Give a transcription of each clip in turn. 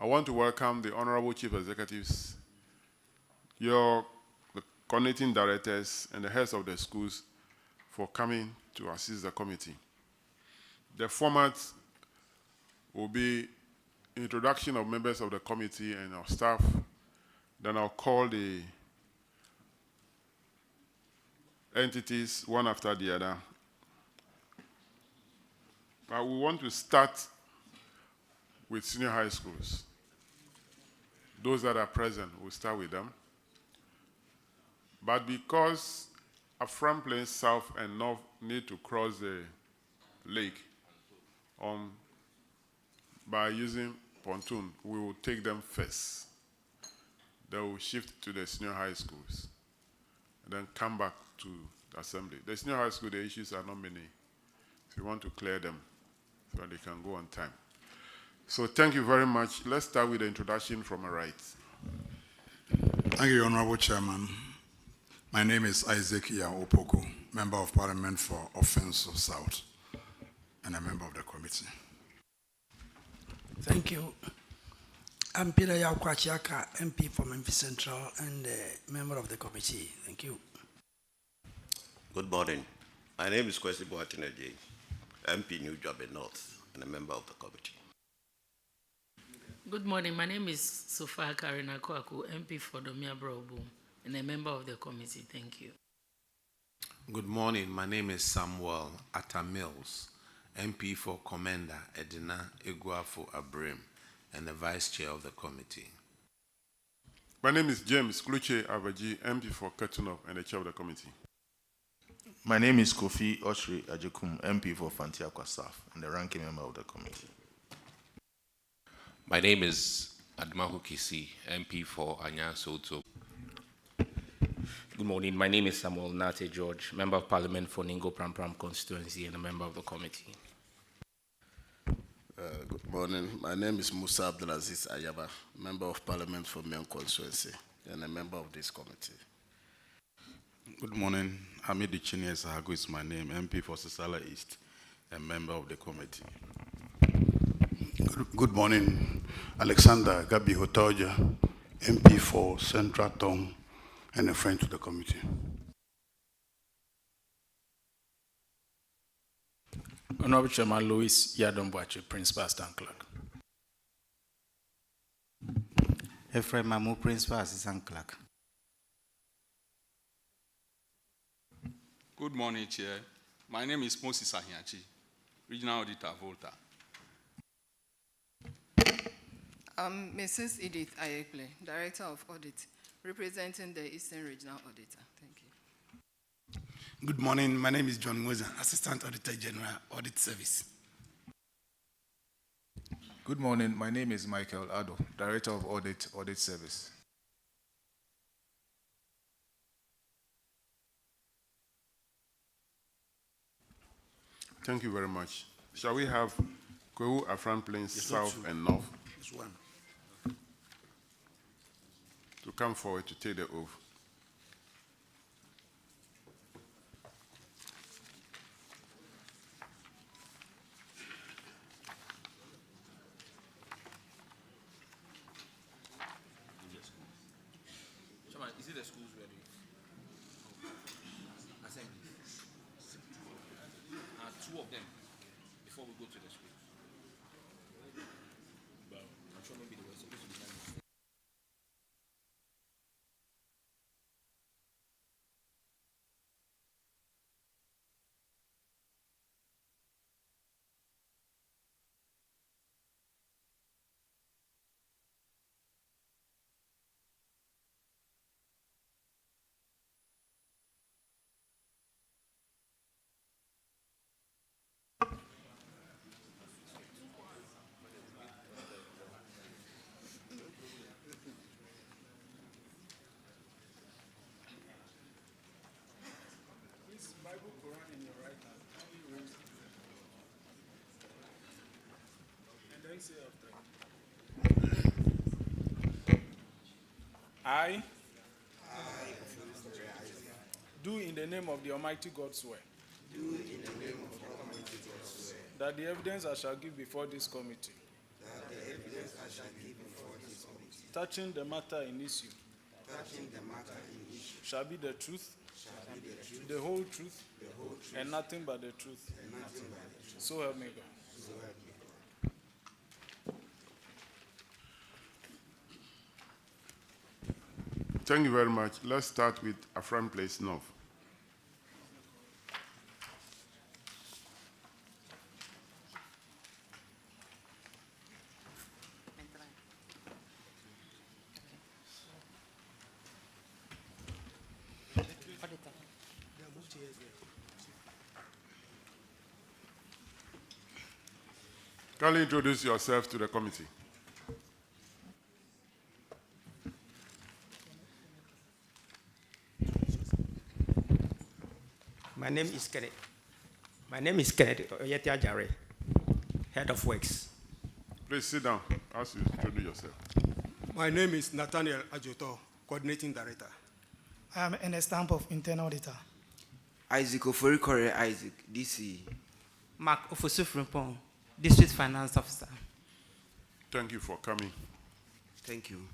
I want to welcome the Honorable Chief Executives, the coordinating directors, and the heads of the schools for coming to assist the committee. The format will be introduction of members of the committee and our staff. Then I'll call the entities one after the other. But we want to start with senior high schools. Those that are present, we'll start with them. But because Afram Plains South and North need to cross the lake by using pontoon, we will take them first. Then we'll shift to the senior high schools, and then come back to the assembly. The senior high school, the issues are not many. If you want to clear them, so they can go on time. So thank you very much. Let's start with the introduction from my right. Thank you, Honorable Chairman. My name is Isaac Opoko, Member of Parliament for Offenso South, and a member of the committee. Thank you. I'm Peter Yaukwachiaka, MP for Memphis Central and a member of the committee. Thank you. Good morning. My name is Kwesi Boatineji, MP New Jobe North and a member of the committee. Good morning. My name is Sofa Karina Kwaku, MP for Domia Brobu and a member of the committee. Thank you. Good morning. My name is Samuel Atta Mills, MP for Commander Edina Iguafu Abrim and the Vice Chair of the committee. My name is James Kluche Abaji, MP for Ketunov and the Chair of the committee. My name is Kofi Oshri Ajekum, MP for Fantiakwa South and the ranking member of the committee. My name is Admahu Kisi, MP for Anya Soto. Good morning. My name is Samuel Nate George, Member of Parliament for Ningo Pram constituency and a member of the committee. Good morning. My name is Musa Abdulaziz Ayaba, Member of Parliament for Mian constituency and a member of this committee. Good morning. Hamid Chine Sahago is my name, MP for Sisala East, a member of the committee. Good morning. Alexander Gabi Hotoja, MP for Central Tong and a friend to the committee. Honorable Chairman Louis Yadomboache, Principal Assistant Clerk. Ephraim Mamu, Principal Assistant Clerk. Good morning, Chair. My name is Moses Ahiachi, Regional Auditor, Volta. Mrs. Edith Ayekle, Director of Audit, representing the Eastern Regional Auditor. Thank you. Good morning. My name is John Moza, Assistant Auditor General, Audit Service. Good morning. My name is Michael Ado, Director of Audit Service. Thank you very much. Shall we have Kwewu Afram Plains South and North to come forward to take the oath? Is it the schools ready? Assemblies. Two of them before we go to the schools. I'm sure maybe they were supposed to be done. I do in the name of the Almighty God swear that the evidence I shall give before this committee touching the matter in issue shall be the truth, the whole truth, and nothing but the truth. So help me God. Thank you very much. Let's start with Afram Place North. Kindly introduce yourself to the committee. My name is Kenneth. My name is Kenneth Oyeti Ajare, Head of Works. Please sit down as you introduce yourself. My name is Nathaniel Ajoto, Coordinating Director. I am in a stamp of internal auditor. Isaac Oforikore Isaac, DC. Mark Ofosufrimpong, District Finance Officer. Thank you for coming. Thank you.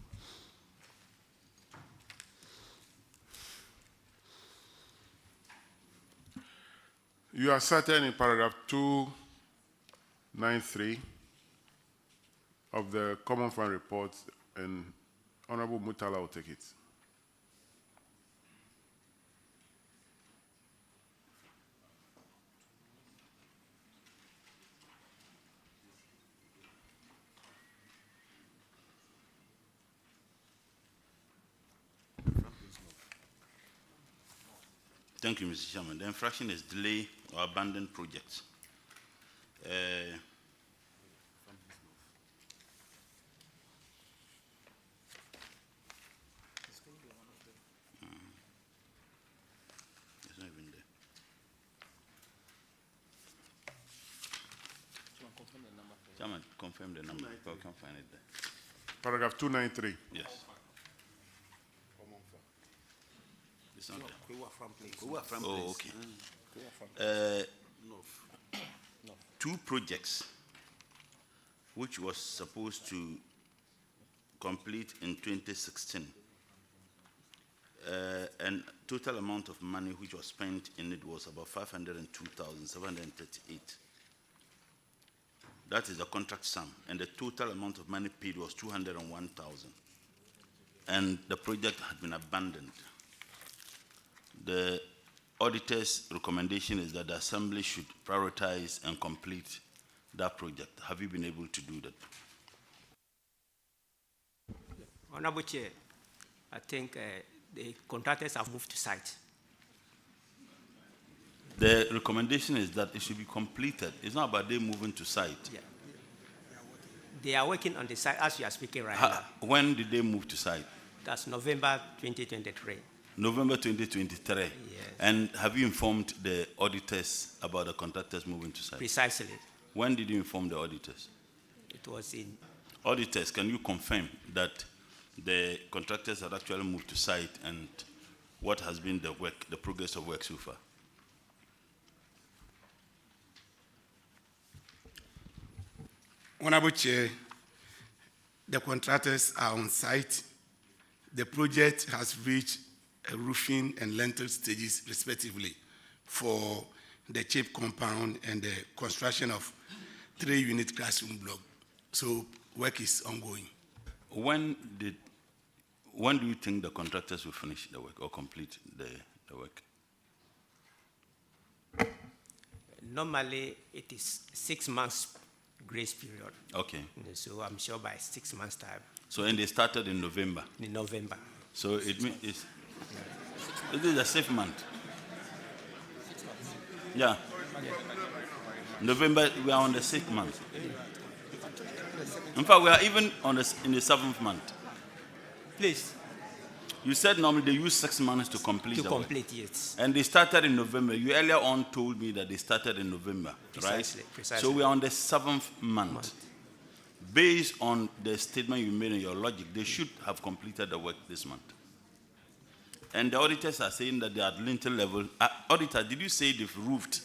You are cited in paragraph 293 of the Common Fund report, and Honorable Mutala will take it. Thank you, Mr. Chairman. The infraction is delay or abandoned projects. It's not even there. Chairman, confirm the number. I can't find it there. Paragraph 293. Yes. It's not there. Oh, okay. Two projects which was supposed to complete in 2016, and total amount of money which was spent in it was about 502,738. That is the contract sum, and the total amount of money paid was 201,000, and the project had been abandoned. The auditor's recommendation is that the Assembly should prioritize and complete that project. Have you been able to do that? Honorable Chair, I think the contractors have moved to site. The recommendation is that it should be completed. It's not about them moving to site. Yeah. They are working on the site as we are speaking right now. When did they move to site? That's November 2023. November 2023. Yes. And have you informed the auditors about the contractors moving to site? Precisely. When did you inform the auditors? It was in... Auditors, can you confirm that the contractors had actually moved to site, and what has been the work, the progress of work so far? Honorable Chair, the contractors are on site. The project has reached roofing and lintel stages respectively for the CHIP compound and the construction of 3-unit classroom block. So work is ongoing. When do you think the contractors will finish the work or complete the work? Normally, it is 6 months grace period. Okay. So I'm sure by 6 months' time. So, and they started in November? In November. So it means it is a safe month. Yeah. November, we are on the 6th month. In fact, we are even in the 7th month. Please. You said normally they use 6 months to complete the work. Yes. And they started in November. You earlier on told me that they started in November, Precisely, right? precisely. So we are on the 7th month. Based on the statement you made in your logic, they should have completed the work this month. And the auditors are saying that they are at lintel level. Auditor, did you say they've roofed?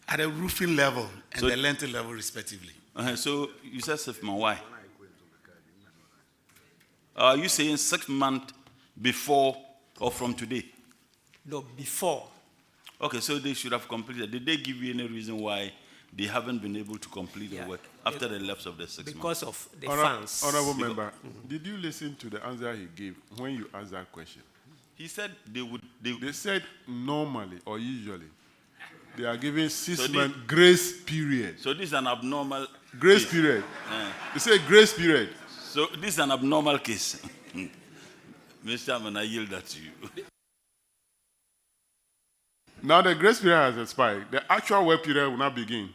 At a roofing level and So the lintel level respectively. So you said 6 months. Why? Are you saying 6 months before or from today? No, before. Okay, so they should have completed. Did they give you any reason why they haven't been able to complete the work after the lapse of the 6 months? Because of the Honorable funds. member, did you listen to the answer he gave when you asked that question? He said They said normally or usually they are giving 6 So month grace period. So this is an abnormal Grace case. period. They say grace period. So this is an abnormal case. Mr. Chairman, I yield that to you. Now the grace period has expired. The actual work period will not begin.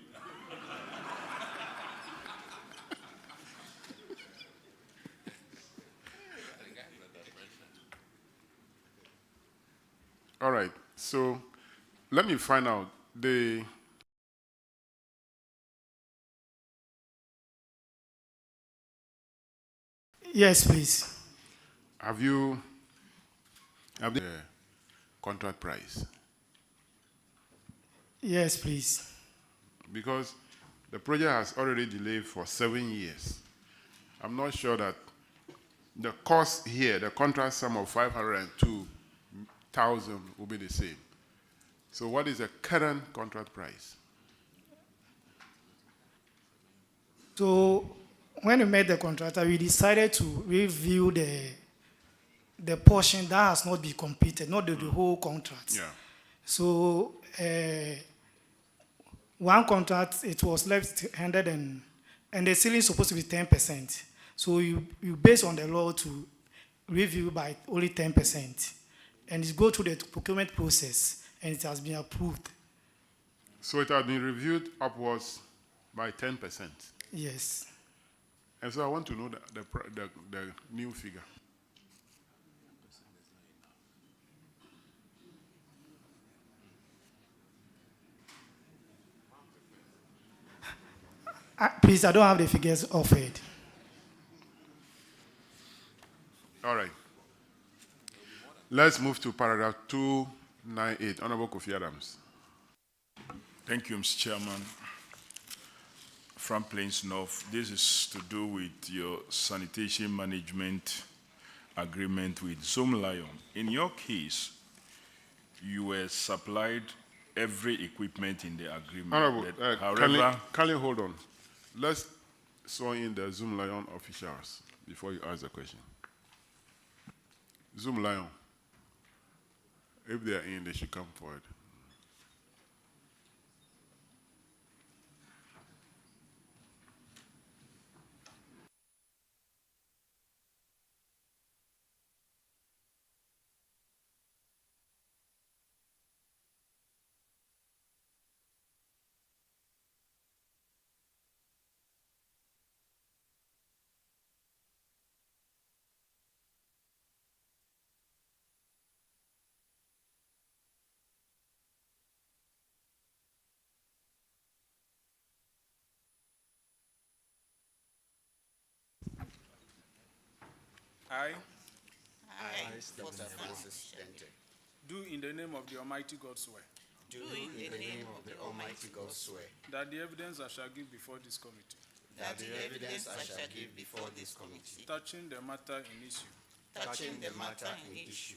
All right. So let me find out the Yes, please. have the contract price? Yes, please. Because the project has already delayed for 7 years. I'm not sure that the cost here, the contract sum of 502,000 will be the same. So what is the current contract price? So when we met the contractor, we decided to review the portion that has not been completed, not the whole contract. Yeah. So one contract, it was left handed and the ceiling is supposed to be 10%. So you based on the law to review by only 10%. And it go through the procurement process and it has been approved. So it has been reviewed upwards by 10%. Yes. And so I want to know the new figure. Please, I don't have the figures offered. All right. Let's move to paragraph 298. Honorable Kofi Adams. Thank you, Mr. Chairman. From Plains North, this is to do with your sanitation management agreement with Zoom Lion. In your case, you were supplied every equipment in the agreement. Honorable, However, kindly hold on. Let's swear in the Zoom Lion officials before you ask the question. Zoom Lion, if they are in, they should come forward. I, Dr. Francis Dente, do in the name of the Almighty God swear do in the name of the Almighty God swear that the evidence I shall give before this committee that the evidence I shall give before this committee touching the matter in issue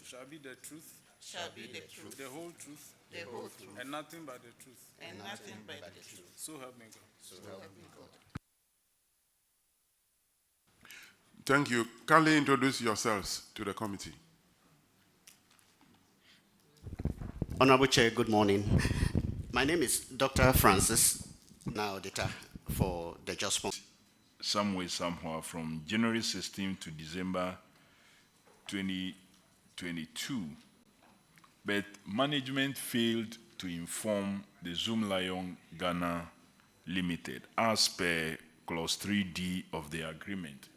shall be the truth, the whole truth, and nothing but the truth. So help me God. Thank you. Kindly introduce yourselves to the committee. Honorable Chair, good morning. My name is Dr. Francis, now auditor for the Just Fund. somewhere, somehow, from January 16 to December 2022, but management failed to inform the Zoom Lion Ghana Limited as per clause 3D of the agreement,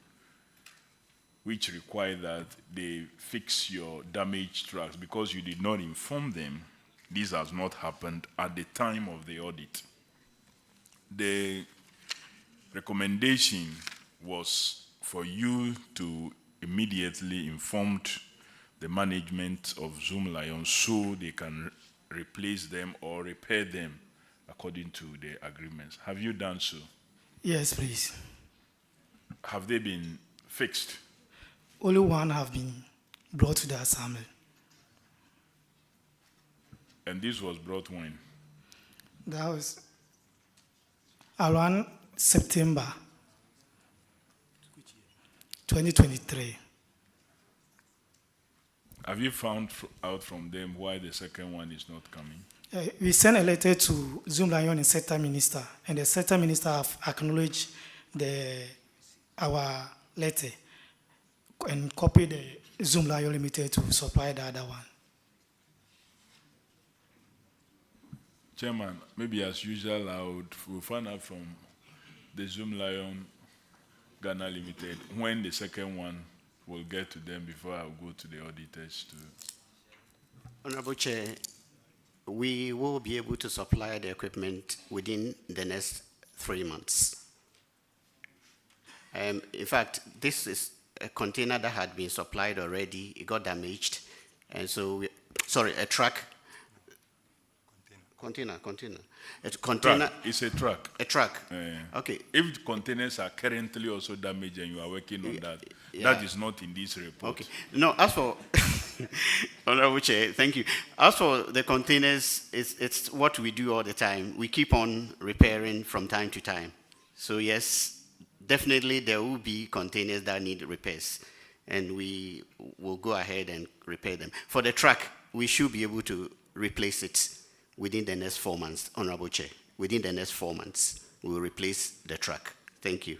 which required that they fix your damaged trucks. Because you did not inform them, this has not happened at the time of the audit. The recommendation was for you to immediately inform the management of Zoom Lion so they can replace them or repair them according to the agreements. Have you done so? Yes, please. Have they been fixed? Only one have been brought to the assembly. And this was brought when? That was around September 2023. Have you found out from them why the second one is not coming? We sent a letter to Zoom Lion and Sector Minister, and the Sector Minister have acknowledged our letter and copied the Zoom Lion Limited to supply the other one. Chairman, maybe as usual, we'll find out from the Zoom Lion Ghana Limited when the second one will get to them before I'll go to the auditors to. Honorable Chair, we will be able to supply the equipment within the next 3 months. In fact, this is a container that had been supplied already. It got damaged. And so, a truck. Container. A container. Truck. It's a truck. A truck. Okay. If containers are currently also damaged and you are working on that, that is not in this report. Okay. No, as for Honorable Chair, thank you. As for the containers, it's what we do all the time. We keep on repairing from time to time. So yes, definitely there will be containers that need repairs, and we will go ahead and repair them. For the truck, we should be able to replace it within the next 4 months, Honorable Chair. Within the next 4 months, we will replace the truck. Thank you.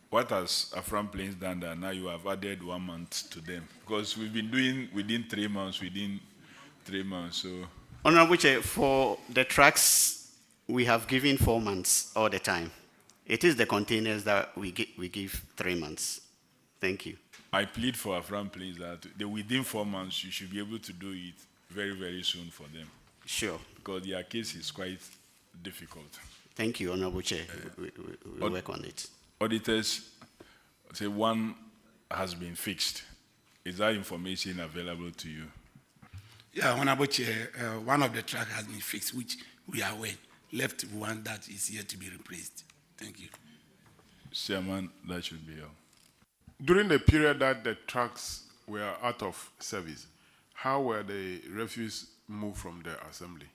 What has Afram Plains done that now you have added 1 month to them? Because we've been doing within 3 months, so. Honorable Chair, for the trucks, we have given 4 months all the time. It is the containers that we give 3 months. Thank you. I plead for Afram Plains that within 4 months, you should be able to do it very, very soon for them. Sure. Because their case is quite difficult. Thank you, Honorable Chair. We'll work on it. Auditors say one has been fixed. Is that information available to you? Yeah, Honorable Chair, one of the trucks has been fixed, which we are aware. Left one that is yet to be replaced. Thank you. Chairman, that should be all. During the period that the trucks were out of service, how were the refuse moved from the assembly?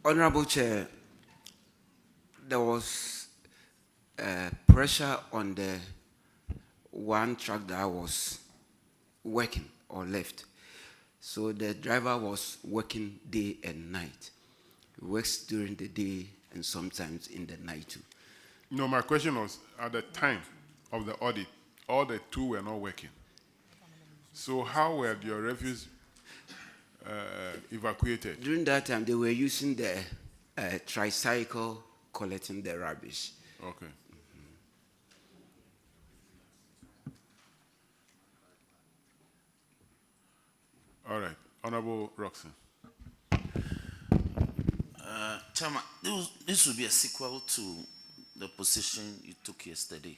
Honorable Chair, there was pressure on the one truck that was working or left. So the driver was working day and night. He works during the day and sometimes in the night too. No, my question was, at the time of the audit, all the two were not working. So how were your refuse evacuated? During that time, they were using the tricycle collecting the rubbish. Okay. All right. Honorable Roxon. Chairman, this will be a sequel to the position you took yesterday.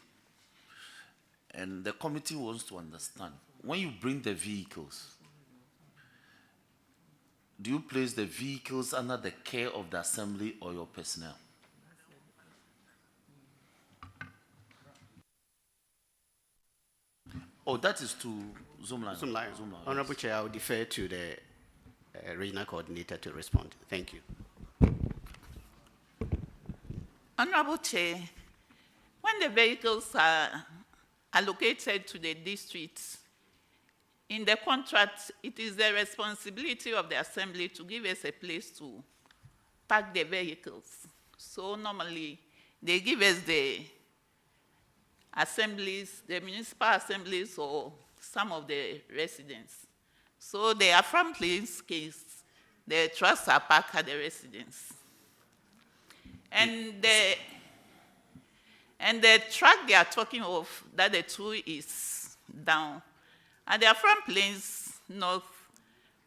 And the committee wants to understand, when you bring the vehicles, do you place the vehicles under the care of the assembly or your personnel? Oh, that is to Zoomline. Zoomline. Honorable Chair, I will defer to the regional coordinator to respond. Thank you. Honorable Chair, when the vehicles are allocated to the districts, in the contract, it is the responsibility of the assembly to give us a place to park the vehicles. So normally, they give us the assemblies, the municipal assemblies, or some of the residents. So the Afram Plains case, the trucks are parked at the residence. And the truck they are talking of, that the two is down. At the Afram Plains North,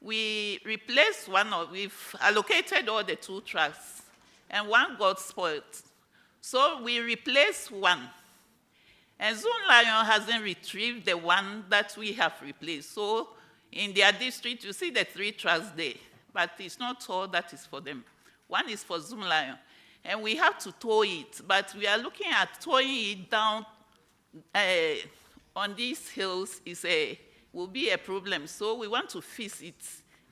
we replaced we've allocated all the two trucks, and one got spoiled. So we replaced one. And Zoom Lion hasn't retrieved the one that we have replaced. So in their district, you see the 3 trucks there, but it's not all that is for them. One is for Zoom Lion, and we have to tow it, but we are looking at towing it down on these hills will be a problem. So we want to fix it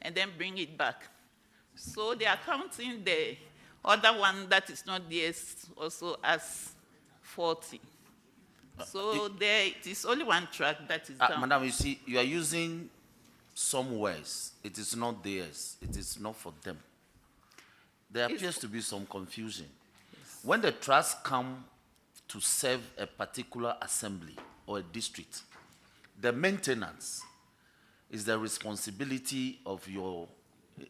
and then bring it back. So they are counting the other one that is not there also as 40. So there, it is only 1 truck that is down. Madam, you see, you are using some words. It is not theirs. It is not for them. There appears to be some confusion. Yes. When the trucks come to serve a particular assembly or a district, the maintenance is the responsibility of your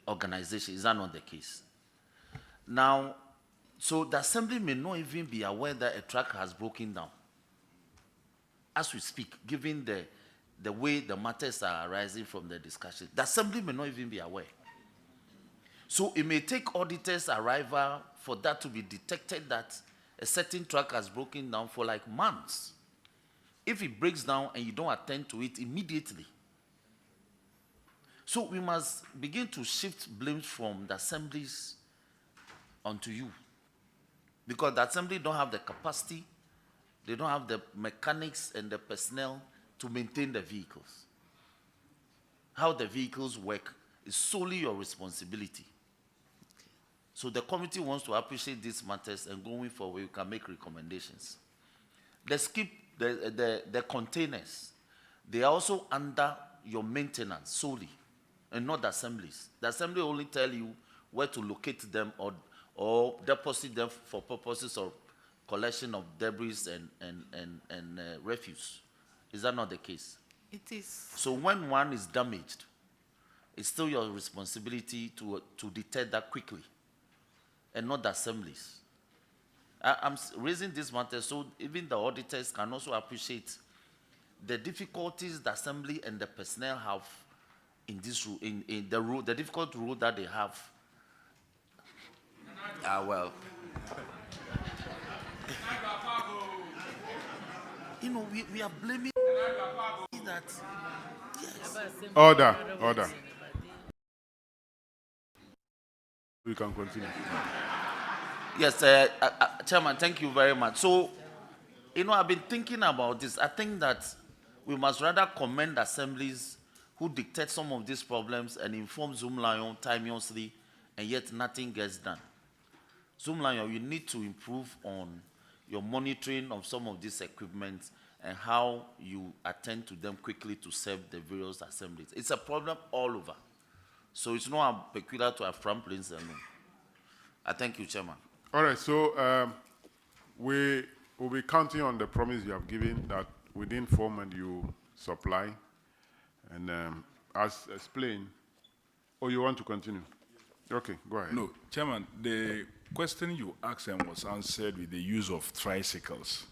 organization. Is that not the case? Now, so the assembly may not even be aware that a truck has broken down. As we speak, given the way the matters are arising from the discussion, the assembly may not even be aware. So it may take auditors' arrival for that to be detected that a certain truck has broken down for like months. If it breaks down and you don't attend to it immediately. So we must begin to shift blames from the assemblies onto you. Because the assembly don't have the capacity, they don't have the mechanics and the personnel to maintain the vehicles. How the vehicles work is solely your responsibility. So the committee wants to appreciate these matters, and going forward, you can make recommendations. The containers, they are also under your maintenance solely, and not the assemblies. The assembly only tell you where to locate them or deposit them for purposes of collection of debris and refuse. Is that not the case? It is. So when one is damaged, it's still your responsibility to detect that quickly, and not the assemblies. I'm raising this matter so even the auditors can also appreciate the difficulties the assembly and the personnel have in this the difficult role that they have. Well. You know, we are blaming that. Yes. Order. We can continue. Yes, Chairman, thank you very much. So, you know, I've been thinking about this. I think that we must rather commend assemblies who dictate some of these problems and inform Zoom Lion timeously, and yet nothing gets done. Zoom Lion, you need to improve on your monitoring of some of these equipment and how you attend to them quickly to serve the various assemblies. It's a problem all over. So it's not peculiar to Afram Plains alone. I thank you, Chairman. All right, so we will be counting on the promise you have given that within 4 months you supply. And as explained, you want to continue? Okay, go ahead. No, Chairman, the question you asked them was answered with the use of tricycles.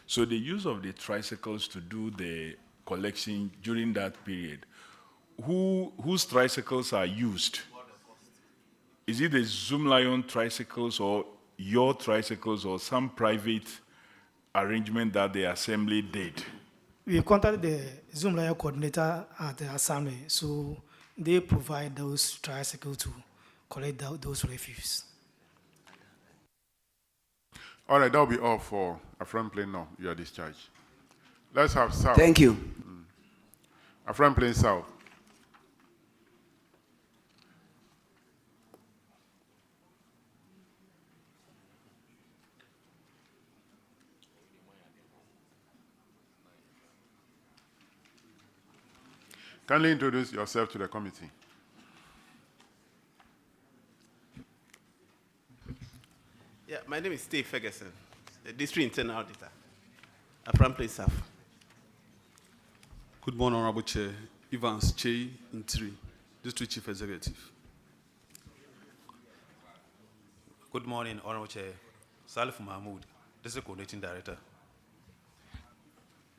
So the use of the tricycles to do the collection during that period, whose tricycles are used? Is it the Zoom Lion tricycles or your tricycles or some private arrangement that the assembly did? We contacted the Zoom Lion coordinator at the assembly, so they provide those tricycles to collect those refuse. All right, that will be all for Afram Plains North. You are discharged. Let's have South. Thank you. Afram Plains South. Kindly introduce yourself to the committee. Yeah, my name is Steve Ferguson, the District Internal Auditor, Afram Plains South. Good morning, Honorable Chair. Evans Chey Ntiri, District Chief Executive. Good morning, Honorable Chair. Salif Mahmoud, District Coordinating Director.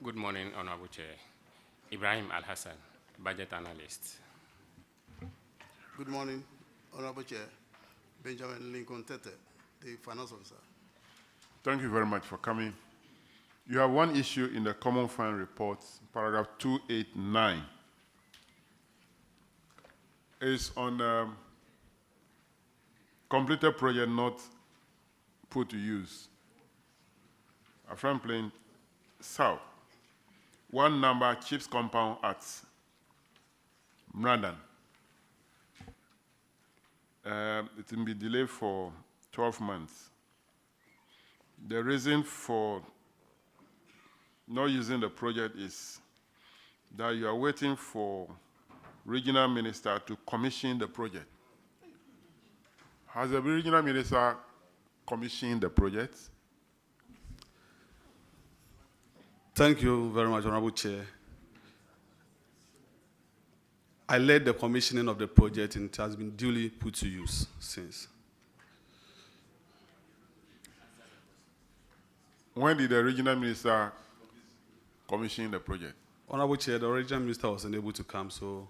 Good morning, Honorable Chair. Ibrahim Al-Hassan, Budget Analyst. Good morning, Honorable Chair. Benjamin Lincoln Tete, the Finance Officer. Thank you very much for coming. You have one issue in the Common Fund report, paragraph 289. It's on completed project not put to use. Afram Plain South. One number chips compound at Mradan. It will be delayed for 12 months. The reason for not using the project is that you are waiting for regional minister to commission the project. Has the regional minister commissioned the project? Thank you very much, Honorable Chair. I led the commissioning of the project and it has been duly put to use since. When did the regional minister commission the project? Honorable Chair, the regional minister was unable to come, so.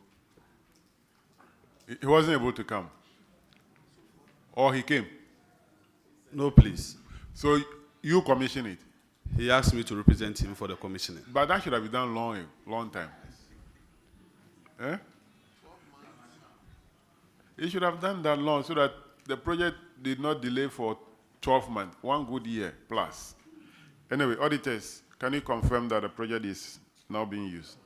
He wasn't able to come? Or he came? No, please. So you commissioned it? He asked me to represent him for the commissioning. But that should have been done long time. Eh? He should have done that long so that the project did not delay for 12 months, 1 good year plus. Anyway, auditors, can you confirm that the project is now being used?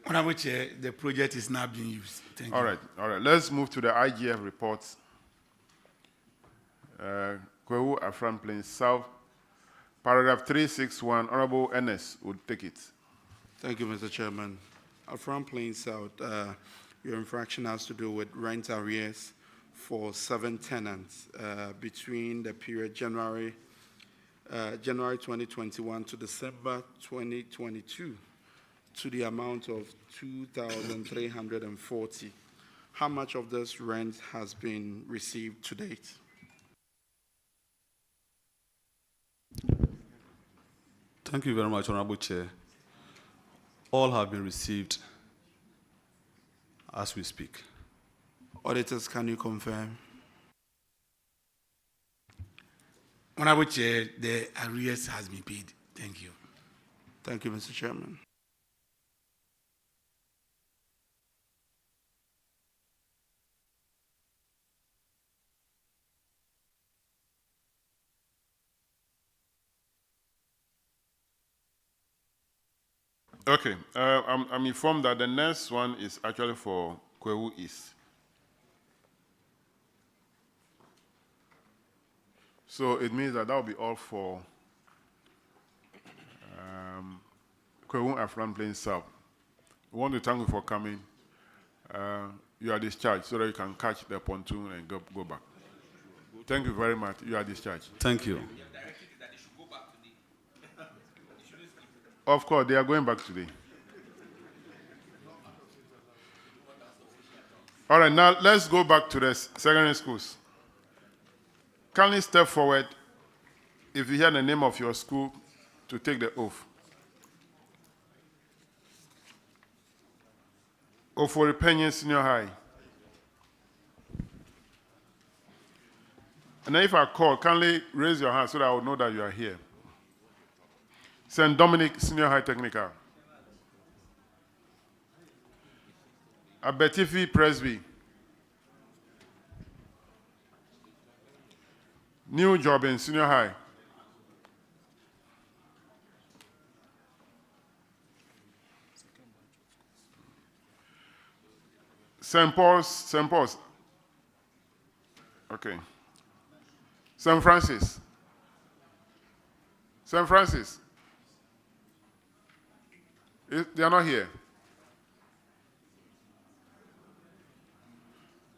Honorable Chair, the project is now being used. Thank you. All right. Let's move to the IGF report. Kwewu Afram Plain South, paragraph 361. Honorable Ennis would take it. Thank you, Mr. Chairman. Afram Plain South, your infraction has to do with rent arrears for 7 tenants between the period January 2021 to December 2022 to the amount of 2,340. How much of this rent has been received to date? Thank you very much, Honorable Chair. All have been received as we speak. Auditors, can you confirm? Honorable Chair, the arrears has been paid. Thank you. Thank you, Mr. Chairman. Okay, I'm informed that the next one is actually for Kwewu East. So it means that will be all for Kwewu Afram Plain South. We want to thank you for coming. You are discharged so that you can catch the pontoon and go back. Thank you very much. You are discharged. Thank you. Of course, they are going back today. All right, now let's go back to the secondary schools. Kindly step forward if you hear the name of your school to take the oath. Ofori Penny Senior High. And then if I call, kindly raise your hand so that I will know that you are here. St. Dominic Senior High Technical. Abetifi Presby. New Jobin Senior High. St. Paul's. Okay. St. Francis. St. Francis. They are not here.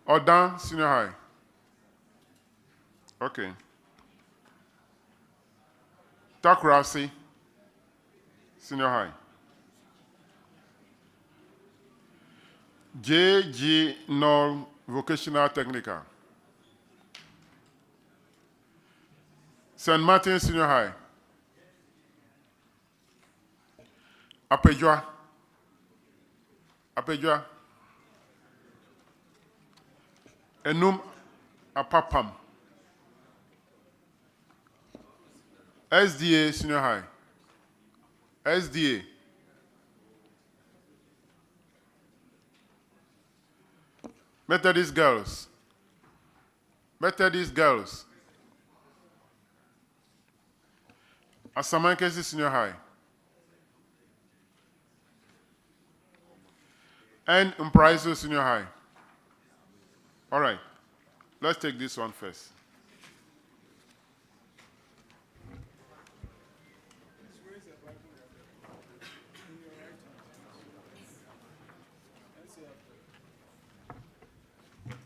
Odan Senior High. Okay. Takurasi Senior High. J.G. Knoll Vocational Technical. St. Martin Senior High. Apejwa. Enum Apapam. SDA Senior High. SDA. Methodist Girls. Methodist Girls. Asamankesi Senior High. And Mpraiso Senior High. All right. Let's take this one first.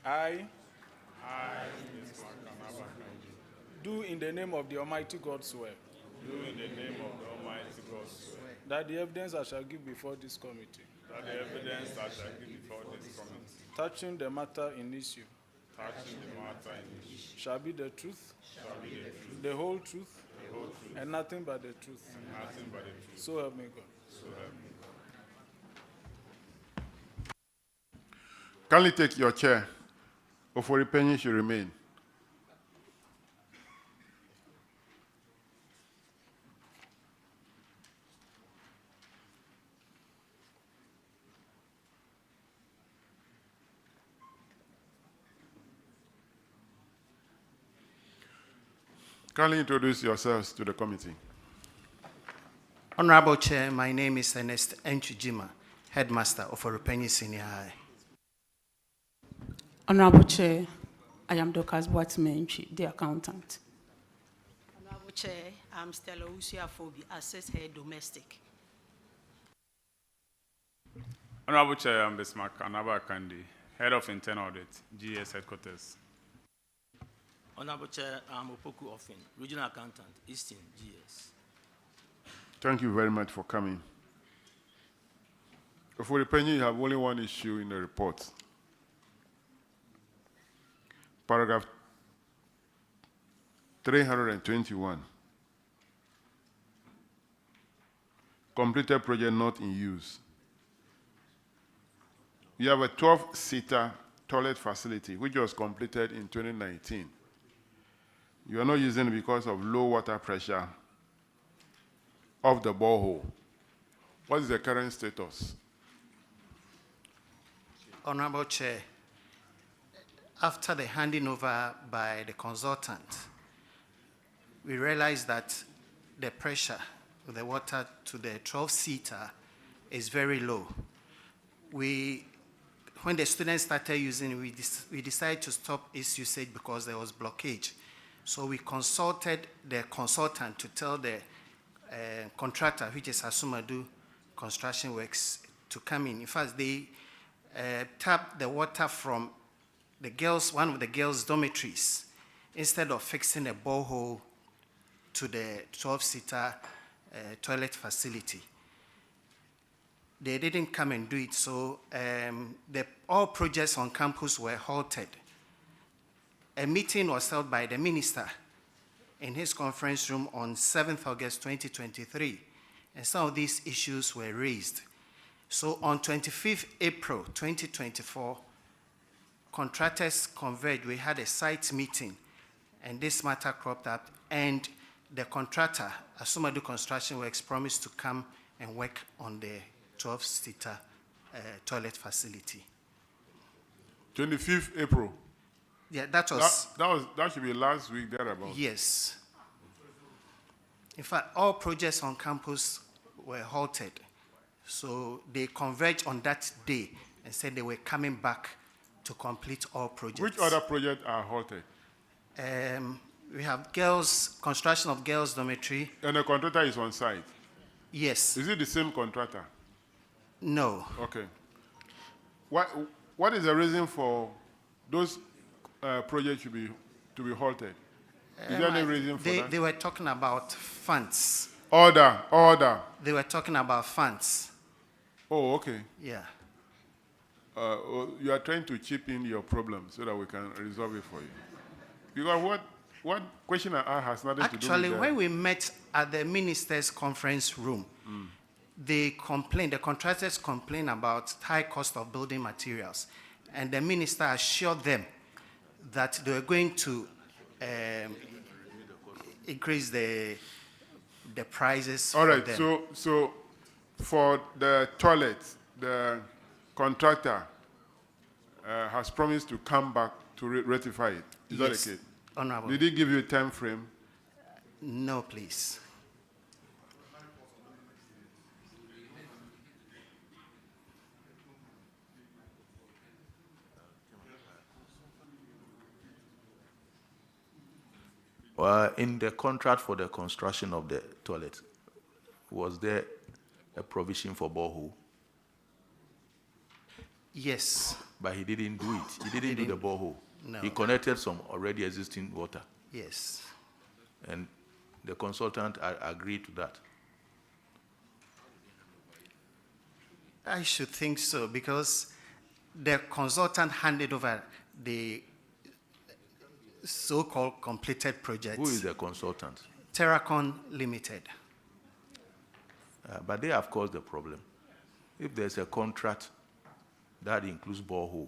I do in the name of the Almighty God swear. Do in the name of the Almighty God swear. That the evidence I shall give before this committee. That the evidence I shall give before this committee. Touching the matter in issue. Touching the matter in issue. Shall be the truth. Shall be the truth. The whole truth. The whole truth. And nothing but the truth. And nothing but the truth. So help me God. So help me God. Kindly take your chair. Oforipenyi should remain. Kindly introduce yourselves to the committee. Honorable Chair, my name is Ernest Enchujima, Headmaster of Orupenyi Senior High. Honorable Chair, I am Dorcas Boatmenchi, the accountant. Honorable Chair, I'm Stella Usiafobi, Assess Head Domestic. Honorable Chair, I'm Bismarck Anaba Kandi, Head of Internal Audit, GS Headquarters. Honorable Chair, I'm Opoku Offin, Regional Accountant, Eastern GS. Thank you very much for coming. Oforipenyi, you have only one issue in the report. Paragraph 321. Completed project not in use. You have a 12-seater toilet facility which was completed in 2019. You are not using it because of low water pressure of the borehole. What is the current status? Honorable Chair, after the handing over by the consultant, we realized that the pressure of the water to the 12-seater is very low. When the students started using it, we decided to stop its usage because there was blockage. So we consulted the consultant to tell the contractor, which is Asumadu Construction Works, to come in. In fact, they tapped the water from the girls, one of the girls' dormitories, instead of fixing a borehole to the 12-seater toilet facility. They didn't come and do it, so all projects on campus were halted. A meeting was held by the minister in his conference room on 7th August 2023, and some of these issues were raised. So on 25th April 2024, contractors converged. We had a site meeting, and this matter cropped up, and the contractor, Asumadu Construction Works, promised to come and work on the 12-seater toilet facility. 25th April. Yeah, that should be last week, thereabout. Yes. In fact, all projects on campus were halted. So they converged on that day and said they were coming back to complete all projects. Which other projects are halted? We have construction of girls' dormitory. And the contractor is on site? Yes. Is it the same contractor? No. Okay. What is the reason for those projects to be halted? Is there any reason for that? They were talking about funds. Order. They were talking about funds. Oh, okay. Yeah. You are trying to chip in your problem so that we can resolve it for you. Because what question I asked has nothing to do with that. Actually, when we met at the minister's conference room, the contractors complained about high cost of building materials. And the minister assured them that they were going to increase the the prices All for right, them. so for the toilet, the contractor has promised to come back to rectify it. Is that Yes, the case? Honorable. Did he give you a time frame? No, please. In the contract for the construction of the toilet, was there a provision for borehole? Yes. But he didn't do it. He didn't do the borehole. No. He connected some already existing water. Yes. And the consultant agreed to that. I should think so, because the consultant handed over the so-called completed project. Who is the consultant? Terracon Limited. But they have caused the problem. If there's a contract that includes borehole,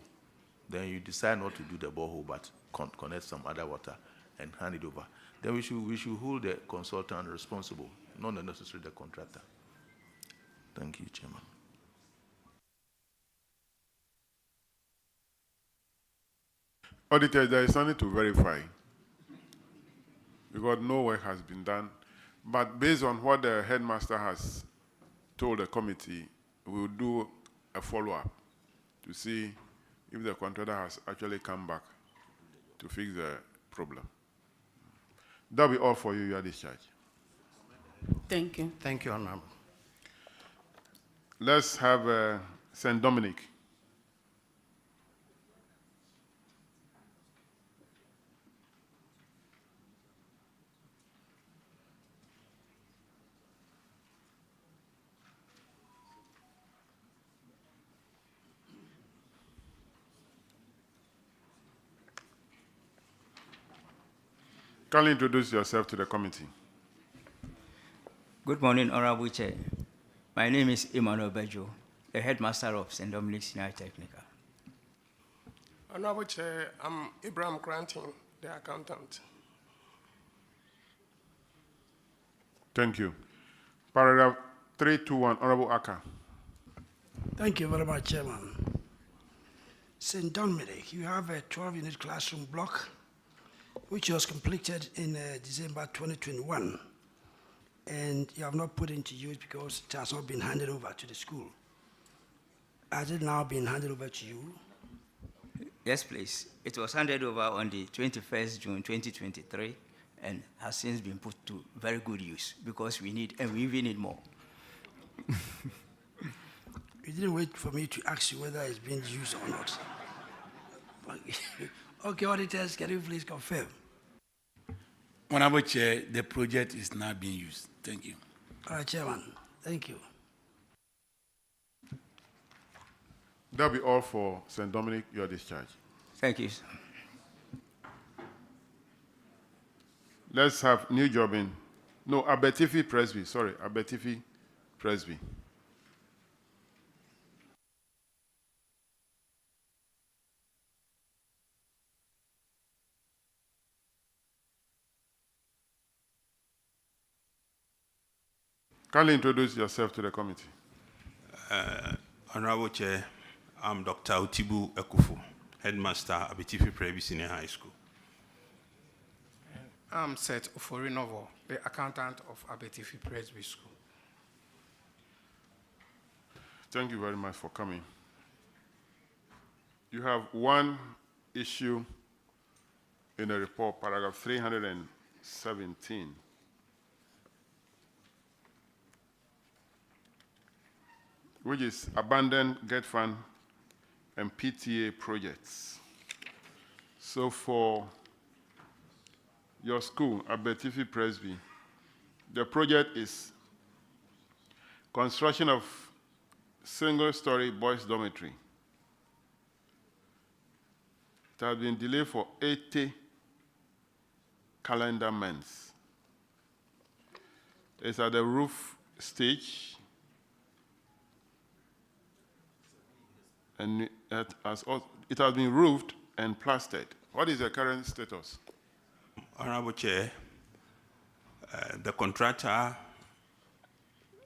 then you decide not to do the borehole but connect some other water and hand it over. Then we should hold the consultant responsible, not necessarily the contractor. Thank you, Chairman. Auditor, there is something to verify because no work has been done. But based on what the headmaster has told the committee, we will do a follow-up to see if the contractor has actually come back to fix the problem. That'll be all for you. You are discharged. Thank you. Thank you, Honorable. Let's have St. Dominic. Kindly introduce yourself to the committee. Good morning, Honorable Chair. My name is Emmanuel Bejo, the headmaster of St. Dominic's Senior Technical. Honorable Chair, I'm Ibrahim Granting, the accountant. Thank you. Paragraph 321, Honorable Aka. Thank you very much, Chairman. St. Dominic, you have a 12-unit classroom block which was completed in December 2021, and you have not put into use because it has not been handed over to the school. Has it now been handed over to you? Yes, please. It was handed over on the 21st June 2023 and has since been put to very good use because we need, and we even need more. You didn't wait for me to ask you whether it's being used or not. Okay, auditors, can you please confirm? Honorable Chair, the project is now being used. Thank you. All right, Chairman. Thank you. That'll be all for St. Dominic. You are discharged. Thank you. Let's have New Jobin. No, Abetifi Presby. Sorry, Abetifi Presby. Kindly introduce yourself to the committee. Honorable Chair, I'm Dr. Utibu Ekufu, Headmaster, Abetifi Presby Senior High School. I'm Seth Oforinovo, the accountant of Abetifi Presby School. Thank you very much for coming. You have one issue in the report, paragraph 317. Which is abandoned GET fund and PTA projects. So for your school, Abetifi Presby, the project is construction of single-story boys' dormitory. It has been delayed for 80 calendar months. It's at the roof stage, and it has been roofed and plastered. What is the current status? Honorable Chair, the contractor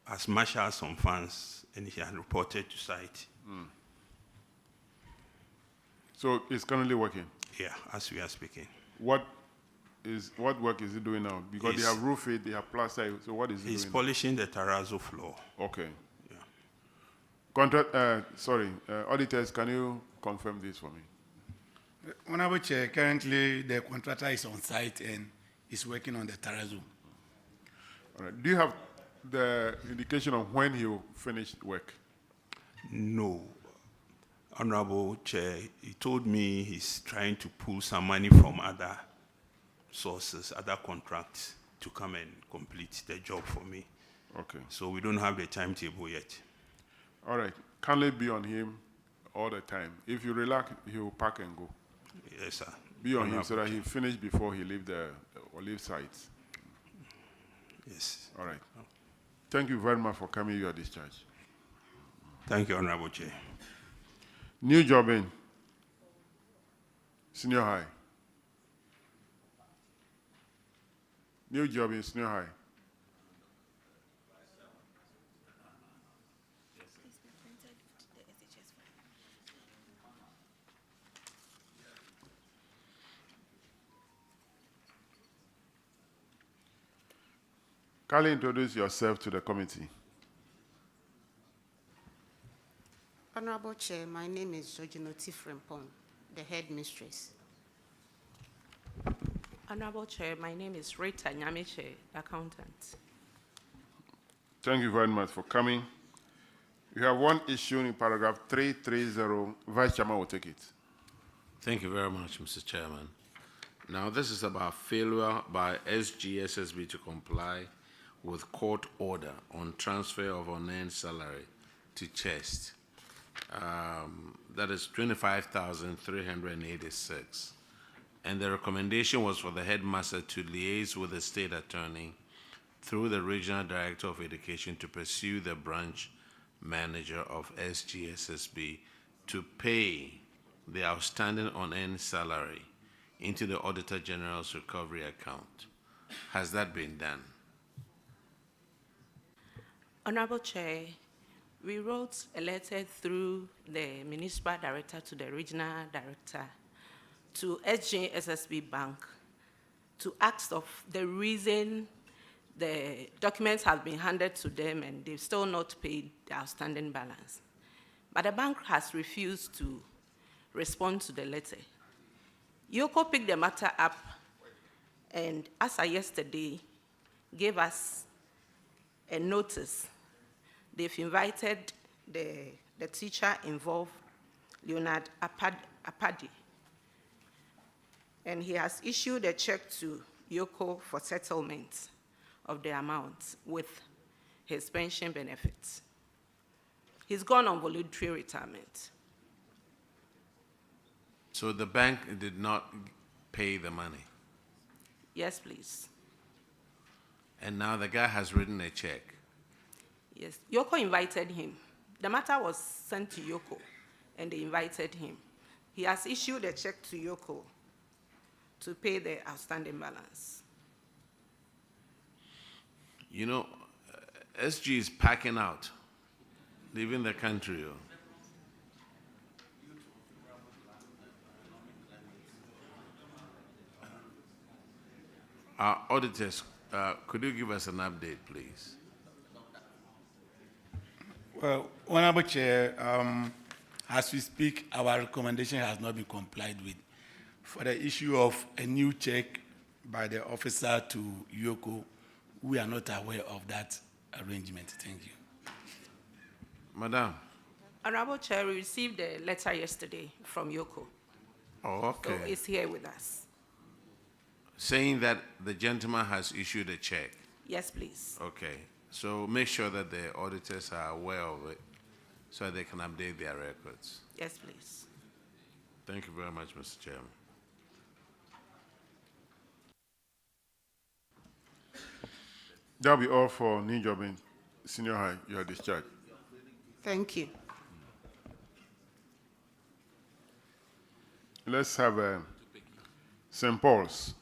has marshaled some funds and he had reported to site. So it's currently working. Yeah, as we are speaking. What work is he doing now? Because they He's- have roofed it, they have plastered it. So what is he He's doing? polishing the terrazzo floor. Okay. Yeah. Auditors, can you confirm this for me? Honorable Chair, currently the contractor is on site and is working on the terrazzo. All right. Do you have the indication of when he will finish work? No. Honorable Chair, he told me he's trying to pull some money from other sources, other contracts, to come and complete the job for me. Okay. So we don't have the timetable yet. All right. Can it be on him all the time? If you relax, he will pack and go. Yes, sir. Be on him Honorable so that Chair. he finish before he leave site. Yes. All right. Thank you very much for coming. You are discharged. Thank you, Honorable Chair. New job in senior high. New job in senior high. Kindly introduce yourself to the committee. Honorable Chair, my name is Georginoti Frempong, the headmistress. Honorable Chair, my name is Rita Nyamiche, accountant. Thank you very much for coming. You have one issue in paragraph 330. Vice Chairman will take it. Thank you very much, Mr. Chairman. Now, this is about failure by SGSSB to comply with court order on transfer of unearned salary to CHEST. That is 25,386. And the recommendation was for the headmaster to liaise with the state attorney through the regional director of education to pursue the branch manager of SGSSB to pay the outstanding unearned salary into the Auditor General's recovery account. Has that been done? Honorable Chair, we wrote a letter through the municipal director to the regional director to SGSSB Bank to ask of the reason the documents have been handed to them and they've still not paid the outstanding balance. But the bank has refused to respond to the letter. Yoko picked the matter up and, as of yesterday, gave us a notice. They've invited the teacher involved, Leonard Apadi, and he has issued a check to Yoko for settlement of the amount with his pension benefits. He's gone on voluntary retirement. So the bank did not pay the money, Yes, please. and now the guy has written a check. Yes, Yoko invited him. The matter was sent to Yoko, and they invited him. He has issued a check to Yoko to pay the outstanding balance. You know, SG is packing out, leaving the country. Our auditors, could you give us an update, please? Well, Honorable Chair, as we speak, our recommendation has not been complied with. For the issue of a new check by the officer to Yoko, we are not aware of that arrangement. Thank you. Madam. Honorable Chair, we received a letter yesterday from Yoko. Oh, okay. So it's here with us. Saying that the gentleman has issued a check. Yes, please. Okay. So make sure that the auditors are aware of it so they can update their records. Yes, please. Thank you very much, Mr. Chairman. That'll be all for new job in senior high. You are discharged. Thank you. Let's have St. Paul's.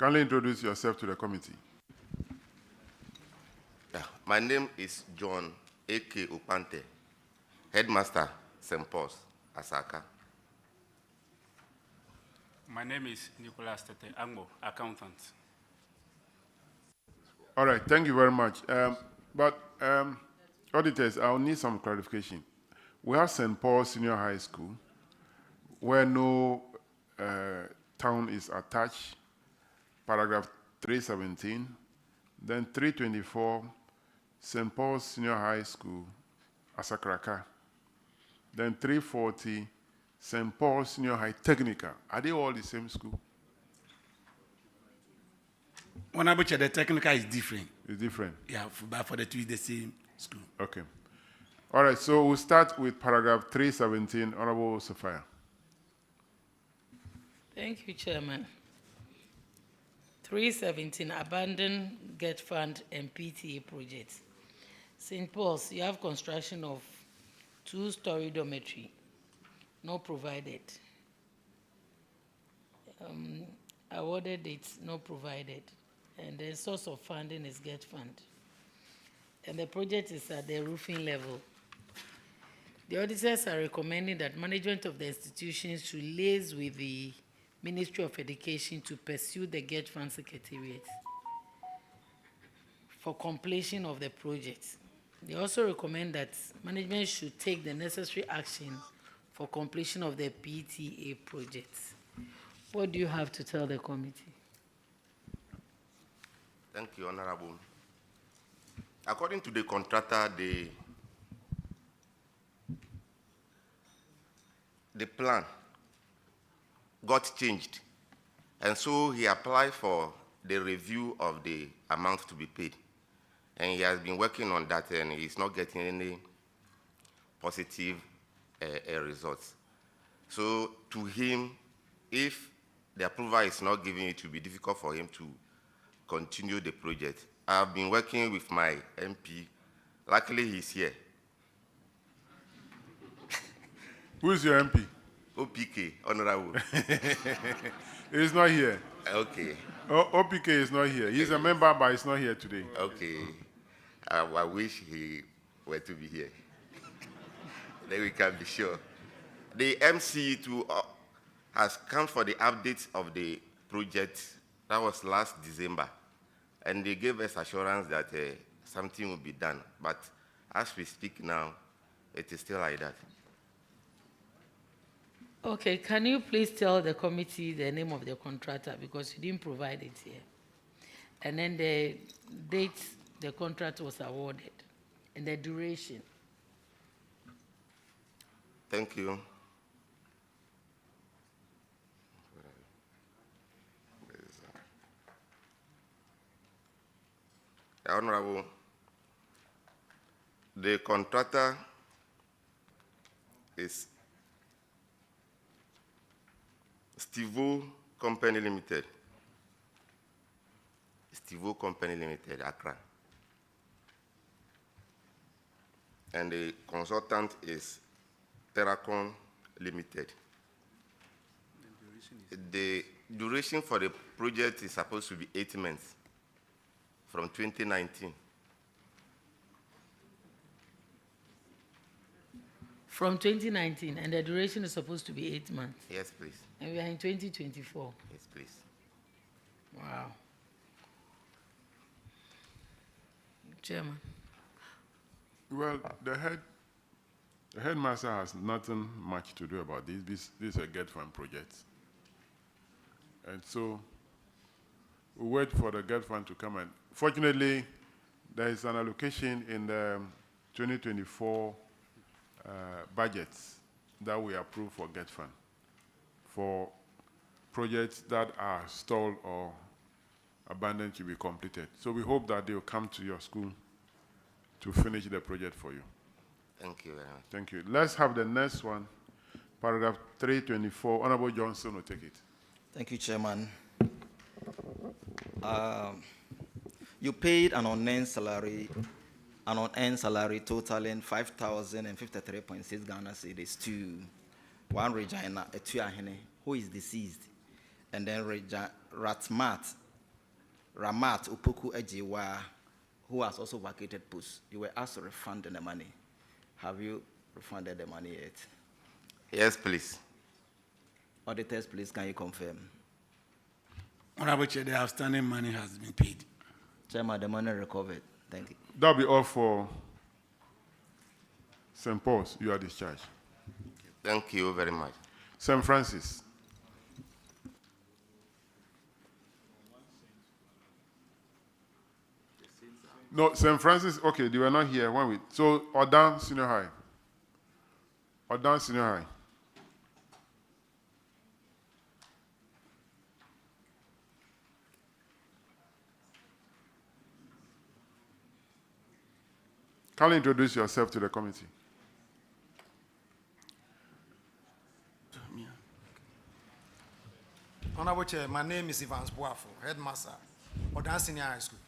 Kindly introduce yourself to the committee. Yeah, my name is John A.K. Upante, Headmaster, St. Paul's, Asaka. My name is Nicholas Tete Angbo, accountant. All right, thank you very much. Auditors, I'll need some clarification. We have St. Paul Senior High School, where no town is attached, paragraph 317. Then 324, St. Paul Senior High School, Asakraka. Then 340, St. Paul Senior High Technical. Are they all the same school? Honorable Chair, the technical is different. It's different? Yeah, but for the two, it's the same school. Okay. All right, so we'll start with paragraph 317. Honorable Sophia. Thank you, Chairman. 317, abandon GET fund and PTA projects. St. Paul's, you have construction of 2-story dormitory, not provided. Awarded dates, not provided. And the source of funding is GET fund. And the project is at the roofing level. The auditors are recommending that management of the institutions should liaise with the Ministry of Education to pursue the GET fund secretariat for completion of the project. They also recommend that management should take the necessary action for completion of the PTA project. What do you have to tell the committee? Thank you, Honorable. According to the contractor, the plan got changed, and so he applied for the review of the amount to be paid. And he has been working on that, and he's not getting any positive results. So to him, if the approval is not given, it will be difficult for him to continue the project. I've been working with my MP. Luckily, he's here. Who is your MP? OPK, Honorable. He's not here. Okay. OPK is not here. He's a member, but he's not here today. Okay. I wish he were to be here. Then we can be sure. The MC2 has come for the updates of the project. That was last December. And they gave us assurance that something will be done. But as we speak now, it is still like that. Okay, can you please tell the committee the name of the contractor, because you didn't provide it here. And then the date the contract was awarded and the duration. Thank you. Honorable, the contractor is Stivo Company Limited. Stivo Company Limited, Accra. And the consultant is Terracon Limited. The duration for the project is supposed to be 8 months from 2019. From 2019, and the duration is supposed to be 8 months. Yes, please. And we are in 2024. Yes, please. Wow. Chairman. Well, the headmaster has nothing much to do about this. This is a GET fund project. And so we wait for the GET fund to come in. Fortunately, there is an allocation in the 2024 budgets that we approve for GET fund for projects that are stalled or abandoned to be completed. So we hope that they will come to your school to finish the project for you. Thank you very much. Thank you. Let's have the next one, paragraph 324. Honorable Johnson will take it. Thank you, Chairman. You paid an unearned salary totaling 5,053.6 Ghana cedis to one Regina Etuahene, who is deceased, and then Ratmat Ramat Upoku Ejiwa, who has also vacated posts. You were asked to refund the money. Have you refunded the money yet? Yes, please. Auditors, please, can you confirm? Honorable Chair, the outstanding money has been paid. Chairman, the money recovered. Thank you. That'll be all for St. Paul's. You are discharged. Thank you very much. St. Francis. No, St. Francis, okay, they were not here when we. So, Odan Senior High. Odan Senior High. Can you introduce yourself to the committee? Honorable Chair, my name is Evans Boafo, Headmaster, Odan Senior High School.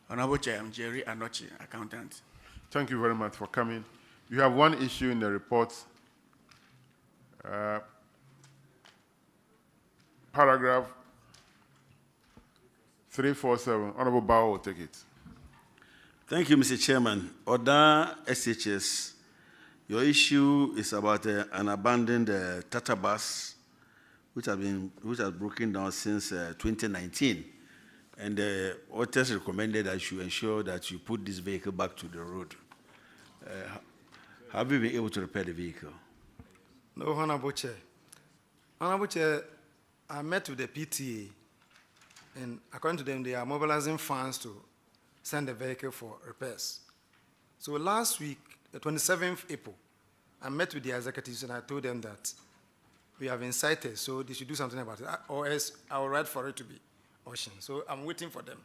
Honorable Chair, I'm Jerry Anochi, Accountant. Thank you very much for coming. You have one issue in the report. Paragraph 347. Honorable Bao will take it. Thank you, Mr. Chairman. Oda SHS, your issue is about an abandoned Tata bus, which has broken down since 2019. And the auditors recommended that you ensure that you put this vehicle back to the road. Have you been able to repair the vehicle? No, Honorable Chair. Honorable Chair, I met with the PTA, and according to them, they are mobilizing funds to send the vehicle for repairs. So last week, the 27th April, I met with the executives and I told them that we have incited, so they should do something about it, or else I will write for it to be auctioned. So I'm waiting for them.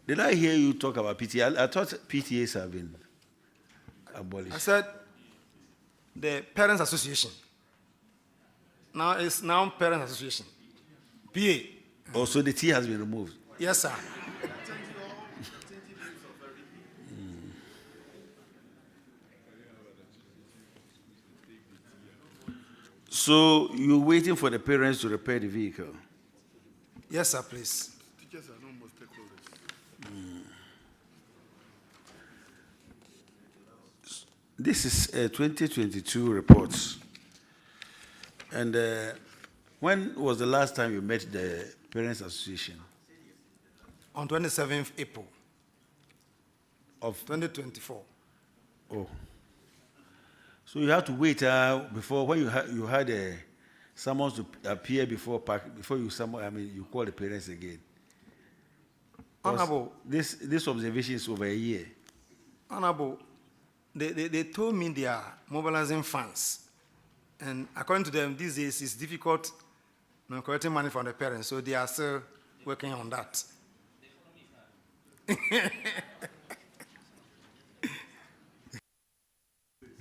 Did I hear you talk about PTA? I thought PTAs have been abolished. I said the Parents Association. Now it's now Parents Association. PA. Oh, so the T has been removed? Yes, sir. So you're waiting for the parents to repair the vehicle? Yes, sir, please. Teachers are no more stakeholders. This is a 2022 report. And when was the last time you met the Parents Association? On 27th April of 2024. Oh. So you have to wait before, when you had a summons to appear before you summon, you call the parents again. Honorable. This observation is over a year. Honorable, they told me they are mobilizing funds. And according to them, these days it's difficult collecting money from the parents, so they are still working on that.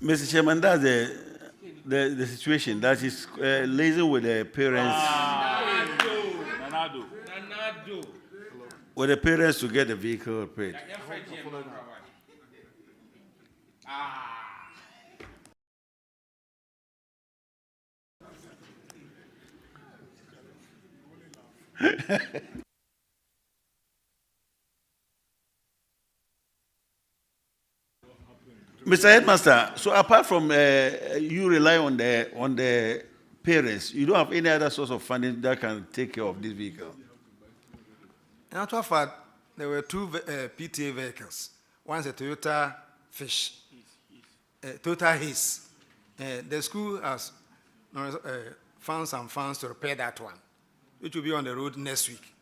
Mr. Chairman, that's the situation. That is liaising with the parents. With the parents to get the vehicle repaired. Mr. Headmaster, so apart from you rely on the parents, you don't have any other source of funding that can take care of this vehicle? In actual fact, there were two PTA vehicles. One is a Toyota Fish, Toyota Haze. The school has found some funds to repair that one, which will be on the road next week.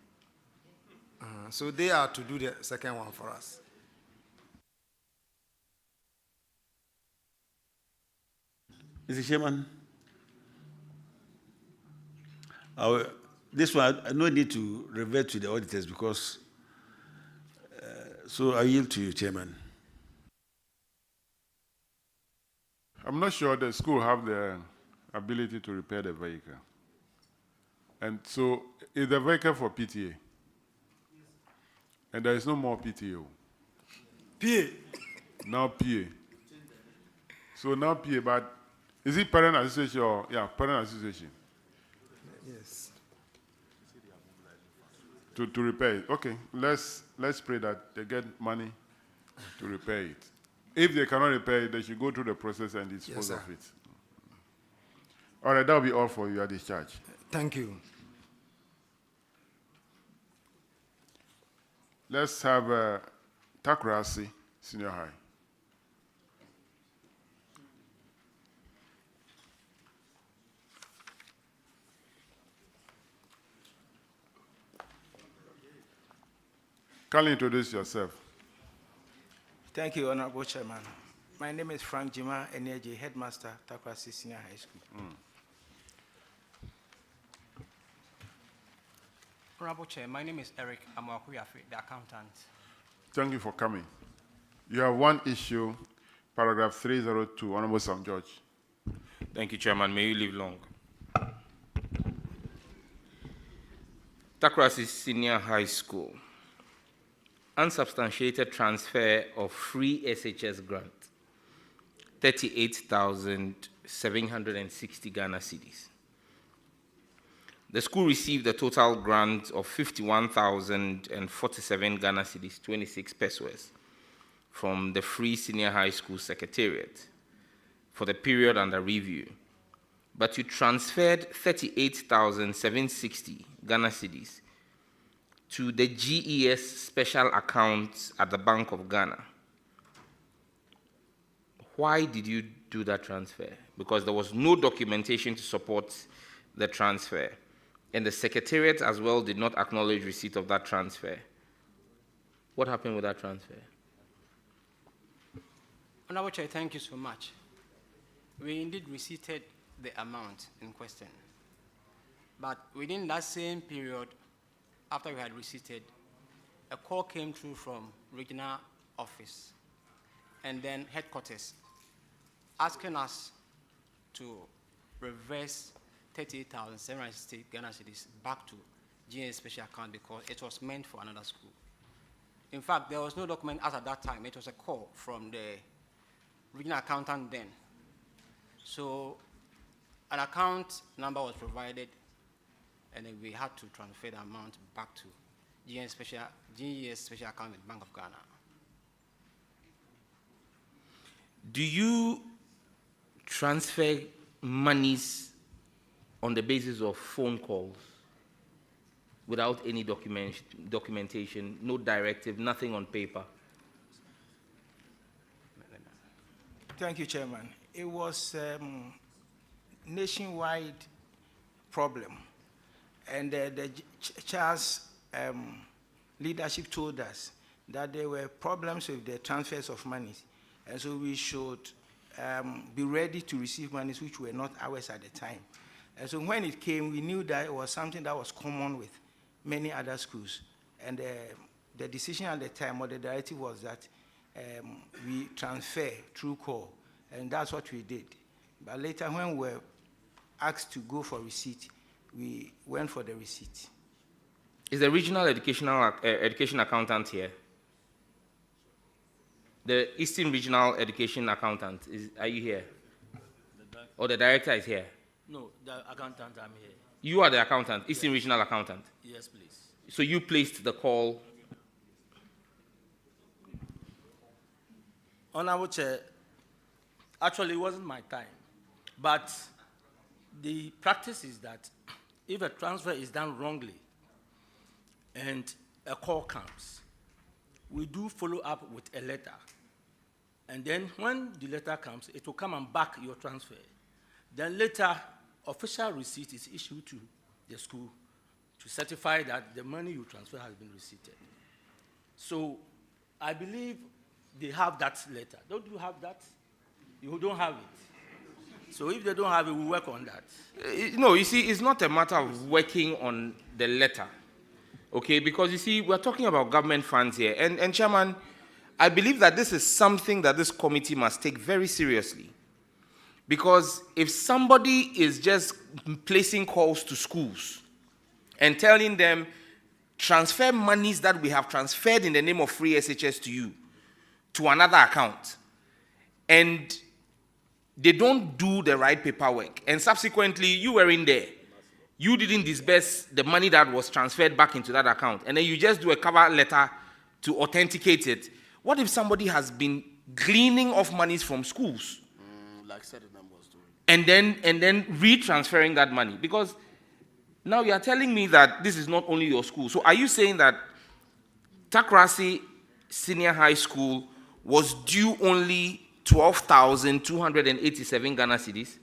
So they are to do the second one for us. Mr. Chairman, this one, I no need to revert to the auditors because, so I yield to you, Chairman. I'm not sure the school have the ability to repair the vehicle. And so, is the vehicle for PTA? And there is no more PTA. PA. Now PA. So now PA, but is it parent association or, yeah, parent association? Yes. To repair it. Okay, let's pray that they get money to repair it. If they cannot repair it, they should go through the process and dispose Yes, of sir. it. All right, that will be all for you at this charge. Thank you. Let's have Takrasi Senior High. Kindly introduce yourself. Thank you, Honorable Chairman. My name is Frank Jima Eneji, Headmaster, Takrasi Senior High School. Honorable Chair, my name is Eric Amwakuyafi, the accountant. Thank you for coming. You have one issue, paragraph 302, Honorable Sam George. Thank you, Chairman. May you live long. Takrasi Senior High School. Unsubstantiated transfer of free SHS grant, 38,760 Ghana cedis. The school received a total grant of 51,047 Ghana cedis, 26 pesos, from the Free Senior High School Secretariat for the period under review. But you transferred 38,760 Ghana cedis to the GES special account at the Bank of Ghana. Why did you do that transfer? Because there was no documentation to support the transfer, and the Secretariat as well did not acknowledge receipt of that transfer. What happened with that transfer? Honorable Chair, thank you so much. We indeed received the amount in question. But within that same period, after we had received it, a call came through from regional office and then headquarters asking us to reverse 38,760 Ghana cedis back to GNA special account because it was meant for another school. In fact, there was no document as at that time. It was a call from the regional accountant then. So an account number was provided, and then we had to transfer the amount back to GES special account with Bank of Ghana. Do you transfer monies on the basis of phone calls without any documentation, no directive, nothing on paper? Thank you, Chairman. It was nationwide problem. And the CHAS leadership told us that there were problems with the transfers of money. And so we should be ready to receive monies which were not ours at the time. And so when it came, we knew that it was something that was common with many other schools. And the decision at the time, or the directive, was that we transfer through call. And that's what we did. But later, when we were asked to go for receipt, we went for the receipt. Is the regional education accountant here? The Eastern Regional Education Accountant, are you here? Or the director is here? No, the accountant, I'm here. You are the accountant, Eastern Regional Accountant? Yes, please. So you placed the call? Honorable Chair, actually it wasn't my time, but the practice is that if a transfer is done wrongly and a call comes, we do follow up with a letter. And then when the letter comes, it will come and back your transfer. Then later, official receipt is issued to the school to certify that the money you transfer has been receipted. So I believe they have that letter. Don't you have that? You don't have it. So if they don't have it, we'll work on that. No, you see, it's not a matter of working on the letter, okay? Because you see, we're talking about government funds here. And Chairman, I believe that this is something that this committee must take very seriously. Because if somebody is just placing calls to schools and telling them, transfer monies that we have transferred in the name of free SHS to you to another account, and they don't do the right paperwork, and subsequently you were in there, you didn't disburse the money that was transferred back into that account, and then you just do a cover letter to authenticate it. What if somebody has been gleaning off monies from schools? Like certain numbers do. And then retransferring that money? Because now you are telling me that this is not only your school. So are you saying that Takrasi Senior High School was due only 12,287 Ghana cedis?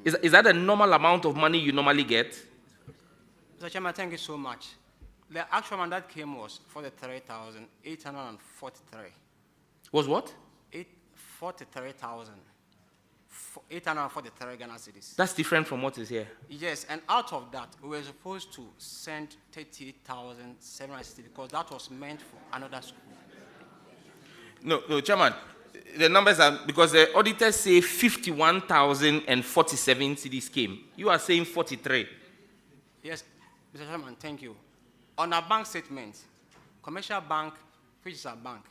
Is that a normal amount of money you normally get? Mr. Chairman, thank you so much. The actual amount that came was 43,843. Was what? 43,843 Ghana cedis. That's different from what is here. Yes, and out of that, we were supposed to send 38,760 because that was meant for another school. No, Chairman, the numbers are, because the auditors say 51,047 cedis came. You are saying 43. Yes, Mr. Chairman, thank you. On our bank statement, Commercial Bank, which is our bank,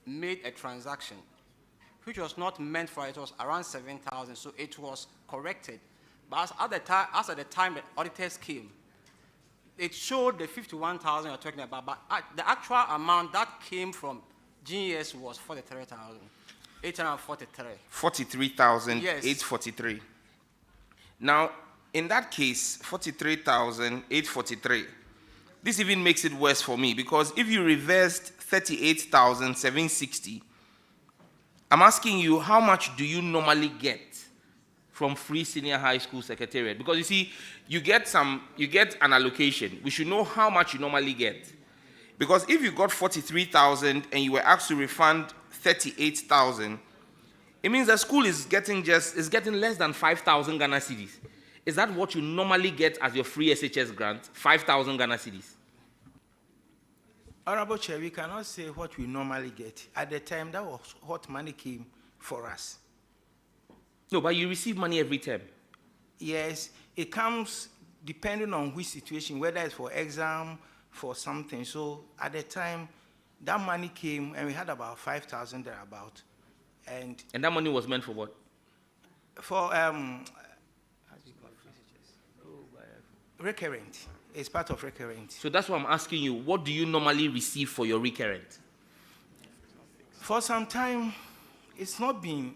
made a transaction which was not meant for it. It was around 7,000, so it was corrected. But at the time the auditors came, it showed the 51,000 you're talking about, but the actual amount that came from GES was 43,843. 43,843. Yes. Now, in that case, 43,843, this even makes it worse for me, because if you reversed 38,760, I'm asking you, how much do you normally get from Free Senior High School Secretariat? Because you see, you get an allocation. We should know how much you normally get. Because if you got 43,000 and you were asked to refund 38,000, it means the school is getting less than 5,000 Ghana cedis. Is that what you normally get as your free SHS grant? 5,000 Ghana cedis? Honorable Chair, we cannot say what we normally get. At the time, that was what money came for us. No, but you receive money every term. Yes, it comes depending on which situation, whether it's for exam, for something. So at the time, that money came, and we had about 5,000 thereabout. And that money was meant for what? For recurrent. It's part of recurrent. So that's what I'm asking you. What do you normally receive for your recurrent? For some time, it's not been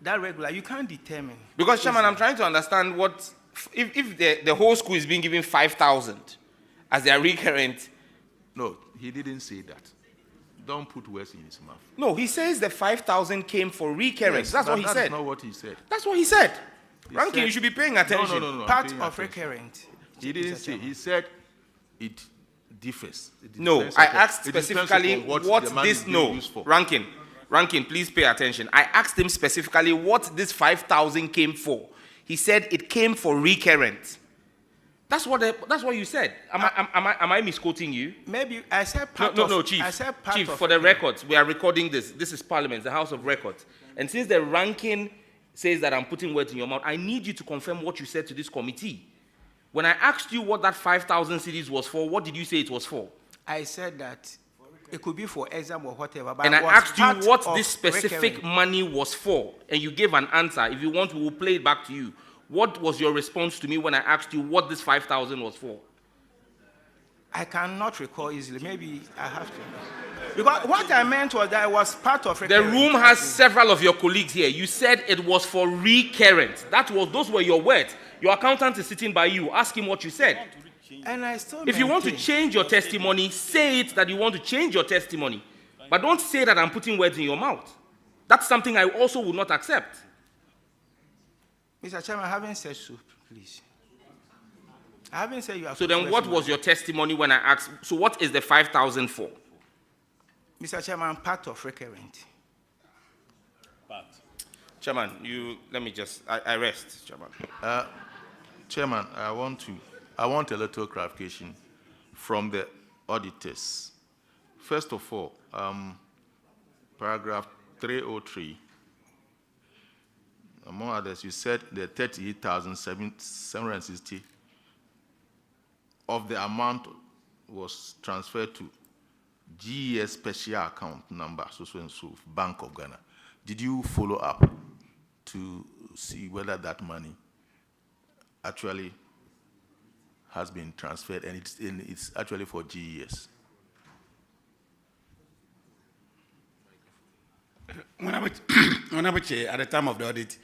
that regular. You can't determine. Because, Chairman, I'm trying to understand what, if the whole school is being given 5,000 as their recurrent. No, he didn't say that. Don't put words in his mouth. No, he says the 5,000 came for recurrent. Yes, that's what he said. That's not what he said. That's what he said. Ranking, you should be paying attention. No. Part of recurrent. He didn't say. He said it differs. No, I asked specifically what this. No, Ranking, please pay attention. I asked him specifically what this 5,000 came for. He said it came for recurrent. That's what you said. Am I misquoting you? Maybe I said part no, of. No, Chief. I said part Chief, of for the records, we are recording this. This is Parliament, the House of Records. And since the Ranking says that I'm putting words in your mouth, I need you to confirm what you said to this committee. When I asked you what that 5,000 cedis was for, what did you say it was for? I said that it could be for exam or whatever. But And I asked you what this recurrent. specific money was for, and you gave an answer. If you want, we will play it back to you. What was your response to me when I asked you what this 5,000 was for? I cannot recall easily. Maybe I have to. Because what I meant was that it was part of recurrent. The room has several of your colleagues here. You said it was for recurrent. Those were your words. Your accountant is sitting by you. Ask him what you said. And I still If you want to maintain. change your testimony, say it that you want to change your testimony. But don't say that I'm putting words in your mouth. That's something I also would not accept. Mr. Chairman, I haven't said so, please. I haven't said you have. So then what was your testimony when I asked, so what is the 5,000 for? Mr. Chairman, part of recurrent. Chairman, I rest, Chairman. Chairman, I want a little clarification from the auditors. First of all, paragraph 303, among others, you said the 38,760 of the amount was transferred to GES special account number, so and so, Bank of Ghana. Did you follow up to see whether that money actually has been transferred, and it's actually for GES. Honorable Chair, at the time of the audit,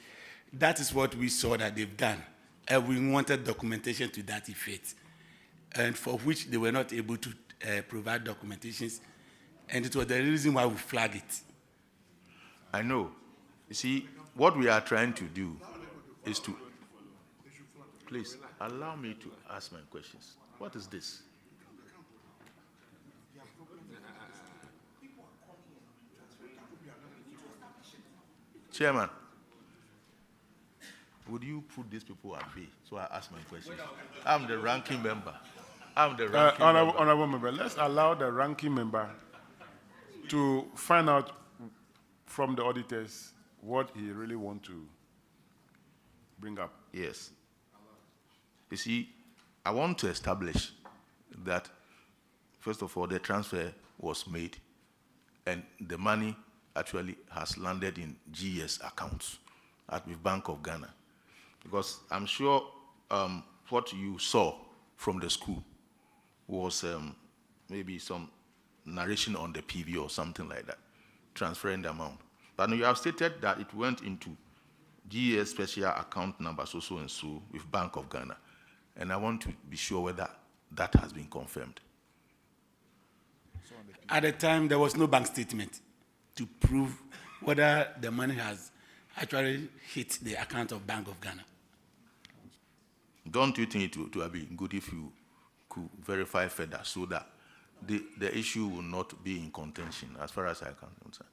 that is what we saw that they've done. And we wanted documentation to that effect, and for which they were not able to provide documentations. And it was the reason why we flagged it. I know. You see, what we are trying to do is to... Please, allow me to ask my questions. What is this? Chairman, would you put these people at bay so I ask my questions? I'm the ranking member. Honorable member, let's allow the ranking member to find out from the auditors what he really wants to bring up. Yes. You see, I want to establish that, first of all, the transfer was made and the money actually has landed in GES accounts at the Bank of Ghana. Because I'm sure what you saw from the school was maybe some narration on the PV or something like that, transferring the amount. But you have stated that it went into GES special account number so and so with Bank of Ghana. And I want to be sure whether that has been confirmed. At the time, there was no bank statement to prove whether the money has actually hit the account of Bank of Ghana. Don't you think it would have been good if you could verify further so that the issue will not be in contention as far as I can understand?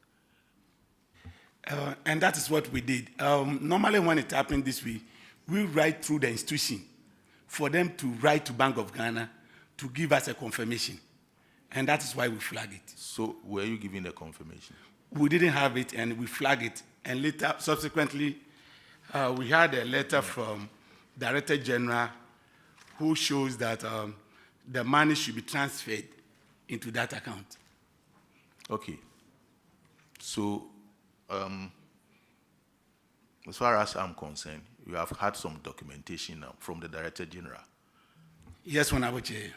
And that is what we did. Normally when it happened this way, we write through the institution for them to write to Bank of Ghana to give us a confirmation. And that is why we flag it. So were you giving the confirmation? We didn't have it and we flagged it. And later, subsequently, we had a letter from Director General who shows that the money should be transferred into that account. Okay. So, as far as I'm concerned, you have had some documentation now from the Director General. Yes, Honorable Chair.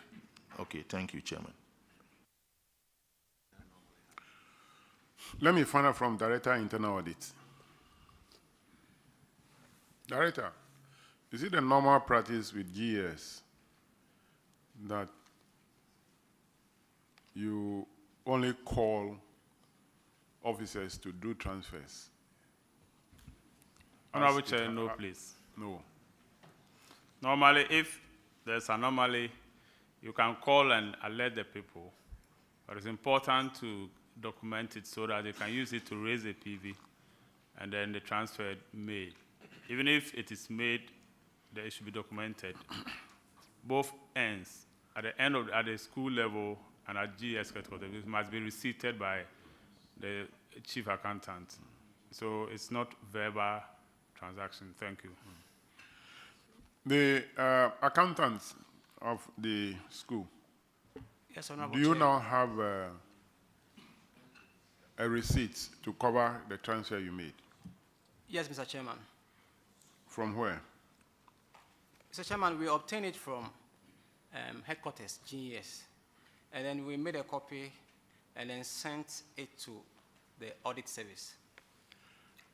Okay, thank you, Chairman. Let me find out from Director Internal Audit. Director, is it a normal practice with GES that you only call officers to do transfers? Honorable Chair, no, please. No. Normally, if there's an anomaly, you can call and alert the people. But it's important to document it so that they can use it to raise a PV and then the transfer made. Even if it is made, it should be documented. Both ends, at the school level and at GES headquarters, it must be receipted by the chief accountant. So it's not verbal transaction. Thank you. The accountants of the school, Yes, Honorable do you Chair. now have a receipt to cover the transfer you made? Yes, Mr. Chairman. From where? Mr. Chairman, we obtained it from headquarters, GES, and then we made a copy and then sent it to the audit service.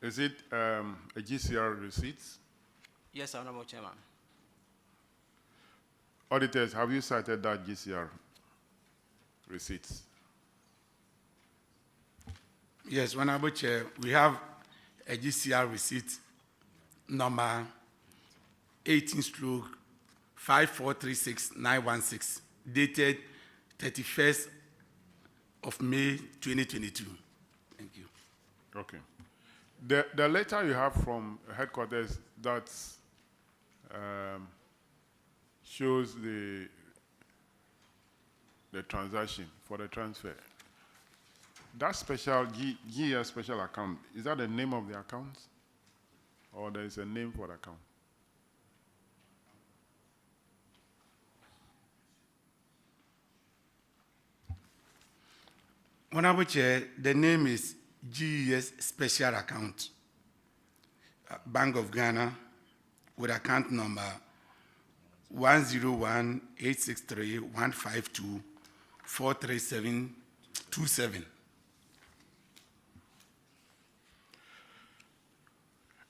Is it a GCR receipt? Yes, Honorable Chairman. Auditors, have you cited that GCR receipts? Yes, Honorable Chair, we have a GCR receipt number 18/5436916, dated 31st of May 2022. Thank you. Okay. The letter you have from headquarters that shows the transaction for the transfer, that special GES special account, is that the name of the account? Or there is a name for the account? Honorable Chair, the name is GES Special Account, Bank of Ghana, with account number 101-863-152-43727.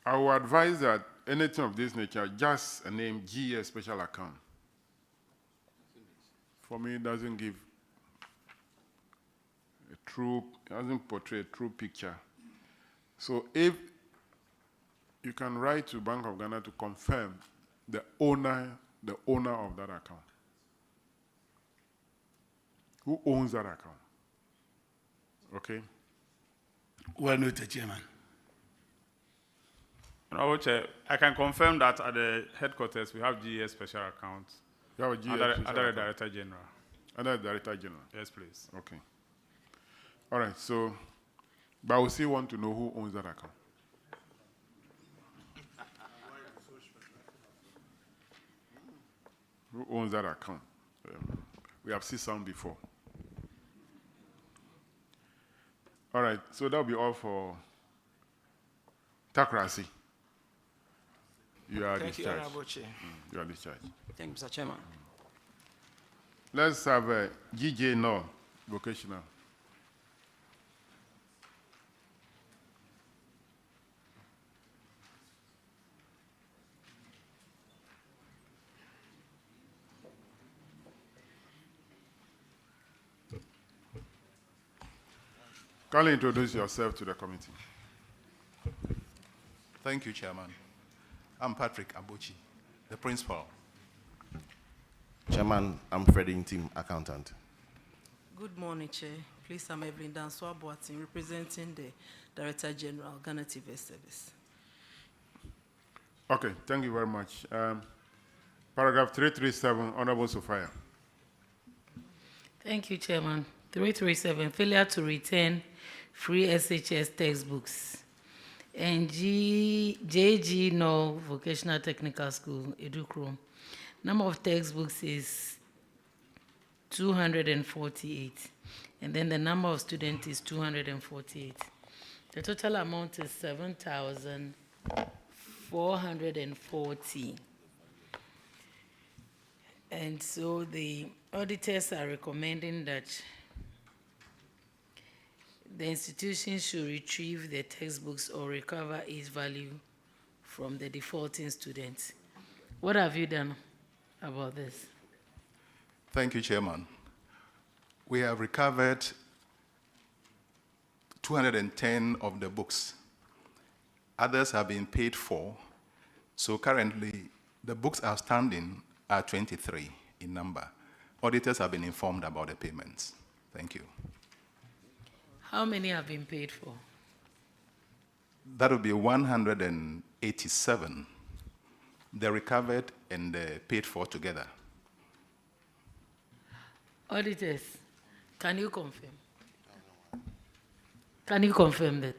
I would advise that anything of this nature, just a name GS special account. For me, it doesn't give a true, it doesn't portray a true picture. So if you can write to Bank of Ghana to confirm the owner of that account. Who owns that account? Okay? Well noted, Chairman. Honorable Chair, I can confirm that at the headquarters we have GS special accounts. You have a GS under special the account? Director General. Under the Director General? Yes, please. Okay. All right, so, but we still want to know who owns that account. Who owns that account? We have seen some before. All right, so that'll be all for Takrasi. You are Thank you, discharged. Honorable Chair. You are discharged. Thank you, Mr. Chairman. Let's have GJ No, vocational. Kindly introduce yourself to the committee. Thank you, Chairman. I'm Patrick Abochi, the principal. Chairman, I'm Freddie Intim, accountant. Good morning, Chair. Please, I'm Evelyn Danswa Boatin, representing the Director General, Ghana TV Service. Okay, thank you very much. Paragraph 337, Honorable Sophia. Thank you, Chairman. 337, failure to return free SHS textbooks. And JG No Vocational Technical School, Edukro. Number of textbooks is 248. And then the number of students is 248. The total amount is 7,440. And so the auditors are recommending that the institution should retrieve the textbooks or recover its value from the defaulting students. What have you done about this? Thank you, Chairman. We have recovered 210 of the books. Others have been paid for. So currently, the books outstanding are 23 in number. Auditors have been informed about the payments. Thank you. How many have been paid for? That would be 187. They recovered and paid for together. Auditors, can you confirm? Can you confirm that?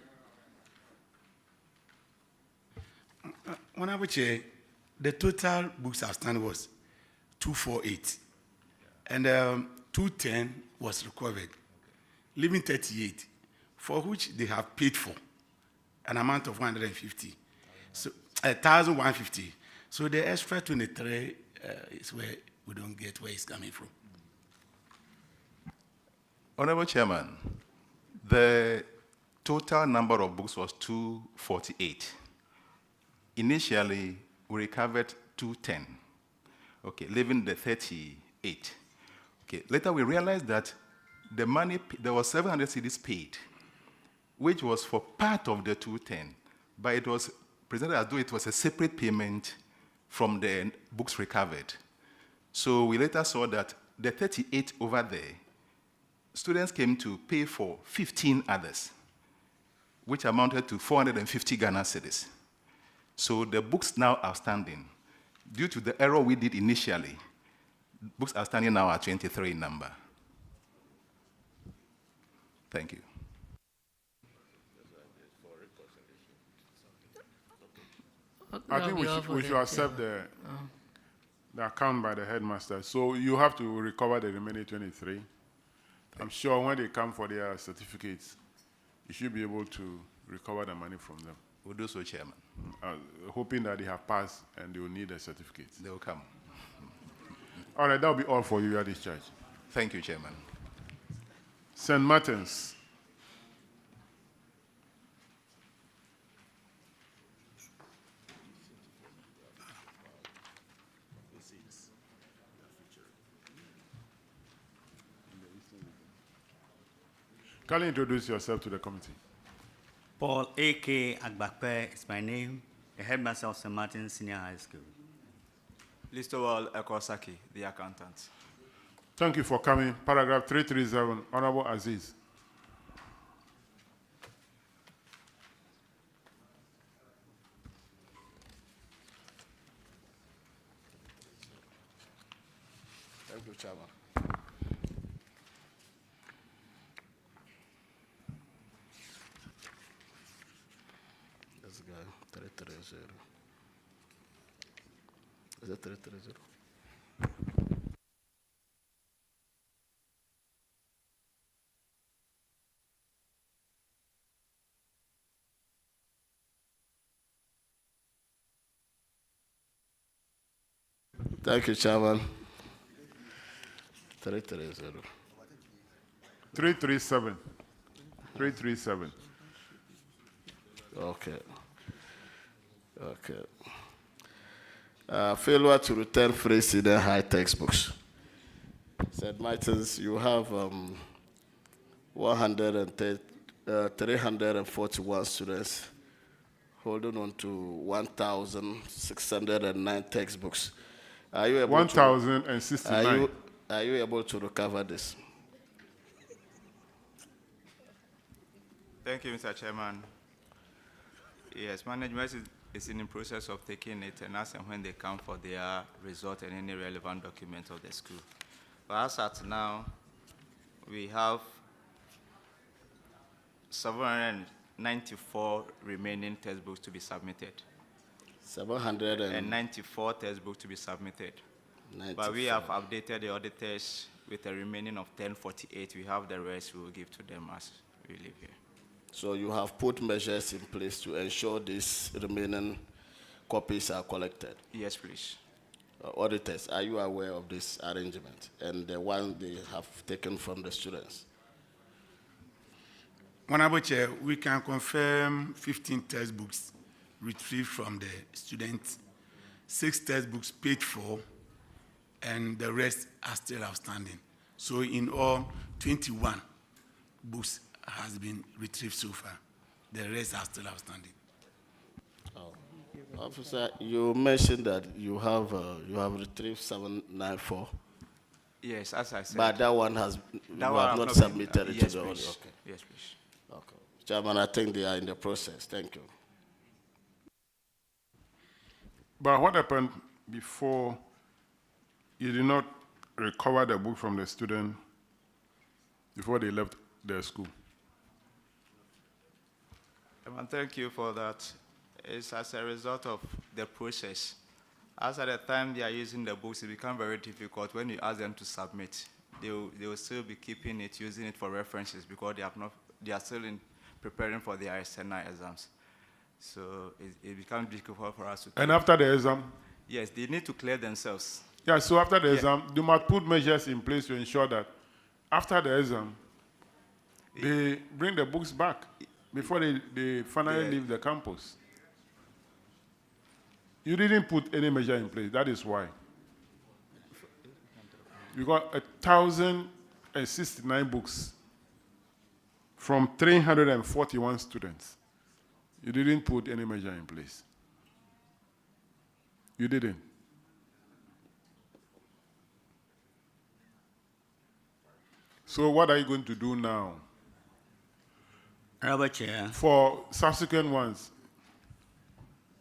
Honorable Chair, the total books outstanding was 248, and 210 was recovered, leaving 38, for which they have paid for an amount of 150, so 1,150. So the extra 23 is where we don't get where it's coming from. Honorable Chairman, the total number of books was 248. Initially, we recovered 210, okay, leaving the 38. Okay, later we realized that the money, there was 700 cedis paid, which was for part of the 210, but it was presented as though it was a separate payment from the books recovered. So we later saw that the 38 over there, students came to pay for 15 others, which amounted to 450 Ghana cedis. So the books now outstanding, due to the error we did initially, books outstanding now are 23 in number. Thank you. I think we should accept the account by the headmaster. So you have to recover the remaining 23. I'm sure when they come for their certificates, you should be able to recover the money from them. We'll do so, Chairman. Hoping that they have passed and they will need a certificate. They will come. All right, that'll be all for you. You are discharged. Thank you, Chairman. St. Martin's. Can you introduce yourself to the committee? Paul A.K. Agbakpe is my name, the headmaster of St. Martin's Senior High School. Listowel Ekosaki, the accountant. Thank you for coming. Paragraph 337, Honorable Aziz. Thank you, Chairman. This guy, 330. Is it 330? Thank you, Chairman. 330. 337. 337. Okay. Okay. Failure to return free senior high textbooks. St. Martin's, you have 341 students holding on to 1,609 textbooks. Are you able 1,069. Are you able to recover this? Thank you, Mr. Chairman. Yes, management is in the process of taking it, and as and when they come for their result and any relevant documents of the school. But as at now, we have 794 remaining textbooks to be submitted. 794 textbooks to be submitted. 94. But we have updated the auditors with a remaining of 1048. We have the rest we will give to them as we leave here. So you have put measures in place to ensure these remaining copies are collected? Yes, please. Auditors, are you aware of this arrangement and the one they have taken from the students? Honorable Chair, we can confirm 15 textbooks retrieved from the students, 6 textbooks paid for, and the rest are still outstanding. So in all, 21 books has been retrieved so far. The rest are still outstanding. Oh. Officer, you mentioned that you have retrieved 794. Yes, as I said. But that one has not submitted it to the audit. Okay. Yes, please. Okay. Chairman, I think they are in the process. Thank you. But what happened before you did not recover the book from the student before they left their school? Thank you for that. It's as a result of the process. As at the time they are using the books, it becomes very difficult when you ask them to submit. They will still be keeping it, using it for references because they are still preparing for their SNI exams. So it becomes difficult for us to. And after the exam? Yes, they need to clear themselves. Yeah, so after the exam, you must put measures in place to ensure that after the exam, they bring the books back before they finally leave the campus. You didn't put any measure in place, that is why. You got 1,069 books from 341 students. You didn't put any measure in place. You didn't. So what are you going to do now? Honorable Chair. For subsequent ones?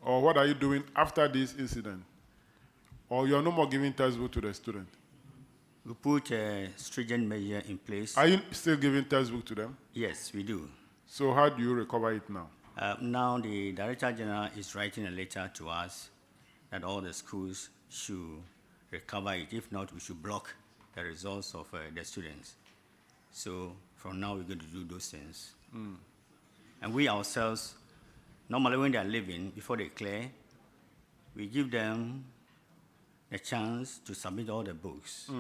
Or what are you doing after this incident? Or you're no more giving textbook to the student? We put a stringent measure in place. Are you still giving textbook to them? Yes, we do. So how do you recover it now? Now the Director General is writing a letter to us that all the schools should recover it. If not, we should block the results of the students. So from now, we're going to do those things. And we ourselves, normally when they are leaving, before they clear, we give them the chance to submit all the books.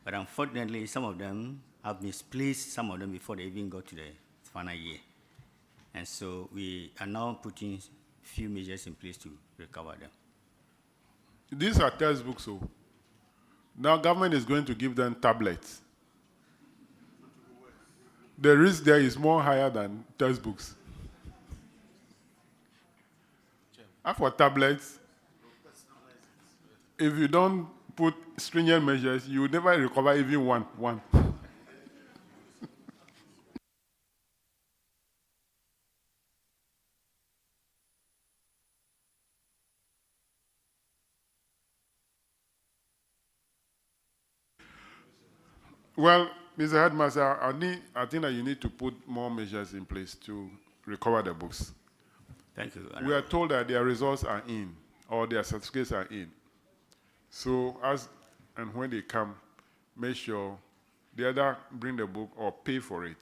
But unfortunately, some of them have misplaced some of them before they even got to the final year. And so we are now putting few measures in place to recover them. These are textbooks, so now government is going to give them tablets. The risk there is more higher than textbooks. As for tablets, if you don't put stringent measures, you will never recover even one. Well, Mr. Headmaster, I think that you need to put more measures in place to recover the books. Thank you. We are told that their results are in, or their certificates are in. So as and when they come, make sure they either bring the book or pay for it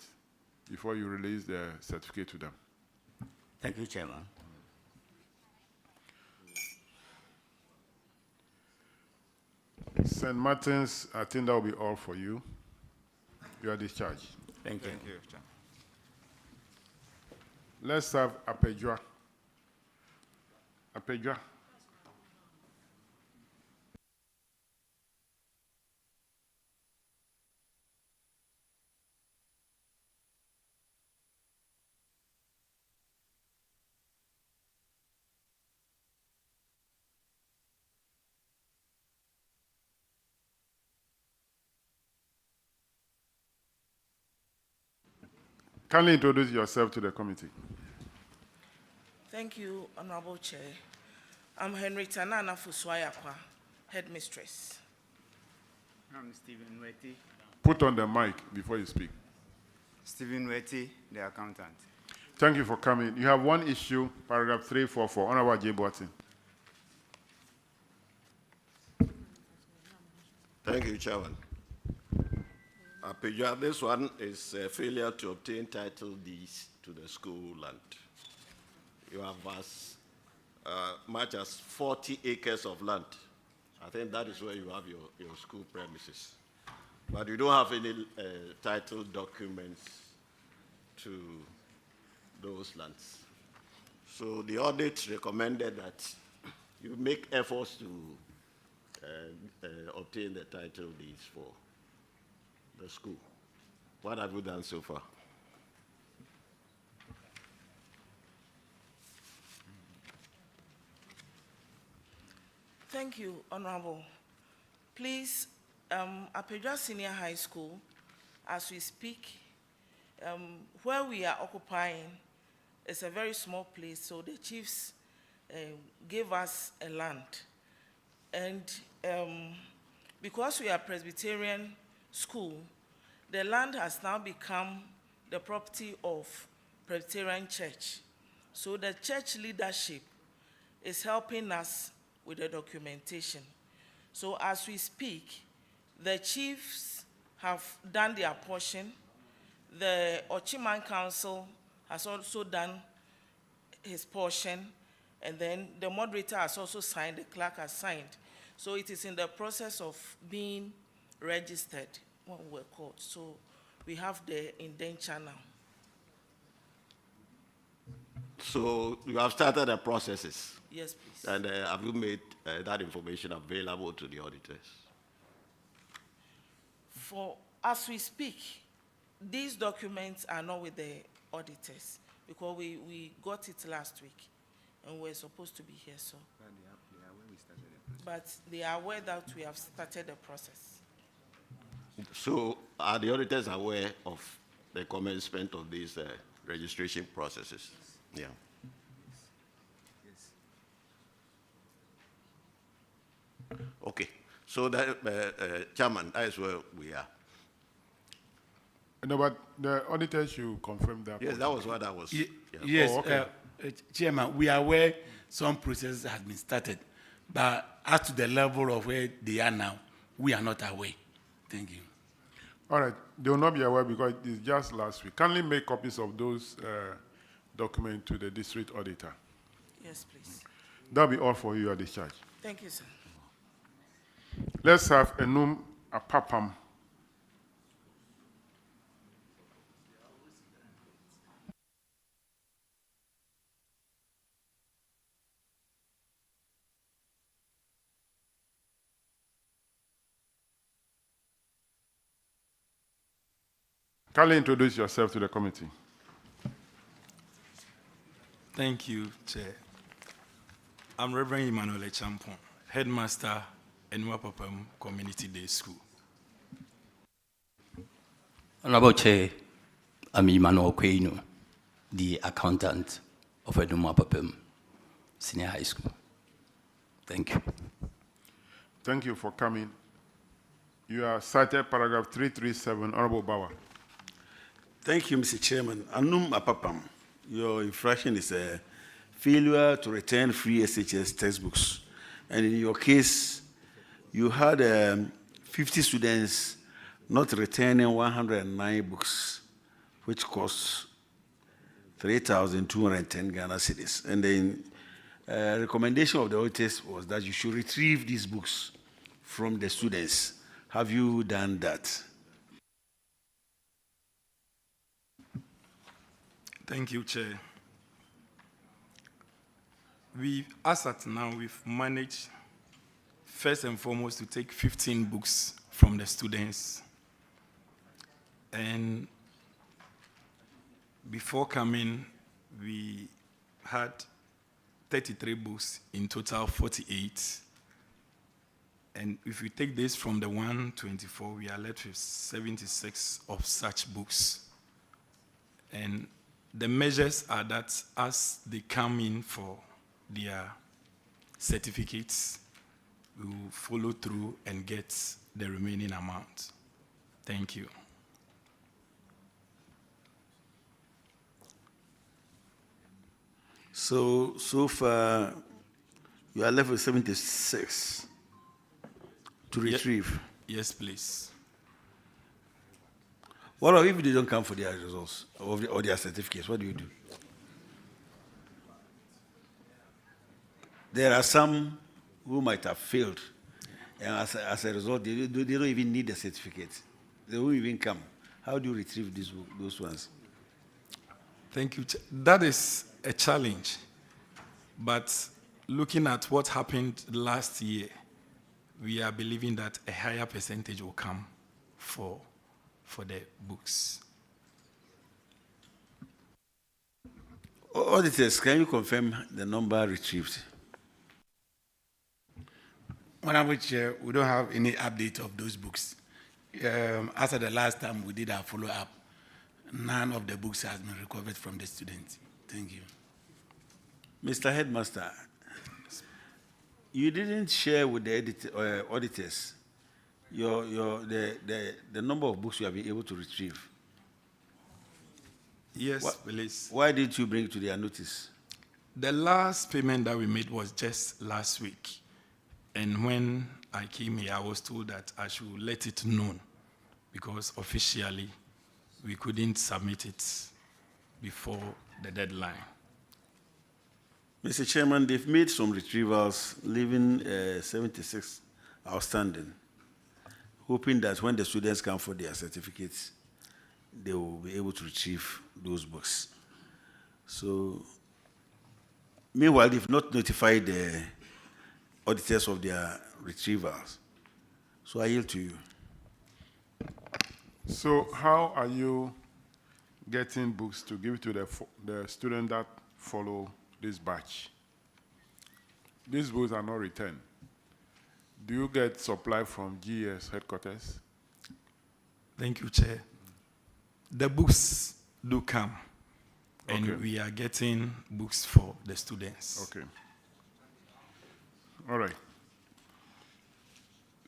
before you release the certificate to them. Thank you, Chairman. St. Martin's, I think that will be all for you. You are discharged. Thank you. Let's have Apejua. Apejua. Kindly introduce yourself to the committee. Thank you, Honorable Chair. I'm Henrietta Nana Fuswayakwa, Headmistress. I'm Stephen Weti. Put on the mic before you speak. Stephen Weti, the accountant. Thank you for coming. You have one issue, paragraph 344. Honorable J. Boatin. Thank you, Chairman. This one is a failure to obtain title deeds to the school land. You have as much as 40 acres of land. I think that is where you have your school premises. But you don't have any title documents to those lands. So the audit recommended that you make efforts to obtain the title deeds for the school. What have you done so far? Thank you, Honorable. Please, Apejua Senior High School, as we speak, where we are occupying, it's a very small place, so the chiefs gave us a land. And because we are Presbyterian school, the land has now become the property of Presbyterian Church. So the church leadership is helping us with the documentation. So as we speak, the chiefs have done their portion. The Ochiman Council has also done his portion, and then the moderator has also signed, the clerk has signed. So it is in the process of being registered when we're called. So we have the indenture now. So you have started the processes? Yes, please. And have you made that information available to the auditors? As we speak, these documents are not with the auditors because we got it last week and we're supposed to be here, so. But they are aware that we have started the process. So are the auditors aware of the commencement of these registration processes? Yeah. Okay. So that, Chairman, that is where we are. No, but the auditors should confirm that. Yes, that was what I was. Yes, Oh, okay. Chairman, we are aware some process has been started, but as to the level of where they are now, we are not aware. Thank you. All right. They will not be aware because it's just last week. Kindly make copies of those documents to the district auditor. Yes, please. That'll be all for you. You are discharged. Thank you, sir. Let's have Enum Apapam. Kindly introduce yourself to the committee. Thank you, Chair. I'm Reverend Emmanuel Champon, Headmaster, Enuma Papam Community Day School. Honorable Chair, I'm Emmanuel Kwenu, the accountant of Enuma Papam Senior High School. Thank you. Thank you for coming. You are cited paragraph 337, Honorable Bauer. Thank you, Mr. Chairman. Anum Apapam, your infraction is a failure to return free SHS textbooks. And in your case, you had 50 students not returning 109 books, which costs 3,210 Ghana cedis. And then recommendation of the auditors was that you should retrieve these books from the students. Have you done that? Thank you, Chair. As at now, we've managed, first and foremost, to take 15 books from the students. And before coming, we had 33 books, in total 48. And if we take this from the 124, we are left with 76 of such books. And the measures are that as they come in for their certificates, we will follow through and get the remaining amount. Thank you. So far, you are left with 76 to retrieve. Yes, please. What if they don't come for their results or their certificates? What do you do? There are some who might have failed, and as a result, they don't even need the certificate. They won't even come. How do you retrieve those ones? Thank you. That is a challenge. But looking at what happened last year, we are believing that a higher percentage will come for the books. Auditors, can you confirm the number retrieved? Honorable Chair, we don't have any update of those books. As at the last time we did our follow-up, none of the books has been recovered from the students. Thank you. Mr. Headmaster, you didn't share with the auditors the number of books you have been able to retrieve. Yes, please. Why did you bring it to their notice? The last payment that we made was just last week. And when I came here, I was told that I should let it known because officially we couldn't submit it before the deadline. Mr. Chairman, they've made some retrievals, leaving 76 outstanding, hoping that when the students come for their certificates, they will be able to retrieve those books. So, meanwhile, they've not notified the auditors of their retrievals. So I yield to you. So how are you getting books to give to the student that follow this batch? These books are not returned. Do you get supply from GES headquarters? Thank you, Chair. The books do come, and we are getting books for the students. Okay. All right.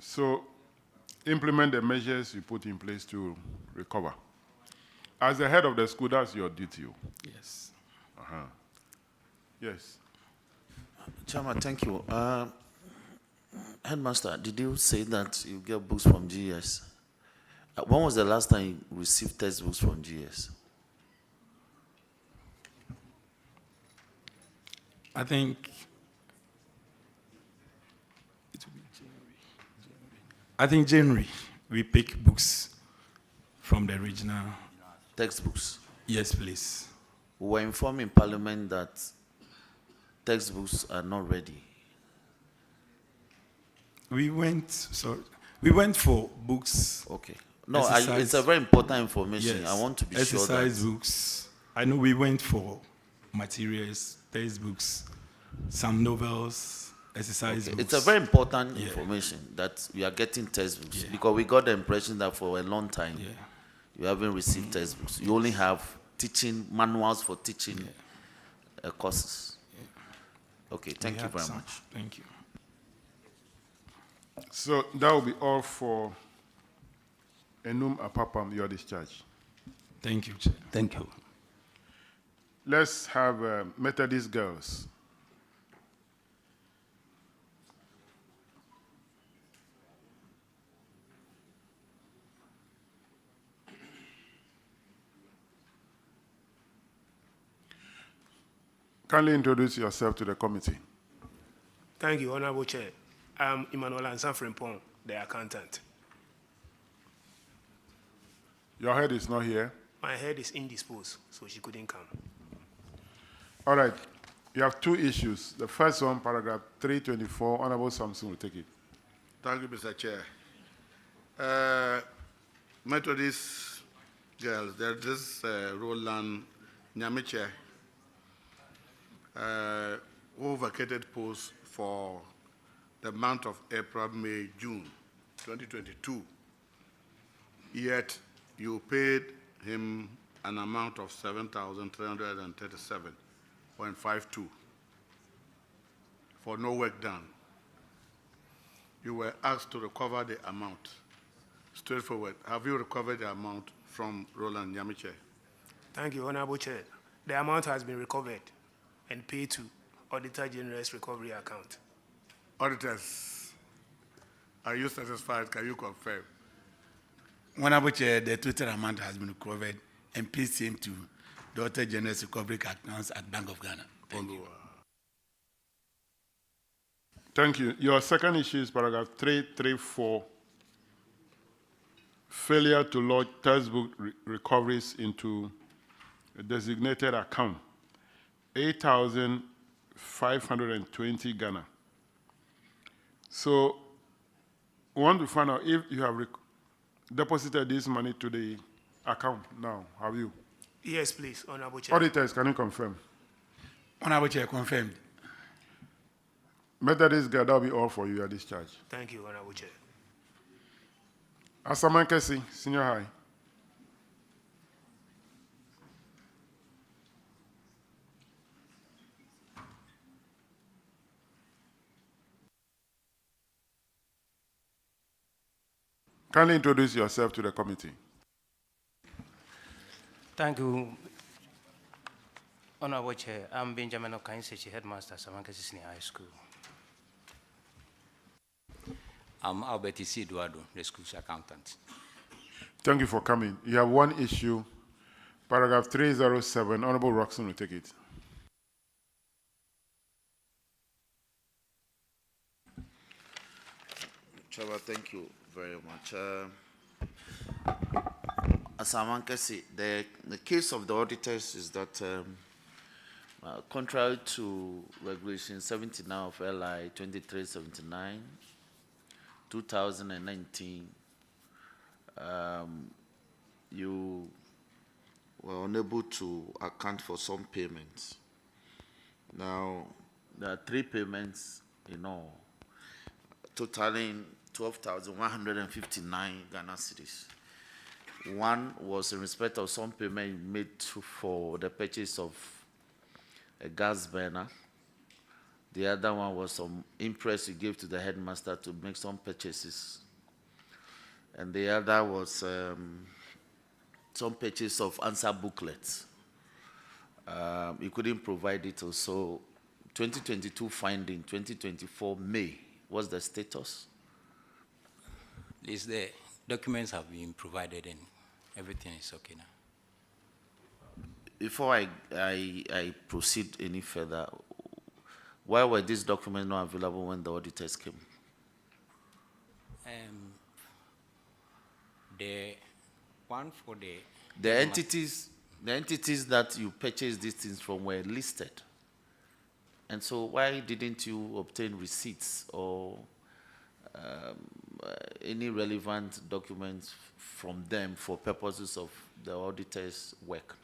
So implement the measures you put in place to recover. As the head of the school, that's your duty. Yes. Uh-huh. Yes. Chairman, thank you. Headmaster, did you say that you get books from GS? When was the last time you received textbooks from GS? I think I think January, we pick books from the regional. Textbooks. Yes, please. We were informed in Parliament that textbooks are not ready. We went for books. Okay. No, it's a very important information. Yes. I want to be sure that. Exercise books. I know we went for materials, textbooks, some novels, exercise books. It's a very important information that we are getting textbooks because we got the impression that for a long time you haven't received textbooks. You only have teaching manuals for teaching courses. Okay, thank you very much. Thank you. So that will be all for Enum Apapam, your discharge. Thank you, Chair. Thank you. Let's have Methodist girls. Kindly introduce yourself to the committee. Thank you, Honorable Chair. I'm Emmanuel Ansan Frimpong, the accountant. Your head is not here. My head is indisposed, so she couldn't come. All right. You have two issues. The first one, paragraph 324, Honorable Samson will take it. Thank you, Mr. Chair. Methodist girls, there's this Roland Nyamiche, who vacated post for the month of April, May, June 2022. Yet you paid him an amount of 7,337.52 for no work done. You were asked to recover the amount. Straightforward. Have you recovered the amount from Roland Nyamiche? Thank you, Honorable Chair. The amount has been recovered and paid to Auditor General's recovery account. Auditors, are you satisfied? Can you confirm? Honorable Chair, the total amount has been recovered and paid same to the Auditor General's recovery accounts at Bank of Ghana. Thank you. Thank you. Your second issue is paragraph 334, failure to lodge textbook recoveries into a designated account, 8,520 Ghana. So, we want to find out if you have deposited this money to the account now. Have you? Yes, please, Honorable Chair. Auditors, can you confirm? Honorable Chair, confirmed. Methodist girl, that will be all for you, your discharge. Thank you, Honorable Chair. Asaman Kesi, Senior High. Kindly introduce yourself to the committee. Thank you, Honorable Chair. I'm Benjamin Okainsechi, Headmaster, Samankesi Senior High School. I'm Albert Isi Eduardo, the school's accountant. Thank you for coming. You have one issue, paragraph 307. Honorable Roxon will take it. Trevor, thank you very much. As Amankesi, the case of the auditors is that contrary to Regulation 79 of LI 2379, 2019, you were unable to account for some payments. Now, there are 3 payments in all, totaling 12,159 Ghana cedis. One was in respect of some payment made for the purchase of a gas burner. The other one was some interest you gave to the headmaster to make some purchases. And the other was some purchase of answer booklets. You couldn't provide it also. 2022 finding, 2024 May, what's the status? The documents have been provided and everything is okay now. Before I proceed any further, why were these documents not available when the auditors came? The one for the The entities that you purchased these things from were listed. And so why didn't you obtain receipts or any relevant documents from them for purposes of the auditor's work?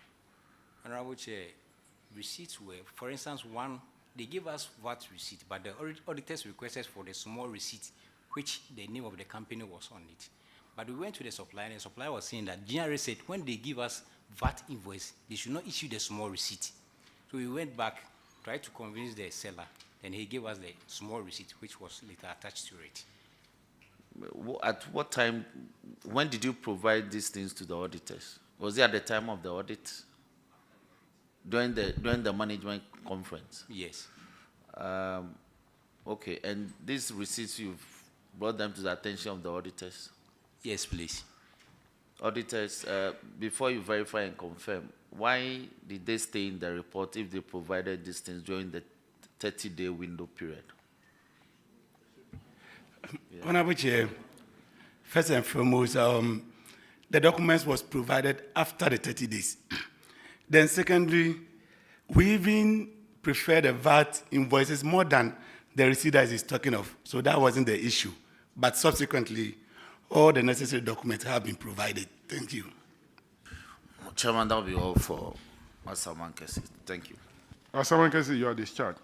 Honorable Chair, receipts were, for instance, one, they gave us VAT receipt, but the auditors requested for the small receipt, which the name of the company was on it. But we went to the supplier, and the supplier was saying that GRA said when they give us VAT invoice, they should not issue the small receipt. So we went back, tried to convince the seller, and he gave us the small receipt, which was later attached to it. At what time, when did you provide these things to the auditors? Was it at the time of the audit? During the management conference? Yes. Okay, and these receipts, you've brought them to the attention of the auditors? Yes, please. Auditors, before you verify and confirm, why did they stay in the report if they provided these things during the 30-day window period? Honorable Chair, first and foremost, the documents was provided after the 30 days. Then secondly, we even prefer the VAT invoices more than the receipt that is talking of. So that wasn't the issue. But subsequently, all the necessary documents have been provided. Thank you. Chairman, that will be all for Master Mankesi. Thank you. Master Mankesi, you are discharged.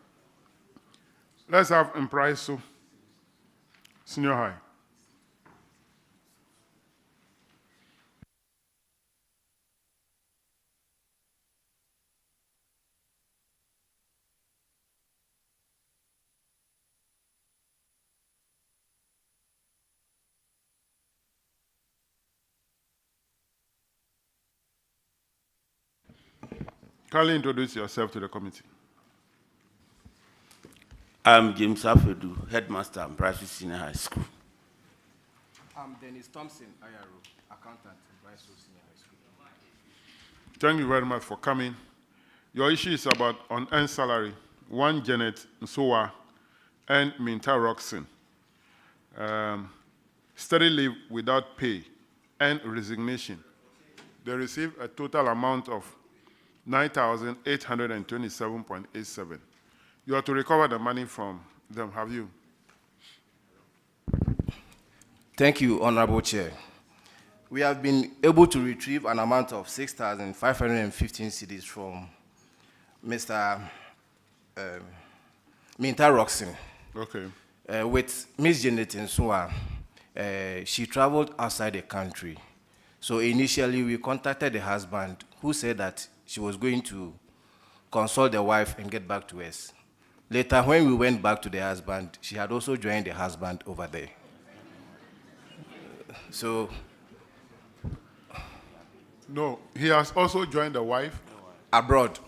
Let's have Impraiso, Senior High. Kindly introduce yourself to the committee. I'm James Afedu, Headmaster at Bryce Senior High School. I'm Dennis Thompson, IRO, Accountant at Bryce Senior High School. Thank you very much for coming. Your issue is about unearned salary, one Janet Nsowa and Minta Roxon. Study leave without pay and resignation. They received a total amount of 9,827.87. You are to recover the money from them, have you? Thank you, Honorable Chair. We have been able to retrieve an amount of 6,515 cedis from Mr. Minta Roxon. Okay. With Ms. Janet Nsowa, she traveled outside the country. So initially, we contacted the husband, who said that she was going to consult the wife and get back to us. Later, when we went back to the husband, she had also joined the husband over there. So... No, he has also joined the wife? Abroad.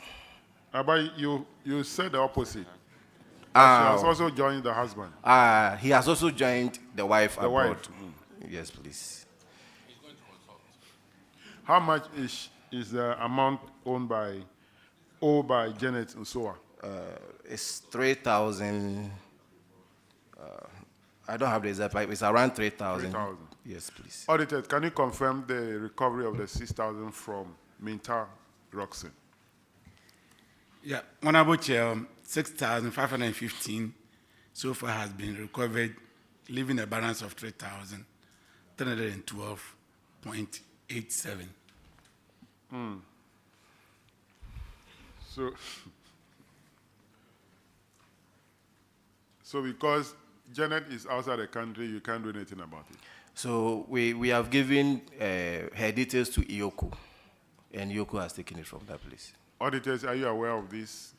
But you said the opposite. She has also joined the husband. He has also joined the wife abroad. Wife. Yes, please. How much is the amount owed by Janet Nsowa? It's 3,000. I don't have the exact, but it's around 3,000. 3,000. Yes, please. Auditor, can you confirm the recovery of the 6,000 from Minta Roxon? Yeah, Honorable Chair, 6,515 so far has been recovered, leaving a balance of 3,312.87. So because Janet is outside the country, you can't do anything about it? So we have given her details to Iyoko, and Iyoko has taken it from that place. Auditors, are you aware of this?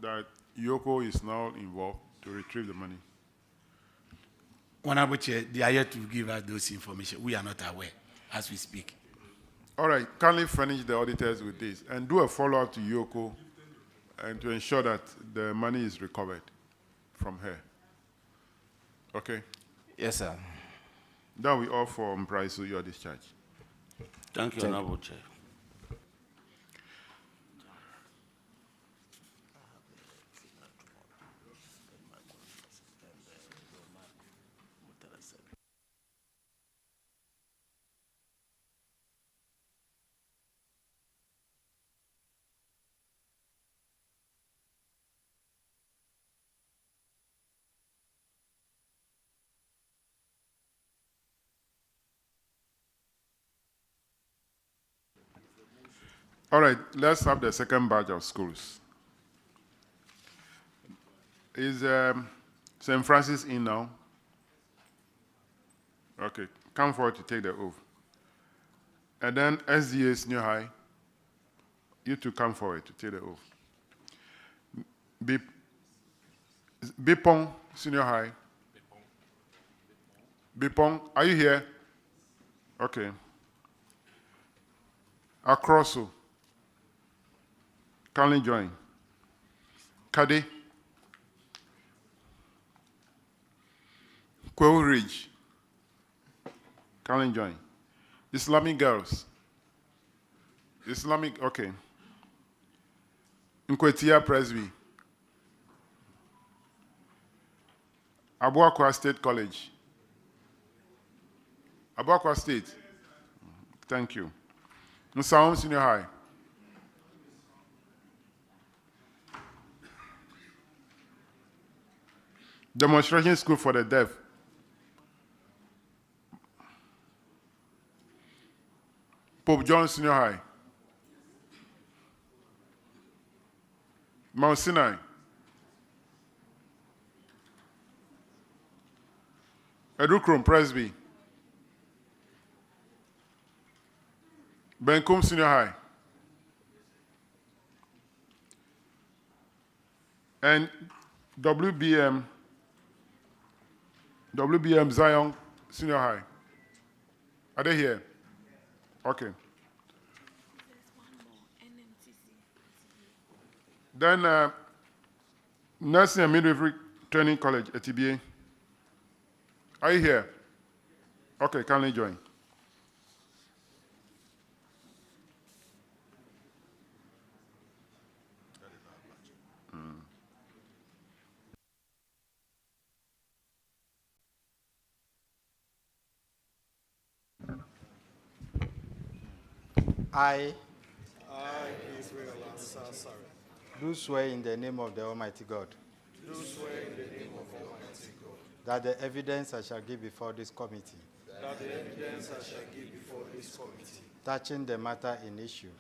That Iyoko is now involved to retrieve the money? Honorable Chair, they are yet to give us those information. We are not aware as we speak. All right, kindly furnish the auditors with this and do a follow-up to Iyoko and to ensure that the money is recovered from her. Okay? Yes, sir. That we all for Price, your discharge. Thank you, Honorable Chair. All right, let's have the second batch of schools. Is St. Francis in now? Okay, come forward to take the oath. And then SDA Senior High, you two come forward to take the oath. Bipong Senior High. Bipong, are you here? Okay. Akroso. Kindly join. Kade. Quail Ridge. Kindly join. Islamic girls. Islamic, okay. Nkwetia Presby. Abuakwa State College. Abuakwa State. Thank you. Nsaom Senior High. Demonstration School for the Deaf. Pope John Senior High. Mount Sinai. Edukrom Presby. Benkum Senior High. And WBM Zion Senior High. Are they here? Okay. Then Nursing and Midwifery Training College, ATBA. Are you here? Okay, kindly join. I, Israel Ansari, do swear in the name of the Almighty God. Do swear in the name of the Almighty God. That the evidence I shall give before this committee. That the evidence I shall give before this committee. Touching the matter in issue.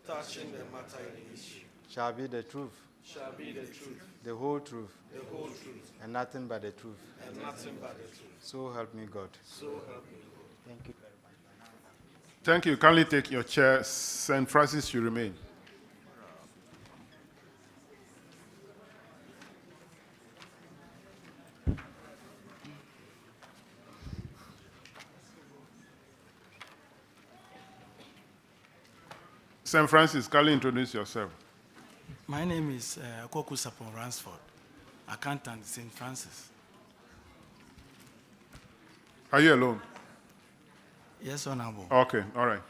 Touching the matter in issue. Shall be the truth. Shall be the truth. The whole truth. The whole truth. And nothing but the truth. And nothing but the truth. So help me God. So help me God. Thank you. Thank you. Kindly take your chair. St. Francis should remain. St. Francis, kindly introduce yourself. My name is Koku Sapon Ransford, accountant, St. Francis. Are you alone? Yes, Honorable. Okay, all right.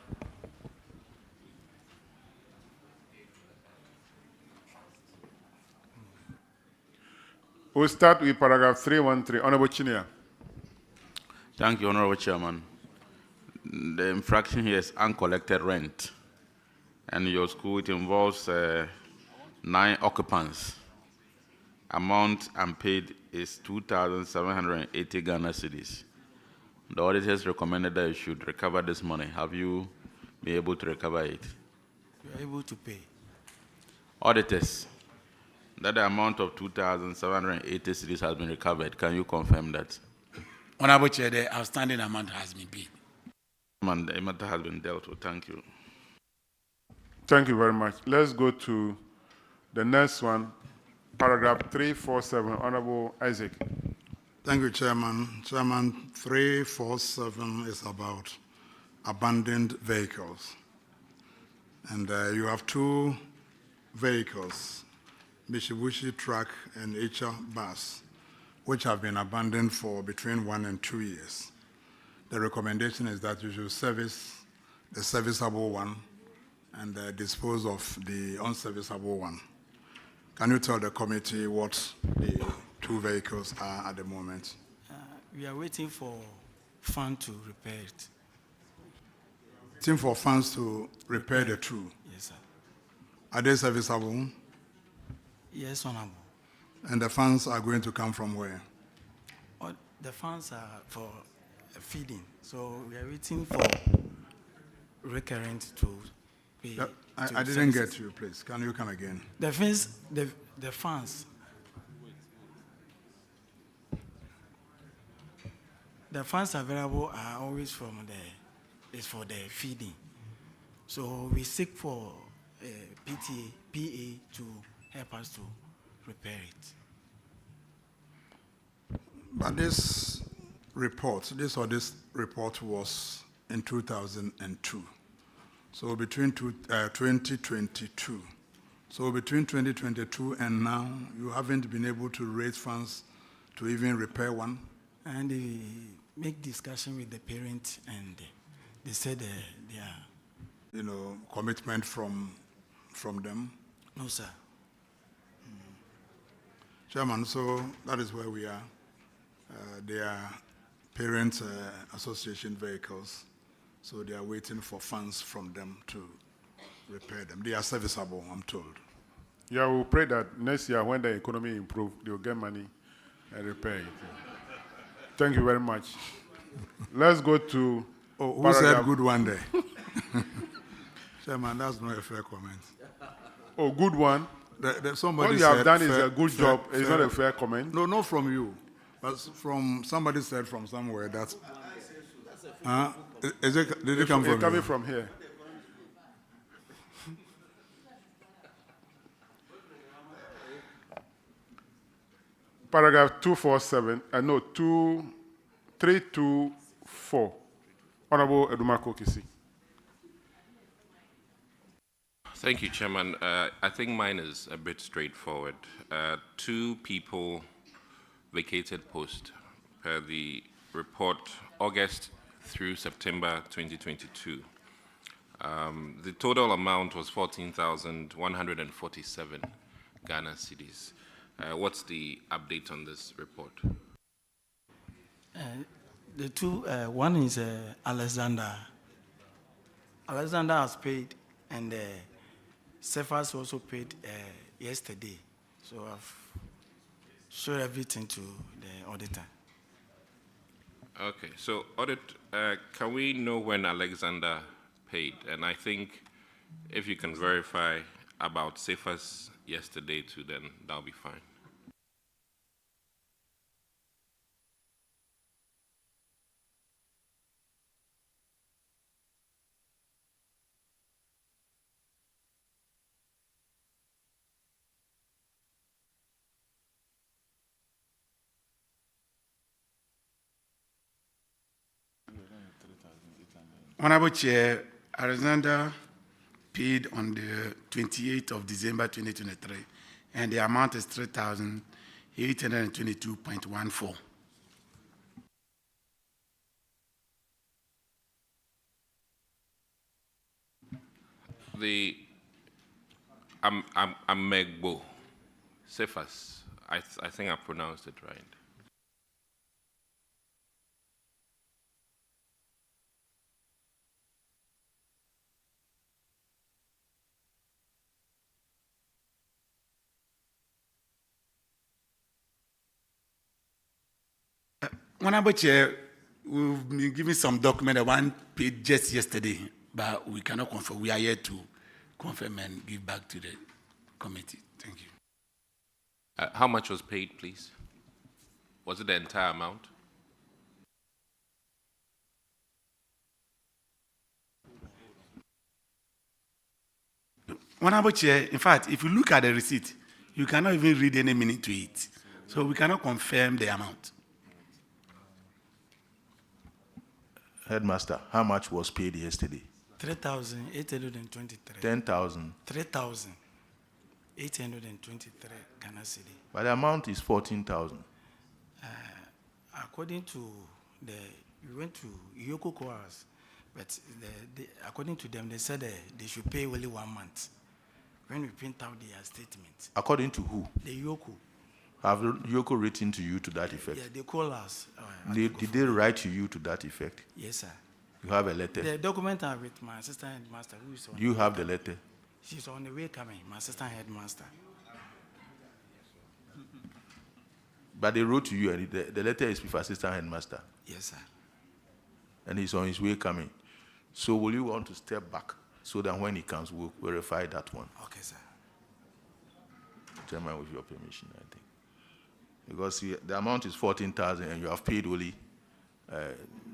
We'll start with paragraph 313. Honorable Chinia. Thank you, Honorable Chairman. The infraction here is uncollected rent. And your school, it involves 9 occupants. Amount unpaid is 2,780 Ghana cedis. The auditors recommended that you should recover this money. Have you been able to recover it? You are able to pay. Auditors, that the amount of 2,780 cedis has been recovered. Can you confirm that? Honorable Chair, the outstanding amount has been paid. The matter has been dealt with. Thank you. Thank you very much. Let's go to the next one, paragraph 347. Honorable Isaac. Thank you, Chairman. Chairman, 347 is about abandoned vehicles. And you have 2 vehicles, Mitsubishi truck and HR bus, which have been abandoned for between 1 and 2 years. The recommendation is that you should service the serviceable one and dispose of the unserviceable one. Can you tell the committee what the 2 vehicles are at the moment? We are waiting for fund to repair it. Waiting for funds to repair the 2? Yes, sir. Are they serviceable? Yes, Honorable. And the funds are going to come from where? The funds are for feeding, so we are waiting for recurrent to pay. I didn't get you, please. Can you come again? The funds, the funds. The funds available are always from is for the feeding. So we seek for PA to help us to repair it. But this report was in 2002. So between 2022. So between 2022 and now, you haven't been able to raise funds to even repair one? And they make discussion with the parents, and they said they are. Commitment from them? No, sir. Chairman, so that is where we are. They are parent association vehicles, so they are waiting for funds from them to repair them. They are serviceable, I'm told. Yeah, we'll pray that next year when the economy improves, they'll get money and repair it. Thank you very much. Let's go to... Oh, who said good one day? Chairman, that's not a fair comment. Oh, good one? Somebody what you have done is a good job. It's not a fair comment. No, not from you. But from somebody said from somewhere that... did it come from It's coming from here. Paragraph 247, 324. Honorable Edumako Kisi. Thank you, Chairman. I think mine is a bit straightforward. 2 people vacated post per the report August through September 2022. The total amount was 14,147 Ghana cedis. What's the update on this report? The two, one is Alexander. Alexander has paid, and Cephas also paid yesterday. So I've showed everything to the auditor. Okay, so audit, can we know when Alexander paid? And I think if you can verify about Cephas yesterday too, then that'll be fine. Honorable Chair, Alexander paid on the 28th of December 2023, and the amount is 3,822.14. The Amegbo, Cephas, I think I pronounced it right. Honorable Chair, we've been given some document that one paid just yesterday, but we cannot confirm. We are here to confirm and give back to the committee. Thank you. How much was paid, please? Was it the entire amount? Honorable Chair, in fact, if you look at the receipt, you cannot even read any meaning to it. So we cannot confirm the amount. Headmaster, how much was paid yesterday? 3,823. 10,000. 3,823 Ghana cedi. But the amount is 14,000. According to we went to Yoko Coas, but according to them, they said they should pay only 1 month. When we print out their statement. According to who? The Yoko. Have Yoko written to you to that effect? Yeah, they call us. Did they write to you to that effect? Yes, sir. You have a letter? The document are with my assistant headmaster, who is on. You have the letter? She's on the way coming, my assistant headmaster. But they wrote to you, and the letter is with assistant headmaster? Yes, sir. And he's on his way coming. So will you want to step back so that when he comes, we'll verify that one. Okay, sir. Chairman, with your permission, I think. Because the amount is 14,000 and you have paid only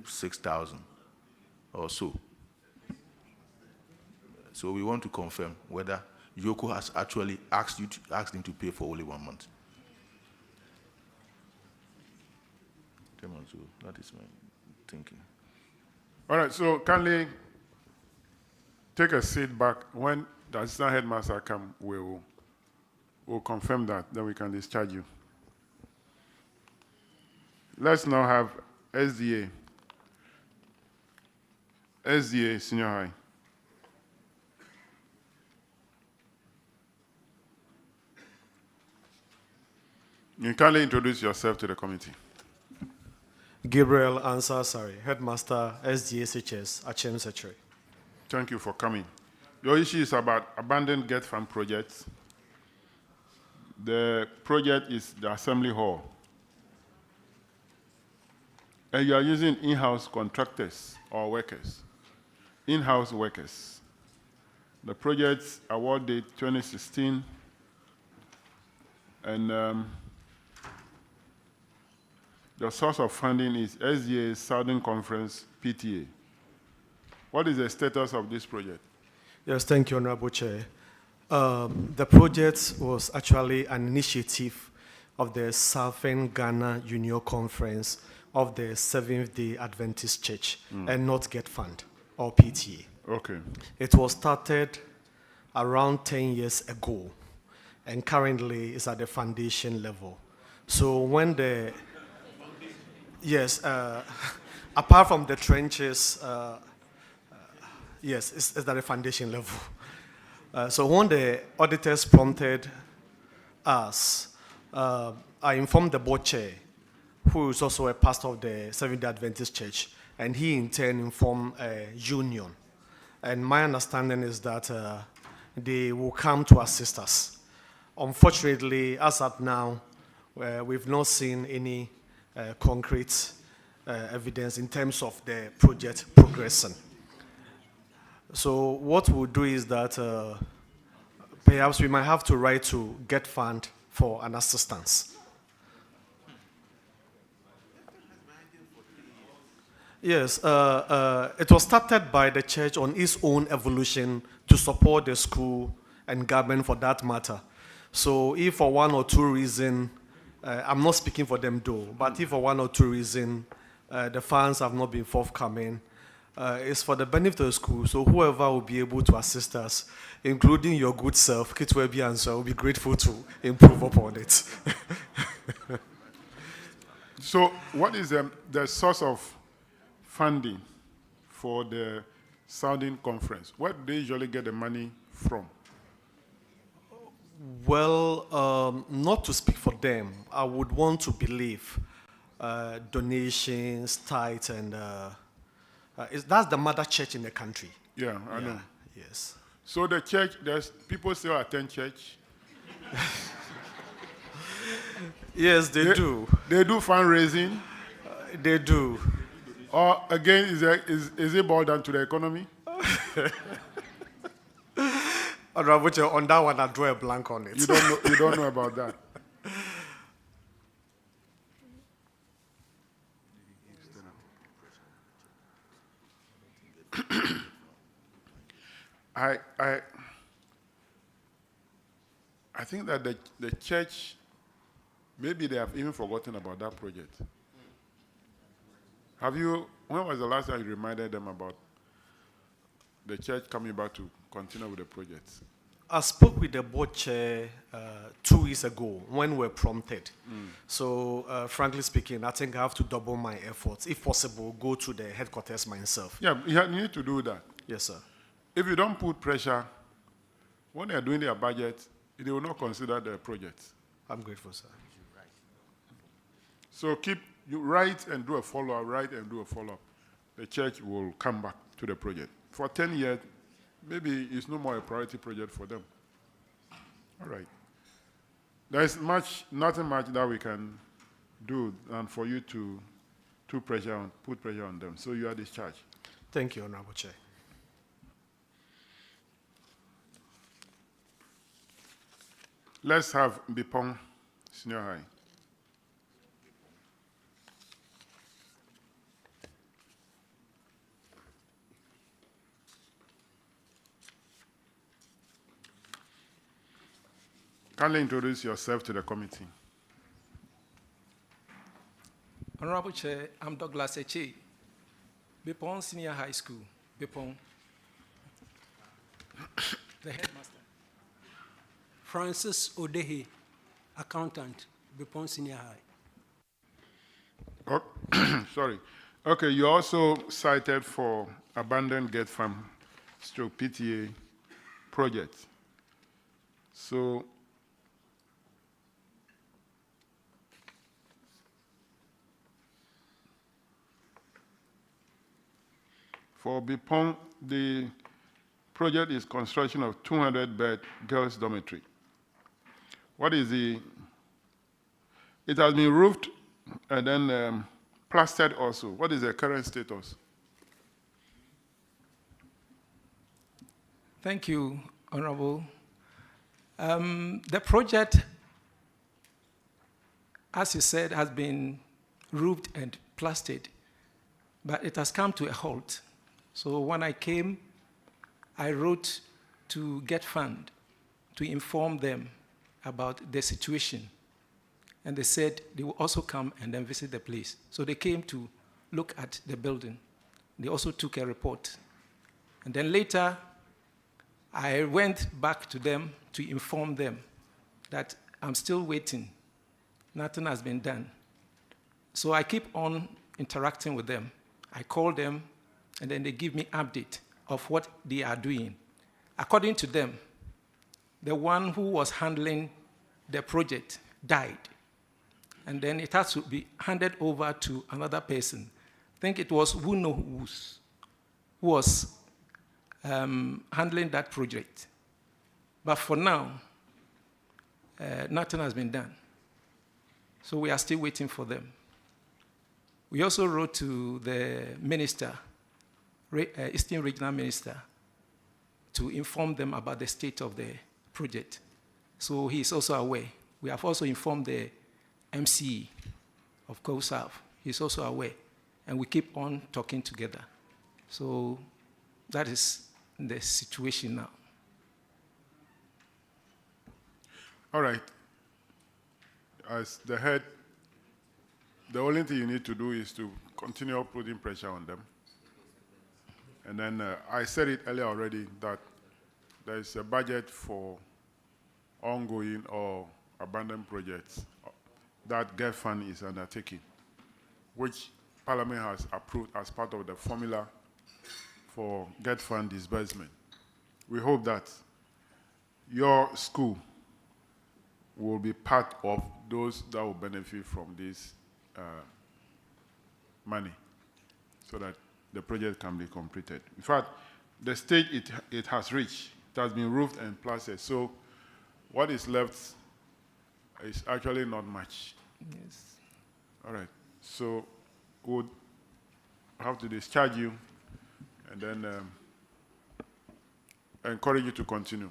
6,000 or so. So we want to confirm whether Yoko has actually asked him to pay for only 1 month. Chairman, so that is my thinking. All right, so kindly take a seat back. When the assistant headmaster comes, we'll confirm that, then we can discharge you. Let's now have SDA. SDA Senior High. You can kindly introduce yourself to the committee. Gabriel Ansar Sari, Headmaster, SDSHS, Achem Secretary. Thank you for coming. Your issue is about abandoned Get Fund projects. The project is the Assembly Hall. And you are using in-house contractors or workers. In-house workers. The project's award date 2016, and the source of funding is SDA Southern Conference PTA. What is the status of this project? Yes, thank you, Honorable Chair. The project was actually an initiative of the Southern Ghana Union Conference of the Seventh-day Adventist Church and not Get Fund or PTA. Okay. It was started around 10 years ago and currently is at the foundation level. So when the yes, apart from the trenches, yes, it's at the foundation level. So when the auditors prompted us, I informed the board chair, who is also a pastor of the Seventh-day Adventist Church, and he in turn informed union. And my understanding is that they will come to assist us. Unfortunately, as at now, we've not seen any concrete evidence in terms of the project progressing. So what we'll do is that perhaps we might have to write to Get Fund for an assistance. Yes, it was started by the church on its own evolution to support the school and government for that matter. So if for one or two reasons, I'm not speaking for them though, but if for one or two reasons the funds have not been forthcoming, it's for the benefit of the school. So whoever will be able to assist us, including your good self, Kitwebi and so, I will be grateful to improve upon it. So what is the source of funding for the Southern Conference? Where do they usually get the money from? Well, not to speak for them, I would want to believe donations, tithes, and that's the mother church in the country. Yeah, I know. Yes. So the church, there's people still attend church? Yes, they do. They do fundraising? They do. Or again, is it boiled down to the economy? On that one, I draw a blank on it. You don't know about that. I think that the church, maybe they have even forgotten about that project. When was the last time you reminded them about the church coming back to continue with the project? I spoke with the board chair 2 weeks ago when we were prompted. So, frankly speaking, I think I have to double my efforts. If possible, go to the headquarters myself. Yeah, you need to do that. Yes, sir. If you don't put pressure, when they are doing their budget, they will not consider the project. I'm grateful, sir. So you write and do a follow-up, write and do a follow-up. The church will come back to the project. For 10 years, maybe it's no more a priority project for them. All right. There's nothing much that we can do than for you to put pressure on them. So you are discharged. Thank you, Honorable Chair. Let's have Bipong Senior High. Kindly introduce yourself to the committee. Honorable Chair, I'm Douglas Eche, Bipong Senior High School, Bipong. The headmaster. Francis Odehe, accountant, Bipong Senior High. Oh, sorry. Okay, you also cited for abandoned Get Farm stroke PTA project. So, for Bipong, the project is construction of 200-bed girls' dormitory. What is the? It has been roofed and then plastered also. What is the current status? Thank you, Honorable. The project, as you said, has been roofed and plastered, but it has come to a halt. So when I came, I wrote to Get Fund to inform them about the situation. And they said they will also come and then visit the place. So they came to look at the building. They also took a report. And then later, I went back to them to inform them that I'm still waiting. Nothing has been done. So I keep on interacting with them. I call them, and then they give me update of what they are doing. According to them, the one who was handling the project died. And then it has to be handed over to another person. I think it was who was handling that project. But for now, nothing has been done. So we are still waiting for them. We also wrote to the minister, Eastern Regional Minister, to inform them about the state of the project. So he is also aware. We have also informed the MCE of COSAF. He's also aware. And we keep on talking together. So that is the situation now. All right. As the head, the only thing you need to do is to continue putting pressure on them. And then I said it earlier already that there is a budget for ongoing or abandoned projects that Get Fund is undertaking, which Parliament has approved as part of the formula for Get Fund disbursement. We hope that your school will be part of those that will benefit from this money so that the project can be completed. In fact, the stage it has reached, it has been roofed and plastered, so what is left is actually not much. Yes. All right, so we'll have to discharge you and then encourage you to continue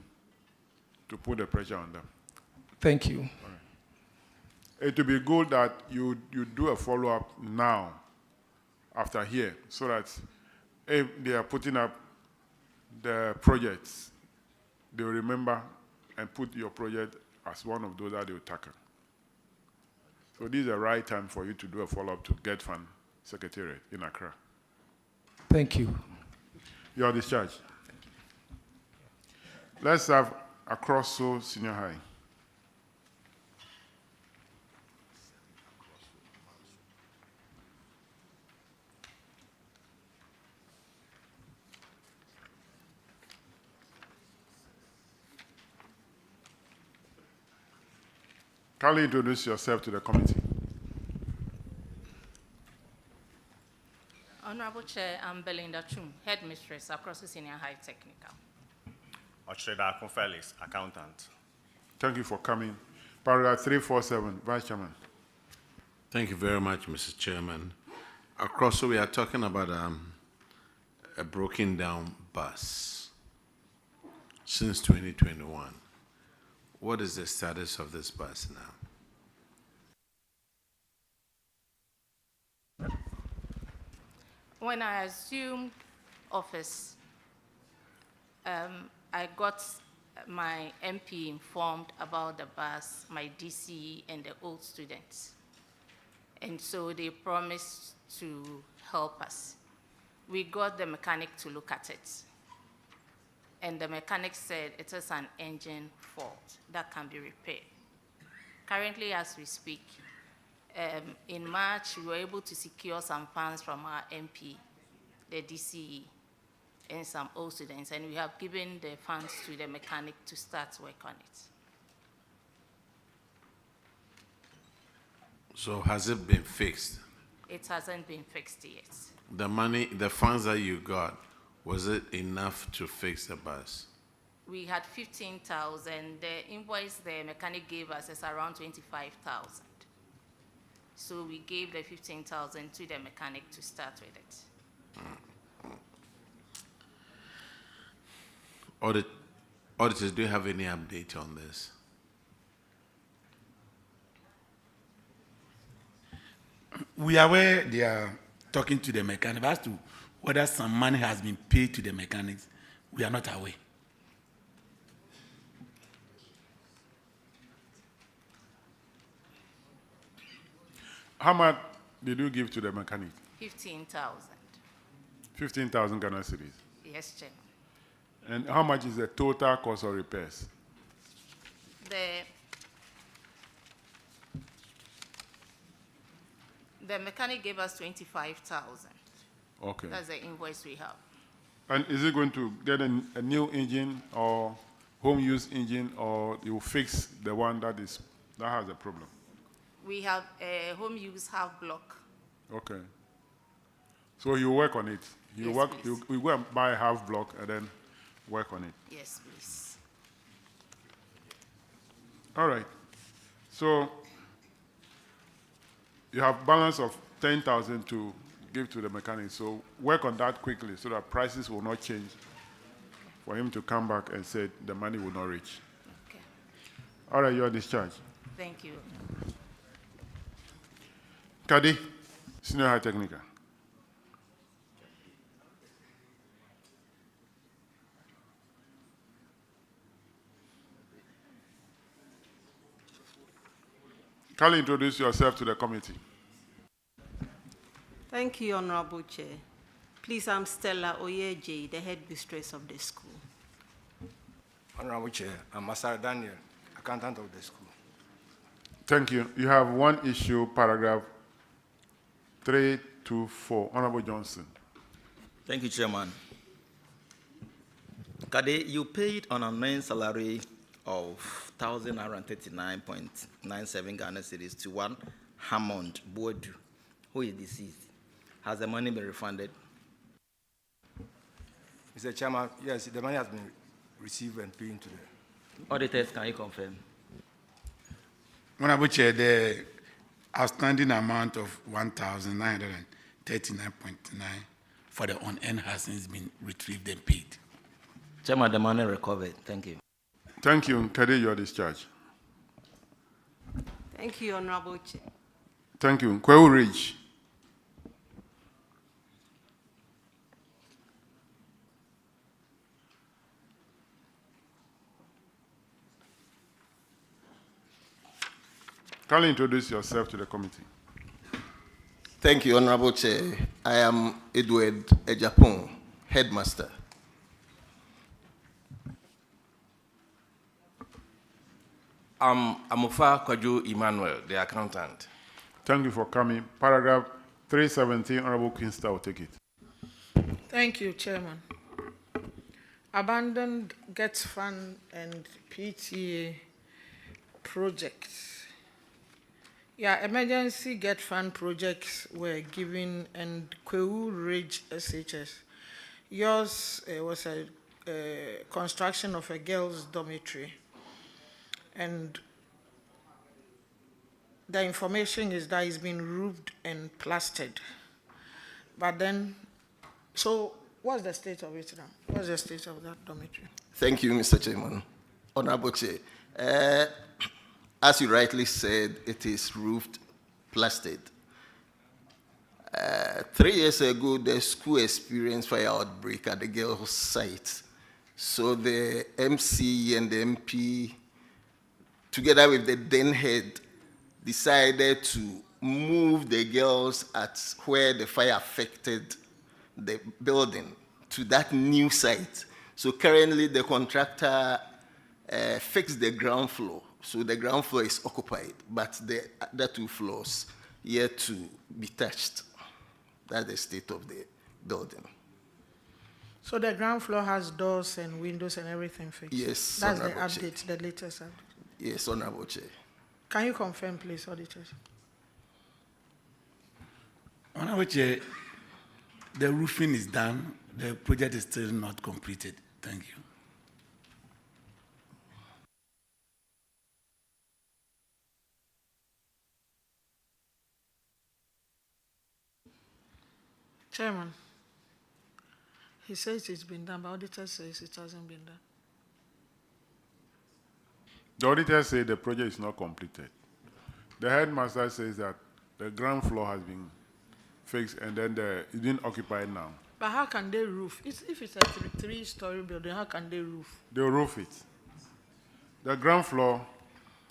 to put the pressure on them. Thank you. All right. It would be good that you do a follow-up now after here so that if they are putting up the projects, they will remember and put your project as one of those that they will tackle. So this is the right time for you to do a follow-up to Get Fund Secretariat in Accra. Thank you. You are discharged. Let's have Akrosso Senior High. Kindly introduce yourself to the committee. Honorable Chair, I'm Belinda Chum, Headmistress across the Senior High Technical. Ochreda Akunfelix, accountant. Thank you for coming. Paragraph 347, Vice Chairman. Thank you very much, Mr. Chairman. Across, so we are talking about a broken down bus since 2021. what is the status of this bus now? When I assumed office, I got my MP informed about the bus, my DCE, and the old students. And so they promised to help us. We got the mechanic to look at it. And the mechanic said it is an engine fault that can be repaired. Currently, as we speak, in March, we were able to secure some funds from our MP, the DCE, and some old students, and we have given the funds to the mechanic to start work on it. So has it been fixed? It hasn't been fixed yet. The money, the funds that you got, was it enough to fix the bus? We had 15,000. The invoice the mechanic gave us is around 25,000. So we gave the 15,000 to the mechanic to start with it. Auditors, do you have any update on this? We are aware they are talking to the mechanic as to whether some money has been paid to the mechanics. We are not aware. How much did you give to the mechanic? 15,000. 15,000 Ghana cedis. Yes, Chairman. And how much is the total cost of repairs? The mechanic gave us 25,000. Okay. That's the invoice we have. And is it going to get a new engine or home use engine, or you fix the one that has a problem? We have a home use half block. Okay. So you work on it. You Yes, you go and buy a half block and then work on it. Yes, please. All right. So you have balance of 10,000 to give to the mechanic. So work on that quickly so that prices will not change for him to come back and say the money will not reach. Okay. All right, you are discharged. Thank you. Kadi, Senior High Technical. Kindly introduce yourself to the committee. Thank you, Honorable Chair. Please, I'm Stella Oyeje, the head mistress of the school. Honorable Chair, I'm Masar Daniel, accountant of the school. Thank you. You have one issue, paragraph 324. Honorable Johnson. Thank you, Chairman. Kade, you paid an annual salary of 1,039.97 Ghana cedis to one Hammond Boadu, who is deceased. Has the money been refunded? Mr. Chairman, yes, the money has been received and paid to the... Auditors, can you confirm? Honorable Chair, the outstanding amount of 1,939.9 for the on-end has since been retrieved and paid. Chairman, the money recovered. Thank you. Thank you. Kadi, you are discharged. Thank you, Honorable Chair. Thank you. Kwewu Ridge. Kindly introduce yourself to the committee. Thank you, Honorable Chair. I am Edward Ejapon, headmaster. I'm Amufa Kwaju Emmanuel, the accountant. Thank you for coming. Paragraph 317, Honorable Queenster will take it. Thank you, Chairman. Abandoned GET Fund and PTA projects. Yeah, emergency GET Fund projects were given, and Kwewu Ridge SHS. Yours was a construction of a girls' dormitory. And the information is that it's been roofed and plastered. But then, so what's the state of it now? What's the state of that dormitory? Thank you, Mr. Chairman. Honorable Chair, As you rightly said, it is roofed, plastered. 3 years ago, the school experienced fire outbreak at the girls' site. So the MC and the MP, together with the then head, decided to move the girls at where the fire affected the building to that new site. So currently the contractor fixed the ground floor. So the ground floor is occupied, but the other 2 floors yet to be touched. That's the state of the building. So the ground floor has doors and windows and everything fixed? Yes, That's the Honorable Chair. update, the latest update. Yes, Honorable Chair. Can you confirm, please, auditors? Honorable Chair, the roofing is done. The project is still not completed. Thank you. Chairman, he says it's been done, but auditor says it hasn't been done. The auditor said the project is not completed. The headmaster says that the ground floor has been fixed and then it's been occupied now. But how can they roof? If it's a three-story building, how can they roof? They'll roof it. The ground floor,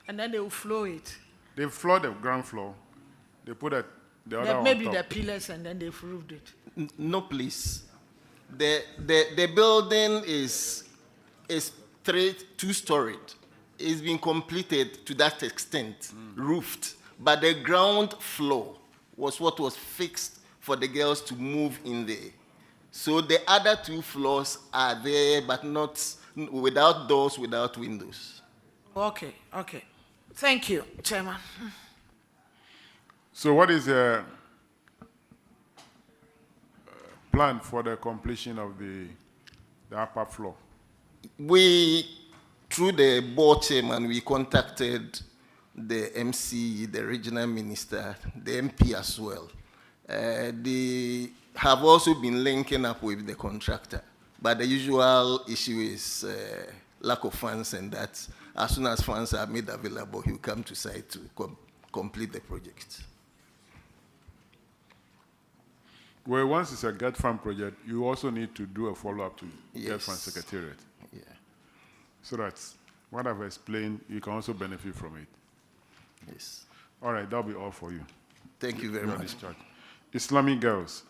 And then they will floor it. they floor the ground floor. They put the other on Maybe top. the pillars and then they've roofed it. No, please. The building is 2-storied. It's been completed to that extent, roofed. But the ground floor was what was fixed for the girls to move in there. So the other 2 floors are there, but not without doors, without windows. Okay. Thank you, Chairman. So what is the plan for the completion of the upper floor? We, through the board chairman, we contacted the MC, the regional minister, the MP as well. They have also been linking up with the contractor, but the usual issue is lack of funds, and that as soon as funds are made available, he'll come to site to complete the project. Well, once it's a GET Fund project, you also need to do a follow-up to GET Yes. Fund Secretariat. Yeah. So that what I've explained, you can also benefit from it. Yes. All right, that'll be all for you. Thank you very You are much. discharged. Islamic girls.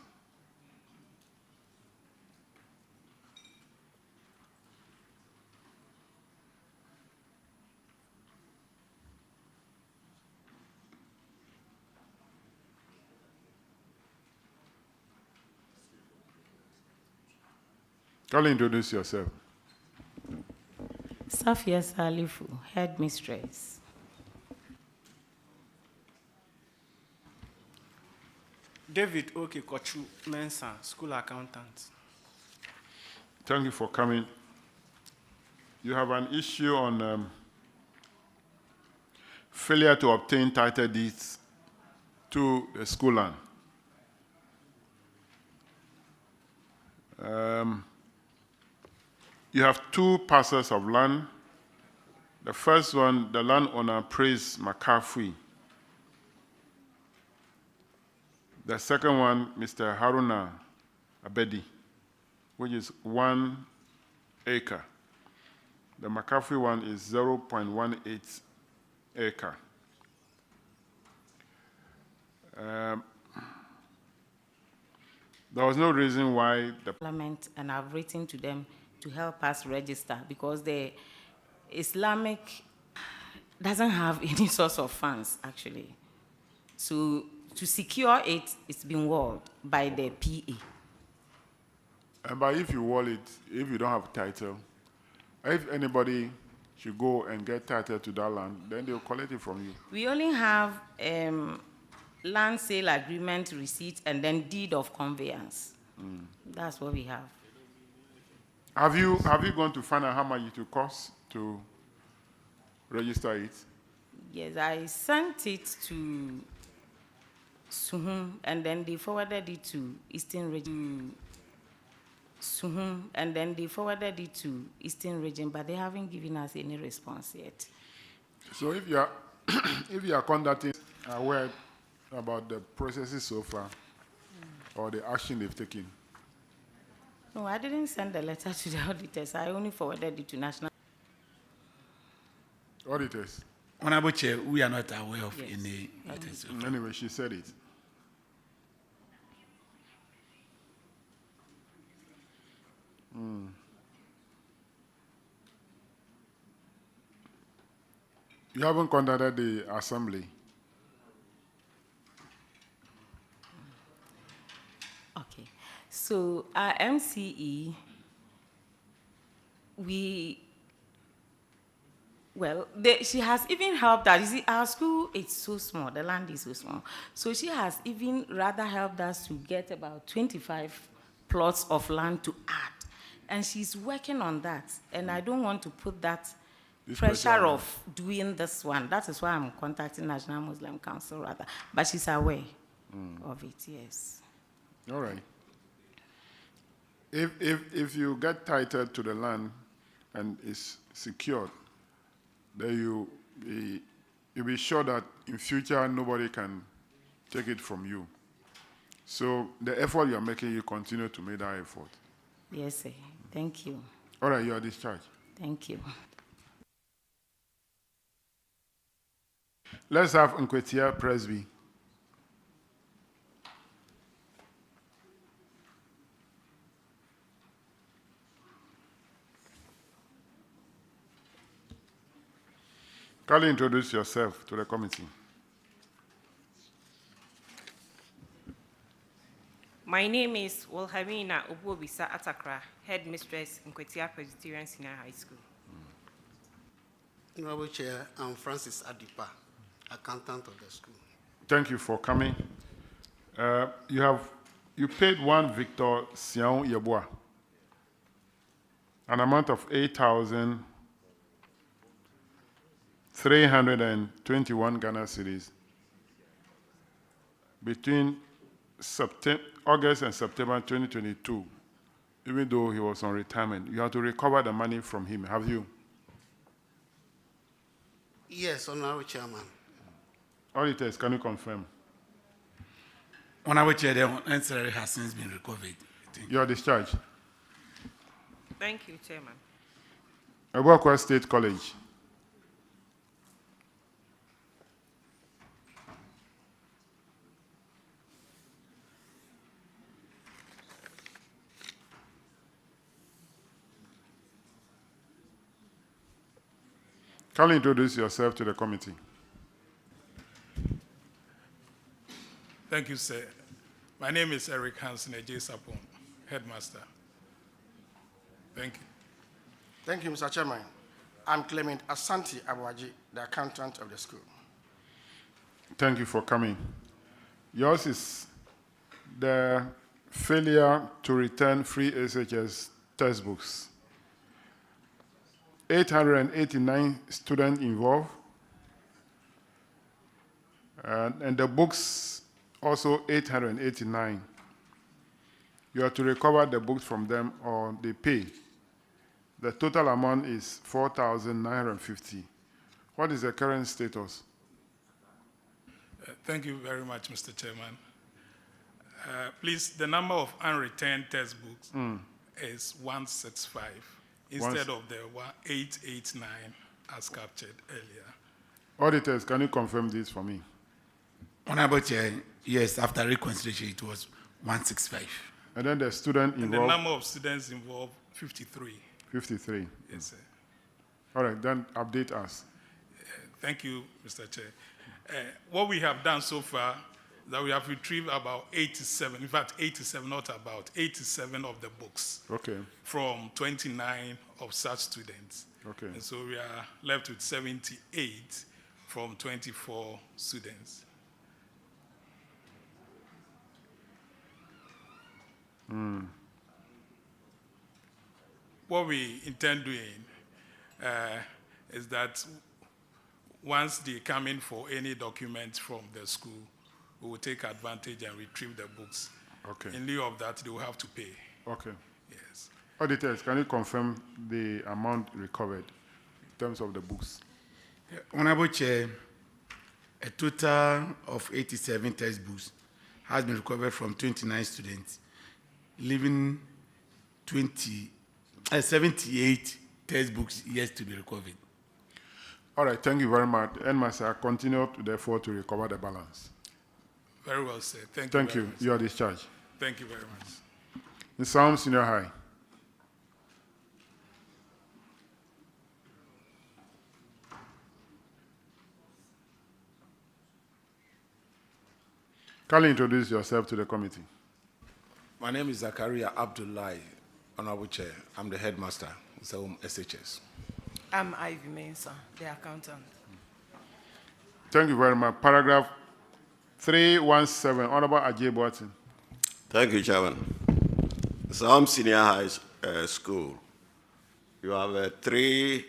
Can you introduce yourself? Safia Salifu, headmistress. David Kochu Mensah, school accountant. Thank you for coming. You have an issue on failure to obtain title deeds to the school land. You have 2 parcels of land. The first one, the landowner Praise McCaffrey. The second one, Mr. Haruna Abedi, which is 1 acre. The McCaffrey one is 0.18 acre. There was no reason why the Parliament, and I've written to them to help us register because the Islamic doesn't have any source of funds, actually. So to secure it, it's been walled by the PA. But if you wall it, if you don't have title, if anybody should go and get title to that land, then they'll collect it from you. We only have land sale agreement receipt and then deed of conveyance. That's what we have. Have you gone to find out how much it will cost to register it? Yes, I sent it to Suhum, and then they forwarded it to Eastern Region. Suhum, and then they forwarded it to Eastern Region, but they haven't given us any response yet. So if you are if you are conducting aware about the processes so far or the action they've taken. No, I didn't send the letter to the auditors. I only forwarded it to National. Auditors. Honorable Chair, we are not aware of Yes. any letters so far. Anyway, she said it. You haven't contacted the assembly. Okay. So our MCE, she has even helped us. You see, our school is so small, the land is so small. So she has even rather helped us to get about 25 plots of land to add. And she's working on that. And I don't want to put that pressure of doing this one. That is why I'm contacting National Muslim Council rather. But she's aware of it, yes. All right. If you get title to the land and it's secured, then you'll be sure that in future nobody can take it from you. So the effort you're making, you continue to make that effort. Yes, sir. Thank you. All right, you are discharged. Thank you. Let's have Nkwetia Presby. Kindly introduce yourself to the committee. My name is Wilhelmina Obuobisa Atakra, Headmistress in Nkwetia Presbyterian Senior High School. Honorable Chair, I'm Francis Adipa, accountant of the school. Thank you for coming. You paid one Victor Sian Yeboah an amount of 8,321 Ghana cedis between August and September 2022, even though he was on retirement. You have to recover the money from him, have you? Yes, Honorable Chairman. Auditors, can you confirm? Honorable Chair, the answer has since been recovered. You are discharged. Thank you, Chairman. Abuakwa State College. Can you introduce yourself to the committee? Thank you, sir. My name is Eric Hansen J. Sapon, Headmaster. Thank you. Thank you, Mr. Chairman. I'm Clement Asante Abuaji, the accountant of the school. Thank you for coming. Yours is the failure to return free SHS textbooks. 889 students involved, and the books also 889. You have to recover the books from them or they pay. The total amount is 4,950. What is the current status? Thank you very much, Mr. Chairman. Please, the number of unreturned textbooks is 165 instead of the 889 as captured earlier. Auditors, can you confirm this for me? Honorable Chair, yes, after reconciliation, it was 165. And then the student involved? And the number of students involved, 53. 53. Yes, sir. All right, then update us. Thank you, Mr. Chair. What we have done so far is that we have retrieved about 87, in fact, 87, not about, 87 of the books. Okay. From 29 of such students. Okay. And so we are left with 78 from 24 students. What we intend doing is that once they come in for any documents from the school, we will take advantage and retrieve the books. Okay. In lieu of that, they will have to pay. Okay. Yes. Auditors, can you confirm the amount recovered in terms of the books? Honorable Chair, a total of 87 textbooks has been recovered from 29 students, leaving 78 textbooks yet to be recovered. All right, thank you very much. Headmaster, continue therefore to recover the balance. Very well said. Thank you. Thank very you. much. You are discharged. Thank you very much. In Salm Senior High. Kindly introduce yourself to the committee. My name is Zakaria Abdullahi, Honorable Chair. I'm the headmaster, Zaum SHS. I'm Ivy Mensah, the accountant. Thank you very much. Paragraph 317, Honorable Ajay Boatin. Thank you, Chairman. Some Senior High School, you have a 3-story,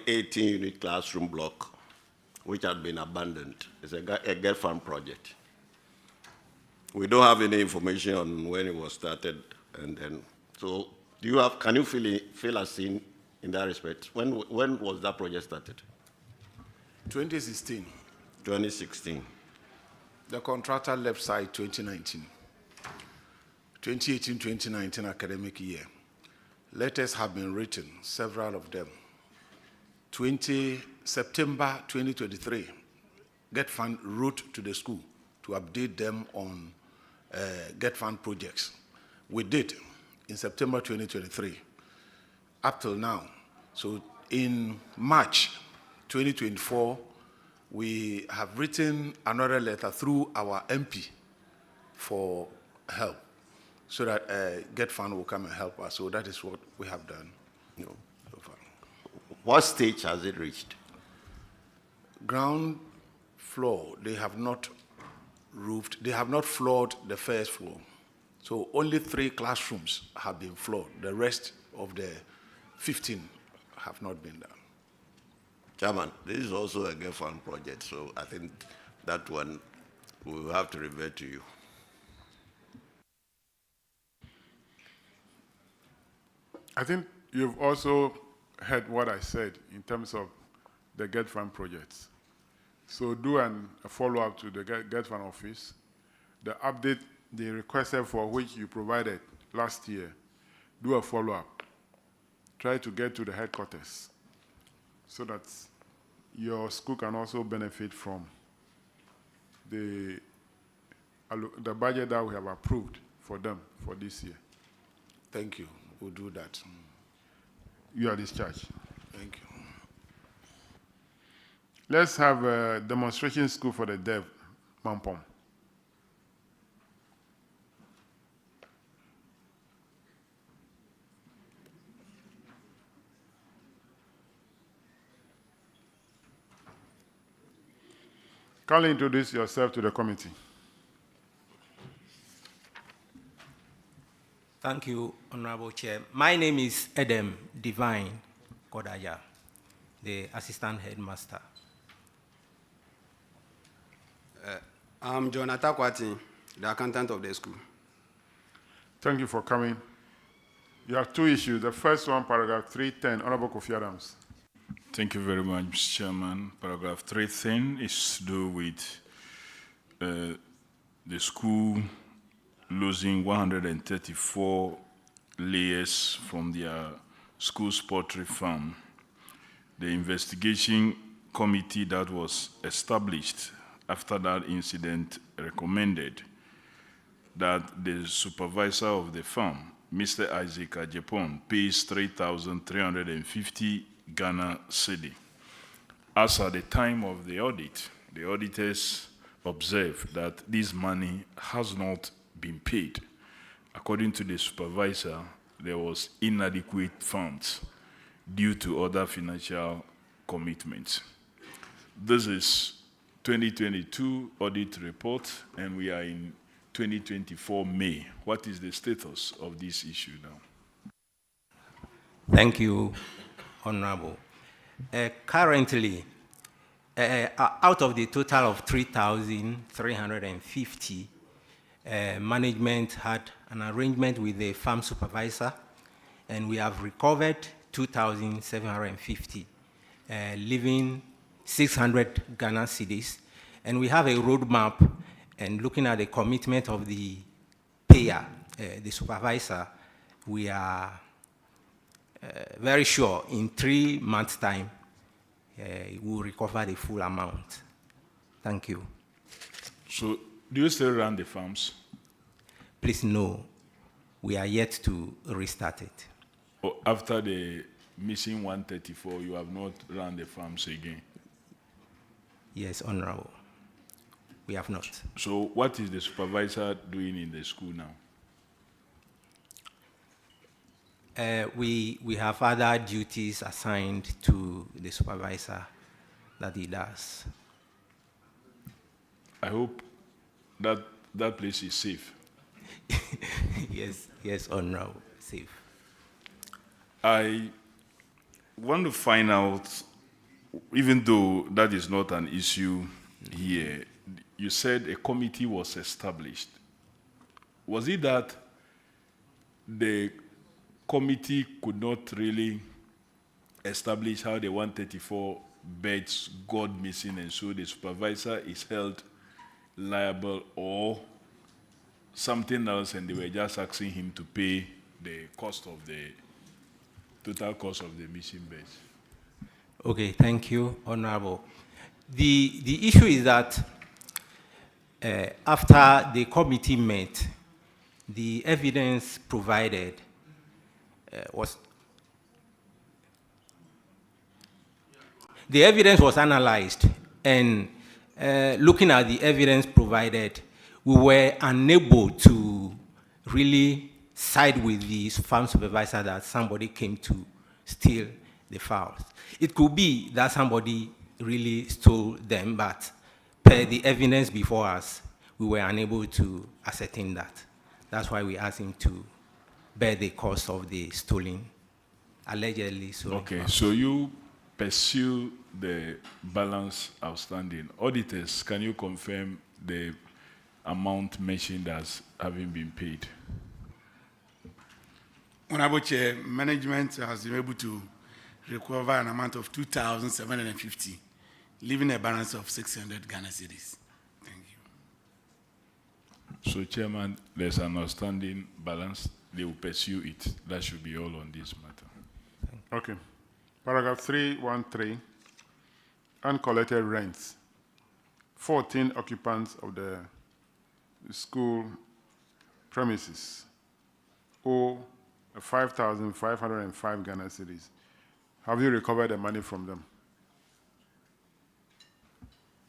18-unit classroom block, which had been abandoned. It's a GET Fund project. We don't have any information on when it was started, and then, so do you have, can you fill us in that respect? When was that project started? 2016. 2016. The contractor left site 2019. 2018-2019 academic year. Letters have been written, several of them. September 2023, GET Fund wrote to the school to update them on GET Fund projects. We did in September 2023, up till now. So in March 2024, we have written another letter through our MP for help, so that GET Fund will come and help us. So that is what we have done. No, so far. What stage has it reached? Ground floor, they have not roofed, they have not floored the first floor. So only 3 classrooms have been floored. The rest of the 15 have not been done. Chairman, this is also a GET Fund project, so I think that one we will have to revert to you. I think you've also heard what I said in terms of the GET Fund projects. So do a follow-up to the GET Fund office. The update they requested for which you provided last year, do a follow-up. Try to get to the headquarters so that your school can also benefit from the budget that we have approved for them for this year. Thank you. We'll do that. You are discharged. Thank you. Let's have a demonstration school for the deaf, Mampom. Kindly introduce yourself to the committee. Thank you, Honorable Chair. My name is Edem Divine Kodaya, the Assistant Headmaster. I'm Jonathan Kwati, the accountant of the school. Thank you for coming. You have 2 issues. The first one, paragraph 310, Honorable Kofi Adams. Thank you very much, Mr. Chairman. Paragraph 310 is to do with the school losing 134 layers from their school's poultry farm. The investigation committee that was established after that incident recommended that the supervisor of the farm, Mr. Isaac Ajepon, pays 3,350 Ghana cedi. As at the time of the audit, the auditors observed that this money has not been paid. According to the supervisor, there was inadequate funds due to other financial commitments. This is 2022 audit report, and we are in 2024 May. What is the status of this issue now? Thank you, Honorable. Currently, out of the total of 3,350, management had an arrangement with the farm supervisor, and we have recovered 2,750, leaving 600 Ghana cedis. And we have a roadmap, and looking at the commitment of the payer, the supervisor, we are very sure in 3 months' time, we'll recover the full amount. Thank you. So, do you still run the farms? Please, no. We are yet to restart it. Or after the missing 134, you have not run the farms again? Yes, Honorable. We have not. So, what is the supervisor doing in the school now? We have other duties assigned to the supervisor that he does. I hope that that place is safe. Yes, Honorable, safe. I want to find out, even though that is not an issue here, you said a committee was established. Was it that the committee could not really establish how the 134 beds got missing, and so the supervisor is held liable, or something else, and they were just asking him to pay the cost of the total cost of the missing beds? Okay, thank you, Honorable. The issue is that after the committee met, the evidence provided was analyzed, and looking at the evidence provided, we were unable to really side with the farm supervisor that somebody came to steal the fowls. It could be that somebody really stole them, but per the evidence before us, we were unable to ascertain that. That's why we asked him to bear the cost of the stolen, allegedly stolen. Okay, fowls. so you pursue the balance outstanding. Auditors, can you confirm the amount mentioned as having been paid? Honorable Chair, management has been able to recover an amount of 2,750, leaving a balance of 600 Ghana cedis. Thank you. So, Chairman, there's an outstanding balance. They will pursue it. That should be all on this matter. Okay. Paragraph 313, uncollected rents. 14 occupants of the school premises owe 5,505 Ghana cedis. Have you recovered the money from them?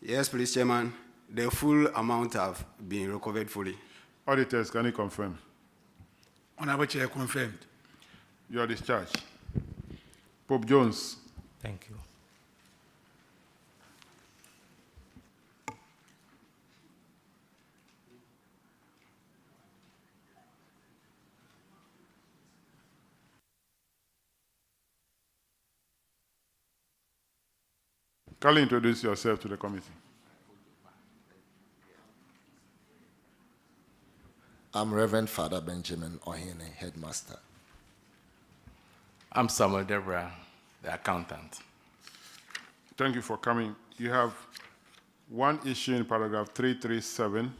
Yes, please, Chairman. The full amount have been recovered fully. Auditors, can you confirm? Honorable Chair, confirmed. You are discharged. Pope Jones. Thank you. Kindly introduce yourself to the committee. I'm Reverend Father Benjamin Ohene, headmaster. I'm Samuel Debra, the accountant. Thank you for coming. You have one issue in paragraph 337,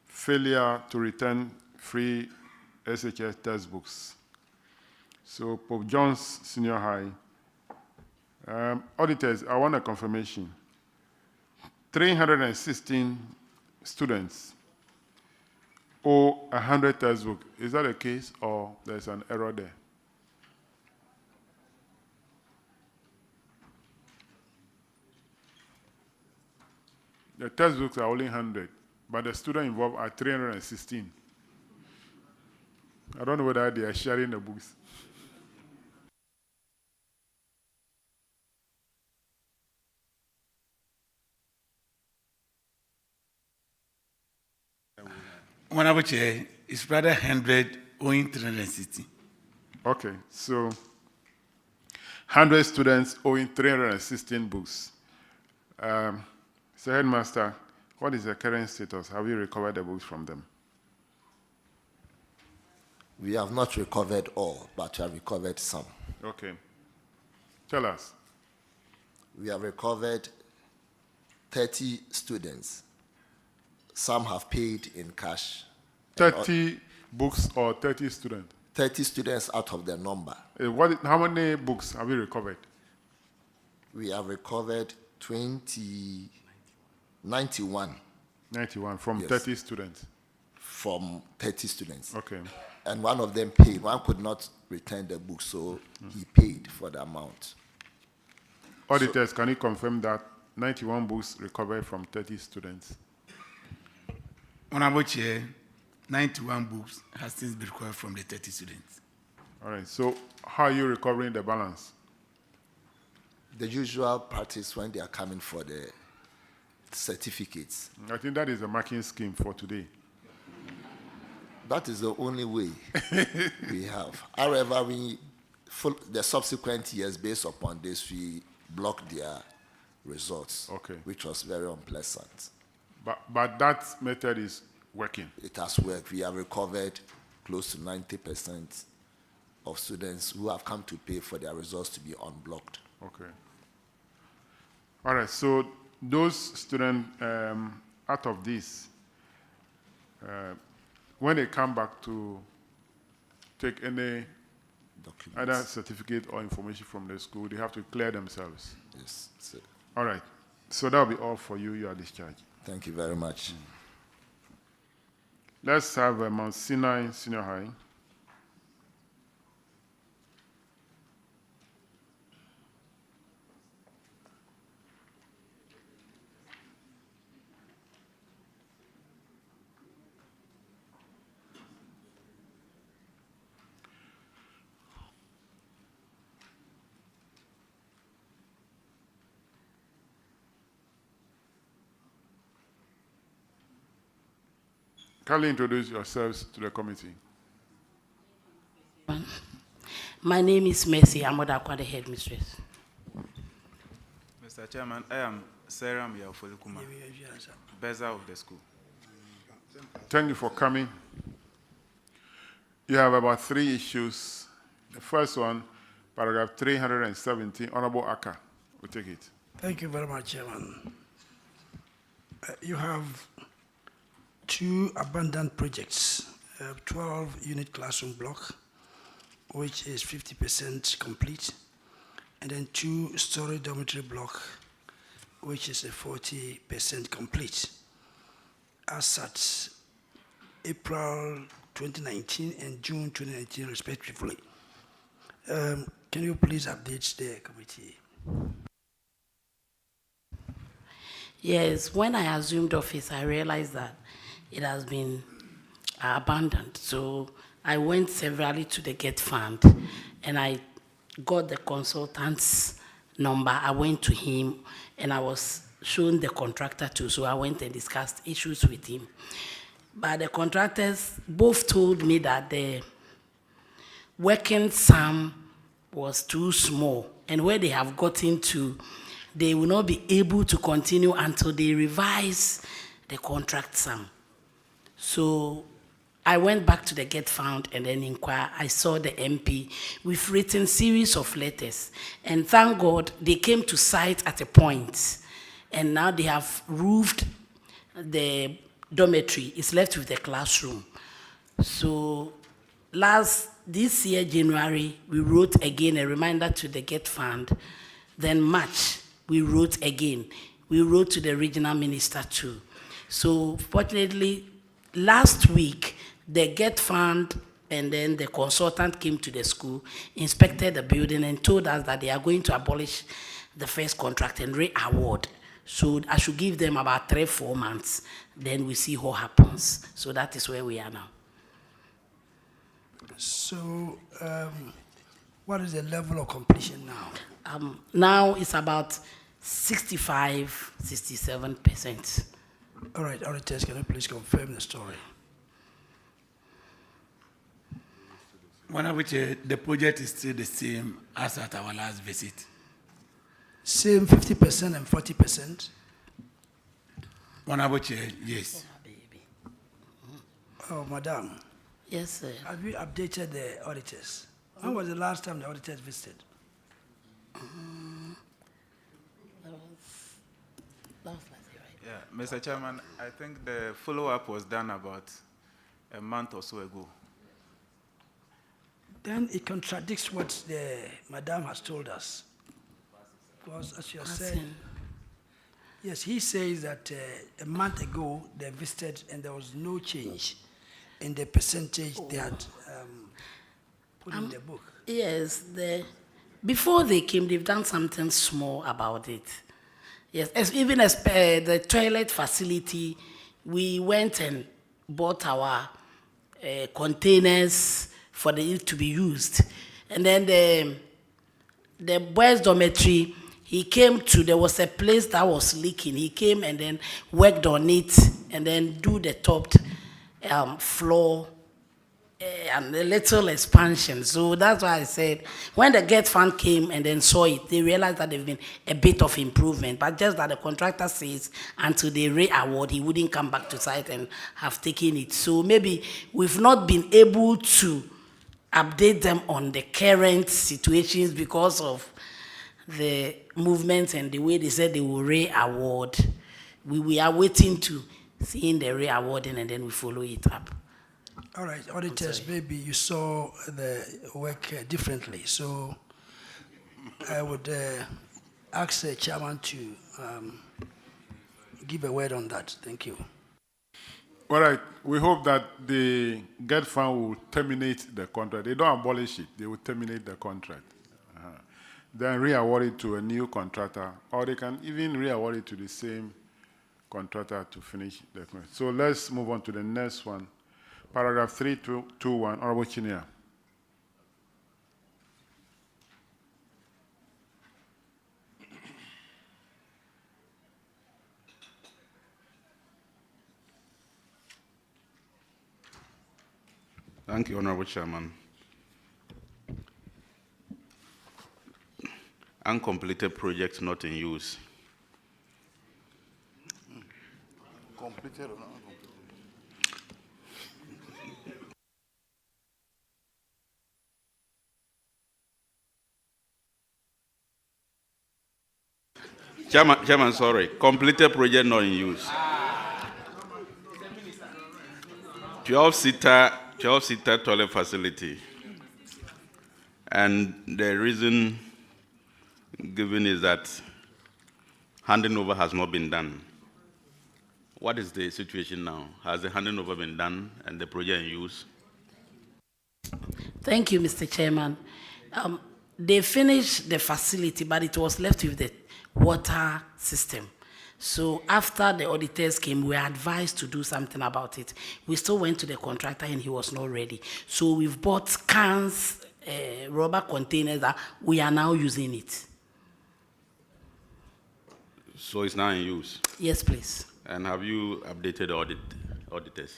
failure to return free SHS textbooks. So Pope John's Senior High, auditors, I want a confirmation. 316 students owe 100 textbooks. Is that the case, or there's an error there? The textbooks are only 100, but the students involved are 316. I don't know whether they are sharing the books. Honorable Chair, it's rather 100 owing 360. Okay, so 100 students owing 316 books. So, Headmaster, what is the current status? Have you recovered the books from them? We have not recovered all, but we have recovered some. Okay. Tell us. We have recovered 30 students. Some have paid in cash. 30 books or 30 students? 30 students out of the number. How many books have you recovered? We have recovered 91. 91 from Yes. 30 students? From 30 students. Okay. And one of them paid. One could not return the book, so he paid for the amount. Auditors, can you confirm that 91 books recovered from 30 students? Honorable Chair, 91 books has since been recovered from the 30 students. All right. So how are you recovering the balance? The usual practice when they are coming for the certificates. I think that is a marking scheme for today. That is the only way we have. However, the subsequent years, based upon this, we blocked their results, which was very unpleasant. But that method is working. It has worked. We have recovered close to 90% of students who have come to pay for their results to be unblocked. Okay. All right. So those students out of this, when they come back to take any either certificate or information from the school, they have to clear themselves. Yes. Sir. All right. So that will be all for you. You are discharged. Thank you very much. Let's have Mount Sinai Senior High. Kindly introduce yourselves to the committee. My name is Mercy Amodakwa, the headmistress. Mr. Chairman, I am Sarah Miafolukuma, Beza of the school. Thank you for coming. You have about 3 issues. The first one, paragraph 317, Honorable Aka will take it. Thank you very much, Chairman. You have 2 abandoned projects, 12-unit classroom block, which is 50% complete, and then 2-story dormitory block, which is a 40% complete. As such, April 2019 and June 2019 respectively. Can you please update the committee? Yes, when I assumed office, I realized that it has been abandoned. So I went severally to the GET Fund and I got the consultant's number. I went to him and I was shown the contractor too. So I went and discussed issues with him. But the contractors both told me that the working sum was too small. And where they have gotten to, they will not be able to continue until they revise the contract sum. So I went back to the GET Fund and then inquired. I saw the MP. We've written series of letters. And thank God they came to site at a point. And now they have roofed the dormitory. It's left with the classroom. So this year, January, we wrote again a reminder to the GET Fund. Then March, we wrote again. We wrote to the regional minister too. So fortunately, last week, the GET Fund and then the consultant came to the school, inspected the building and told us that they are going to abolish the first contract and re-award. So I should give them about 3-4 months, then we see what happens. So that is where we are now. So what is the level of completion now? Now it's about 65, 67%. All right, auditors, can you please confirm the story? Honorable Chair, the project is still the same as at our last visit. Same 50% and 40%? Honorable Chair, yes. Oh, Madam. Yes, sir. Have you updated the auditors? When was the last time the auditors visited? That was last year, right? Yeah, Mr. Chairman, I think the follow-up was done about a month or so ago. Then it contradicts what the madam has told us. Because as you have said, yes, he says that a month ago they visited and there was no change in the percentage they had put in the book. Yes, before they came, they've done something small about it. Yes, even as the toilet facility, we went and bought our containers for it to be used. And then the boys' dormitory, he came to, there was a place that was leaking. He came and then worked on it and then do the top floor and a little expansion. So that's why I said, when the GET fund came and then saw it, they realized that there's been a bit of improvement, but just that the contractor says until they re-award, he wouldn't come back to site and have taken it. So maybe we've not been able to update them on the current situations because of the movements and the way they said they will re-award. We are waiting to see the re-awarding and then we follow it up. All right, auditors, maybe you saw the work differently. So I would ask the chairman to give a word on that. Thank you. All right, we hope that the GET fund will terminate the contract. They don't abolish it, they will terminate the contract. Then re-award it to a new contractor, or they can even re-award it to the same contractor to finish the contract. So let's move on to the next one. Paragraph 321, Honorable Chinia. Thank you, Honorable Chairman. Uncompleted projects not in use. Completed or not? Chairman, sorry. Completed project not in use. 12-seater toilet facility. And the reason given is that handing over has not been done. What is the situation now? Has the handing over been done and the project in use? Thank you, Mr. Chairman. They finished the facility, but it was left with the water system. So after the auditors came, we were advised to do something about it. We still went to the contractor and he was not ready. So we've bought cans, rubber containers that we are now using it. So it's now in use? Yes, please. And have you updated the auditors?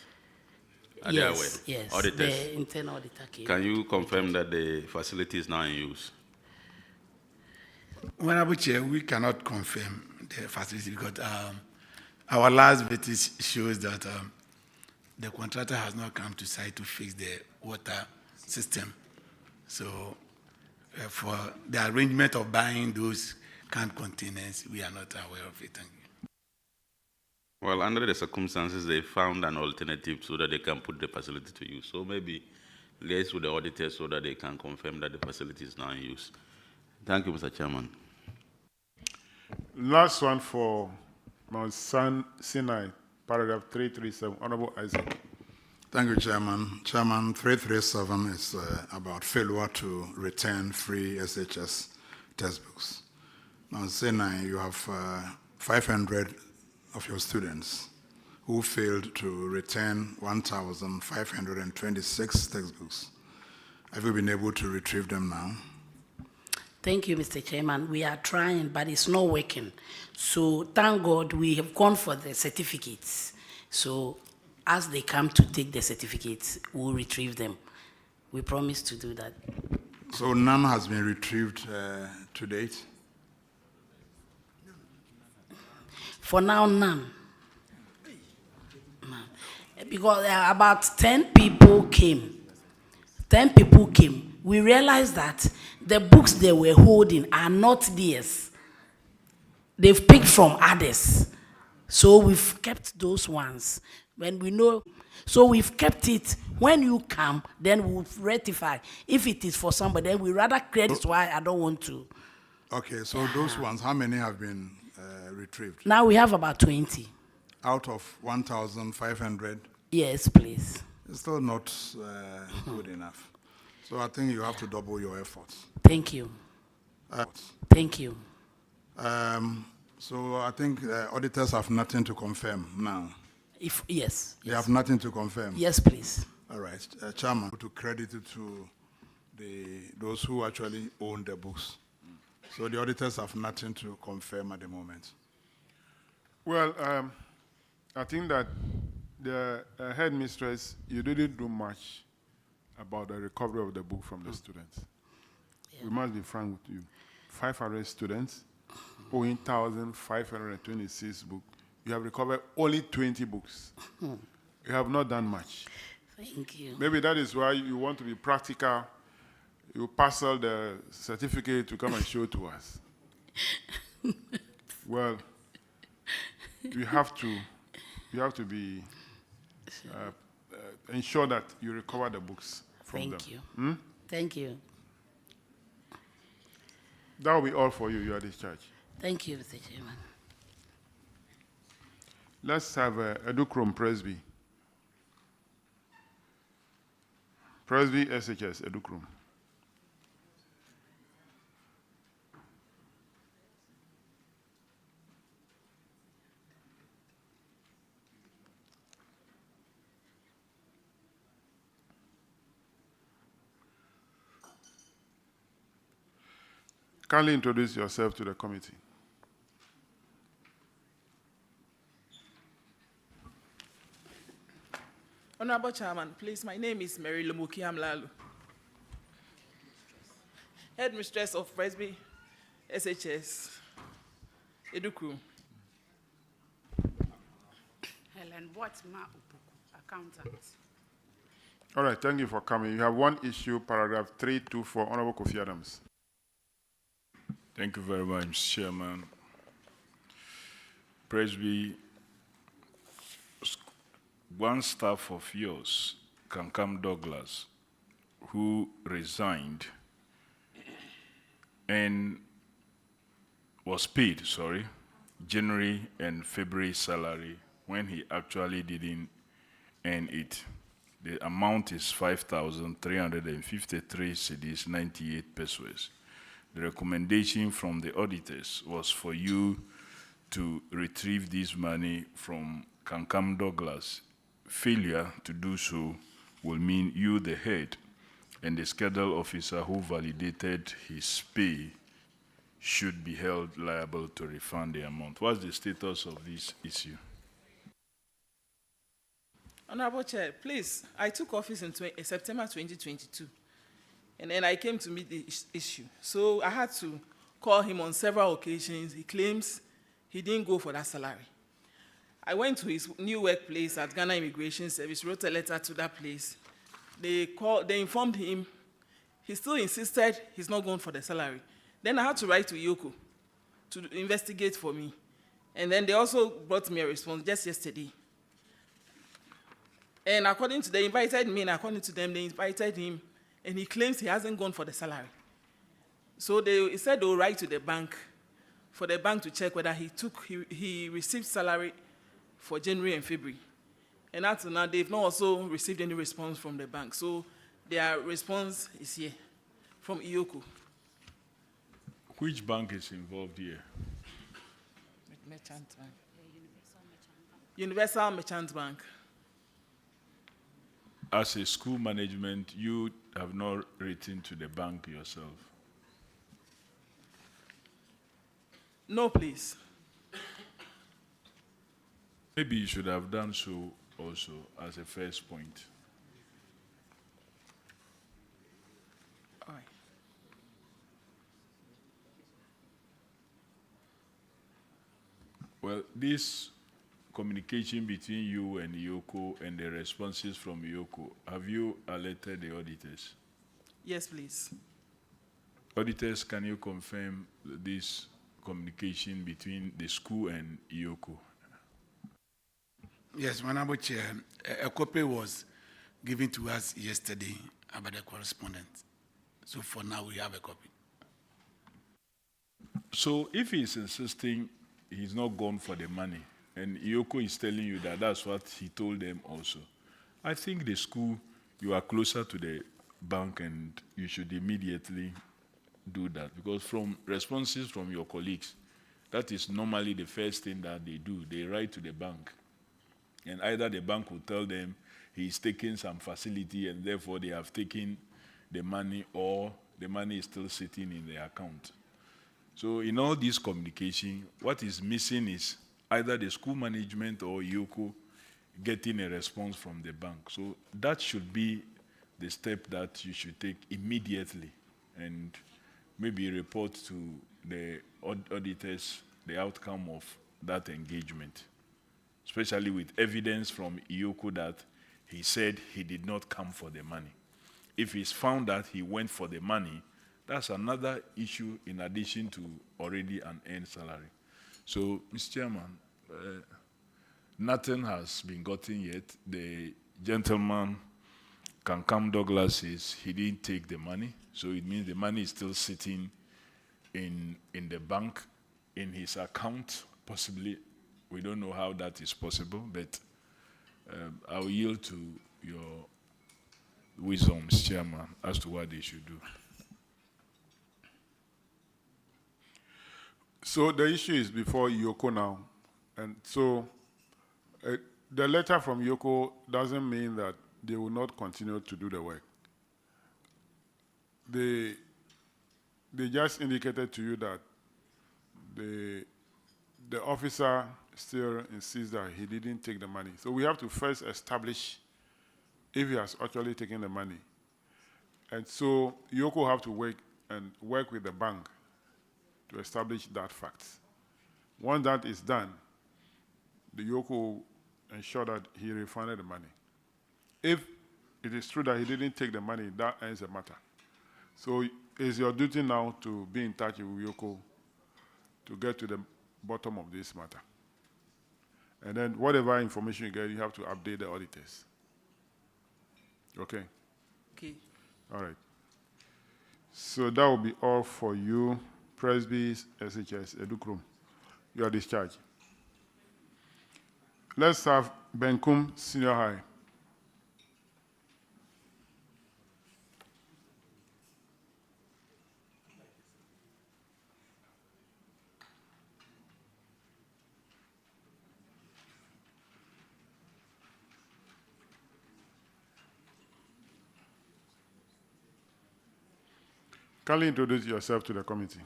Are Yes, they aware? yes. Auditors. The internal auditor came. Can you confirm that the facility is now in use? Honorable Chair, we cannot confirm the facility because our last visit shows that the contractor has not come to site to fix the water system. So for the arrangement of buying those canned containers, we are not aware of it. Thank you. Well, under the circumstances, they found an alternative so that they can put the facility to use. So maybe liaise with the auditors so that they can confirm that the facility is now in use. Thank you, Mr. Chairman. Last one for Mount Sinai, paragraph 337, Honorable Isaac. Thank you, Chairman. Chairman, 337 is about failure to return free SHS textbooks. Mount Sinai, you have 500 of your students who failed to return 1,526 textbooks. Have you been able to retrieve them now? Thank you, Mr. Chairman. We are trying, but it's not working. So thank God we have gone for the certificates. So as they come to take the certificates, we'll retrieve them. We promise to do that. So none has been retrieved to date? For now, none. Because because about 10 people came. 10 people came. We realized that the books they were holding are not theirs. They've picked from others. So we've kept those ones. When we know, so we've kept it. When you come, then we'll rectify. If it is for somebody, then we rather credit why I don't want to. Okay, so those ones, how many have been retrieved? Now we have about 20. Out of 1,500? Yes, please. It's still not good enough. So I think you have to double your efforts. Thank you. Thank you. So I think auditors have nothing to confirm now. Yes. They have nothing to confirm. Yes, please. All right, Chairman, to credit it to those who actually own the books. So the auditors have nothing to confirm at the moment. Well, I think that the headmistress, you didn't do much about the recovery of the book from the students. We must be frank with you. 500 students, owing 1,526 books. You have recovered only 20 books. You have not done much. Thank you. Maybe that is why you want to be practical. You parcel the certificate to come and show to us. Well, you have to be ensure that you recover the books from them. Thank you. Thank you. That will be all for you. You are discharged. Thank you, Mr. Chairman. Let's have Edukrom Presby. Presby SHS, Edukrom. Kindly introduce yourself to the committee. Honorable Chairman, please, my name is Mary Lomuki Amlalu, Headmistress of Presby SHS, Edukru. Helen Watma Upuku, accountant. All right, thank you for coming. You have one issue, paragraph 324, Honorable Kofi Adams. Thank you very much, Chairman. Presby, one staff of yours, Kankam Douglas, who resigned and was paid, January and February salary when he actually didn't earn it. The amount is 5,353 cedis, 98 pesos. The recommendation from the auditors was for you to retrieve this money from Kankam Douglas. Failure to do so will mean you, the head, and the schedule officer who validated his pay should be held liable to refund the amount. What's the status of this issue? Honorable Chair, please, I took office in September 2022, and then I came to meet the issue. So I had to call him on several occasions. He claims he didn't go for that salary. I went to his new workplace at Ghana Immigration Service, wrote a letter to that place. They informed him. He still insisted he's not going for the salary. Then I had to write to Yoko to investigate for me. And then they also brought me a response just yesterday. And according to they invited me, and according to them, they invited him, and he claims he hasn't gone for the salary. So he said they will write to the bank for the bank to check whether he received salary for January and February. And up to now, they've not also received any response from the bank. So their response is here from Iyoko. Which bank is involved here? Merchant Bank. Universal Merchant Bank. As a school management, you have not written to the bank yourself? No, please. Maybe you should have done so also as a first point. All right. Well, this communication between you and Yoko and the responses from Yoko, have you alerted the auditors? Yes, please. Auditors, can you confirm this communication between the school and Yoko? Yes, Honorable Chair, a copy was given to us yesterday about the correspondence. So for now, we have a copy. So if he's insisting he's not gone for the money, and Yoko is telling you that that's what he told them also, I think the school, you are closer to the bank and you should immediately do that, because from responses from your colleagues, that is normally the first thing that they do. They write to the bank, and either the bank will tell them he's taking some facility and therefore they have taken the money, or the money is still sitting in their account. So in all this communication, what is missing is either the school management or Yoko getting a response from the bank. So that should be the step that you should take immediately, and maybe report to the auditors the outcome of that engagement, especially with evidence from Yoko that he said he did not come for the money. If it's found that he went for the money, that's another issue in addition to already an earned salary. So, Mr. Chairman, nothing has been gotten yet. The gentleman, Kankam Douglas, says he didn't take the money, so it means the money is still sitting in the bank, in his account, possibly. We don't know how that is possible, but I'll yield to your wisdom, Mr. Chairman, as to what they should do. So the issue is before Yoko now. And so the letter from Yoko doesn't mean that they will not continue to do the work. They just indicated to you that the officer still insists that he didn't take the money. So we have to first establish if he has actually taken the money. And so Yoko have to work with the bank to establish that fact. Once that is done, the Yoko will ensure that he refunded the money. If it is true that he didn't take the money, that ends the matter. So it's your duty now to be in touch with Yoko to get to the bottom of this matter. And then whatever information you get, you have to update the auditors. Okay? Okay. All right. So that will be all for you, Presby's SHS Edukrum. You are discharged. Let's have Benkum Senior High. Kindly introduce yourself to the committee.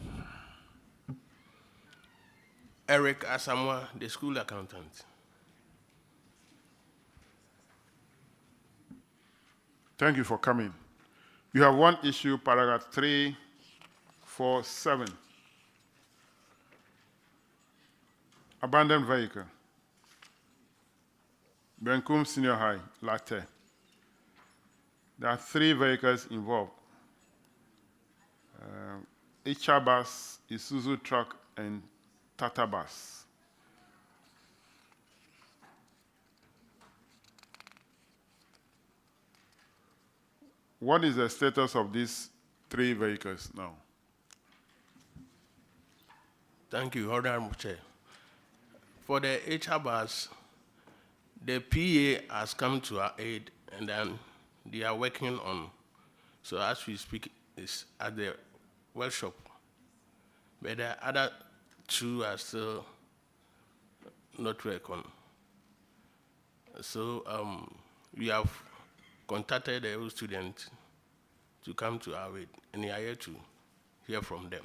Eric Asamoah, the school accountant. Thank you for coming. You have one issue, paragraph 347. Abandoned vehicle. Benkum Senior High, Latte. There are 3 vehicles involved. HR bus, Isuzu truck, and Tata bus. What is the status of these 3 vehicles now? Thank you, Honorable Chair. For the HR bus, the PA has come to our aid, and then they are working on, so as we speak, is at the workshop. But the other 2 are still not working on. So we have contacted the old students to come to our aid, and we are here to hear from them.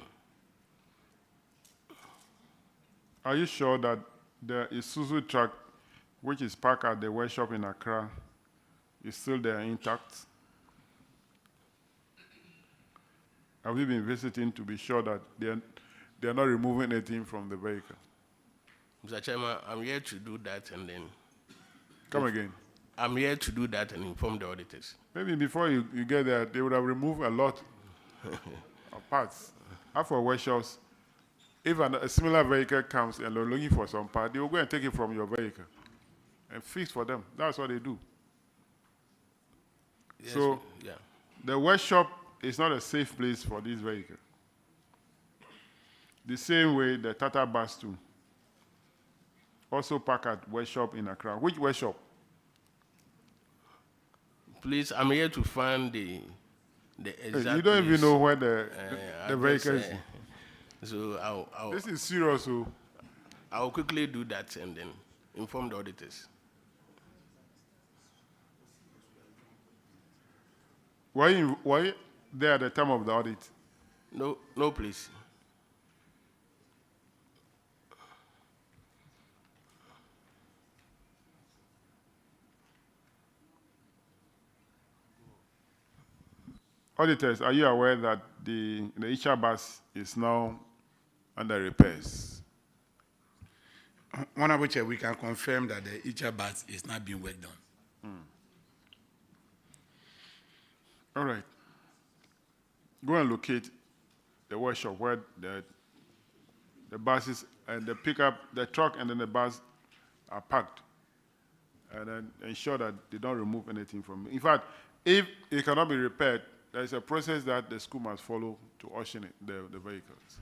Are you sure that the Isuzu truck, which is parked at the workshop in Accra, is still there intact? Have you been visiting to be sure that they're not removing anything from the vehicle? Mr. Chairman, I'm here to do that and then. Come again. I'm here to do that and inform the auditors. Maybe before you get there, they would have removed a lot of parts. After workshops, if a similar vehicle comes and they're looking for some part, they will go and take it from your vehicle and fix for them. That's what they do. Yes, So yeah. the workshop is not a safe place for this vehicle. The same way the Tata bus too. Also park at workshop in Accra. Which workshop? Please, I'm here to find the exact. You don't even place. know where the address, vehicle is. So I'll. This is serious. So I'll quickly do that and then inform the auditors. were you there at the time of the audit? No, please. Auditors, are you aware that the Isha bus is now under repairs? Honorable Chair, we can confirm that the Icha bus is not being worked on. All right. Go and locate the workshop where the buses and the pickup, the truck and then the bus are parked. And then ensure that they don't remove anything from it. In fact, if it cannot be repaired, there is a process that the school must follow to auction it, the vehicles.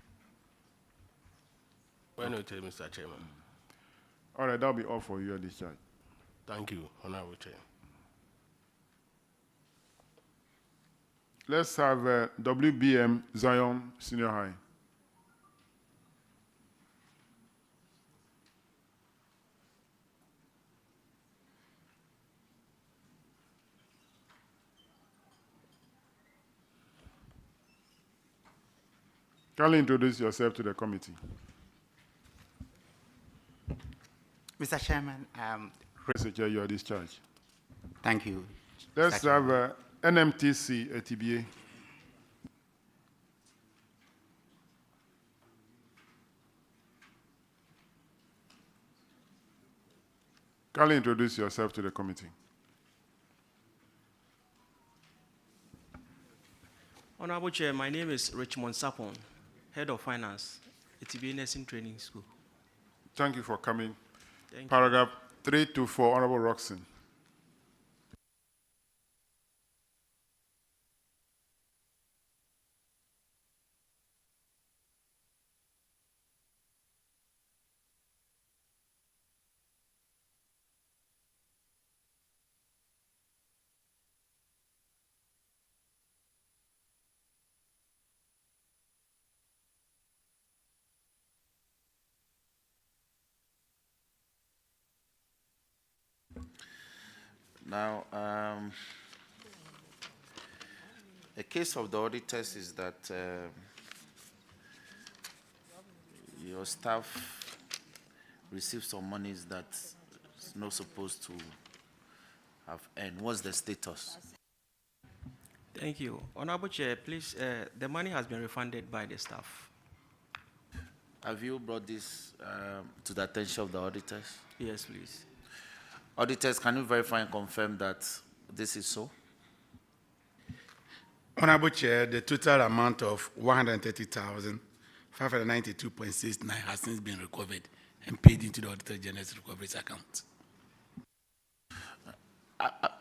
Why not, Mr. Chairman? All right, that'll be all for your discharge. Thank you, Honorable Chair. Let's have WBM Zion Senior High. Kindly introduce yourself to the committee. Mr. Chairman, Mr. Chair, you are discharged. thank you. Let's have NMTC ATBA. Kindly introduce yourself to the committee. Honorable Chair, my name is Richmond Sapon, Head of Finance, ATBA Nursing Training School. Thank you for coming. Thank you. Paragraph 324, Honorable Roxon. Now, a case of the auditors is that your staff received some monies that is not supposed to have earned. What's the status? Thank you. Honorable Chair, please, the money has been refunded by the staff. Have you brought this to the attention of the auditors? Yes, please. Auditors, can you verify and confirm that this is so? Honorable Chair, the total amount of 130,592.69 has since been recovered and paid into the Auditor General's recoveries account.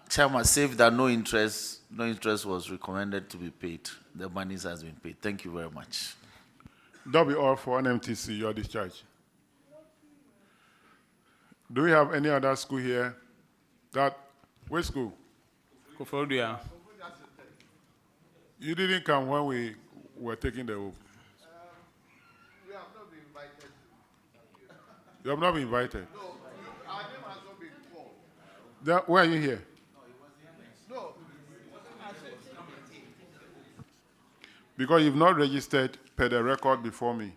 Chairman, save that no interest was recommended to be paid. The money has been paid. Thank you very much. That'll be all for NMTC, your discharge. Do we have any other school here? Which school? Koforidua. You didn't come when we were taking the oath. We have not been invited. You have not been invited. No, our name has not been called. Where are you here? No. Because you've not registered per the record before me.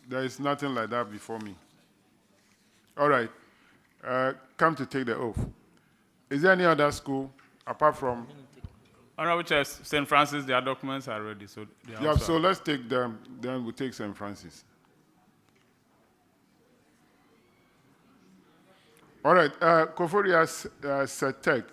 There is nothing like that before me. All right. Come to take the oath. Is there any other school apart from? Honorable Chair, St. Francis, their documents are ready. So, they are Yeah, also- so let's take them, then we'll take St. Francis. All right, Koforia Setek.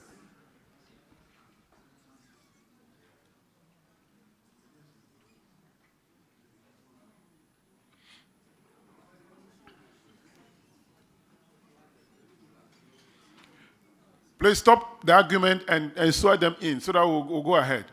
Please stop the argument and swear them in so that we'll go ahead.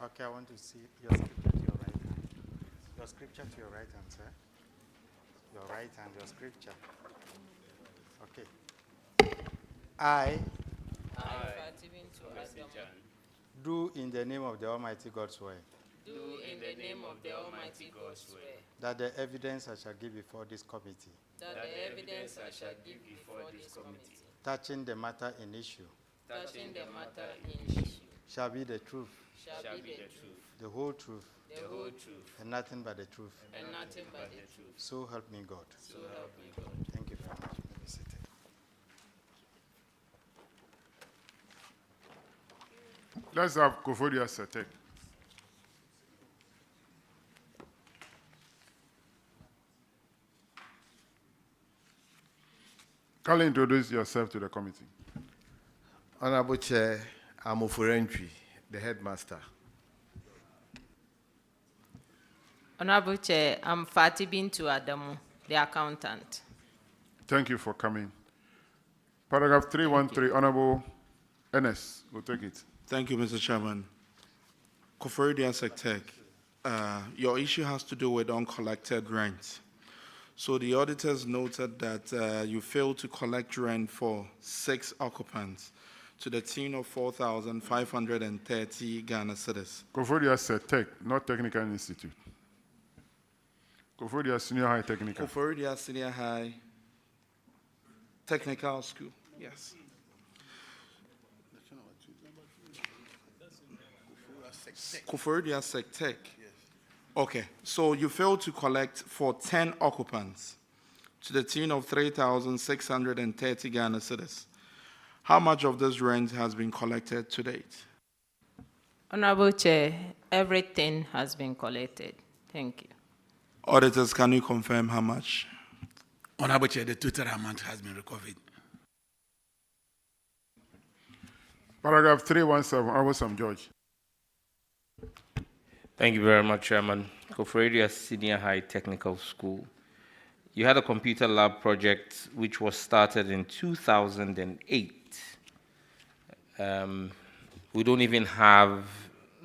Okay, I want to see your scripture to your right hand. Your scripture to your right hand, sir. Your right hand, your scripture. Okay. I do in the name of the Almighty God swear. Do in the name of the Almighty God swear. That the evidence I shall give before this committee. That the evidence I shall give before this committee. Touching the matter in issue. Touching the matter in issue. Shall be the truth. Shall be the truth. The whole truth. The whole truth. And nothing but the truth. And nothing but the truth. So help me God. So help me God. Thank you very much. You may be seated. Let's have Koforia Setek. Kindly introduce yourself to the committee. Honorable Chair, I'm Oforentwi, the headmaster. Honorable Chair, I'm Fati Bintu Adamu, the accountant. Thank you for coming. Paragraph 313, Honorable Enes will take it. Thank you, Mr. Chairman. Koforia Setek, your issue has to do with uncollected rent. So the auditors noted that you failed to collect rent for 6 occupants to the tune of 4,530 Ghana cedis. Koforia Setek, not Technical Institute. Koforia Senior High Technical. Koforia Senior High Technical School, yes. Koforia Setek. Okay, so you failed to collect for 10 occupants to the tune of 3,630 Ghana cedis. How much of this rent has been collected to date? Honorable Chair, everything has been collected. Thank you. Auditors, can you confirm how much? Honorable Chair, the total amount has been recovered. Paragraph 317, Honorable Sam George. Thank you very much, Chairman. Koforia Senior High Technical School. You had a computer lab project which was started in 2008. We don't even have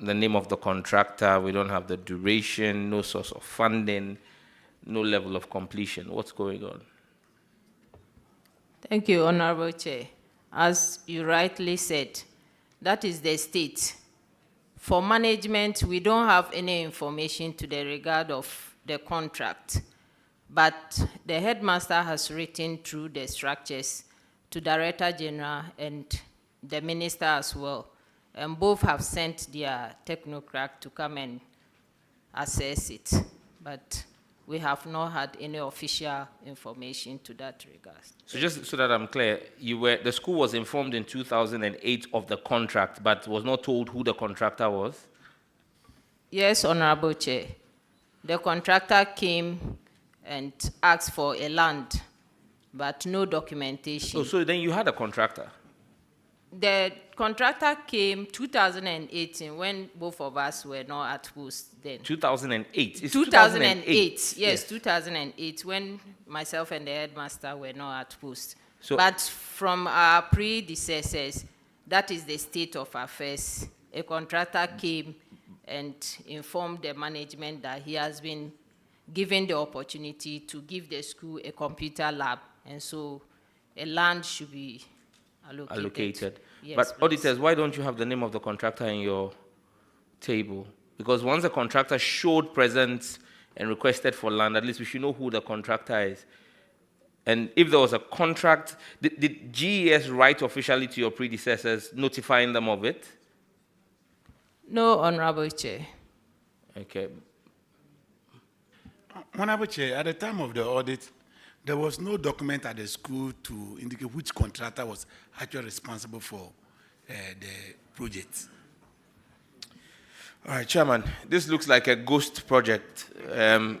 the name of the contractor. We don't have the duration, no source of funding, no level of completion. What's going on? Thank you, Honorable Chair. As you rightly said, that is the state. For management, we don't have any information to the regard of the contract, but the headmaster has written through the structures to Director General and the minister as well, and both have sent their technocrat to come and assess it, but we have not had any official information to that regard. So just so that I'm clear, the school was informed in 2008 of the contract, but was not told who the contractor was? Yes, Honorable Chair. The contractor came and asked for a land, but no documentation. Oh, so then you had a contractor? The contractor came 2018 when both of us were not at post then. 2008? It's 2008, yes, 2008, when myself and the headmaster were not at post. So, but from our predecessors, that is the state of affairs. A contractor came and informed the management that he has been given the opportunity to give the school a computer lab, and so a land should be allocated. Yes, but please. auditors, why don't you have the name of the contractor in your table? Because once the contractor showed presence and requested for land, at least we should know who the contractor is. And if there was a contract, did GES write officially to your predecessors notifying them of it? No, Honorable Chair. Okay. Honorable Chair, at the time of the audit, there was no document at the school to indicate which contractor was actually responsible for the project. All right, Chairman, this looks like a ghost project.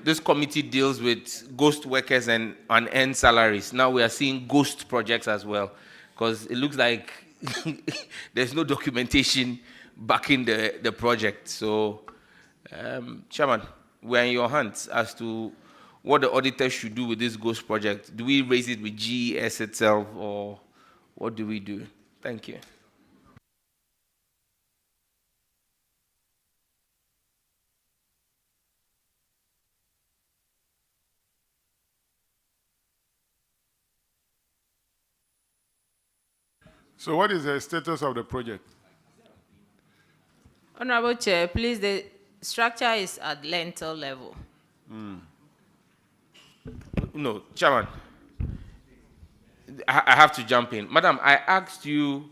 This committee deals with ghost workers and unearned salaries. Now we are seeing ghost projects as well, because it looks like there's no documentation backing the project. So, Chairman, we're in your hands as to what the auditors should do with this ghost project. Do we raise it with GES itself, or what do we do? Thank you. So what is the status of the project? Honorable Chair, please, the structure is at lintel level. No, Chairman, I have to jump in. Madam, I asked you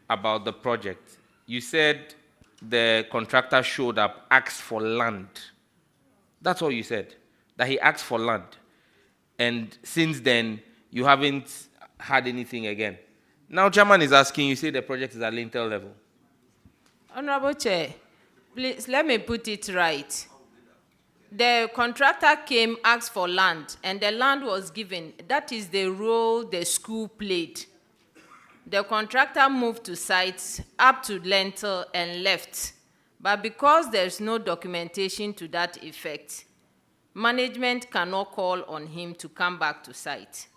about the project. You said the contractor showed up, asked for land. That's all you said, that he asked for land. And since then, you haven't had anything again. Now, Chairman is asking, you say the project is at lintel level. Honorable Chair, please let me put it right. The contractor came, asked for land, and the land was given. That is the role the school played. The contractor moved to site up to lintel and left. But because there's no documentation to that effect, management cannot call on him to come back to site.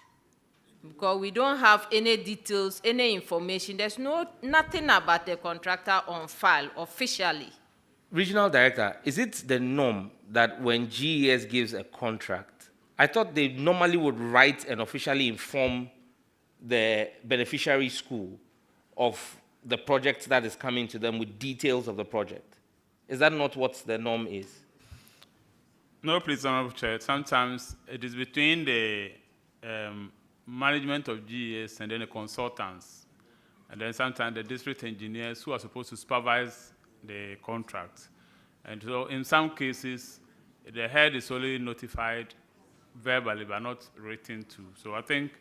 Because we don't have any details, any information. There's nothing about the contractor on file officially. Regional Director, is it the norm that when GES gives a contract, I thought they normally would write and officially inform the beneficiary school of the project that is coming to them with details of the project? Is that not what the norm is? No, please, Honorable Chair. Sometimes it is between the management of GES and then the consultants, and then sometimes the district engineers who are supposed to supervise the contract. And so in some cases, the head is only notified verbally but not written to. So I think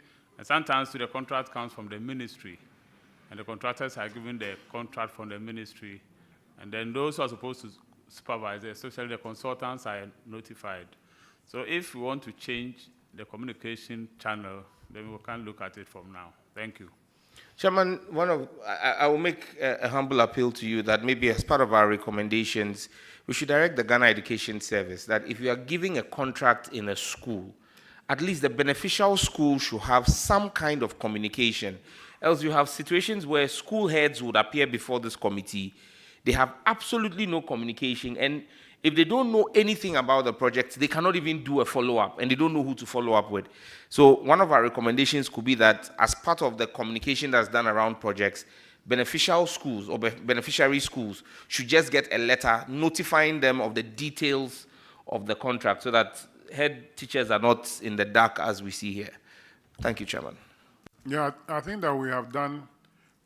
sometimes the contract comes from the ministry, and the contractors are given the contract from the ministry, and then those who are supposed to supervise, especially the consultants, are notified. So if we want to change the communication channel, then we can look at it from now. Thank you. Chairman, I will make a humble appeal to you that maybe as part of our recommendations, we should direct the Ghana Education Service that if you are giving a contract in a school, at least the beneficial school should have some kind of communication. Else you have situations where school heads would appear before this committee, they have absolutely no communication, and if they don't know anything about the project, they cannot even do a follow-up, and they don't know who to follow up with. So one of our recommendations could be that as part of the communication that's done around projects, beneficial schools or beneficiary schools should just get a letter notifying them of the details of the contract so that head teachers are not in the dark as we see here. Thank you, Chairman. Yeah, I think that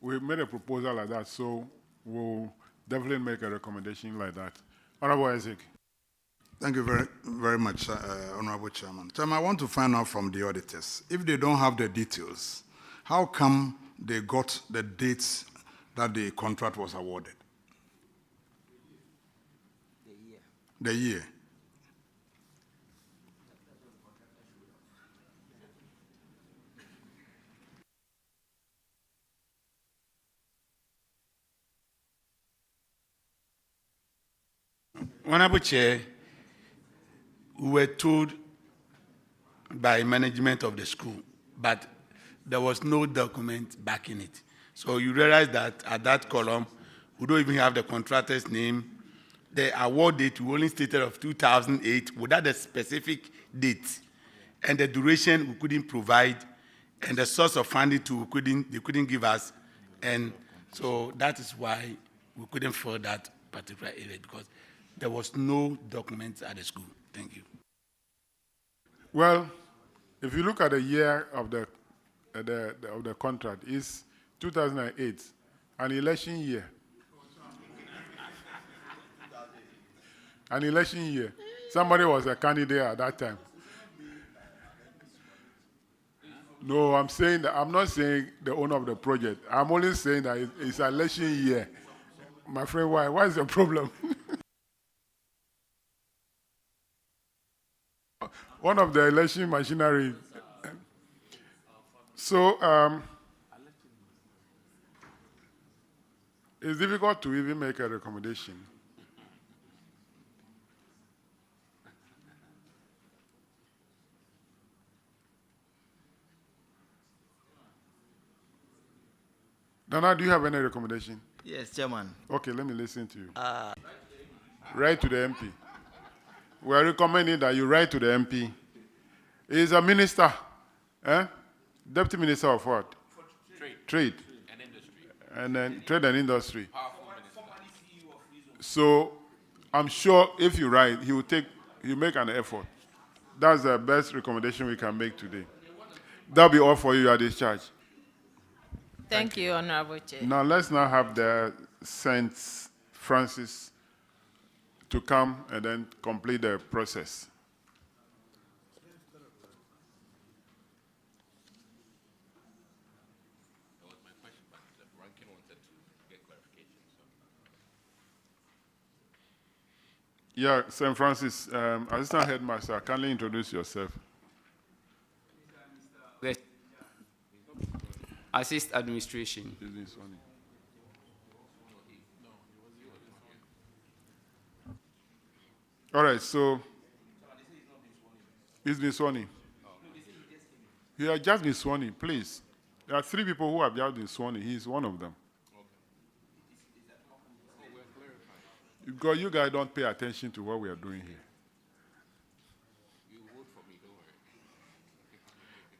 we made a proposal like that, so we'll definitely make a recommendation like that. Honorable Isaac. Thank you very, very much, Honorable Chairman. Chairman, I want to find out from the auditors, if they don't have the details, how come they got the dates that the contract was awarded? The year. Honorable Chair, we were told by management of the school, but there was no document backing it. So you realize that at that column, we don't even have the contractor's name. The award date, we only stated of 2008 without a specific date. And the duration we couldn't provide, and the source of funding too, they couldn't give us. And so that is why we couldn't fill that particular area, because there was no documents at the school. Thank you. Well, if you look at the year of the contract, it's 2008, an election year. An election year. Somebody was a candidate at that time. No, I'm saying that I'm not saying the owner of the project. I'm only saying that it's an election year. My friend, why? What is the problem? One of the election machinery. So it's difficult to even make a recommendation. Dana, do you have any recommendation? Yes, Chairman. Okay, let me listen to you. Write to the MP. We are recommending that you write to the MP. He is a minister. Deputy Minister of what? Trade. And industry. And then trade and industry. So I'm sure if you write, he'll make an effort. That's the best recommendation we can make today. That'll be all for you at this charge. Thank you, Honorable Chair. Now let's now have the St. Francis to come and then complete the process. Yeah, St. Francis, Assistant Headmaster, kindly introduce yourself. Assist administration. All right, so he's been sworn in. He has just been sworn in, please. There are 3 people who have just been sworn in. He's one of them. Because you guys don't pay attention to what we are doing here.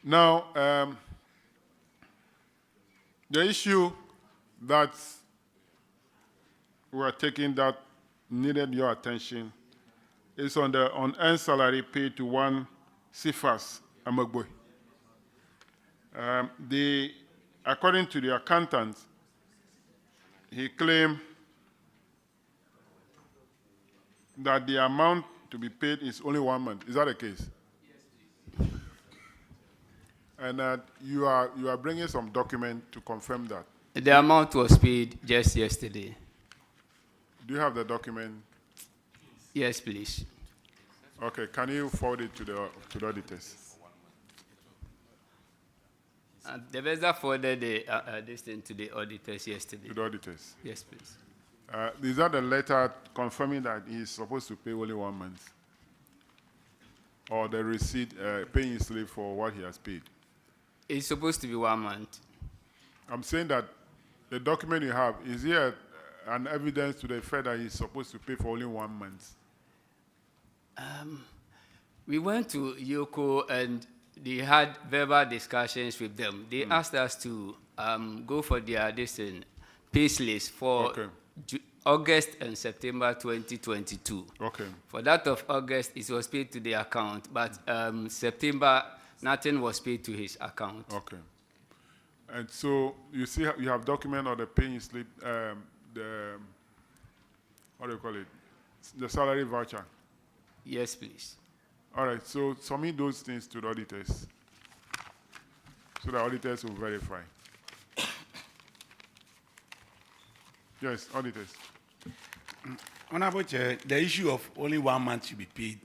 Now, the issue that we are taking that needed your attention is on the unearned salary paid to one Cephas Amagboy. According to the accountant, he claimed that the amount to be paid is only 1 month. Is that the case? Yes, and that you are bringing some document to confirm that. The amount was paid just yesterday. Do you have the document? Yes, please. Okay, can you forward it to the auditors? The vendor forwarded this thing to the auditors yesterday. To the auditors? Yes, please. Is that the letter confirming that he's supposed to pay only 1 month? Or the receipt paying slip for what he has paid? It's supposed to be 1 month. I'm saying that the document you have, is here an evidence to the fact that he's supposed to pay for only 1 month? We went to Yoko and they had verbal discussions with them. They asked us to go for their pay slips for August and September 2022. Okay. For that of August, it was paid to the account, but September, nothing was paid to his account. Okay. And so you see, you have document on the paying slip, the what do you call it? The salary voucher. Yes, please. All right. So submit those things to the auditors, so the auditors will verify. Yes, auditors. Honorable Chair, the issue of only 1 month should be paid.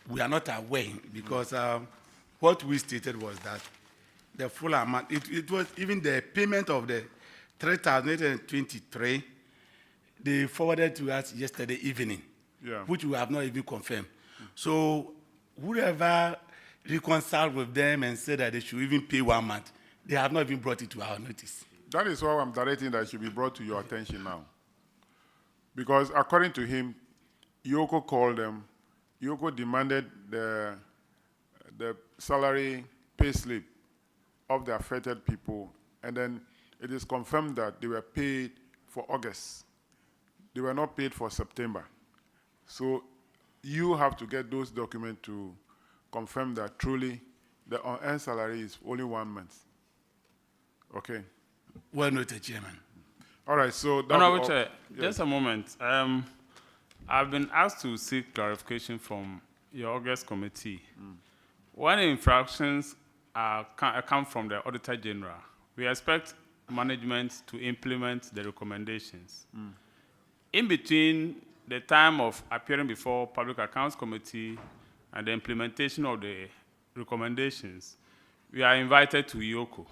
We are not aware because what we stated was that the full amount, it was even the payment of the 3,823, they forwarded to us yesterday evening, which we have not even confirmed. So whoever reconciled with them and said that they should even pay 1 month, they have not even brought it to our notice. That is why I'm directing that it should be brought to your attention now. Because according to him, Yoko called them. Yoko demanded the salary pay slip of the affected people, and then it is confirmed that they were paid for August. They were not paid for September. So you have to get those documents to confirm that truly the unearned salary is only 1 month. Okay. Well noted, Chairman. All right, so... Honorable Chair, just a moment. I've been asked to seek clarification from your August committee. When infractions come from the Auditor General, we expect management to implement the recommendations. In between the time of appearing before Public Accounts Committee and the implementation of the recommendations, we are invited to IOCO.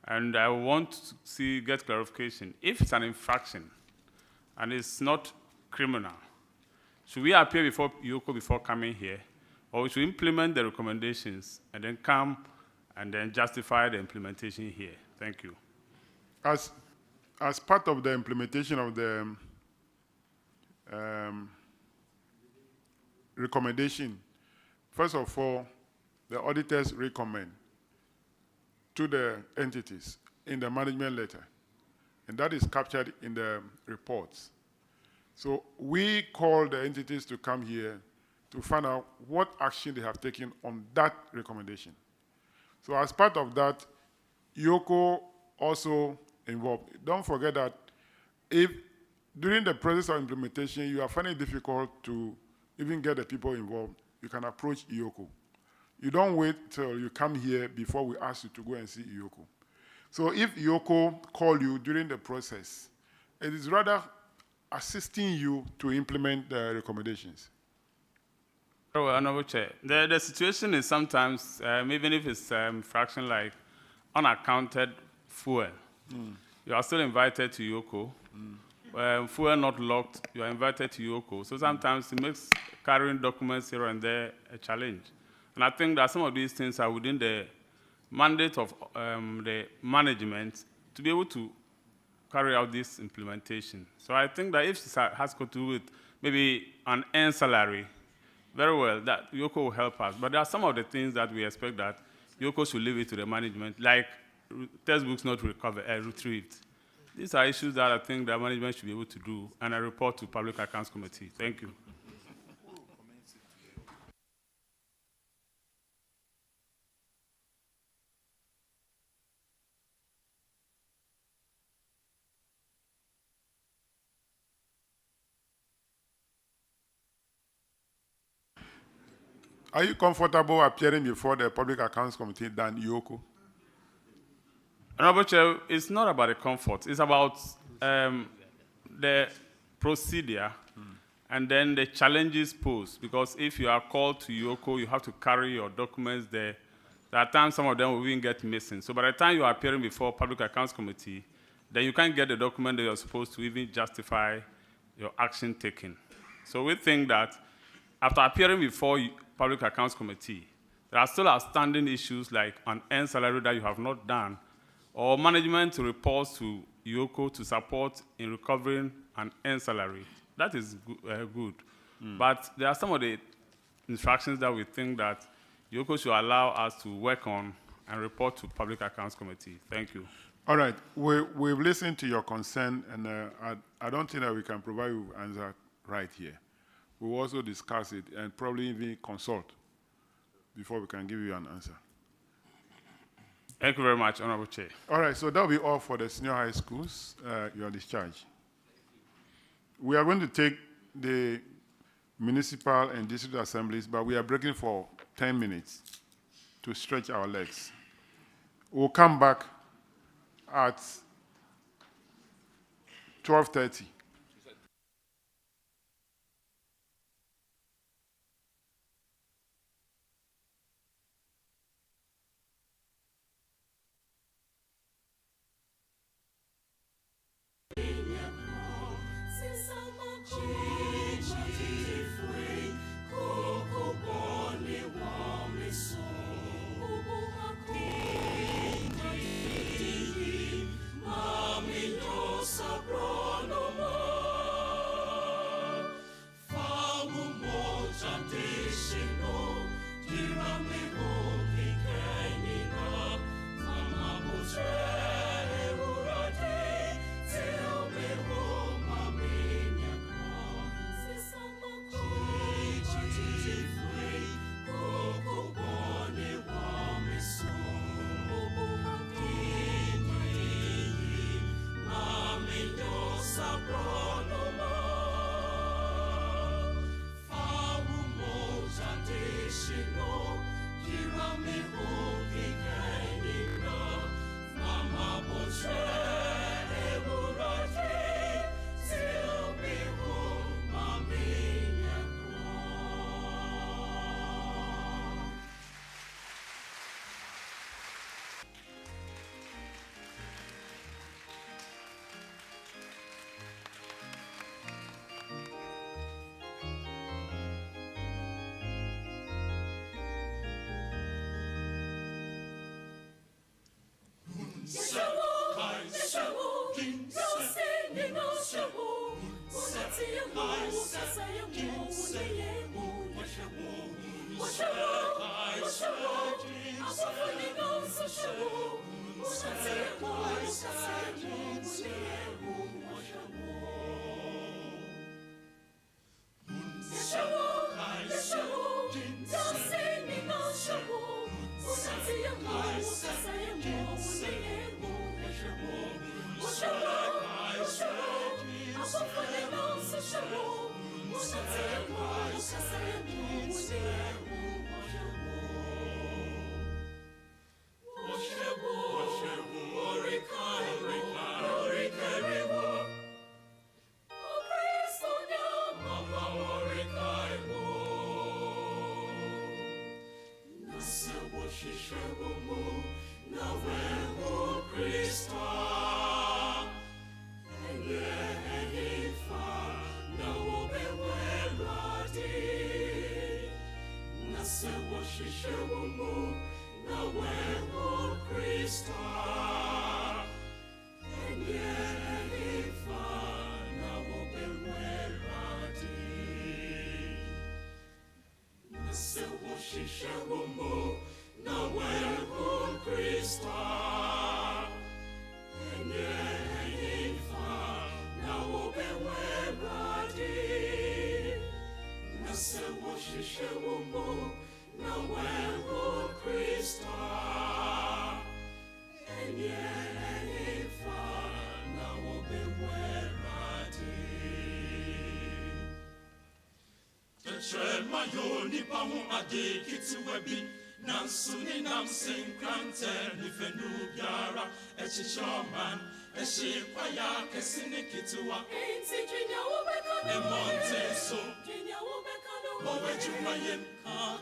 And I want to get clarification. If it's an infraction and it's not criminal, should we appear before IOCO before coming here? Or we should implement the recommendations and then come and then justify the implementation here? Thank you. As part of the implementation of the recommendation, first of all, the auditors recommend to the entities in the management letter, and that is captured in the reports. So we call the entities to come here to find out what action they have taken on that recommendation. So as part of that, IOCO also involved. Don't forget that if during the process of implementation you are finding it difficult to even get the people involved, you can approach IOCO. You don't wait till you come here before we ask you to go and see IOCO. So if IOCO call you during the process, it is rather assisting you to implement the recommendations. Oh, Honorable Chair, the situation is sometimes, even if it's fraction like unaccounted fuel, you are still invited to IOCO. Fuel not locked, you are invited to IOCO. So sometimes it makes carrying documents here and there a challenge. And I think that some of these things are within the mandate of the management to be able to carry out this implementation. So I think that if it has to do with maybe an earned salary, very well, that IOCO will help us. But there are some of the things that we expect that IOCO should leave it to the management, like textbooks not retrieved. These are issues that I think the management should be able to do, and I report to Public Accounts Committee. Thank you. Are you comfortable appearing before the Public Accounts Committee than IOCO? Honorable Chair, it's not about the comfort. It's about the procedure and then the challenges posed. Because if you are called to IOCO, you have to carry your documents there. There are times some of them will even get missing. So by the time you are appearing before Public Accounts Committee, then you can't get the document that you're supposed to even justify your action taken. So we think that after appearing before Public Accounts Committee, there are still outstanding issues like an earned salary that you have not done, or management reports to IOCO to support in recovering an earned salary. That is good. But there are some of the instructions that we think that IOCO should allow us to work on and report to Public Accounts Committee. Thank you. All right, we've listened to your concern, and I don't think that we can provide you with an answer right here. We'll also discuss it and probably even consult before we can give you an answer. Thank you very much, Honorable Chair. All right, so that'll be all for the senior high schools. Your discharge. We are going to take the municipal and district assemblies, but we are breaking for 10 minutes to stretch our legs. We'll come back at 12:30. Mami, no sabrá, no Mayoni pamu ade kitiwebi nansuni namsin krante nifenu biara echishoman eshikwaya kesini kitiwa enti jinya ubekano emonte so jinya ubekano owe jumayen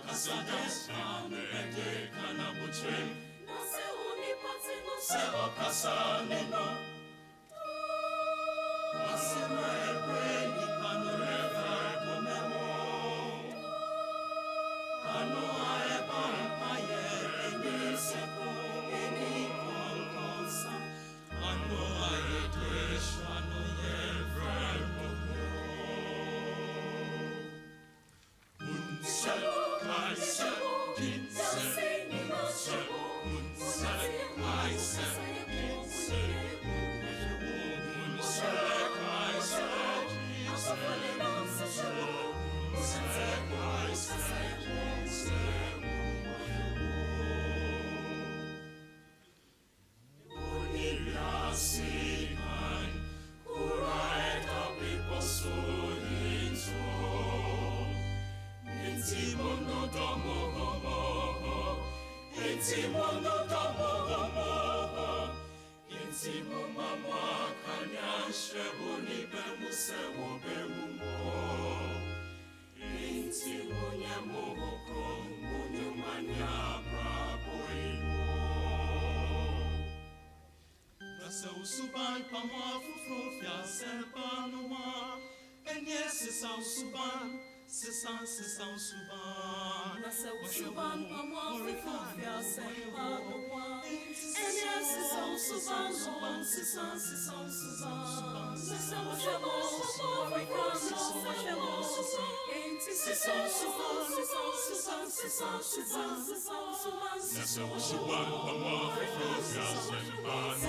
kasadas anu ende kanabutrem nase uni patino se okasane no asema ebreni panoreva komemo ano aeba aye eni seko eni konkonsa ano aye desho ano yevra momo unse kaise dinse unse unse kaise dinse unse kaise Suban pamwa fufufia serpanwa enye sisan suban sisan suban nasa suban pamwa fufufia serpanwa enye sisan suban sisan suban nasa suban fufufia serpanwa enti sisan suban nasa suban pamwa fufufia serpanwa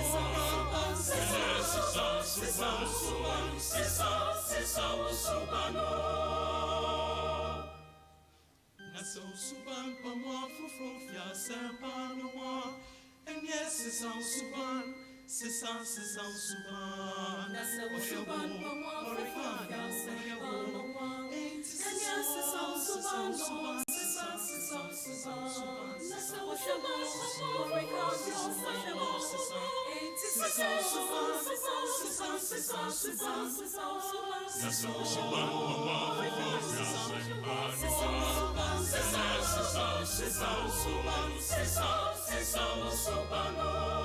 Naso suban pamwa fufufia serpanwa enye sisan suban Naso suban pamwa fufufia serpanwa enye sisan suban Naso suban pamwa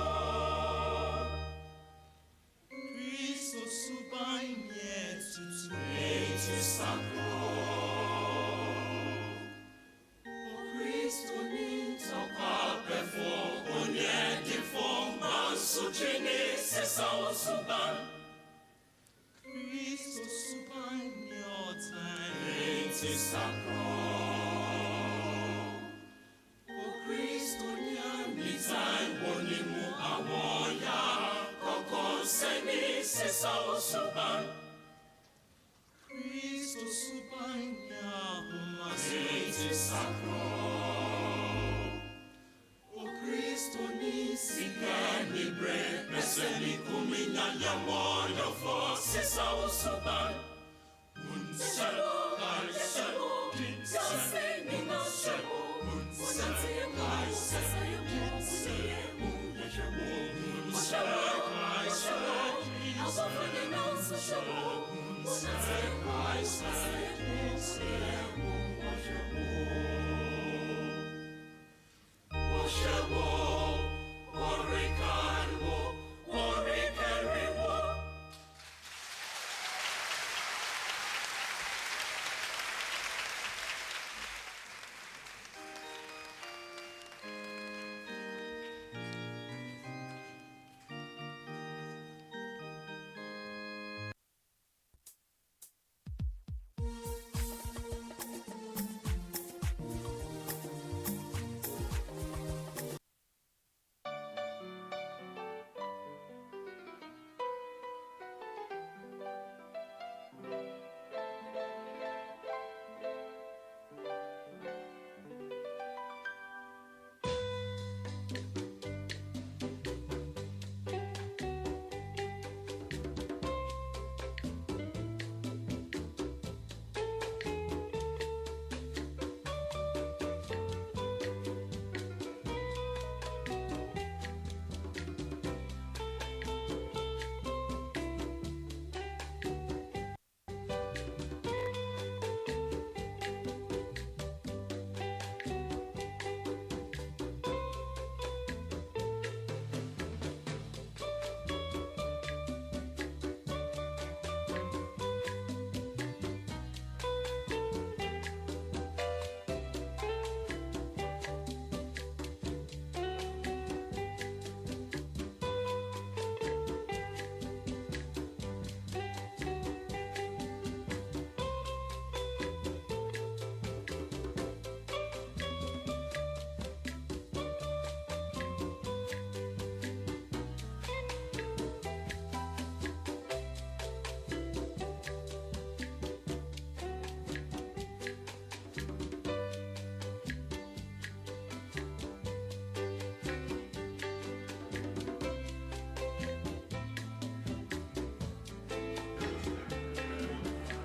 Cristo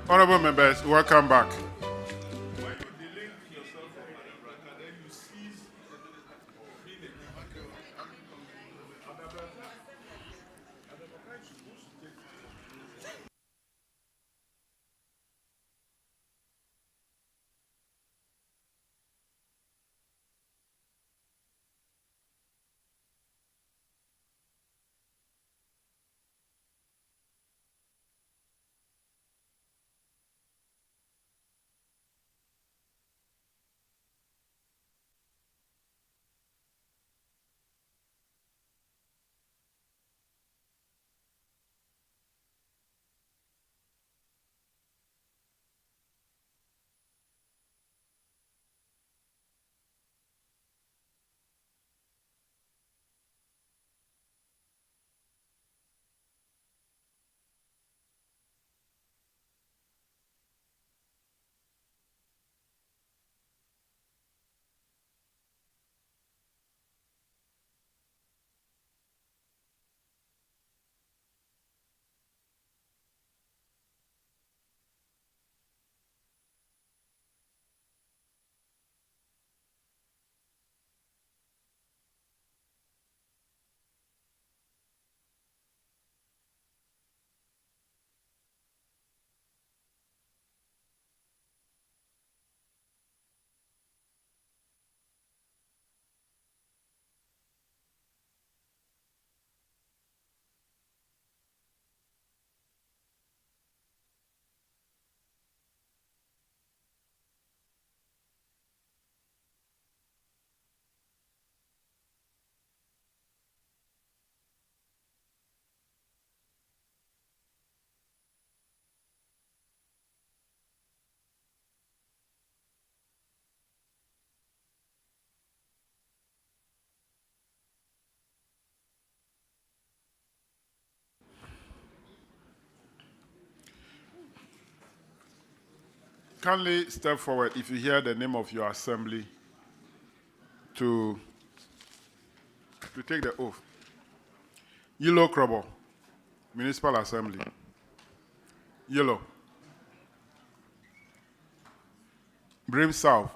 Honorable members, welcome back. kindly step forward if you hear the name of your assembly to take the oath. Yellow Krobo, Municipal Assembly. Yellow. Brim South.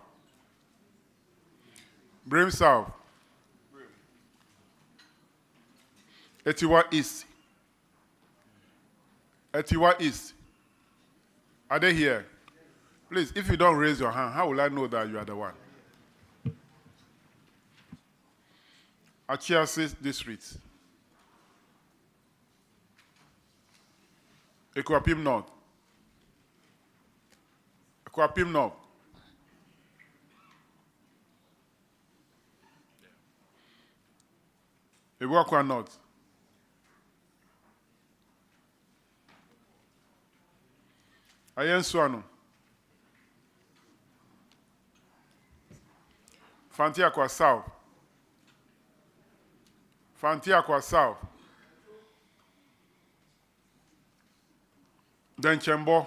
Brim South. Etiwa East. Etiwa East. Are they here? Please, if you don't raise your hand, how will I know that you are the one? Achiasis District. Equapim North. Equapim North. Equaqua North. Ayen Suano. Fantiakwa South. Fantiakwa South. Then Chembo.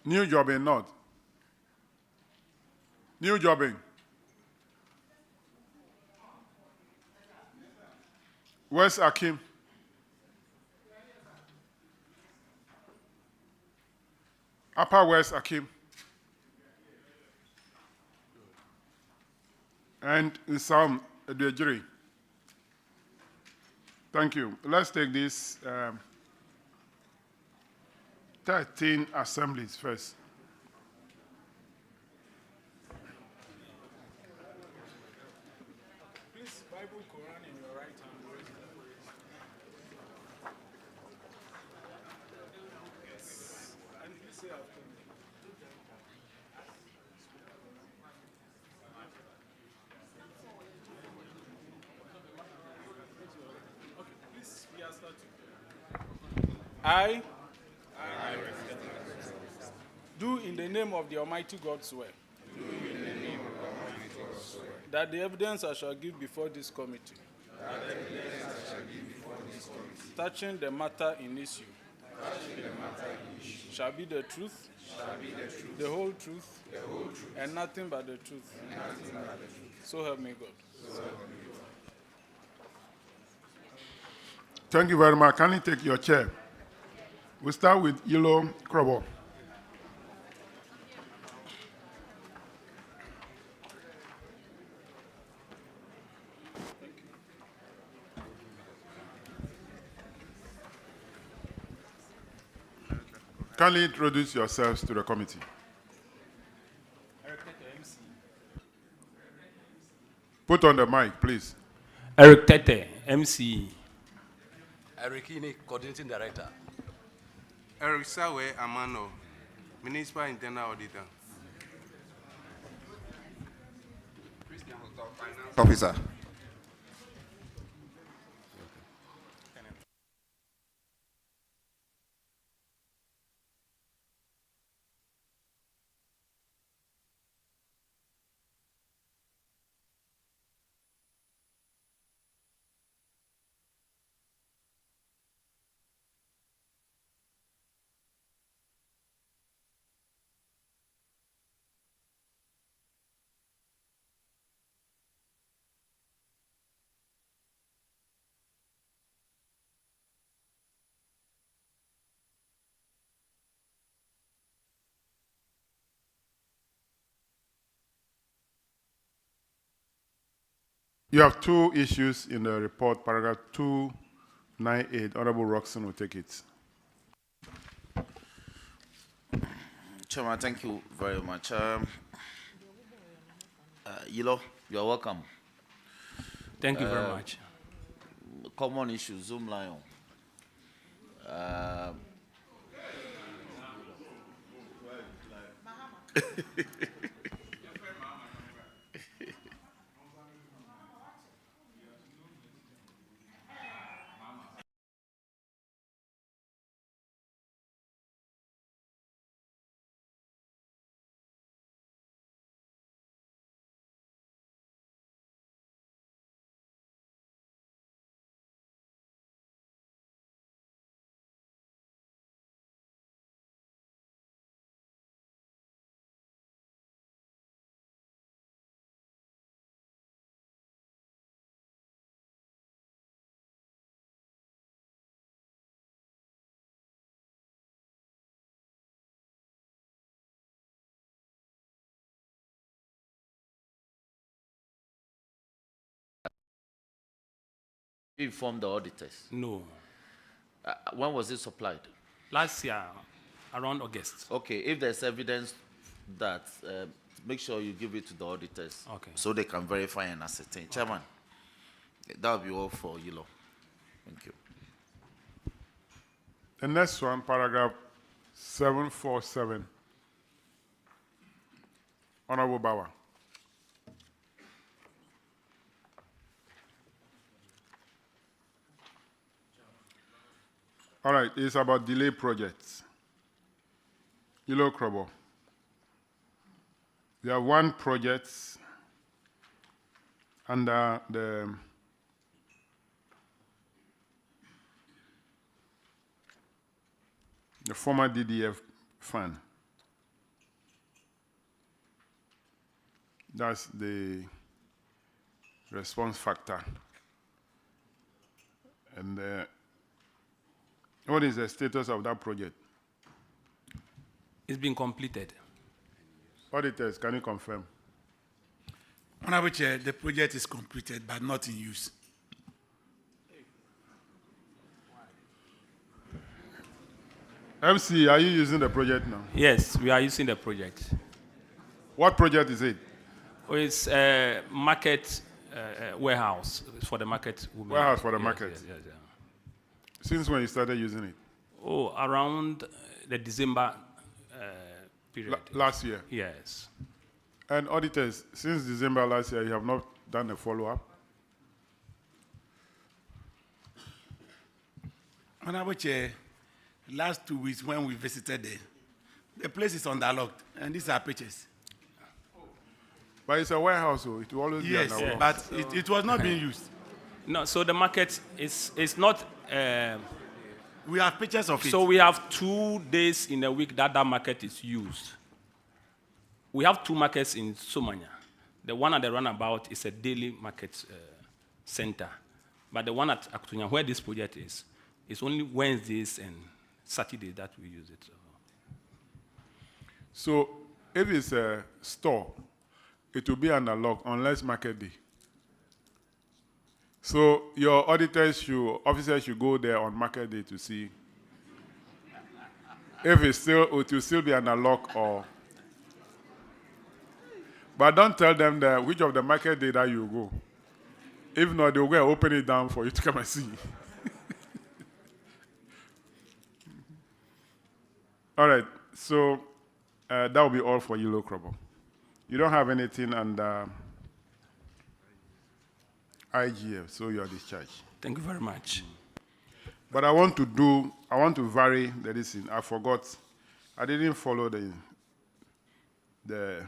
New Jobbing North. New Jobbing. West Akim. Upper West Akim. And in some Edwejiri. Thank you. Let's take these 13 assemblies first. Please, Bible, Quran in your right hand. Yes. And please say after me. Okay, please, we are starting. I do in the name of the Almighty God swear. That the evidence I shall give before this committee. Touching the matter in issue. Shall be the truth. The whole truth. And nothing but the truth. So help me God. Thank you very much. Can you take your chair? We start with Yellow Krobo. Kindly introduce yourselves to the committee. Put on the mic, please. Eric Tete, MC. Eric Ine, Coordinating Director. Eric Sawe Amano, Municipal Internal Auditor. Officer. You have two issues in the report, paragraph 298. Honorable Roxon will take it. Chairman, thank you very much. Yilo, you're welcome. Thank you very much. Common issue, Zoom Lion. You informed the auditors? No. When was it supplied? Last year, around August. Okay, if there's evidence that, make sure you give it to the auditors. Okay. So they can verify and ascertain. Chairman, that will be all for Yilo. Thank you. The next one, paragraph 747. Honorable Bauer. All right, it's about delay projects. Yellow Krobo. There are one project under the former DDF fund. That's the response factor. And what is the status of that project? It's been completed. Auditors, can you confirm? Honorable Chair, the project is completed but not in use. MC, are you using the project now? Yes, we are using the project. What project is it? Oh, it's market warehouse for the market women. Warehouse for the Yes, market. Yes, yes, yeah. Since when you started using it? Oh, around the December period. Last year? Yes. And auditors, since December last year, you have not done a follow-up? Honorable Chair, last 2 weeks when we visited the place is underlocked, and these are pictures. But it's a warehouse, so it will always Yes, be underlocked. but it was not being used. No, so the market is not. We have pictures of it. So we have 2 days in a week that market is used. We have 2 markets in Somanya. The one at the runabout is a daily market center. But the one at Akutunya, where this project is only Wednesdays and Saturdays that we use it. So if it's a store, it will be underlocked unless market day. So your officers should go there on market day to see if it will still be underlocked or. But don't tell them that which of the market day that you go. If not, they'll go and open it down for you to come and see. All right, so that will be all for Yellow Krobo. You don't have anything under IGF, so you are discharged. Thank you very much. But I want to vary the listen. I forgot. I didn't follow the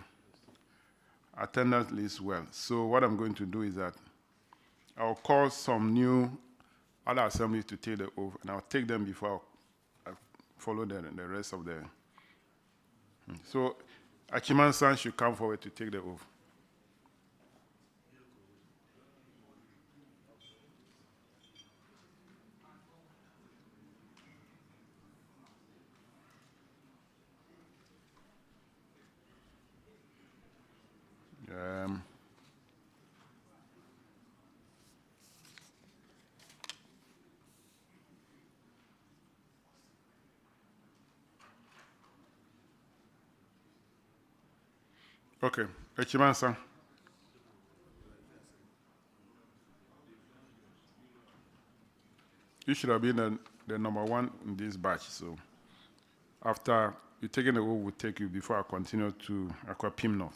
attendance list well. So what I'm going to do is that I'll call some new other assemblies to take the oath, and I'll take them before I follow the rest of the. So Achiman-san should come forward to take the oath. Okay, Echiman-san. You should have been the number 1 in this batch, so after you taking the oath, we'll take you before I continue to Aqua Pimno.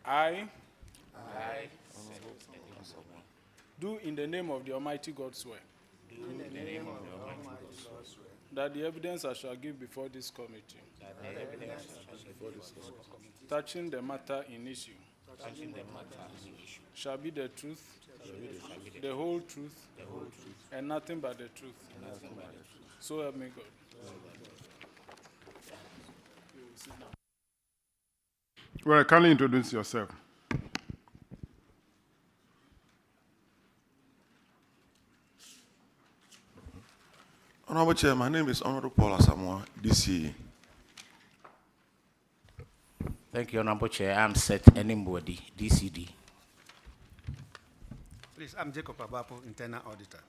I do in the name of the Almighty God swear that the evidence I shall give before this committee touching the matter in issue shall be the truth, the whole truth, and nothing but the truth. So help me God. Well, kindly introduce yourself. Honorable Chair, my name is Honorable Paul Asamoah, DCE. Thank you, Honorable Chair. I'm Seth Enimbodi, DCD. Please, I'm Jacob Abapo, Internal Auditor.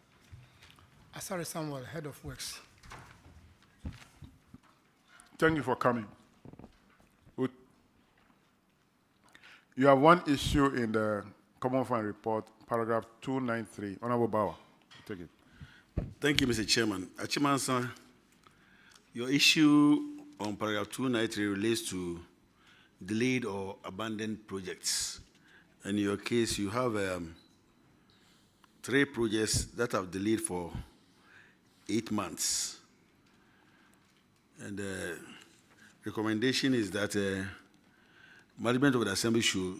Asari Samuel, Head of Works. Thank you for coming. You have one issue in the Common Fund Report, paragraph 293. Honorable Bauer, take it. Thank you, Mr. Chairman. Chairman, sir, your issue on paragraph 293 relates to delayed or abandoned projects. In your case, you have 3 projects that have delayed for 8 months. And the recommendation is that management of the Assembly should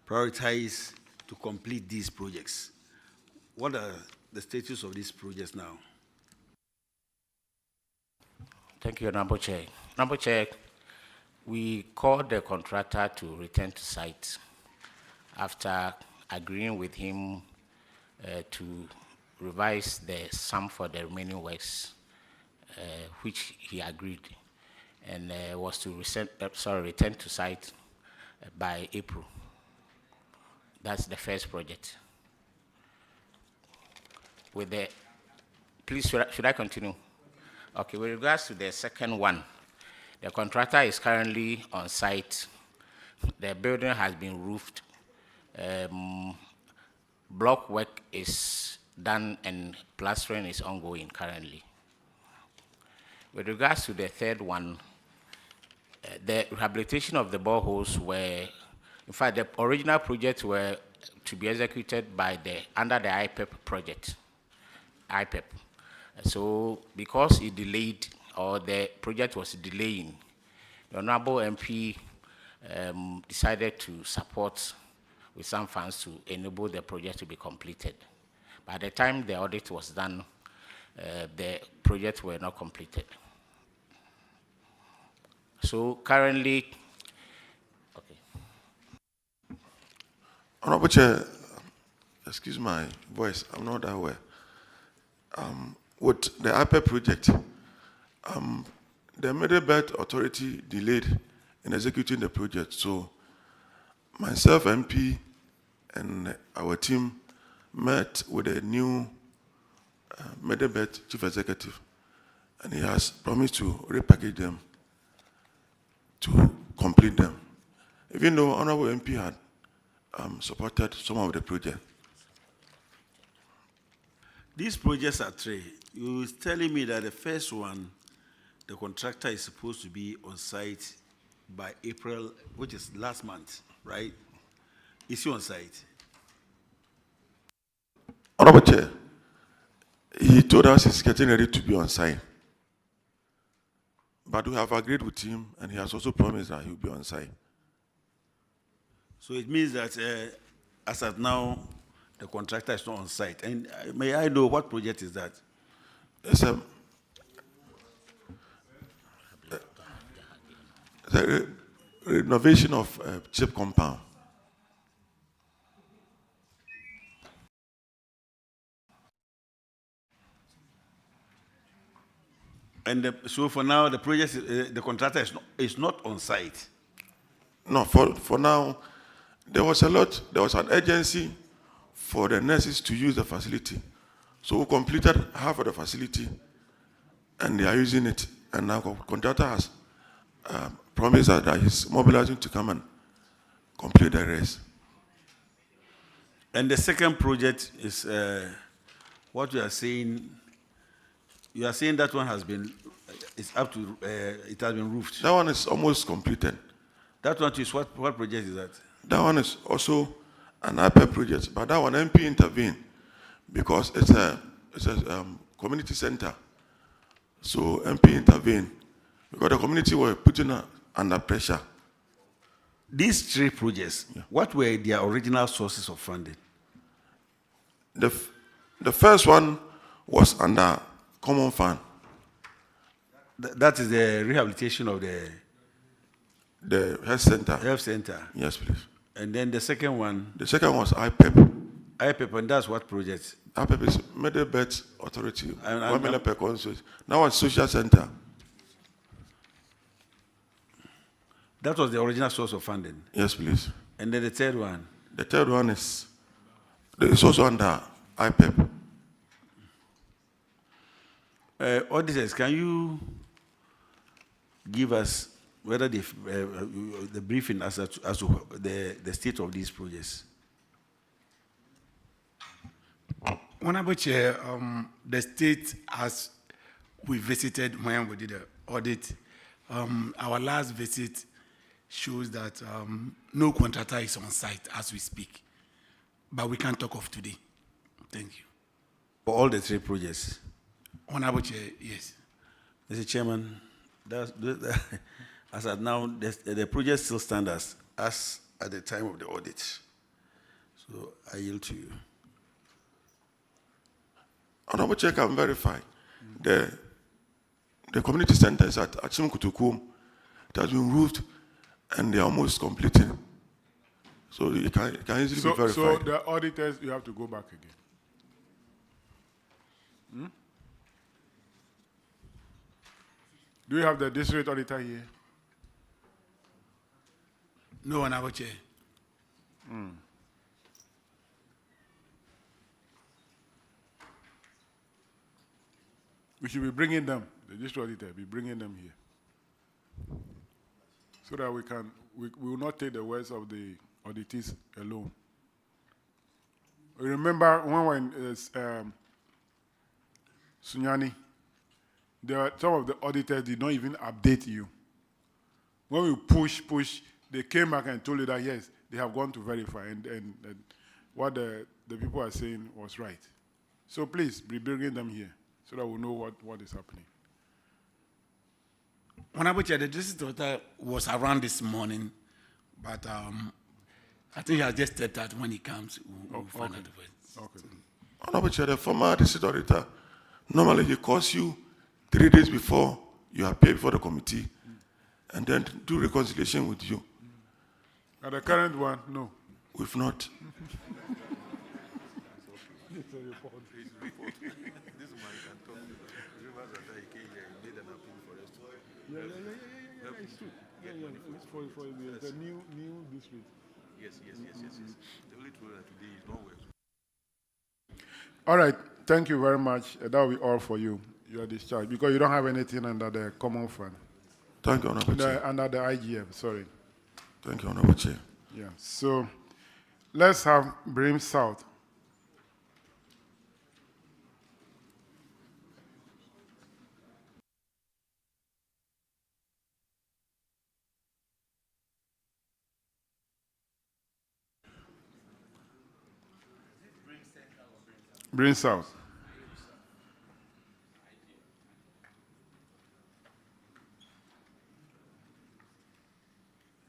prioritize to complete these projects. What are the status of these projects now? Thank you, Honorable Chair. Honorable Chair, we called the contractor to return to site after agreeing with him to revise the sum for the remaining works, which he agreed, and was to return to site by April. That's the first project. With the, please, should I continue? Okay, with regards to the second one, the contractor is currently on site. The building has been roofed. Block work is done and plastering is ongoing currently. With regards to the third one, the rehabilitation of the boreholes were, in fact, the original projects were to be executed by under the IPEP project, IPEP. So because it delayed, or the project was delaying, the Honorable MP decided to support with some funds to enable the project to be completed. By the time the audit was done, the projects were not completed. So currently, okay. Honorable Chair, excuse my voice, I'm not that aware. With the IPEP project, the Middle-Belt Authority delayed in executing the project. So myself, MP, and our team met with a new Middle-Belt Chief Executive, and he has promised to repackage them to complete them. Even though Honorable MP had supported some of the projects. These projects are 3. You were telling me that the first one, the contractor is supposed to be on site by April, which is last month, right? Is he on site? Honorable Chair, he told us he's getting ready to be on site. But we have agreed with him, and he has also promised that he'll be on site. So it means that as of now, the contractor is not on site. And may I know what project is that? It's the renovation of CHIP compound. And so for now, the project, the contractor is not on site. No, for now, there was an urgency for the nurses to use the facility. So we completed half of the facility, and they are using it. And now the contractor has promised that he's mobilizing to come and complete the rest. And the second project is what you are saying. You are saying that one has been, it's up to, it has been roofed. That one is almost completed. That one is what project is that? That one is also an IPEP project, but that one MP intervened because it's a community center. So MP intervened because the community were putting under pressure. These 3 projects, what were their original sources of funding? The first one was under Common Fund. That is the rehabilitation of the health center. Health center. Yes, please. And then the second one? The second was IPEP. IPEP, and that's what project? IPEP is Middle Belt Authority, And- 1 million per constituency. Now it's social center. That was the original source of funding. Yes, please. And then the third one? The third one is, it's also under IPEP. Auditors, can you give us whether the briefing as to the state of these projects? Honorable Chair, the state, as we visited when we did the audit, our last visit shows that no contractor is on site as we speak, but we can't talk of today. Thank you. For all the three projects? Honorable Chair, yes. Mr. Chairman, as at now, the project still stands as at the time of the audit. So I yield to you. Honorable Chair can verify. The community centers at Achim Kutukum, it has been roofed and they are almost completing. So it can easily be verified. So the auditors, you have to go back again. Hmm? Do you have the district auditor here? No, Honorable Chair. We should be bringing them, the district auditor, be bringing them here. So that we will not take the words of the auditors alone. Remember when Sunyani, some of the auditors did not even update you. When we push, they came back and told you that yes, they have gone to verify and what the people are saying was right. So please be bringing them here so that we know what is happening. Honorable Chair, the district auditor was around this morning, but I think he has just stepped out. When he comes, we'll find out. Okay. Honorable Chair, the former district auditor, normally he calls you 3 days before you appear before the committee and then do reconciliation with you. And the current one, no. We've not. It's true. It's for the new district. Yes. The only truth that today is not work. All right, thank you very much. That will be all for you. You are discharged because you don't have anything under the common fund. Thank you, Honorable Chair. Under the IGF, sorry. Thank you, Honorable Chair. Yeah, so let's have Brim South. Brim South.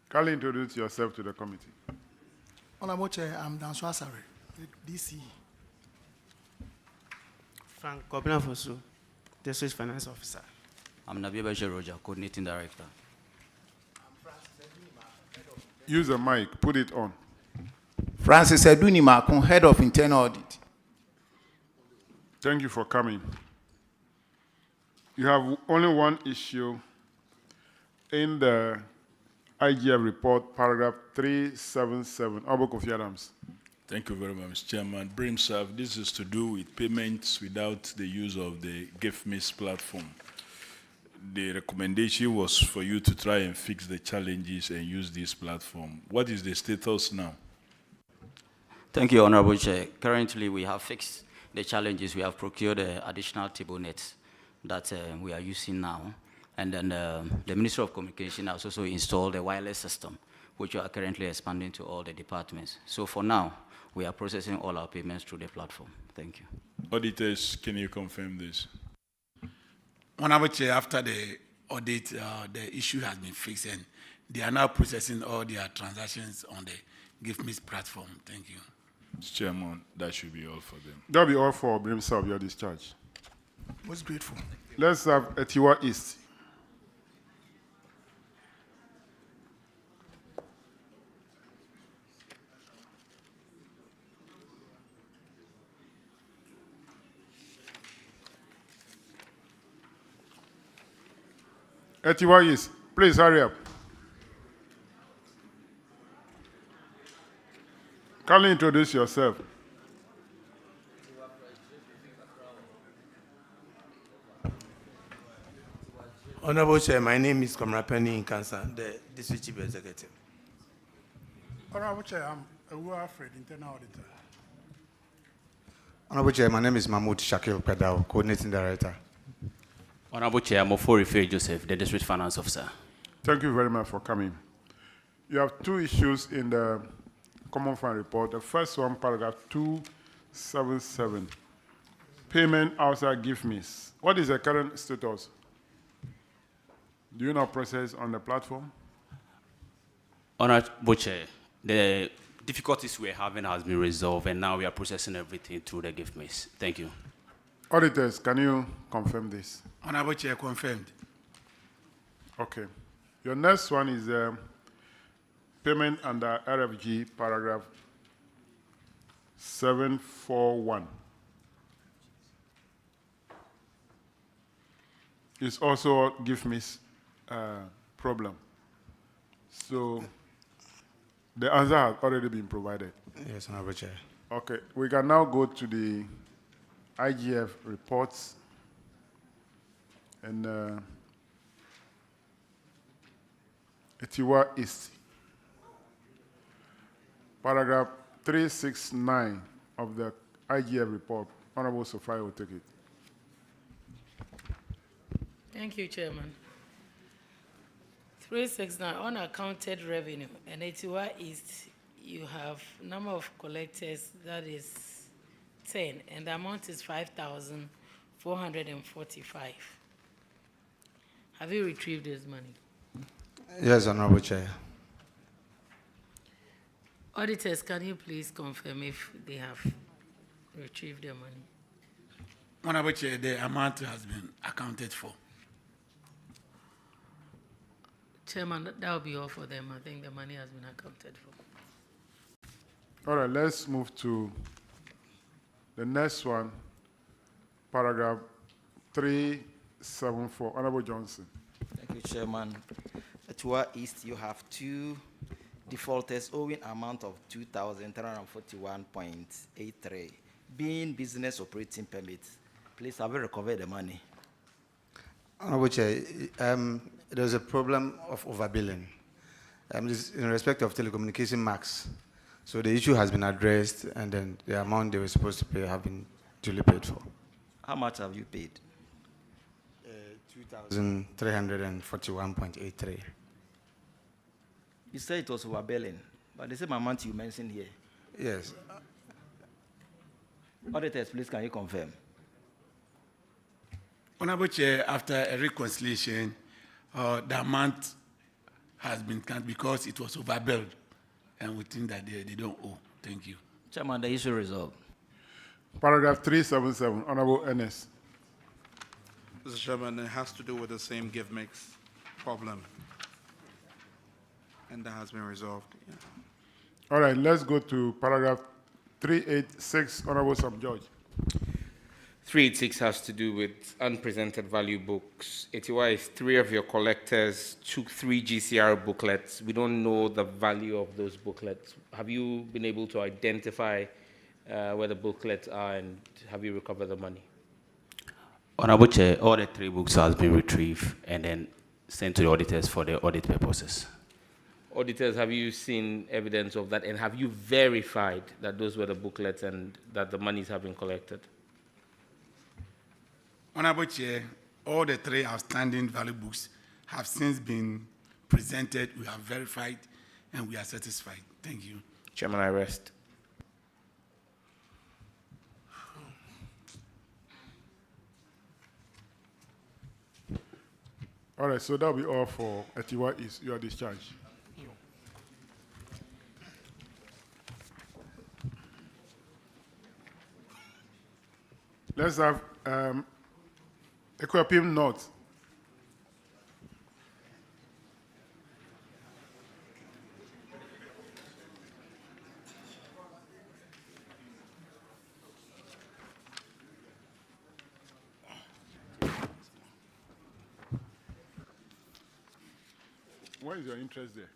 Kindly introduce yourself to the committee. Honorable Chair, I'm Dan Swasare, DC. Frank Kobina Fosu, District Finance Officer. I'm Nabi Bashir Roja, Coordinating Director. Use the mic, put it on. Francis Edunimakun, Head of Internal Audit. Thank you for coming. You have only one issue in the IGF report, paragraph 377. Abu Kofi Adams. Thank you very much, Mr. Chairman. BRIMSAF, this is to do with payments without the use of the GIFMIS platform. The recommendation was for you to try and fix the challenges and use this platform. What is the status now? Thank you, Honorable Chair. Currently, we have fixed the challenges. We have procured additional table nets that we are using now. And then the Ministry of Communication has also installed a wireless system, which we are currently expanding to all the departments. So for now, we are processing all our payments through the platform. Thank you. Auditors, can you confirm this? Honorable Chair, after the audit, the issue has been fixed and they are now processing all their transactions on the GIFMIS platform. Thank you. Mr. Chairman, that should be all for them. That'll be all for Brim South, your discharge. Most grateful. Let's have Etiwa East. Etiwa East, please hurry up. Kindly introduce yourself. Honorable Chair, my name is Comrade Penny Inkansa, the District Chief Executive. Honorable Chair, I'm Ewu Alfred, Internal Auditor. Honorable Chair, my name is Mahmoud Shakil Pedao, Coordinating Director. Honorable Chair, Mofori Joseph, the District Finance Officer. Thank you very much for coming. You have two issues in the Common Fund report. The first one, paragraph 277, payment outside gift miss. What is the current status? Do you know process on the platform? Honorable Chair, the difficulties we're having has been resolved, and now we are processing everything through the gift miss. Thank you. Auditors, can you confirm this? Honorable Chair, confirmed. Okay. Your next one is payment under RFG, paragraph 741. It's also a gift miss problem. So the answer has already been provided. Yes, Honorable Chair. Okay, we can now go to the IGF reports. And Etiwa East. Paragraph 369 of the IGF report. Honorable Sophia will take it. Thank you, Chairman. 369, unaccounted revenue. And Etiwa East, you have number of collectors, that is 10, and the amount is 5,445. Have you retrieved this money? Yes, Honorable Chair. Auditors, can you please confirm if they have retrieved their money? Honorable Chair, the amount has been accounted for. Chairman, that will be all for them. I think the money has been accounted for. All right, let's move to the next one, paragraph 374. Honorable Johnson. Thank you, Chairman. Etiwa East, you have two defaulters owing amount of 2,341.83, being business operating permits. Please, have you recovered the money? Honorable Chair, there's a problem of overbilling. This in respect of telecommunication marks. So the issue has been addressed, and then the amount they were supposed to pay have been duly paid for. How much have you paid? 2,341.83. You said it was overbilling, but the same amount you mentioned here. Yes. Auditors, please, can you confirm? Honorable Chair, after a reconciliation, the amount has been counted because it was overbilled, and we think that they don't owe. Thank you. Chairman, the issue resolved. Paragraph 377, Honorable Ernest. Mr. Chairman, it has to do with the same give mix problem, and that has been resolved. Yeah. All right, let's go to paragraph 386, Honorable Sam George. 386 has to do with unpresented value books. Etiwa is 3 of your collectors took 3 GCR booklets. We don't know the value of those booklets. Have you been able to identify where the booklets are, and have you recovered the money? Honorable Chair, all the 3 books has been retrieved and then sent to the auditors for the audit purposes. Auditors, have you seen evidence of that, and have you verified that those were the booklets and that the monies have been collected? Honorable Chair, all the 3 outstanding value books have since been presented, we have verified, and we are satisfied. Thank you. Chairman, I rest. All right, so that'll be all for Etiwa East. You are discharged. Let's have Equiapim North. Where is your interest there?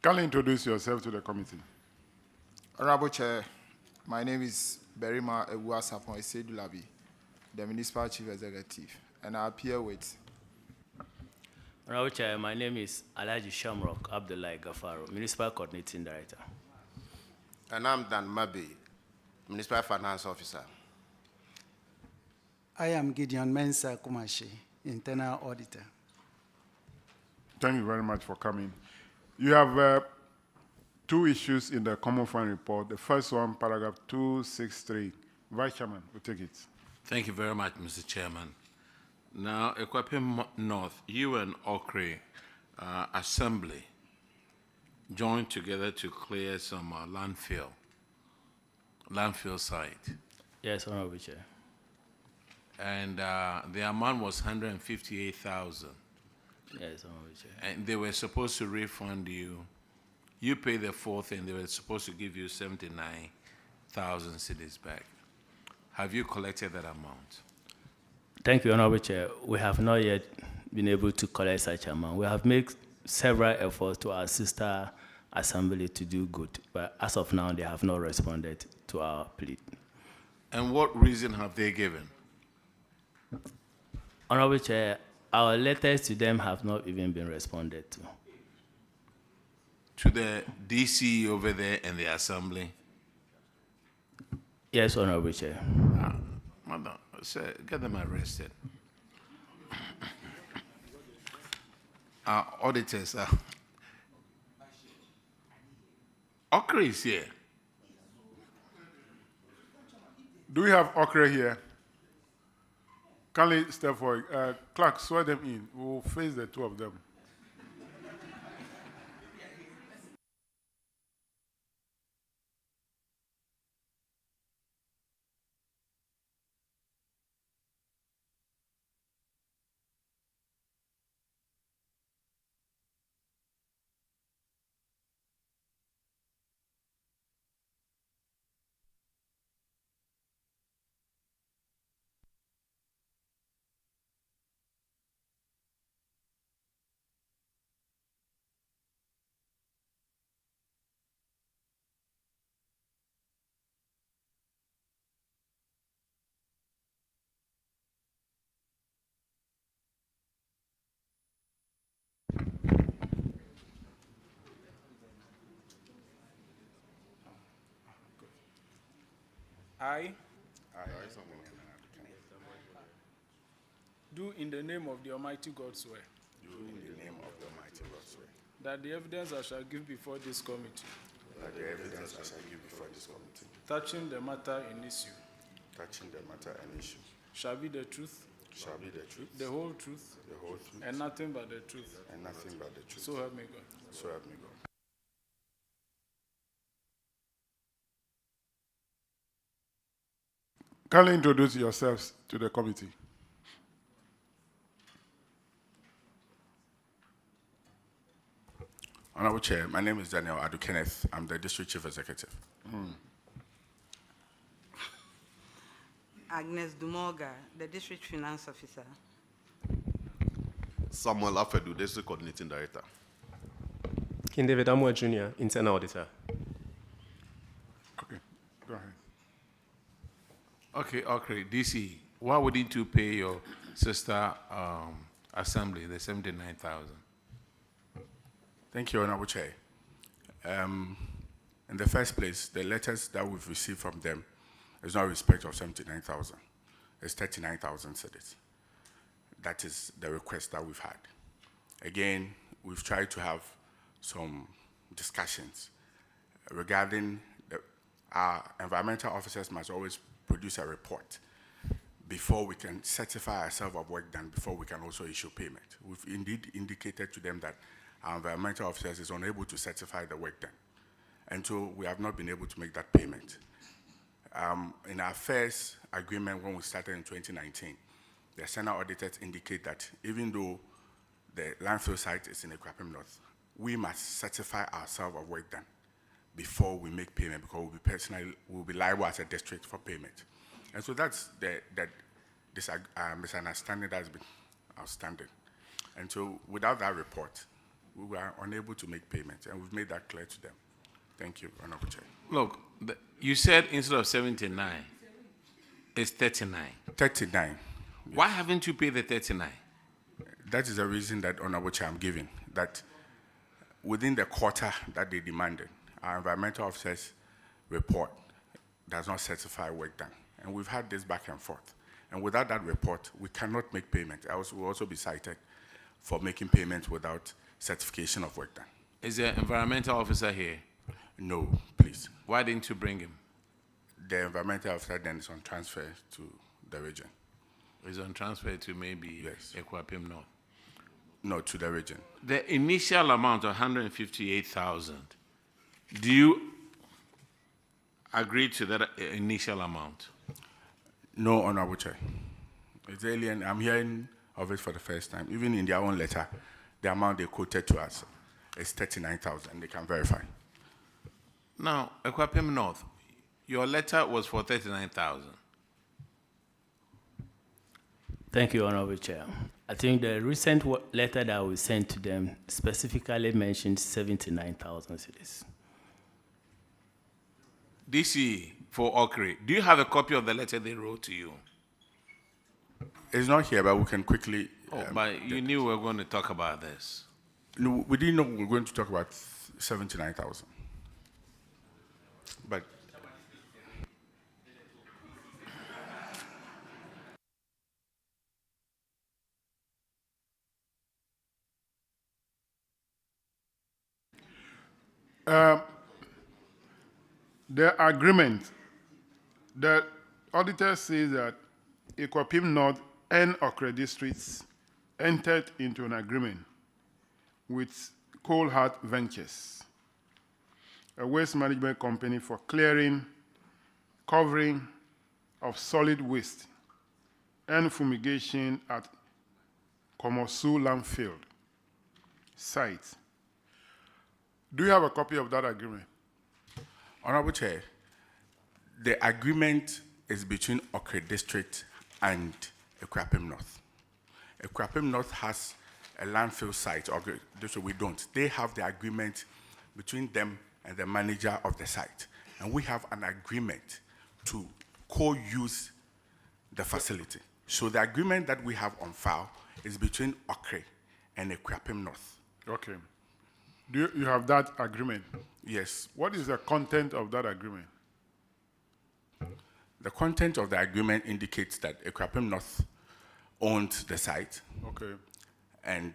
Kindly introduce yourself to the committee. Honorable Chair, my name is Berima Ewuasapon Esedulabi, the Municipal Chief Executive, and I appear with. Honorable Chair, my name is Alhaji Shamrock Abdullahi Gafaro, Municipal Coordinating Director. And I'm Dan Mabi, Municipal Finance Officer. I am Gideon Mensah Kumashi, Internal Auditor. Thank you very much for coming. You have two issues in the Common Fund report. The first one, paragraph 263. Vice Chairman, we'll take it. Thank you very much, Mr. Chairman. Now, Equipment North, you and Okre Assembly joined together to clear some landfill site. Yes, Honorable Chair. And the amount was 158,000. Yes, Honorable Chair. And they were supposed to refund you. You paid the fourth, and they were supposed to give you 79,000 cedis back. Have you collected that amount? Thank you, Honorable Chair. We have not yet been able to collect such amount. We have made several efforts to assist our assembly to do good, but as of now, they have not responded to our plea. And what reason have they given? Honorable Chair, our letters to them have not even been responded to. To the DC over there and the assembly? Yes, Honorable Chair. Madam, sir, get them arrested. Our auditors are. Okra is here. Do we have Okra here? Kindly step forward. Clerk, swear them in. We will face the two of them. I do in the name of the Almighty God swear. Do in the name of the Almighty God swear. That the evidence I shall give before this committee. That the evidence I shall give before this committee. Touching the matter in issue. Touching the matter and issue. Shall be the truth. Shall be the truth. The whole truth. The whole truth. And nothing but the truth. And nothing but the truth. So help me God. So help me God. Kindly introduce yourselves to the committee. Honorable Chair, my name is Daniel Adu Kenneth. I'm the District Chief Executive. Agnes Dumoga, the District Finance Officer. Samuel Afedu, District Coordinating Director. King David Amwa Jr., Internal Auditor. Okay, go ahead. Okay, DC, why wouldn't you pay your sister assembly the 79,000? Thank you, Honorable Chair. In the first place, the letters that we've received from them is not respect of 79,000. It's 39,000 cedis. That is the request that we've had. Again, we've tried to have some discussions regarding our environmental officers must always produce a report before we can certify ourselves of work done, before we can also issue payment. We've indeed indicated to them that our environmental officers is unable to certify the work done. And so we have not been able to make that payment. In our first agreement when we started in 2019, the external auditors indicate that even though the landfill site is in Ekwapim North, we must certify ourselves of work done before we make payment, because we'll be liable as a district for payment. And so that's this misunderstanding that has been outstanding. And so without that report, we were unable to make payment, and we've made that clear to them. Thank you, Honorable Chair. Look, you said instead of 79, it's 39. 39. Why haven't you paid the 39? That is the reason that, Honorable Chair, I'm giving, that within the quarter that they demanded, our environmental officers report does not certify work done. And we've had this back and forth. And without that report, we cannot make payment. We'll also be cited for making payment without certification of work done. Is the environmental officer here? No, please. Why didn't you bring him? The environmental officer then is on transfer to the region. Is on transfer to maybe Ekwapim North? No, to the region. The initial amount of 158,000, do you agree to that initial amount? No, Honorable Chair. It's alien. I'm hearing of it for the first time. Even in their own letter, the amount they quoted to us is 39,000. They can verify. Now, Ekwapim North, your letter was for 39,000. Thank you, Honorable Chair. I think the recent letter that we sent to them specifically mentioned 79,000 cedis. DC for Okre, do you have a copy of the letter they wrote to you? It's not here, but we can quickly... but you knew we were going to talk about this. No, we didn't know we were going to talk about 79,000. But... The agreement, the auditor says that Ekwapim North and Okre districts entered into an agreement with Coal Heart Ventures, a waste management company for clearing, covering of solid waste and fumigation at Komosu landfill site. Do you have a copy of that agreement? Honorable Chair, the agreement is between Okre District and Ekwapim North. Ekwapim North has a landfill site, Okre District we don't. They have the agreement between them and the manager of the site. And we have an agreement to co-use the facility. So the agreement that we have on file is between Okre and Ekwapim North. Okay. Do you have that agreement? Yes. What is the content of that agreement? The content of the agreement indicates that Ekwapim North owns the site. Okay. And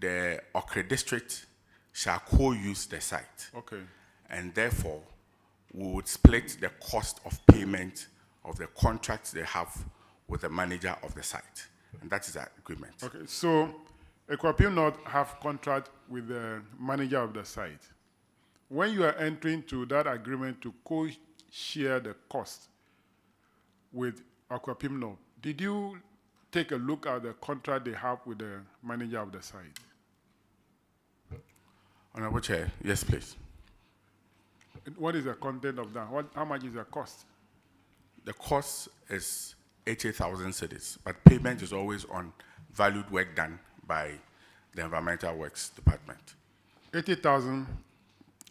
the Okre District shall co-use the site. Okay. And therefore, we would split the cost of payment of the contracts they have with the manager of the site. And that is the agreement. Okay, so Ekwapim North have contract with the manager of the site. When you are entering to that agreement to co-share the cost with Ekwapim North, did you take a look at the contract they have with the manager of the site? Honorable Chair, yes, please. What is the content of that? How much is the cost? The cost is 80,000 cedis, but payment is always on valued work done by the Environmental Works Department. 80,000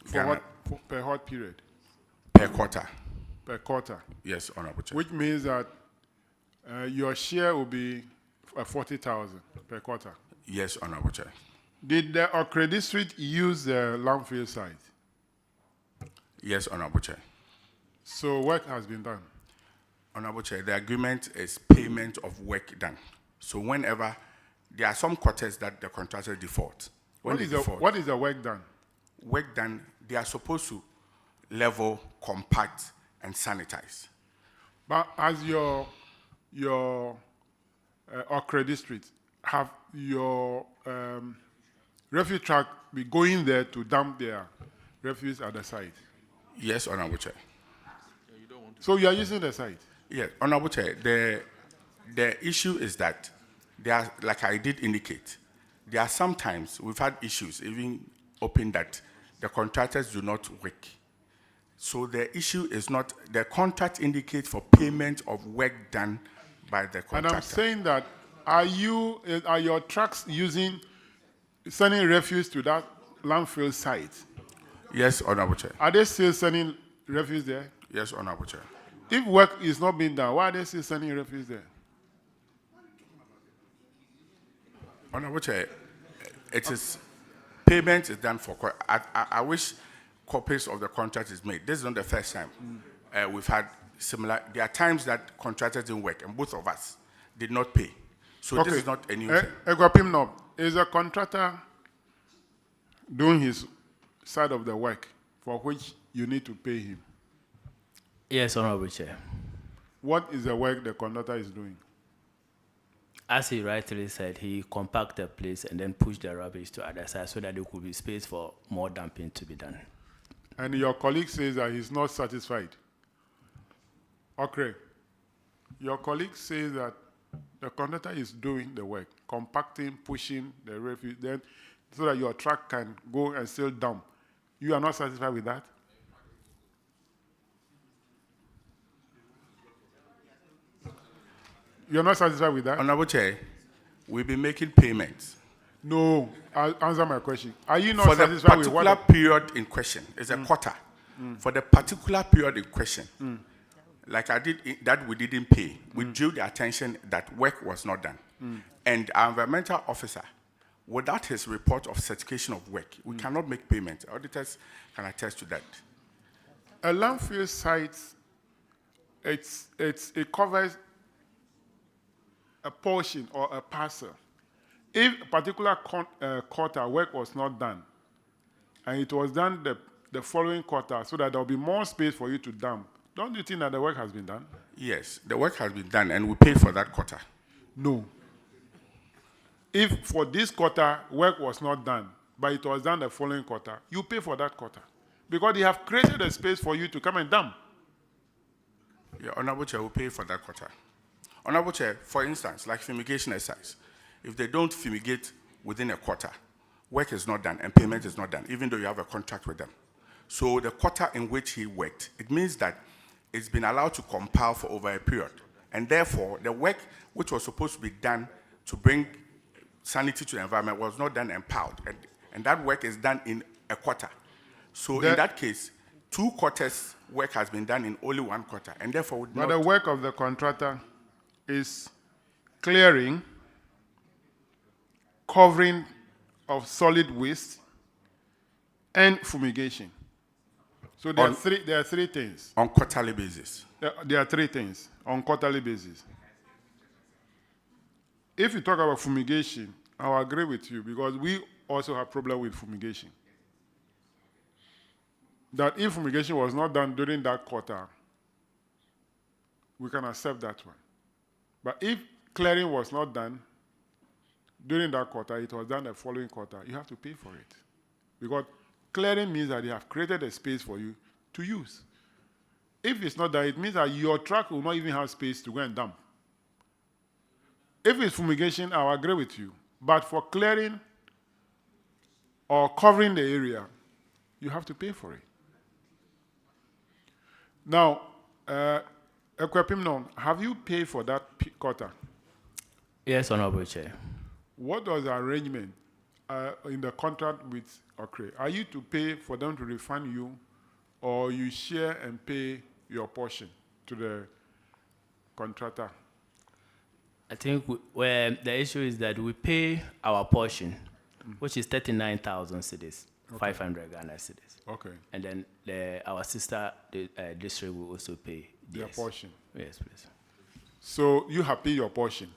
for what, per what period? Per quarter. Per quarter? Yes, Honorable Chair. Which means that your share will be 40,000 per quarter? Yes, Honorable Chair. Did the Okre District use the landfill site? Yes, Honorable Chair. So work has been done? Honorable Chair, the agreement is payment of work done. So whenever there are some quarters that the contractor default. What is the work done? Work done, they are supposed to level, compact, and sanitize. But as your your Okre district have your refuse truck be going there to dump their refuse at the site? Yes, Honorable Chair. So you are using the site? Yes, Honorable Chair. The issue is that there are, like I did indicate, there are sometimes we've had issues, even open, that the contractors do not work. So the issue is not, the contract indicates for payment of work done by the contractor. And I'm saying that, are your trucks sending refuse to that landfill site? Yes, Honorable Chair. Are they still sending refuse there? Yes, Honorable Chair. If work is not being done, why are they still sending refuse there? Honorable Chair, it is, payment is done for, I wish copies of the contract is made. This is not the first time. We've had similar, there are times that contractors didn't work, and both of us did not pay. So Okay. this is not a new thing. Egwapim, is a contractor doing his side of the work for which you need to pay him? Yes, Honorable Chair. What is the work the contractor is doing? As he rightly said, he compact the place and then push the rubbish to other side so that there could be space for more dumping to be done. And your colleague says that he's not satisfied. Okay. Your colleague says that the contractor is doing the work, compacting, pushing the refuse, then so that your truck can go and still dump. You are not satisfied with that? You're not satisfied with that? Honorable Chair, we've been making payments. No, I'll answer my question. Are you not For the satisfied with particular what? period in question, it's a quarter. For the particular period in question, like I did, that we didn't pay, we drew the attention that work was not done. And our environmental officer, without his report of certification of work, we cannot make payment. Auditors can attest to that. A landfill site, it covers a portion or a parcel. If a particular quarter work was not done, and it was done the following quarter so that there will be more space for you to dump, don't you think that the work has been done? Yes, the work has been done and we paid for that quarter. No. If for this quarter work was not done, but it was done the following quarter, you pay for that quarter. Because they have created a space for you to come and dump. Yeah, Honorable Chair, we pay for that quarter. Honorable Chair, for instance, like fumigation exercise, if they don't fumigate within a quarter, work is not done and payment is not done, even though you have a contract with them. So the quarter in which he worked, it means that it's been allowed to compile for over a period. And therefore, the work which was supposed to be done to bring sanity to the environment was not done and piled. And that work is done in a quarter. So in that case, 2 quarters work has been done in only 1 quarter. And therefore, But the work of the contractor is clearing, covering of solid waste, and fumigation. So there are three things. On quarterly basis. There are 3 things on quarterly basis. If you talk about fumigation, I'll agree with you because we also have problem with fumigation. That if fumigation was not done during that quarter, we can accept that one. But if clearing was not done during that quarter, it was done the following quarter, you have to pay for it. Because clearing means that they have created a space for you to use. If it's not done, it means that your truck will not even have space to go and dump. If it's fumigation, I'll agree with you. But for clearing or covering the area, you have to pay for it. Now, Ekwapim, have you paid for that quarter? Yes, Honorable Chair. What was the arrangement in the contract with Okre? Are you to pay for them to refund you, or you share and pay your portion to the contractor? I think the issue is that we pay our portion, which is 39,000 cedis, 500 Ghana cedis. Okay. And then our sister district will also pay Their portion. Yes, please. So you have paid your portion?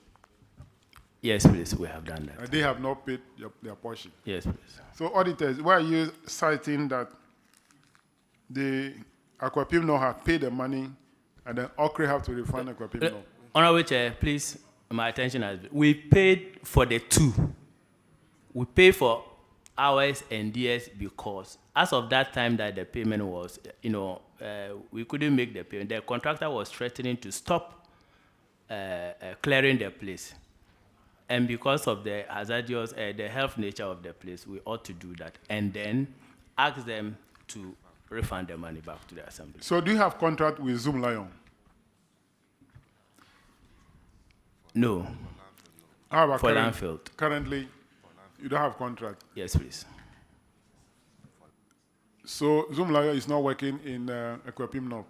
Yes, please, we have done that. And they have not paid their portion? Yes, please. So auditors, why are you citing that the Ekwapim have paid the money and then Okre have to refund Ekwapim? Honorable Chair, please, my attention has been. We paid for the two. We paid for hours and DS because as of that time that the payment was, we couldn't make the payment. The contractor was threatening to stop clearing the place. And because of the hazardous, the health nature of the place, we ought to do that. And then ask them to refund the money back to the assembly. So do you have contract with Zoom Lion? No. How about For landfill. Currently, you don't have contract? Yes, please. So Zoom Lion is not working in Equipim North?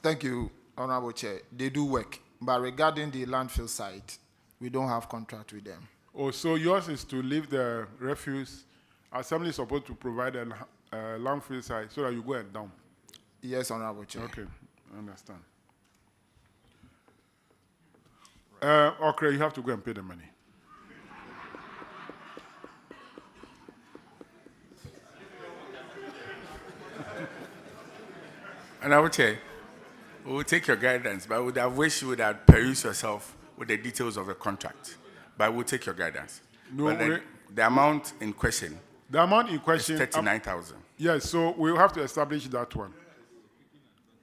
Thank you, Honorable Chair. They do work, but regarding the landfill site, we don't have contract with them. Oh, so yours is to leave the refuse. Assembly is supposed to provide a landfill site so that you go and dump. Yes, Honorable Chair. Okay, I understand. Okay, you have to go and pay the money. And I would say, we will take your guidance, but I would have wished you would have perused yourself with the details of the contract. But we'll take your guidance. No, but then the amount in question. The amount in question is 39,000. Yes, so we have to establish that one.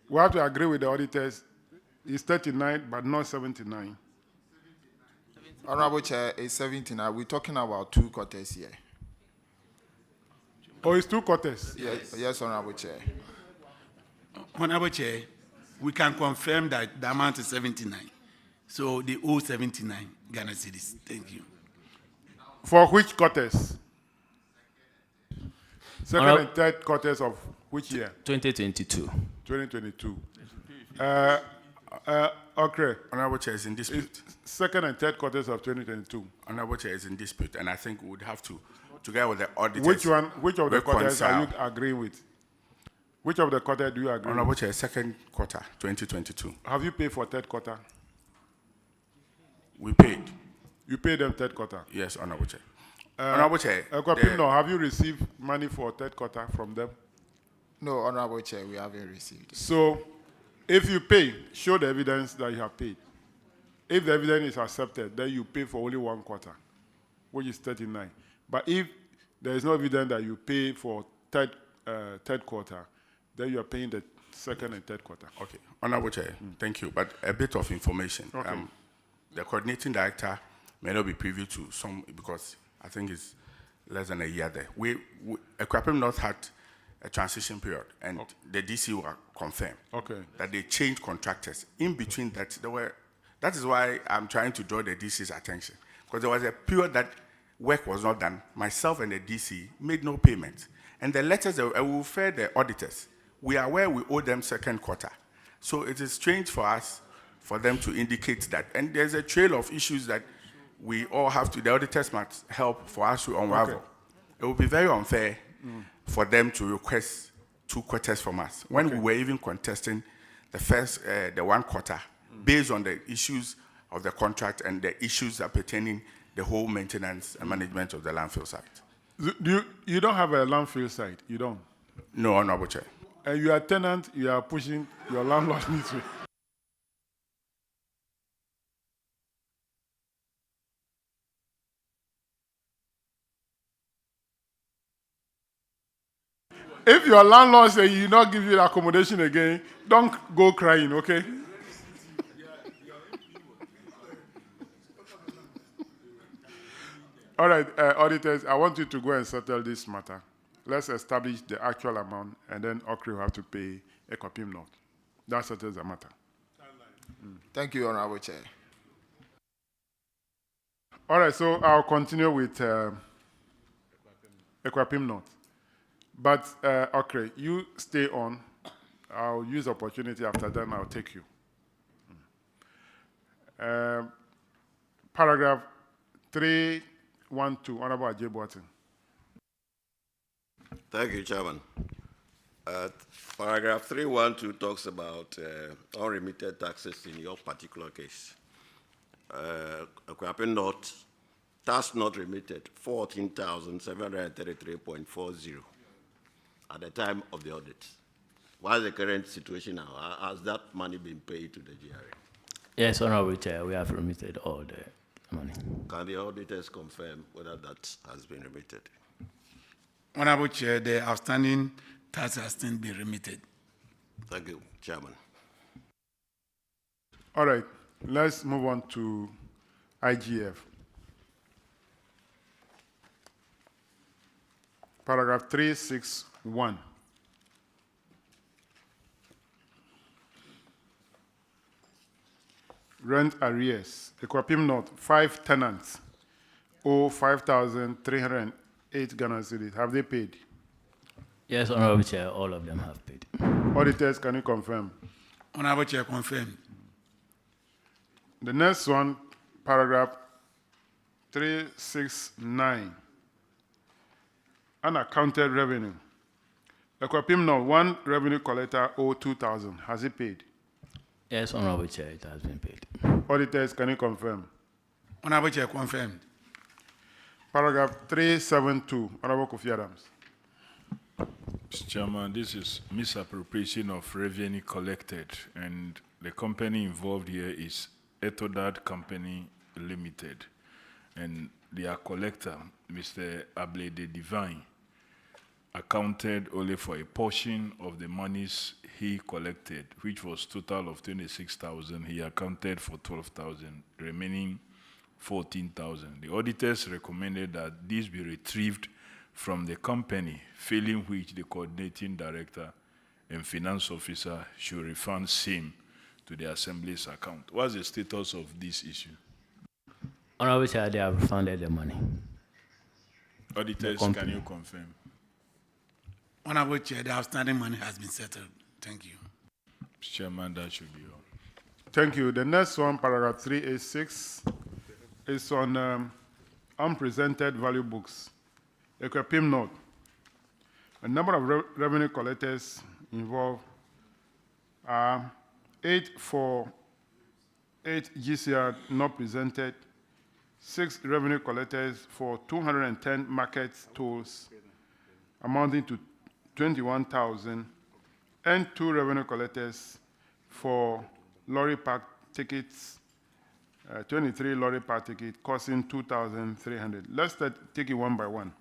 We have to agree with the auditors. It's 39, but not 79. Honorable Chair, it's 79. We're talking about 2 quarters here. Oh, it's 2 quarters? Yes, Honorable Chair. Honorable Chair, we can confirm that the amount is 79. So they owe 79 Ghana cedis. Thank you. For which quarters? Second and third quarters of which year? 2022. 2022. Okay. Honorable Chair is in dispute. Second and third quarters of 2022. Honorable Chair is in dispute, and I think we would have to, together with the auditors. Which of the quarters are you reconcile. agreeing with? Which of the quarter do you agree Honorable with? Chair, second quarter, 2022. Have you paid for third quarter? We paid. You paid them third quarter? Yes, Honorable Chair. Honorable Chair. Equipino, have you received money for third quarter from them? No, Honorable Chair, we haven't received it. So, if you pay, show the evidence that you have paid. If the evidence is accepted, then you pay for only 1 quarter, which is 39. But if there is no evidence that you pay for third quarter, then you are paying the second and third quarter. Okay. Honorable Chair, thank you. But a bit of information. Okay. The coordinating director may not be privy to some, because I think it's less than a year there. Equipim North had a transition period, and the DC were confirmed that they changed contractors. In between that, that is why I'm trying to draw the DC's attention, because there was a period that work was not done. Myself and the DC made no payment. And the letters, I will refer the auditors. We are aware we owe them second quarter. So it is strange for us, for them to indicate that. And there's a trail of issues that we all have to, the auditors must help for us to unravel. Okay. It would be very unfair for them to request 2 quarters from us, when we were even contesting the first, the 1 quarter, based on the issues of the contract and the issues that pertaining the whole maintenance and management of the landfill site. You don't have a landfill site, you don't? No, Honorable Chair. And you are a tenant, you are pushing your landlord this way. If your landlord says he will not give you the accommodation again, don't go crying, okay? All right, auditors, I want you to go and settle this matter. Let's establish the actual amount, and then Okri will have to pay Equipim North. That settles the matter. Thank you, Honorable Chair. All right, so I'll continue with Equipim North. But, Okri, you stay on. I'll use the opportunity after that, and I'll take you. Paragraph 312, Honorable Ajay Boateng. Thank you, Chairman. Paragraph 312 talks about unremitted taxes in your particular case. Equipim North, tax not remitted, 14,733.40 at the time of the audit. What's the current situation now? Has that money been paid to the GRA? Yes, Honorable Chair, we have remitted all the money. Can the auditors confirm whether that has been remitted? Honorable Chair, the outstanding tax has still been remitted. Thank you, Chairman. All right, let's move on to IGF. Paragraph 361. Rent arrears. Equipim North, 5 tenants owe 5,308 Ghana cedis. Have they paid? Yes, Honorable Chair, all of them have paid. Auditors, can you confirm? Honorable Chair, confirmed. The next one, paragraph 369. Unaccounted revenue. Equipim North, 1 revenue collector owe 2,000. Has he paid? Yes, Honorable Chair, it has been paid. Auditors, can you confirm? Honorable Chair, confirmed. Paragraph 372, Honorable Kofi Adams. Mr. Chairman, this is misappropriation of revenue collected, and the company involved here is Ethodad Company Limited, and their collector, Mr. Ablede Divine, accounted only for a portion of the monies he collected, which was total of 26,000. He accounted for 12,000, remaining 14,000. The auditors recommended that this be retrieved from the company, failing which the coordinating director and finance officer should refund same to the Assembly's account. What's the status of this issue? Honorable Chair, they have refunded the money. Auditors, can you confirm? Honorable Chair, the outstanding money has been settled. Thank you. Mr. Chairman, that should be all. Thank you. The next one, paragraph 386, is on unpresented value books. Equipim North. A number of revenue collectors involved are 8 for 8 GCR not presented, 6 revenue collectors for 210 market tolls amounting to 21,000, and 2 revenue collectors for lorry park tickets, 23 lorry park tickets costing 2,300. Let's take it one by one.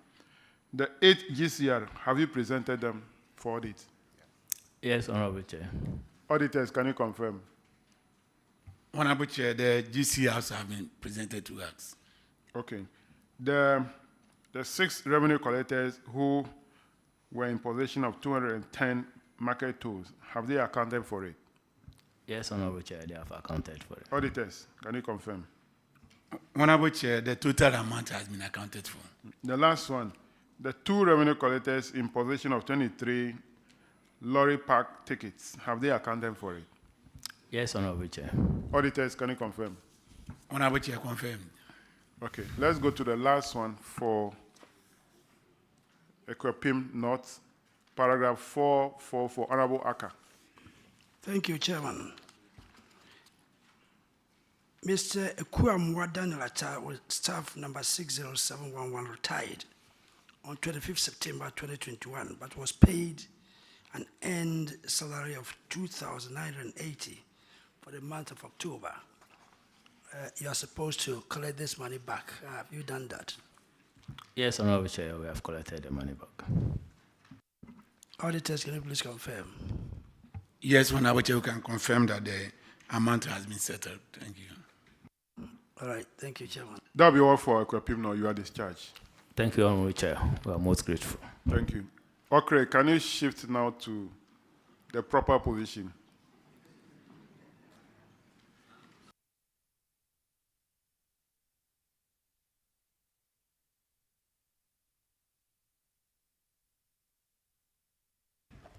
The 8 GCR, have you presented them for audit? Yes, Honorable Chair. Auditors, can you confirm? Honorable Chair, the GCRs have been presented to us. Okay. The 6 revenue collectors who were in possession of 210 market tools, have they accounted for it? Yes, Honorable Chair, they have accounted for it. Auditors, can you confirm? Honorable Chair, the total amount has been accounted for. The last one, the 2 revenue collectors in possession of 23 lorry park tickets, have they accounted for it? Yes, Honorable Chair. Auditors, can you confirm? Honorable Chair, confirmed. Okay, let's go to the last one for Equipim North, paragraph 444, Honorable Aka. Thank you, Chairman. Mr. Ekuamwa Daniel Atta, with staff number 60711, retired on 25th September 2021, but was paid an earned salary of 2,980 for the month of October. You are supposed to collect this money back. Have you done that? Yes, Honorable Chair, we have collected the money back. Auditors, can you please confirm? Yes, Honorable Chair, we can confirm that the amount has been settled. Thank you. All right, thank you, Chairman. That'll be all for Equipim North. You are discharged. Thank you, Honorable Chair. We are most grateful. Thank you. Okay, can you shift now to the proper position?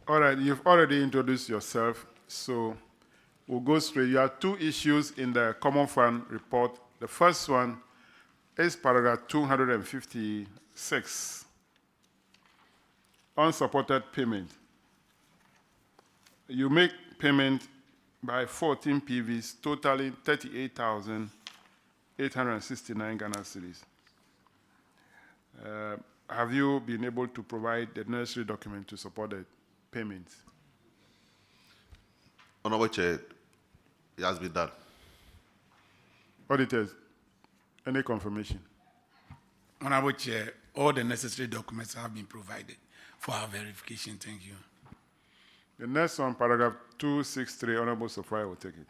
All right, you've already introduced yourself, so we'll go straight. You have 2 issues in the Common Fund report. The first one is paragraph 256, unsupported payment. You make payment by 14 PVs, totaling 38,869 Ghana cedis. Have you been able to provide the necessary document to support the payments? Honorable Chair, it has been done. Auditors, any confirmation? Honorable Chair, all the necessary documents have been provided for our verification. Thank you. The next one, paragraph 263, Honorable Sofia will take it.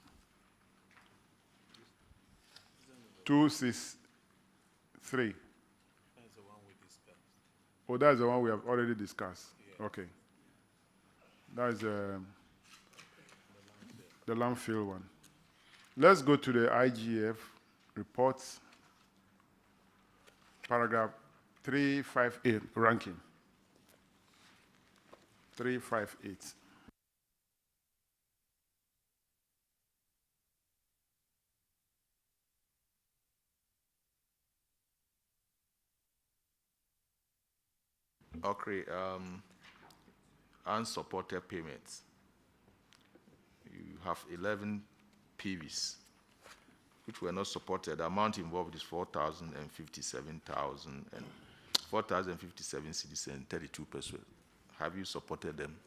263. Oh, that's the one we have already discussed. Okay. That is the landfill one. Let's go to the IGF reports, paragraph 358, ranking. 358. Okay, unsupported payments. You have 11 PVs which were not supported. The amount involved is 4,057 cedis and 32 pesos. Have you supported them?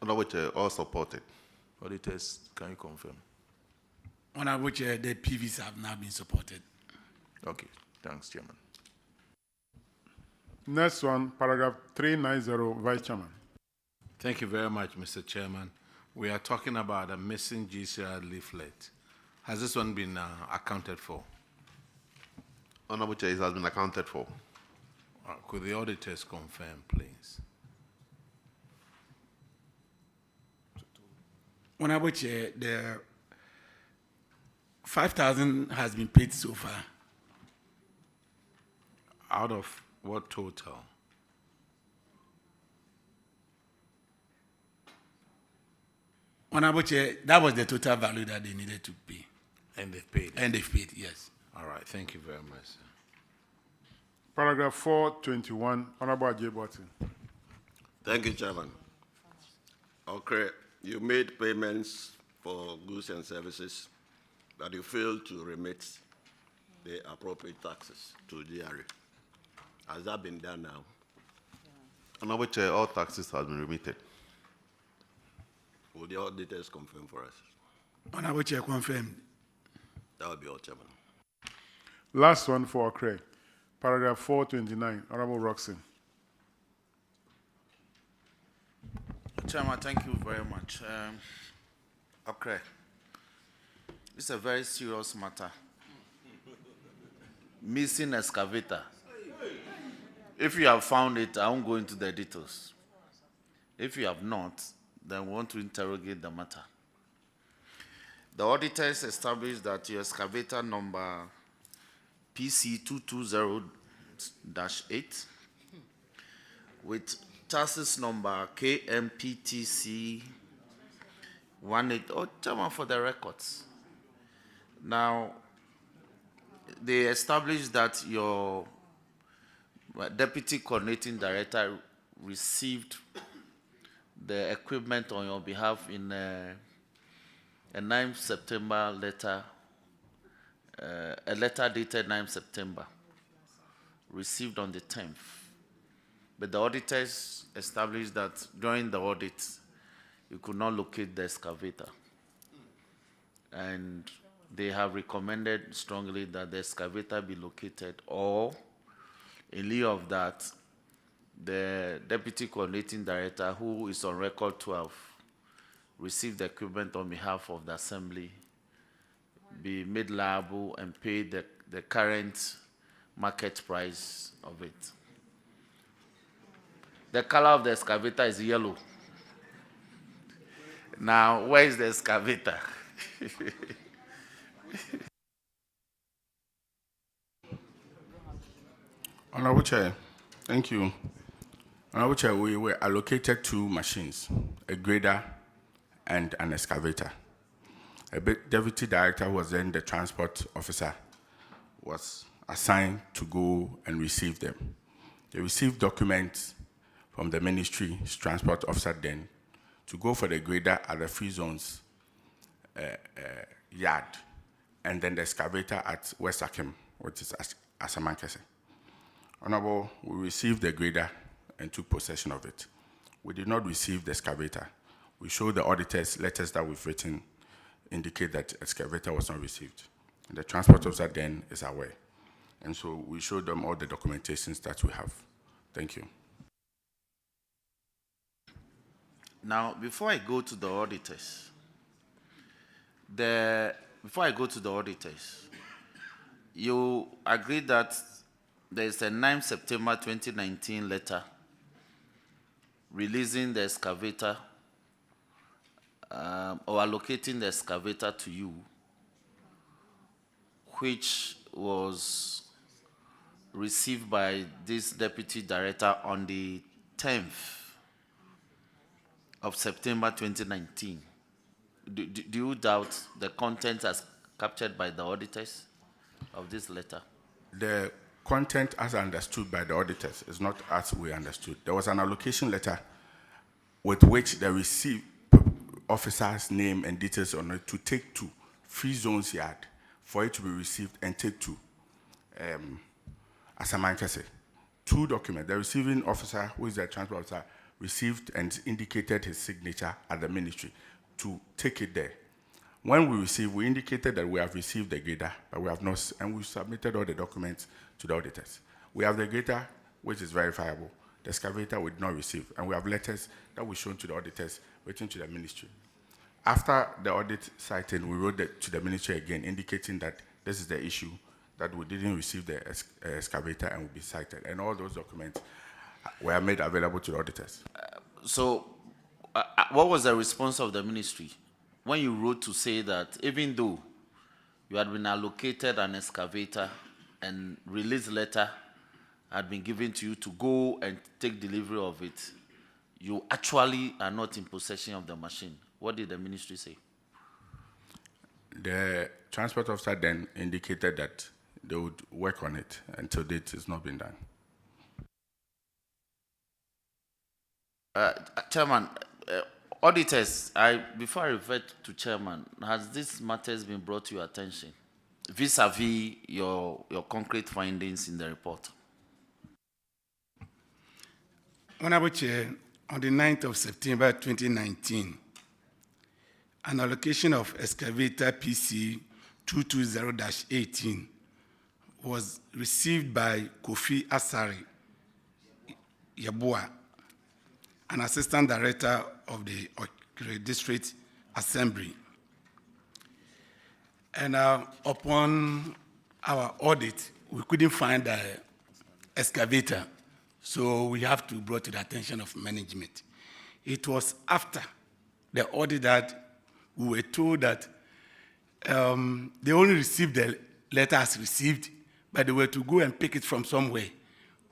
Honorable Chair, all supported. Auditors, can you confirm? Honorable Chair, the PVs have now been supported. Okay, thanks, Chairman. Next one, paragraph 390, Vice Chairman. Thank you very much, Mr. Chairman. We are talking about a missing GCR leaflet. Has this one been accounted for? Honorable Chair, it has been accounted for. Could the auditors confirm, please? Honorable Chair, the 5,000 has been paid so far. Out of what total? Honorable Chair, that was the total value that they needed to pay. And they've paid? And they've paid, yes. All right, thank you very much, sir. Paragraph 421, Honorable Ajay Boatin. Thank you, Chairman. Okay, you made payments for goods and services, but you failed to remit the appropriate taxes to GRA. Has that been done now? Honorable Chair, all taxes have been remitted. Will the auditors confirm for us? Honorable Chair, confirmed. That will be all, Chairman. Last one for Okre. Paragraph 429, Honorable Roxon. Chairman, thank you very much. Okay. This is a very serious matter. Missing excavator. If you have found it, I won't go into the details. If you have not, then we want to interrogate the matter. The auditors established that your excavator number PC220-8 with chassis number KMPTC 18. Oh, Chairman, for the records. Now, they established that your Deputy Coordinating Director received the equipment on your behalf in a 9 September letter, a letter dated 9 September, received on the 10th. But the auditors established that during the audit, you could not locate the excavator. And they have recommended strongly that the excavator be located, or in lieu of that, the Deputy Coordinating Director, who is on record 12, received the equipment on behalf of the Assembly, be made liable and pay the current market price of it. The color of the excavator is yellow. Now, where is the excavator? Honorable Chair, thank you. Honorable Chair, we were allocated 2 machines, a grader and an excavator. A deputy director, who was then the transport officer, was assigned to go and receive them. They received documents from the ministry's transport officer then to go for the grader at the Free Zones yard, and then the excavator at West Akim, which is Asamankese. Honorable, we received the grader and took possession of it. We did not receive the excavator. we show the auditors letters that we've written indicate that excavator was not received. And the transport officer then is aware. And so we show them all the documentations that we have. Thank you. Now, before I go to the auditors, you agree that there is a 9 September 2019 letter releasing the excavator or allocating the excavator to you, which was received by this deputy director on the 10th of September 2019. Do you doubt the content as captured by the auditors of this letter? The content as understood by the auditors is not as we understood. There was an allocation letter with which the receive officer's name and details on it to take to Free Zones Yard for it to be received and take to Asamankese. 2 documents. The receiving officer, who is the transport officer, received and indicated his signature at the ministry to take it there. When we received, we indicated that we have received the grader, but we have not, and we submitted all the documents to the auditors. We have the grader, which is verifiable. The excavator we did not receive, and we have letters that were shown to the auditors, written to the ministry. After the audit citing, we wrote to the ministry again, indicating that this is the issue, that we didn't receive the excavator and will be cited. And all those documents were made available to the auditors. What was the response of the ministry when you wrote to say that even though you had been allocated an excavator and release letter had been given to you to go and take delivery of it, you actually are not in possession of the machine? What did the ministry say? The transport officer then indicated that they would work on it until date has not been done. Chairman, auditors, before I refer to chairman, has these matters been brought to your attention vis-a-vis your concrete findings in the report? Honorable Chair, on the 9th of September 2019, an allocation of excavator PC 220-18 was received by Kofi Asare Yabua, an assistant director of the Okre District Assembly. And upon our audit, we couldn't find the excavator, so we have to bring to the attention of management. It was after the audit that we were told that they only received the letter as received, but they were to go and pick it from somewhere,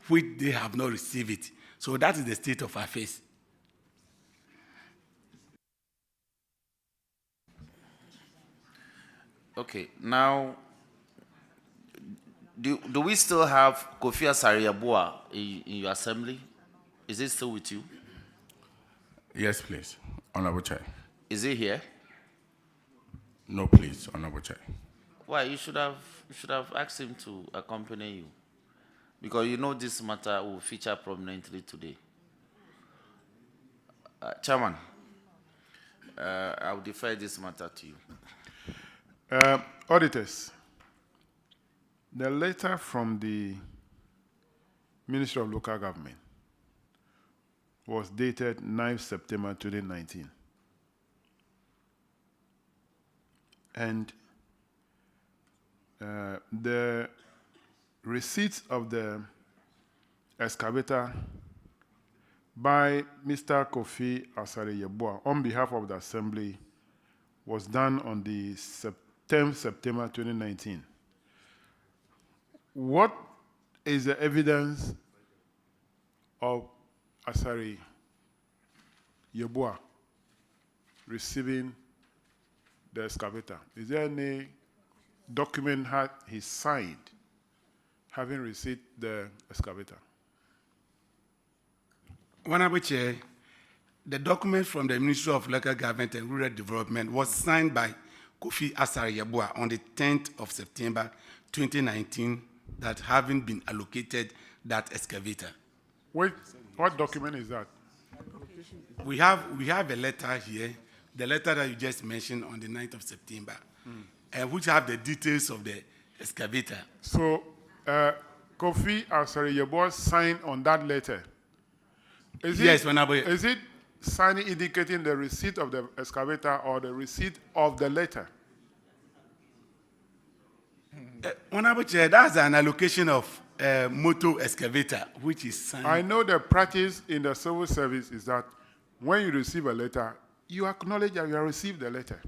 which they have not received it. So that is the state of affairs. Okay, now, do we still have Kofi Asare Yabua in your assembly? Is it still with you? Yes, please, Honorable Chair. Is he here? No, please, Honorable Chair. Why? You should have asked him to accompany you, because you know this matter will feature prominently today. Chairman, I will defer this matter to you. Auditors, the letter from the Ministry of Local Government was dated 9th September 2019. And the receipt of the excavator by Mr. Kofi Asare Yabua on behalf of the Assembly was done on the 10th September 2019. What is the evidence of Asare Yabua receiving the excavator? Is there any document he signed having received the excavator? Honorable Chair, the document from the Ministry of Local Government and Rural Development was signed by Kofi Asare Yabua on the 10th of September 2019, that having been allocated that excavator. Wait, what document is that? we have a letter here, the letter that you just mentioned on the 9th of September, which have the details of the excavator. So, Kofi Asare-Yeboah signed on that letter. Yes, Honorable. Is it signing indicating the receipt of the excavator or the receipt of the letter? Honorable Chair, that's an allocation of motor excavator, which is signed. I know the practice in the civil service is that when you receive a letter, you acknowledge that you have received the letter.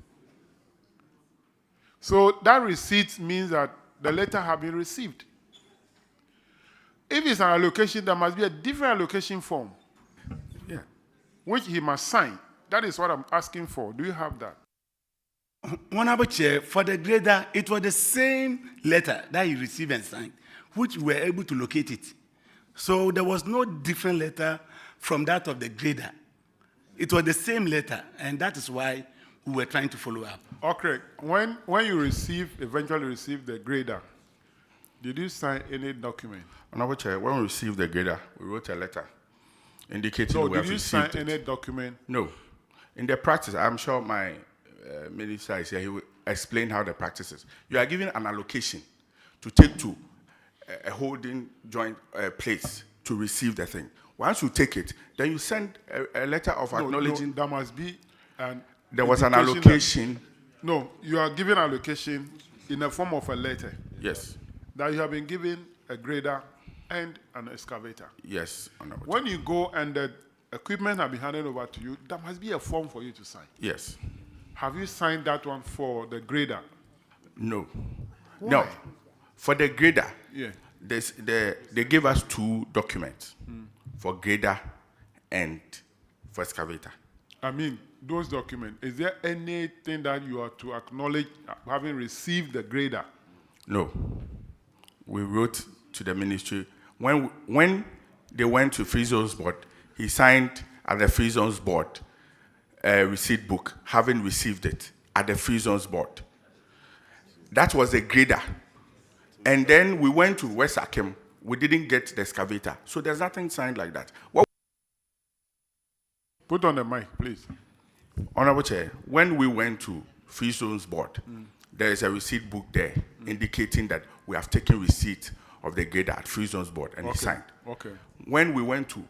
So that receipt means that the letter has been received. If it's an allocation, there must be a different allocation form, which he must sign. That is what I'm asking for. Do you have that? Honorable Chair, for the grader, it was the same letter that he received and signed, which we were able to locate it. So there was no different letter from that of the grader. It was the same letter, and that is why we were trying to follow up. Okay. When you eventually received the grader, did you sign any document? Honorable Chair, when we received the grader, we wrote a letter indicating we have did you received sign any document? No. In the practice, I'm sure my minister is here, he will explain how the practice is. You are given an allocation to take to a holding joint place to receive the thing. Once you take it, then you send a letter of acknowledging. No, there must be an there was an indication allocation. No, you are given allocation in the form of a letter. Yes. That you have been given a grader and an excavator. Yes, Honorable. When you go and the equipment has been handed over to you, there must be a form for you to sign. Yes. Have you signed that one for the grader? No. Why? No. For the grader, Yeah. they gave us two documents for grader and for excavator. I mean, those documents, is there anything that you are to acknowledge having received the grader? No. We wrote to the ministry. When they went to Free Zones Board, he signed at the Free Zones Board a receipt book, having received it at the Free Zones Board. That was a grader. And then we went to West Akem. We didn't get the excavator. So there's nothing signed like that. Put on the mic, please. Honorable Chair, when we went to Free Zones Board, there is a receipt book there indicating that we have taken receipt of the grader at Free Zones Board, and he signed. Okay. When we went to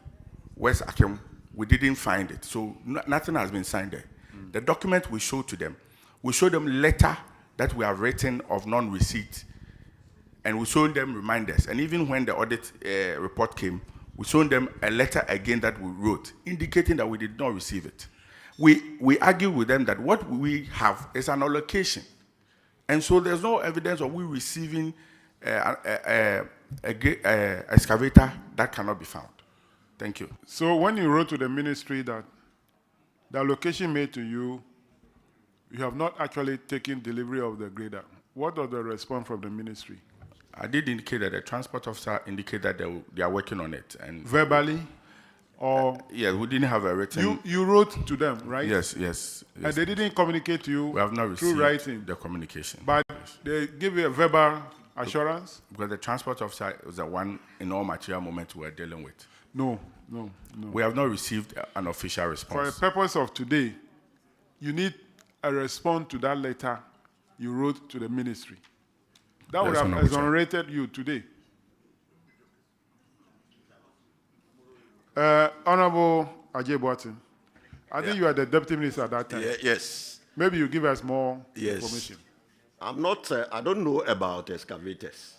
West Akem, we didn't find it. So nothing has been signed there. The document we showed to them, we showed them letter that we have written of non-receipt, and we showed them reminders. And even when the audit report came, we showed them a letter again that we wrote, indicating that we did not receive it. We argued with them that what we have is an allocation. And so there's no evidence of we receiving a excavator that cannot be found. Thank you. So when you wrote to the ministry that the allocation made to you, you have not actually taken delivery of the grader, what was the response from the ministry? I did indicate that the transport officer indicated that they are working on it. And verbally? Or yeah, we didn't have a written. You wrote to them, right? Yes. And they didn't communicate to you. We have not received through writing the communication. But they give you a verbal assurance? Because the transport officer was the one in all material moments we were dealing with. No. We have not received an official response. For the purpose of today, you need a response to that letter you wrote to the ministry. That would have exonerated you today. Honorable Ajay Boatin, I think you are the deputy minister at that time. Yes. Maybe you give us more information. I'm not, I don't know about excavators.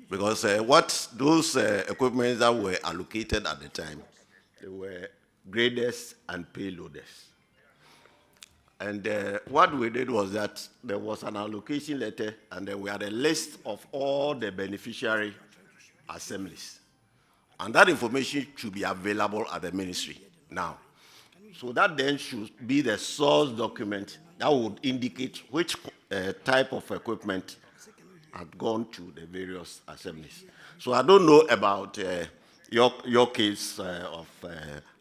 Because what those equipment that were allocated at the time, they were graders and payloaders. And what we did was that there was an allocation letter, and then we had a list of all the beneficiary assemblies. And that information should be available at the ministry now. So that then should be the source document that would indicate which type of equipment had gone to the various assemblies. So I don't know about your case of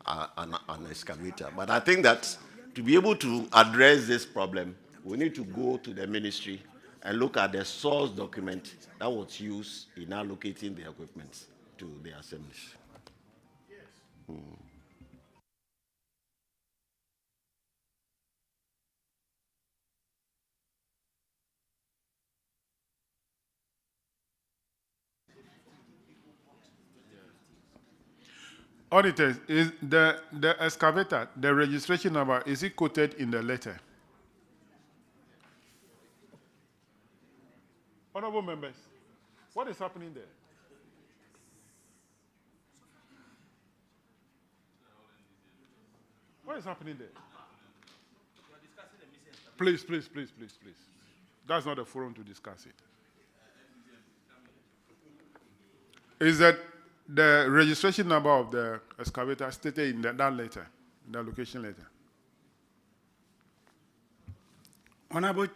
an excavator, but I think that to be able to address this problem, we need to go to the ministry and look at the source document that was used in allocating the equipment to the assemblies. Auditors, is the excavator, the registration number, is it quoted in the letter? Honorable members, what is happening there? What is happening there? Please. That's not the forum to discuss it. Is that the registration number of the excavator stated in that letter, in the allocation letter? Honorable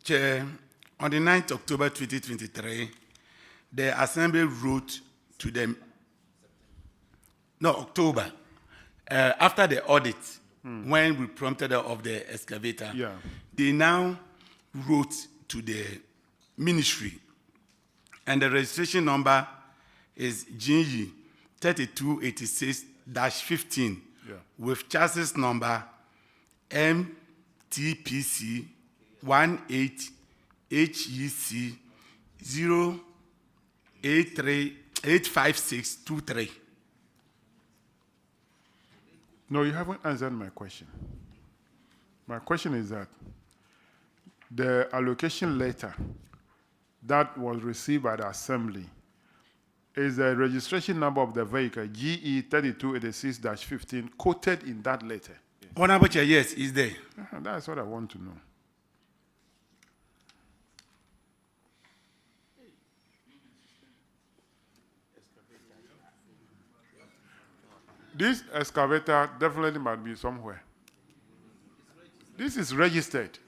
Chair, on the 9th October 2023, the Assembly wrote to them, October, after the audit, when we prompted of the excavator, they now wrote to the ministry, and the registration number is GE 3286-15 with chassis number MTPC 18HEC 085623. No, you haven't answered my question. My question is that the allocation letter that was received by the Assembly is the registration number of the vehicle, GE 3286-15, quoted in that letter? Honorable Chair, yes, is there. That's what I want to know. This excavator definitely might be somewhere. This is registered.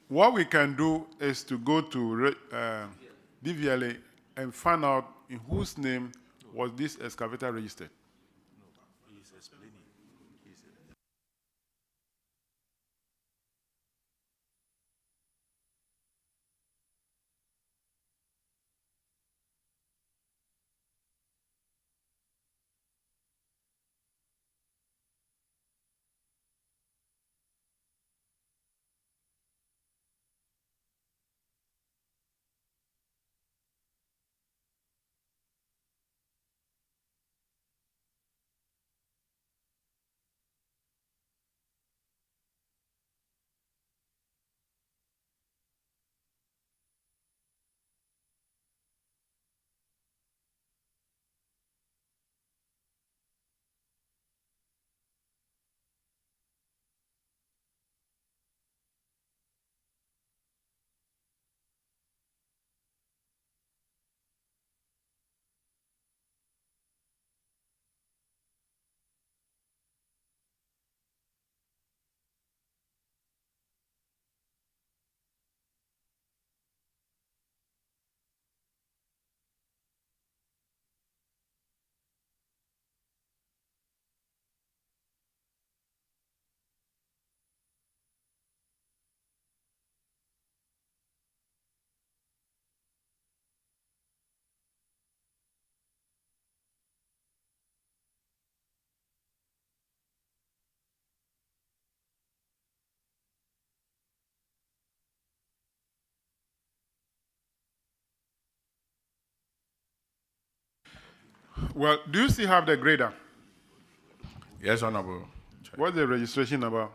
What we can do is to go to DVLA and find out in whose name was this excavator registered. He's explaining. Well, do you still have the grader? Yes, Honorable Chair. What's the registration number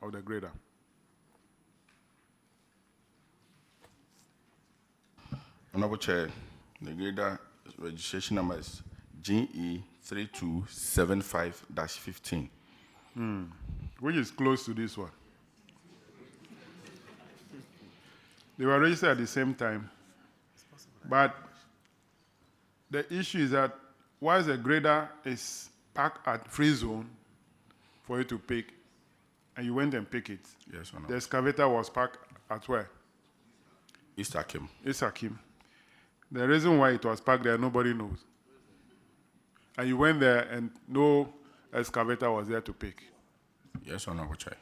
of the grader? Honorable Chair, the grader registration number is GE 3275-15. Which is close to this one. They were registered at the same time. But the issue is that while the grader is parked at free zone for you to pick, and you went and pick it, Yes, Honorable. the excavator was parked at where? East Akim. East Akim. The reason why it was parked there, nobody knows. And you went there and no excavator was there to pick. Yes, Honorable Chair.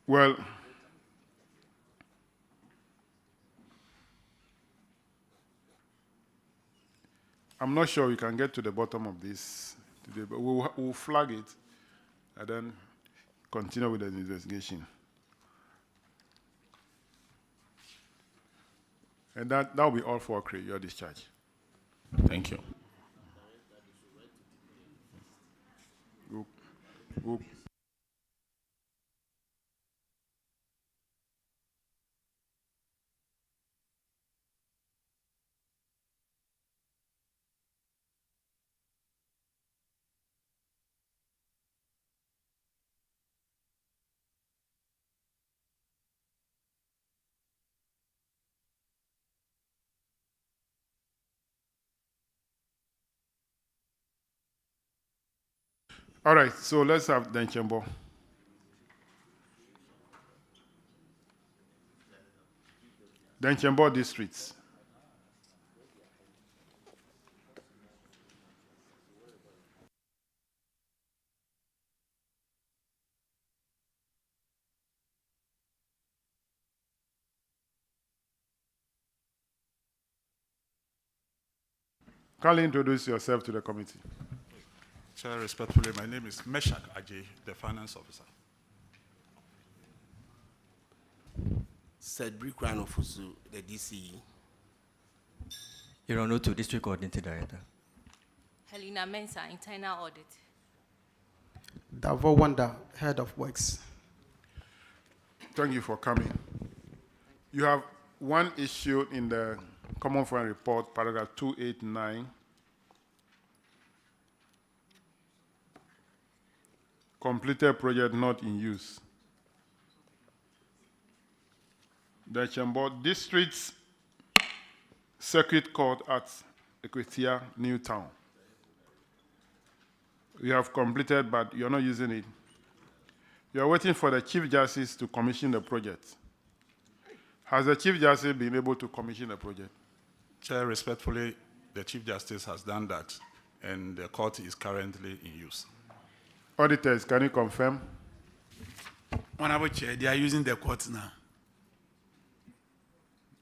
Well, I'm not sure we can get to the bottom of this today, but we'll flag it and then continue with the investigation. And that will be all for Okre, your discharge. Thank you. We'll All right, so let's have Denchembo. Denchembo districts. Kindly introduce yourself to the committee. Chair, respectfully, my name is Meshak Ajay, the finance officer. Cedric Ranofusu, the DCE. Ironoto, District Coordinating Director. Helena Mensah, Internal Audit. Davo Wanda, Head of Works. Thank you for coming. You have one issue in the Common Forum Report, paragraph 289. Completed project not in use. The Chembo District's Circuit Court at Equatia, Newtown. You have completed, but you're not using it. You are waiting for the Chief Justice to commission the project. Has the Chief Justice been able to commission the project? Chair, respectfully, the Chief Justice has done that, and the court is currently in use. Auditors, can you confirm? Honorable Chair, they are using the courts now.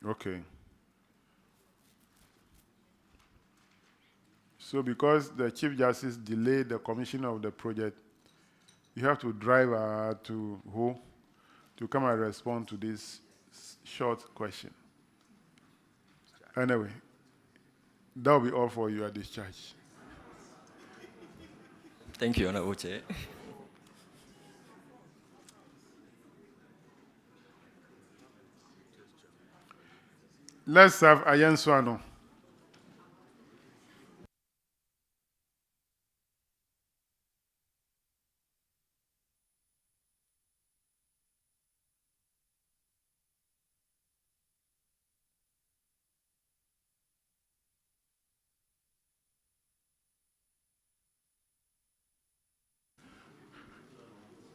Okay. So because the Chief Justice delayed the commission of the project, you have to drive her to who? To come and respond to this short question. Anyway, that will be all for your discharge. Thank you, Honorable Chair. Let's have Ayen Swano.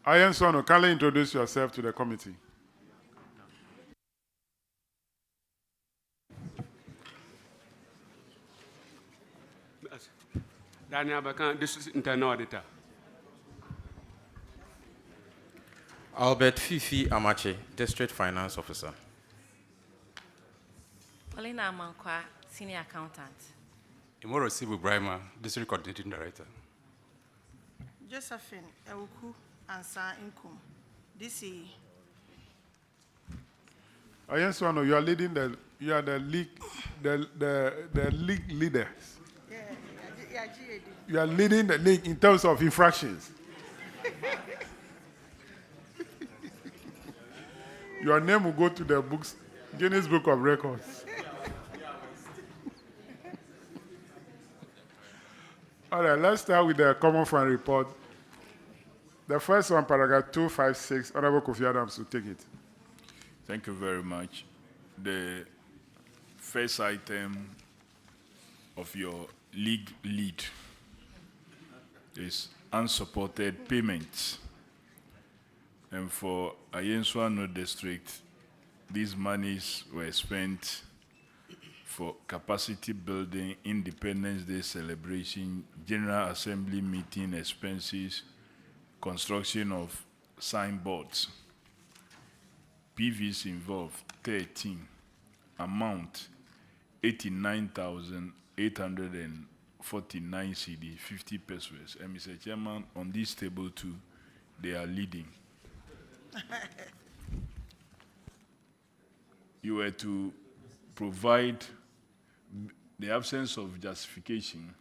Ayen Swano, kindly introduce yourself to the committee. Daniel Bakan, District Internal Auditor. Albert Fifi Amache, District Finance Officer. Paulina Amankwa, Senior Accountant. Imoro Sibu Brahma, District Coordinating Director. Josephine Ewuku Ansa Inkum, DCE. Ayen Swano, you are leading you are the league, the league leaders. You are leading the league in terms of infractions. Your name will go to the books, Guinness Book of Records. All right, let's start with the Common Fund report. The first one, paragraph 256, Honorable Kofi Adams will take it. Thank you very much. The first item of your league lead is unsupported payments. And for Ayen Swano District, these monies were spent for capacity building, Independence Day celebration, General Assembly meeting expenses, construction of signboards. PVs involved 13, amount 89,800 49 CD, 50 pesos. And Mr. Chairman, on this table too, they are leading. You were to provide the absence of justification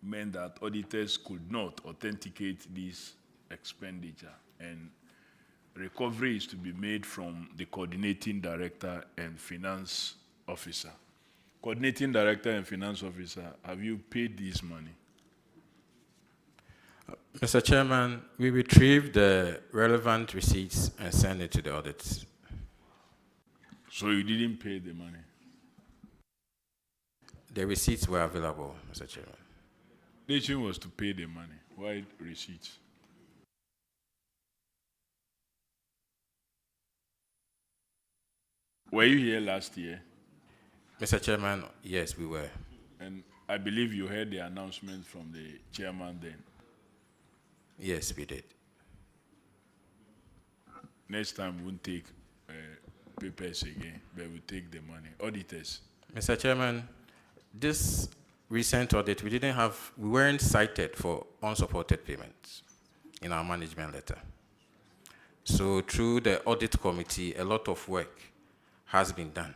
meant that auditors could not authenticate this expenditure, and recovery is to be made from the coordinating director and finance officer. Coordinating director and finance officer, have you paid this money? Mr. Chairman, we retrieved the relevant receipts and sent it to the auditors. So you didn't pay the money? The receipts were available, Mr. Chairman. The issue was to pay the money. Why receipts? Were you here last year? Mr. Chairman, yes, we were. And I believe you heard the announcement from the chairman then. Yes, we did. Next time we won't take papers again, but we'll take the money. Auditors. Mr. Chairman, this recent audit, we weren't cited for unsupported payments in our management letter. So through the audit committee, a lot of work has been done.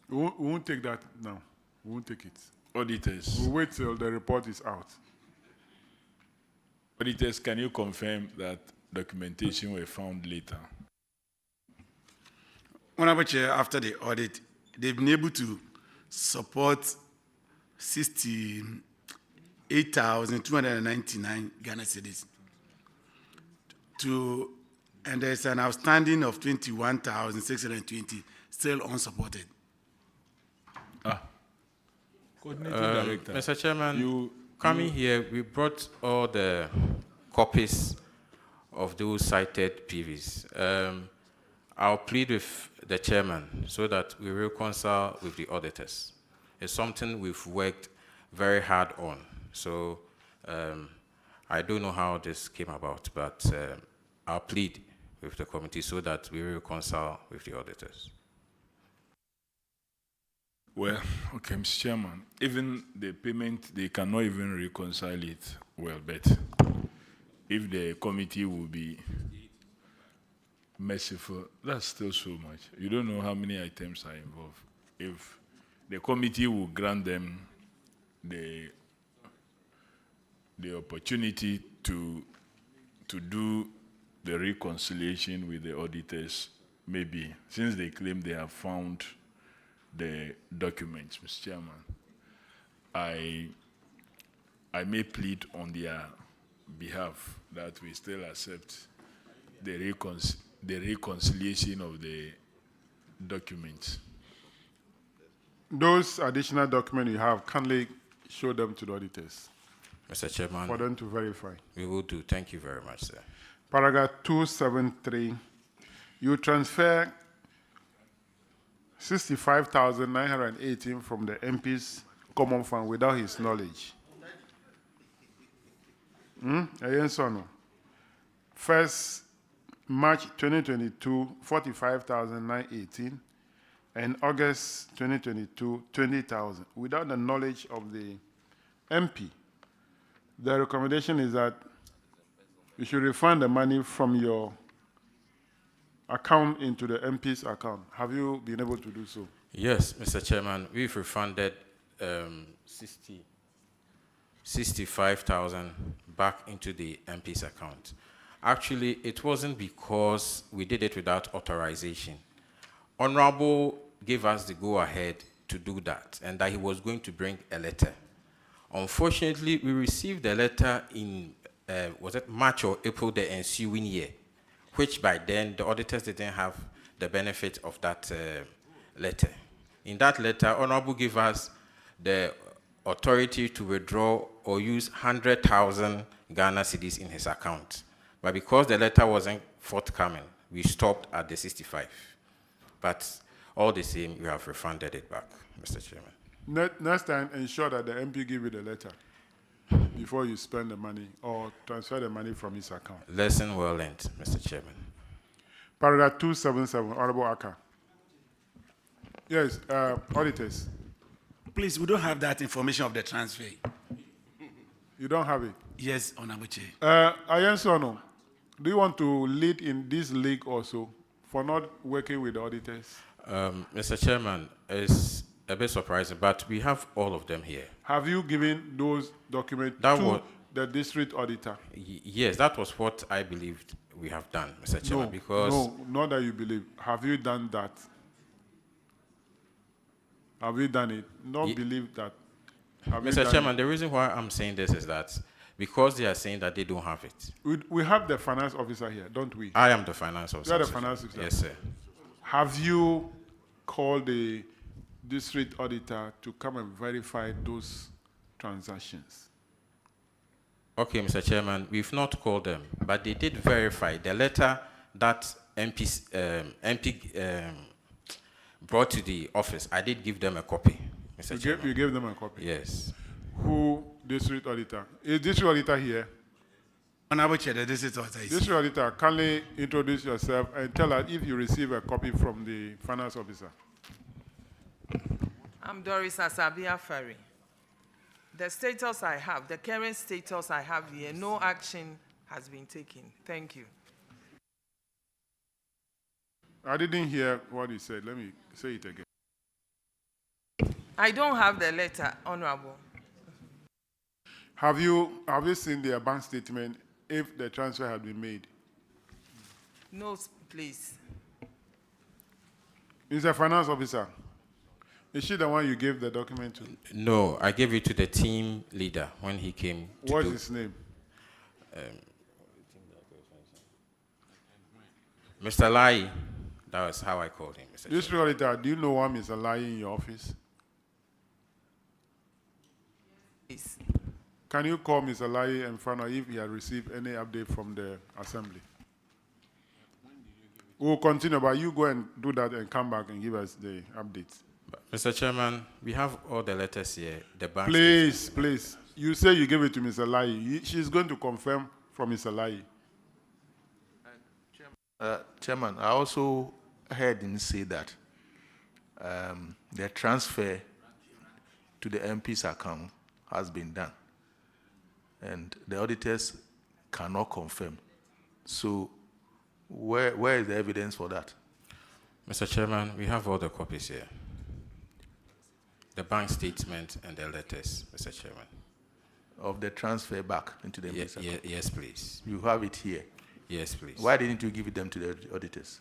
We won't take that now. We won't take it. Auditors. We'll wait till the report is out. Auditors, can you confirm that documentation were found later? Honorable Chair, after the audit, they've been able to support 68,299 Ghana cedis. And there's an outstanding of 21,620 still unsupported. Coordinating director. Mr. Chairman, coming here, we brought all the copies of those cited PVs. I'll plead with the chairman so that we reconcile with the auditors. It's something we've worked very hard on. So I don't know how this came about, but I'll plead with the committee so that we reconcile with the auditors. Well, okay, Mr. Chairman, even the payment, they cannot even reconcile it well, but if the committee will be merciful, that's still so much. You don't know how many items are involved. If the committee will grant them the opportunity to do the reconciliation with the auditors, maybe, since they claim they have found the documents, Mr. Chairman, I may plead on their behalf that we still accept the reconciliation of the documents. Those additional documents you have, kindly show them to the auditors. Mr. Chairman, for them to verify. We will do. Thank you very much, sir. Paragraph 273, you transfer 65,918 from the MP's common fund without his knowledge. First, March 2022, 45,918, and August 2022, 20,000, without the knowledge of the MP. The recommendation is that you should refund the money from your account into the MP's account. Have you been able to do so? Yes, Mr. Chairman, we've refunded 65,000 back into the MP's account. Actually, it wasn't because we did it without authorization. Honorable gave us the go-ahead to do that, and that he was going to bring a letter. Unfortunately, we received the letter in, was it March or April the ensuing year, which by then the auditors didn't have the benefit of that letter. In that letter, Honorable gave us the authority to withdraw or use 100,000 Ghana cedis in his account. But because the letter wasn't forthcoming, we stopped at the 65. But all the same, we have refunded it back, Mr. Chairman. Next time, ensure that the MP give you the letter before you spend the money or transfer the money from his account. Lesson well learned, Mr. Chairman. Paragraph 277, Honorable Aka. Yes, auditors. Please, we don't have that information of the transfer. You don't have it? Yes, Honorable Chair. Ayensono, do you want to lead in this league also for not working with the auditors? Mr. Chairman, it's a bit surprising, but we have all of them here. Have you given those documents to the district auditor? Yes, that was what I believed we have done, Mr. Chairman, because... No, not that you believe. Have you done that? Have you done it? Not believe that. Mr. Chairman, the reason why I'm saying this is that because they are saying that they don't have it. We have the finance officer here, don't we? I am the finance officer. You are the finance officer? Yes, sir. Have you called the district auditor to come and verify those transactions? Okay, Mr. Chairman, we've not called them, but they did verify the letter that MP brought to the office. I did give them a copy, Mr. Chairman. You gave them a copy? Yes. Who, district auditor? Is district auditor here? Honorable Chair, the district auditor is District auditor, kindly introduce yourself and tell us if you receive a copy from the finance officer. I'm Doris Asabia Ferry. The status I have, the current status I have here, no action has been taken. Thank you. I didn't hear what you said. Let me say it again. I don't have the letter, Honorable. Have you seen their bank statement if the transfer had been made? No, please. Is a finance officer. Is she the one you gave the document to? No, I gave it to the team leader when he came. What's his name? Mr. Lai. That was how I called him, Mr. District auditor, do you know one Mr. Lai in your office? Yes. Can you call Mr. Lai and find out if he has received any update from the assembly? We'll continue, but you go and do that and come back and give us the updates. Mr. Chairman, we have all the letters here. The bank. Please. You say you gave it to Mr. Lai. She's going to confirm from Mr. Lai. Chairman, I also heard him say that the transfer to the MP's account has been done, and the auditors cannot confirm. So, where is the evidence for that? Mr. Chairman, we have all the copies here. The bank statement and the letters, Mr. Chairman. Of the transfer back into the MP's account? Yes, please. You have it here? Yes, please. Why didn't you give them to the auditors?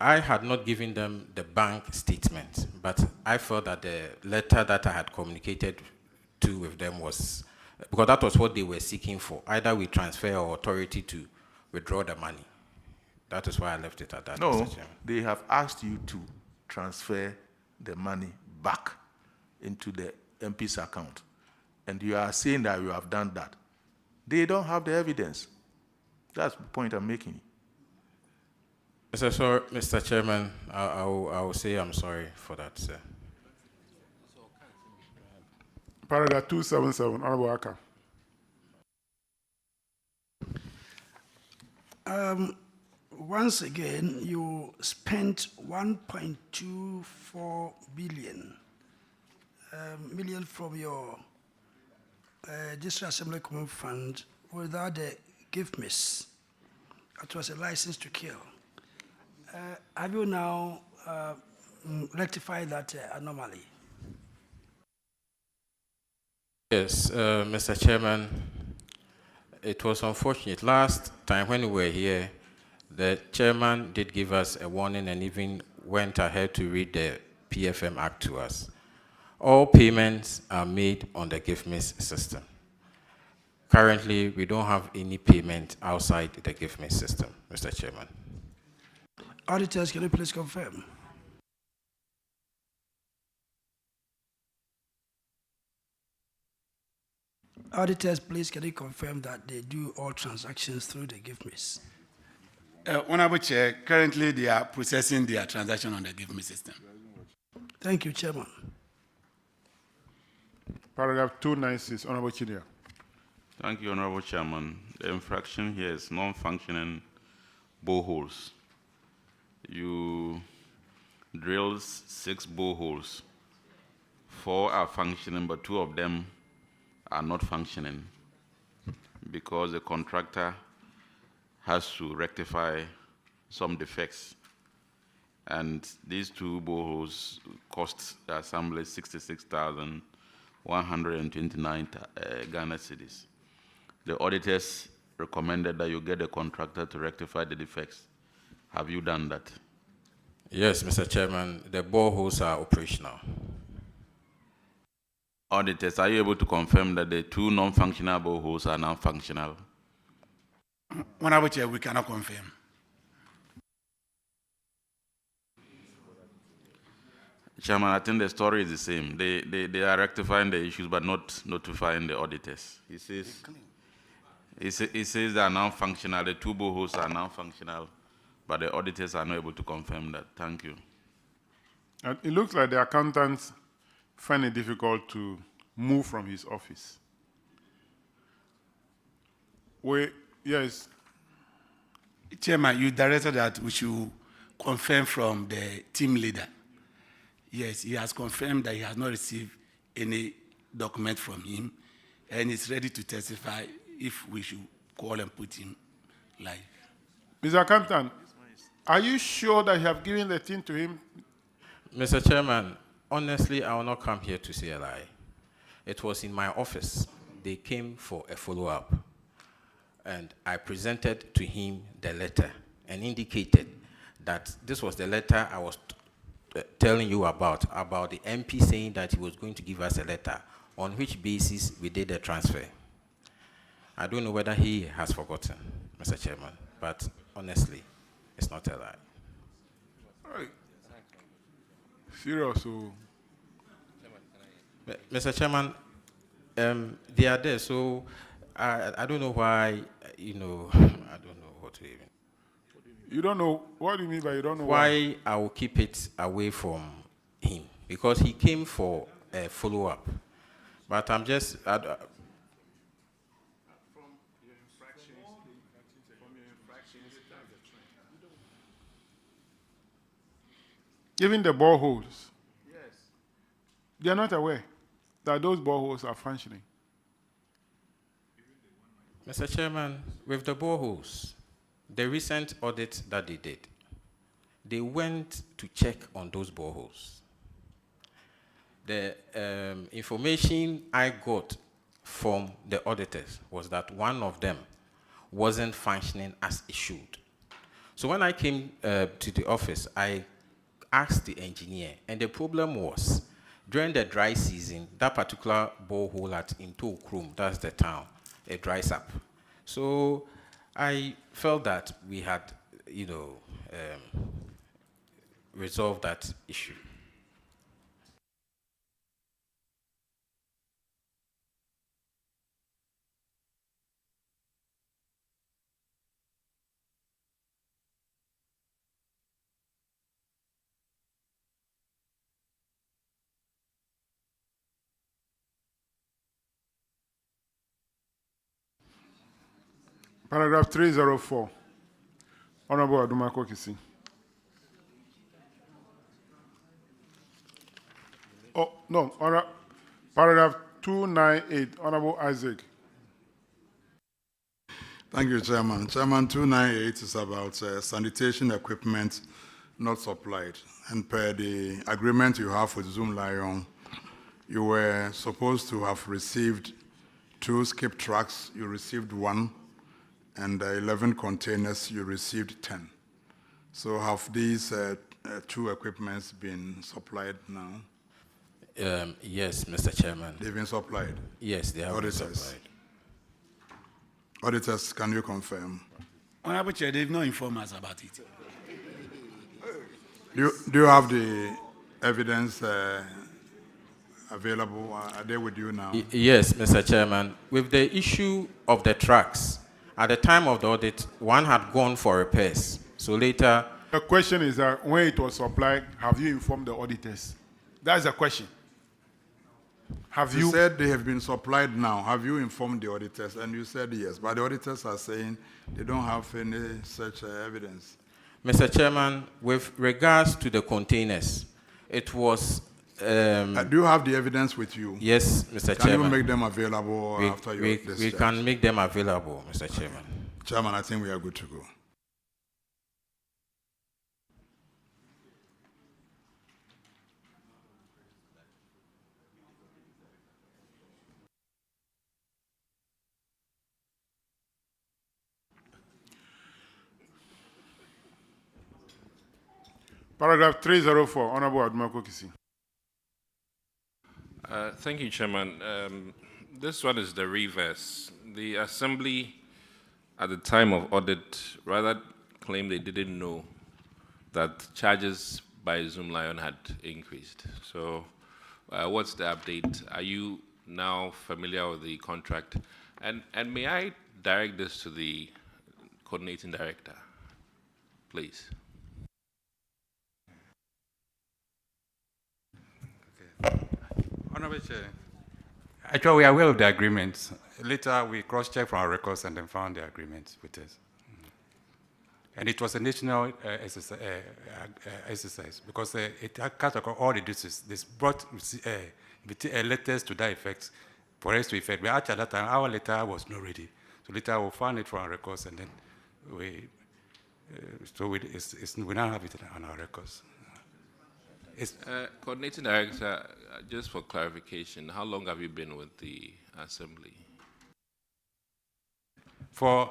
I had not given them the bank statement, but I felt that the letter that I had communicated to with them was, because that was what they were seeking for. Either we transfer our authority to withdraw the money. That is why I left it at that, No, Mr. Chairman. they have asked you to transfer the money back into the MP's account. And you are saying that you have done that. They don't have the evidence. That's the point I'm making. Mr. Chairman, I will say I'm sorry for that, sir. Paragraph 277, Honorable Aka. Once again, you spent 1.24 million from your District Assembly Common Fund without the gift miss. It was a license to kill. Have you now rectified that anomaly? Yes, Mr. Chairman, it was unfortunate. Last time when we were here, the chairman did give us a warning and even went ahead to read the PFM Act to us. All payments are made on the gift miss system. Currently, we don't have any payment outside the gift miss system, Mr. Chairman. Auditors, can you please confirm? Auditors, please, can you confirm that they do all transactions through the gift miss? Honorable Chair, currently they are processing their transaction on the Give Me system. Thank you, Chairman. Paragraph 296, Honorable Chidia. Thank you, Honorable Chairman. The infraction here is non-functioning boreholes. You drilled 6 boreholes 4 are functioning, but 2 of them are not functioning because the contractor has to rectify some defects. And these 2 boreholes cost the assembly 66,129 Ghana cedis. The auditors recommended that you get the contractor to rectify the defects. Have you done that? Yes, Mr. Chairman, the boreholes are operational. Auditors, are you able to confirm that the 2 non-functional boreholes are now functional? Honorable Chair, we cannot confirm. Chairman, I think the story is the same. They are rectifying the issues but not notifying the auditors. He says they are now functional, the 2 boreholes are now functional, but the auditors are not able to confirm that. Thank you. And it looks like the accountants find it difficult to move from his office. Yes. Chairman, you directed that we should confirm from the team leader. Yes, he has confirmed that he has not received any document from him and is ready to testify if we should call and put him live. Mr. Accountant, are you sure that you have given the thing to him? Mr. Chairman, honestly, I will not come here to say a lie. It was in my office. They came for a follow-up. And I presented to him the letter and indicated that this was the letter I was telling you about the MP saying that he was going to give us a letter on which basis we did the transfer. I don't know whether he has forgotten, Mr. Chairman, but honestly, it's not a lie. Right. Serious. Mr. Chairman, they are there, so I don't know why, I don't know what to even. You don't know, what do you mean by you don't know why? I will keep it away from him, because he came for a follow-up. But I'm just, even the boreholes, they are not aware that those boreholes are functioning. Mr. Chairman, with the boreholes, the recent audit that they did, they went to check on those boreholes. The information I got from the auditors was that one of them wasn't functioning as it should. So when I came to the office, I asked the engineer, and the problem was, during the dry season, that particular borehole at Into Krum, that's the town, it dries up. So I felt that we had, resolved that issue. Paragraph 304. Honorable Adumako Kisi. Oh, no, paragraph 298. Honorable Isaac. Thank you, Chairman. Chairman, 298 is about sanitation equipment not supplied. And per the agreement you have with Zoom Lion, you were supposed to have received 2 skip trucks. You received 1. And 11 containers, you received 10. So have these 2 equipments been supplied now? Yes, Mr. Chairman. They've been supplied? Yes, they have been supplied. Auditors, can you confirm? Honorable Chair, they've not informed us about it. Do you have the evidence available? Are they with you now? Yes, Mr. Chairman. With the issue of the trucks, at the time of the audit, one had gone for repairs. So later... The question is that when it was supplied, have you informed the auditors? That's the question. Have you... You said they have been supplied now. Have you informed the auditors? And you said yes. But the auditors are saying they don't have any such evidence. Mr. Chairman, with regards to the containers, it was Do you have the evidence with you? Yes, Mr. Can Chairman. you make them available after your discharge? We can make them available, Mr. Chairman. Chairman, I think we are good to go. Paragraph 304, Honorable Admako Kisi. Thank you, Chairman. This one is the reverse. The Assembly, at the time of audit, rather claimed they didn't know that charges by Zoom Lion had increased. So what's the update? Are you now familiar with the contract? And may I direct this to the coordinating director, please? Honorable Chair, actually, we are aware of the agreement. Later, we cross-checked from our records and then found the agreement with us. And it was a national exercise because it cut across all the districts. This brought letters to that effect for us to effect. But actually, at that time, our letter was not ready. So later, we found it from our records, and then we now have it on our records. Coordinating Director, just for clarification, how long have you been with the Assembly? For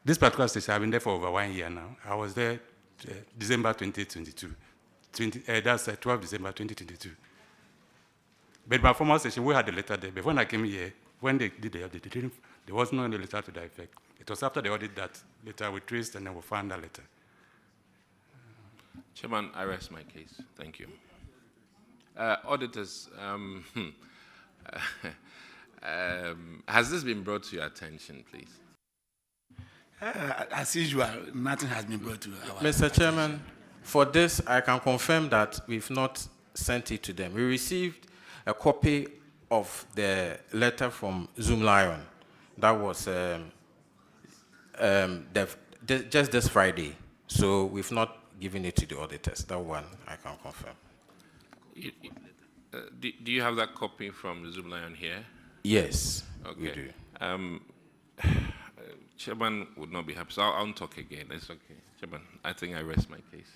this particular station, I've been there for over 1 year now. I was there December 2022. That's 12 December 2022. But my former station, we had the letter there. But when I came here, when they did the audit, there was no letter to that effect. It was after the audit that later we traced and then we found that letter. Chairman, I rest my case. Thank you. Auditors, has this been brought to your attention, please? As usual, nothing has been brought to our Mr. Chairman, for this, I can confirm that we've not sent it to them. We received a copy of the letter from Zoom Lion. That was just this Friday. So we've not given it to the auditors. That one I can confirm. Do you have that copy from Zoom Lion here? Yes, okay. we do. Chairman would not be happy, so I'll talk again. It's okay. Chairman, I think I rest my case.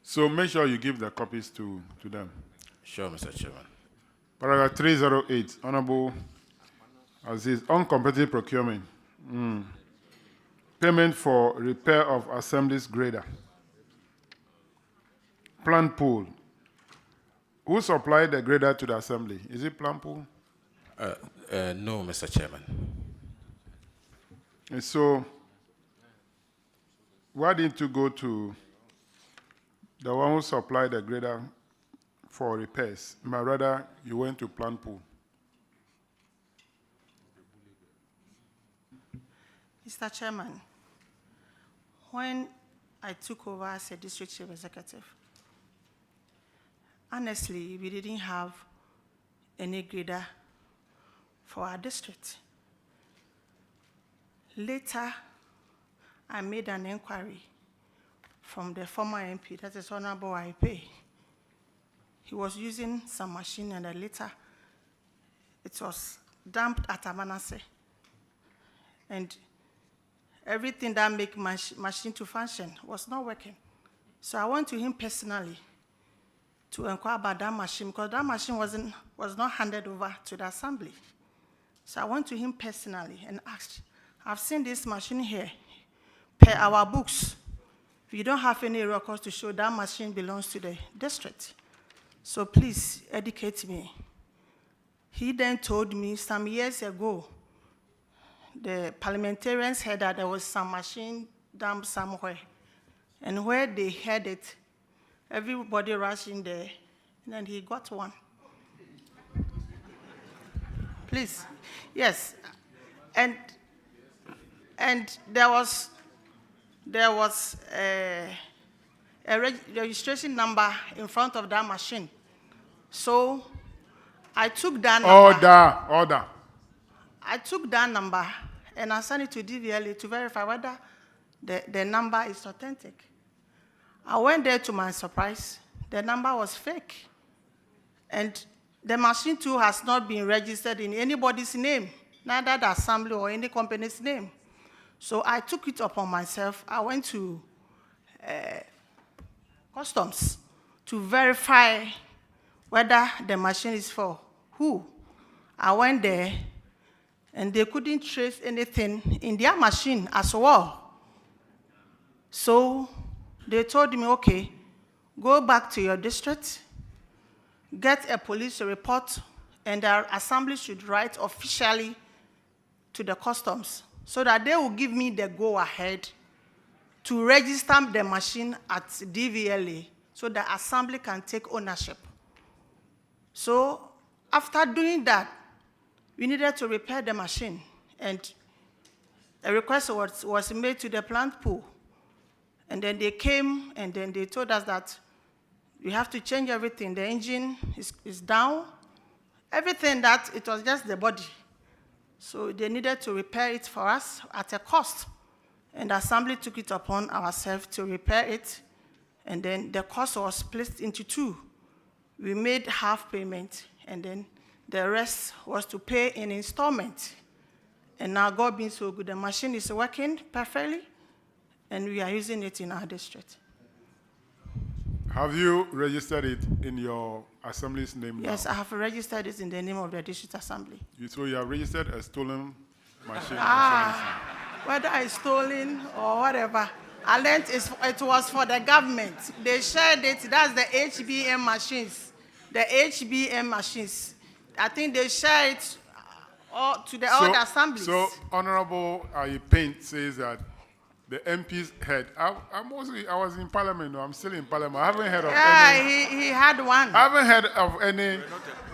So make sure you give the copies to them. Sure, Mr. Chairman. Paragraph 308, Honorable Aziz, uncompetitive procurement. Payment for repair of Assembly's grader. Plant pool. Who supplied the grader to the Assembly? Is it Plant pool? No, Mr. Chairman. And so, why didn't you go to the one who supplied the grader for repairs, but rather you went to Plant pool? Mr. Chairman, when I took over as a district chief executive, honestly, we didn't have any grader for our district. Later, I made an inquiry from the former MP, that is Honorable Aipe. He was using some machine, and then later it was dumped at Amanase. And everything that make machine to function was not working. So I went to him personally to inquire about that machine, because that machine was not handed over to the Assembly. So I went to him personally and asked, I've seen this machine here. Per our books, we don't have any records to show that machine belongs to the district. So please educate me. He then told me some years ago, the parliamentarians heard that there was some machine dumped somewhere. And where they had it, everybody rushed in there, and then he got one. Please, yes. And there was a registration number in front of that machine. So I took that number. Order. I took that number and I sent it to DVLA to verify whether the number is authentic. I went there, to my surprise, the number was fake. And the machine too has not been registered in anybody's name, neither the assembly or any company's name. So I took it upon myself. I went to customs to verify whether the machine is for who. I went there, and they couldn't trace anything in their machine as well. So they told me, okay, go back to your district, get a police report, and our assembly should write officially to the customs so that they will give me the go-ahead to register the machine at DVLA so the assembly can take ownership. So after doing that, we needed to repair the machine, and a request was made to the plant pool. And then they came, and then they told us that we have to change everything. The engine is down, everything that it was just the body. So they needed to repair it for us at a cost. And the assembly took it upon ourselves to repair it, and then the cost was split into two. We made half payment, and then the rest was to pay in installment. And now, God being so good, the machine is working perfectly, and we are using it in our district. Have you registered it in your assembly's name Yes, now? I have registered it in the name of the district assembly. So you have registered a stolen machine? Whether it's stolen or whatever, I learned it was for the government. They shared it, that's the HBM machines. The HBM machines. I think they share it to the other assemblies. So Honorable Paint says that the MP's head. I was in Parliament. No, I'm still in Parliament. I haven't heard of any. He had one. I haven't heard of any.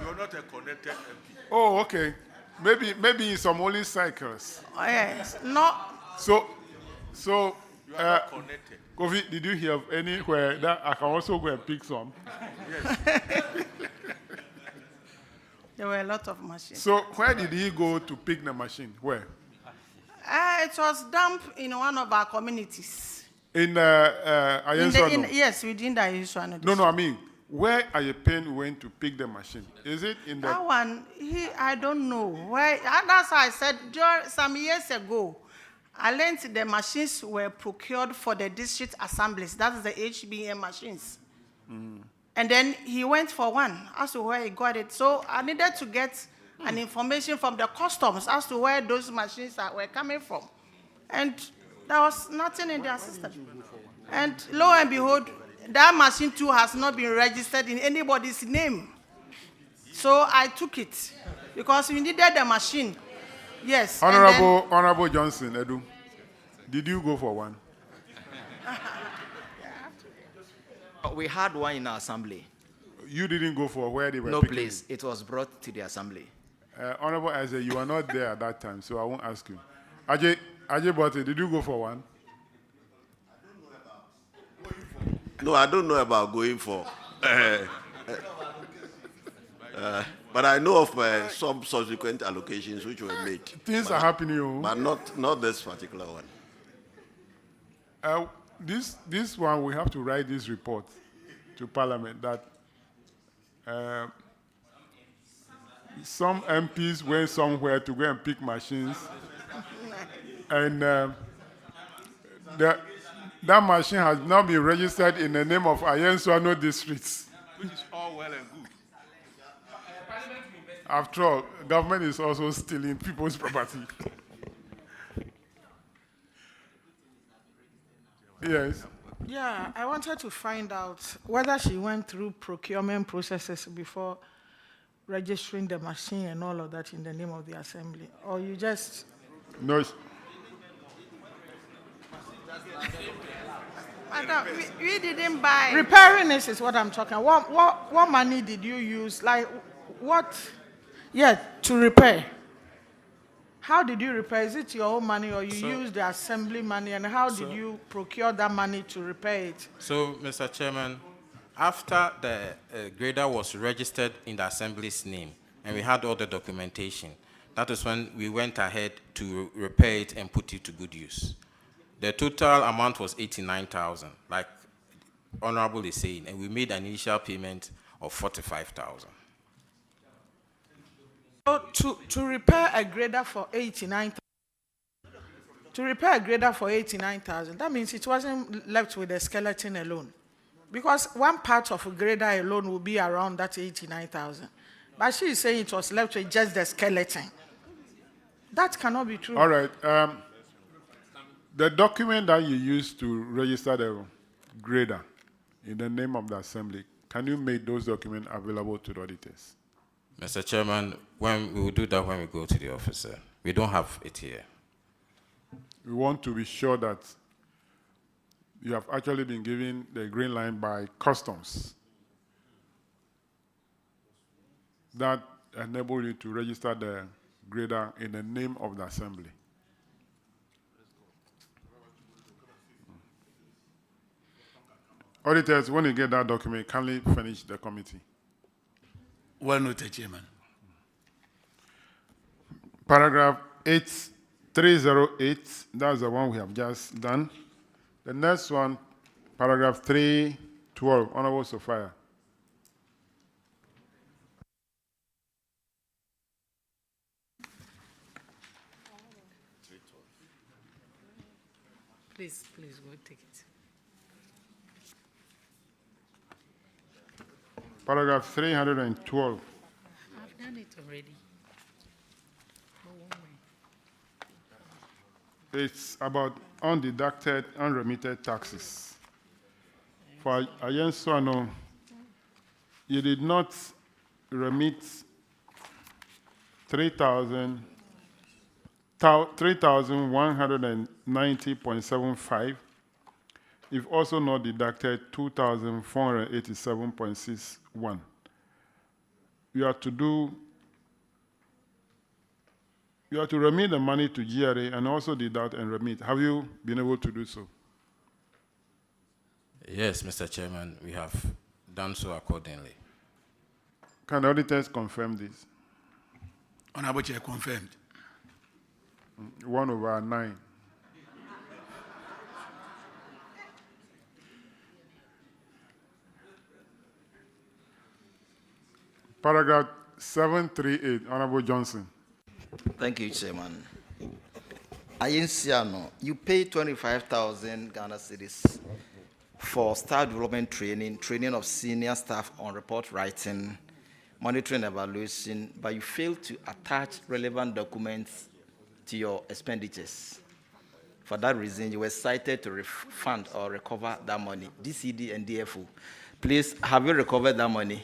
You're not a connected MP. Oh, okay. Maybe in some only cycles. Oh, yes. No. So. You are not connected. Kofi, did you hear of anywhere that I can also go and pick some? Yes. There were a lot of machines. So where did he go to pick the machine? Where? It was dumped in one of our communities. In Ayenswano? Yes, within the Ayenswano. No, I mean, where Ayepen went to pick the machine? Is it in the... That one, I don't know. Where, that's why I said some years ago, I learned the machines were procured for the district assemblies. That is the HBM machines. Mm. And then he went for one as to where he got it. So I needed to get an information from the customs as to where those machines were coming from. And there was nothing in their system. And lo and behold, that machine too has not been registered in anybody's name. So I took it because we needed the machine. Yes. Honorable Johnson, Edu, did you go for one? We had one in our assembly. You didn't go for where they were No, picking please. It was brought to the assembly. Honorable Isaac, you were not there at that time, so I won't ask you. Ajay Bote, did you go for one? No, I don't know about going for. But I know of some subsequent allocations which were made. Things are happening. But not this particular one. This one, we have to write this report to Parliament that some MPs went somewhere to go and pick machines, and that machine has now been registered in the name of Ayenswano districts. Which is all well and good. After all, government is also stealing people's property. Yes. Yeah, I wanted to find out whether she went through procurement processes before registering the machine and all of that in the name of the assembly, or you just... No. Madam, we didn't buy. Repairing this is what I'm talking. What money did you use? Like, what? Yeah, to repair. How did you repair? Is it your own money or you used the assembly money? And how did you procure that money to repair it? So, Mr. Chairman, after the grader was registered in the assembly's name and we had all the documentation, that is when we went ahead to repair it and put it to good use. The total amount was 89,000, like Honorable is saying, and we made an initial payment of 45,000. So to repair a grader for 89,000, that means it wasn't left with the skeleton alone. Because one part of a grader alone will be around that 89,000. But she is saying it was left with just the skeleton. That cannot be true. All right. The document that you used to register the grader in the name of the assembly, can you make those documents available to the auditors? Mr. Chairman, we will do that when we go to the officer. We don't have it here. We want to be sure that you have actually been given the green line by customs that enable you to register the grader in the name of the assembly. Auditors, when you get that document, kindly finish the committee. Well noted, Chairman. Paragraph 8308, that's the one we have just done. The next one, paragraph 312, Honorable Sophia. Please go take it. Paragraph 312. I've done it already. It's about undeducted, unremitted taxes. For Ayenswano, you did not remit 3,190.75. You've also not deducted 2,487.61. You have to remit the money to GRA and also deduct and remit. Have you been able to do so? Yes, Mr. Chairman, we have done so accordingly. Can the auditors confirm this? Honorable Chair, confirmed. 1/9. Paragraph 738, Honorable Johnson. Thank you, Chairman. Ayenciano, you paid 25,000 Ghana cedis for staff development training of senior staff on report writing, monitoring and evaluation, but you failed to attach relevant documents to your expenditures. For that reason, you were cited to refund or recover that money, DCD and DFO. Please, have you recovered that money?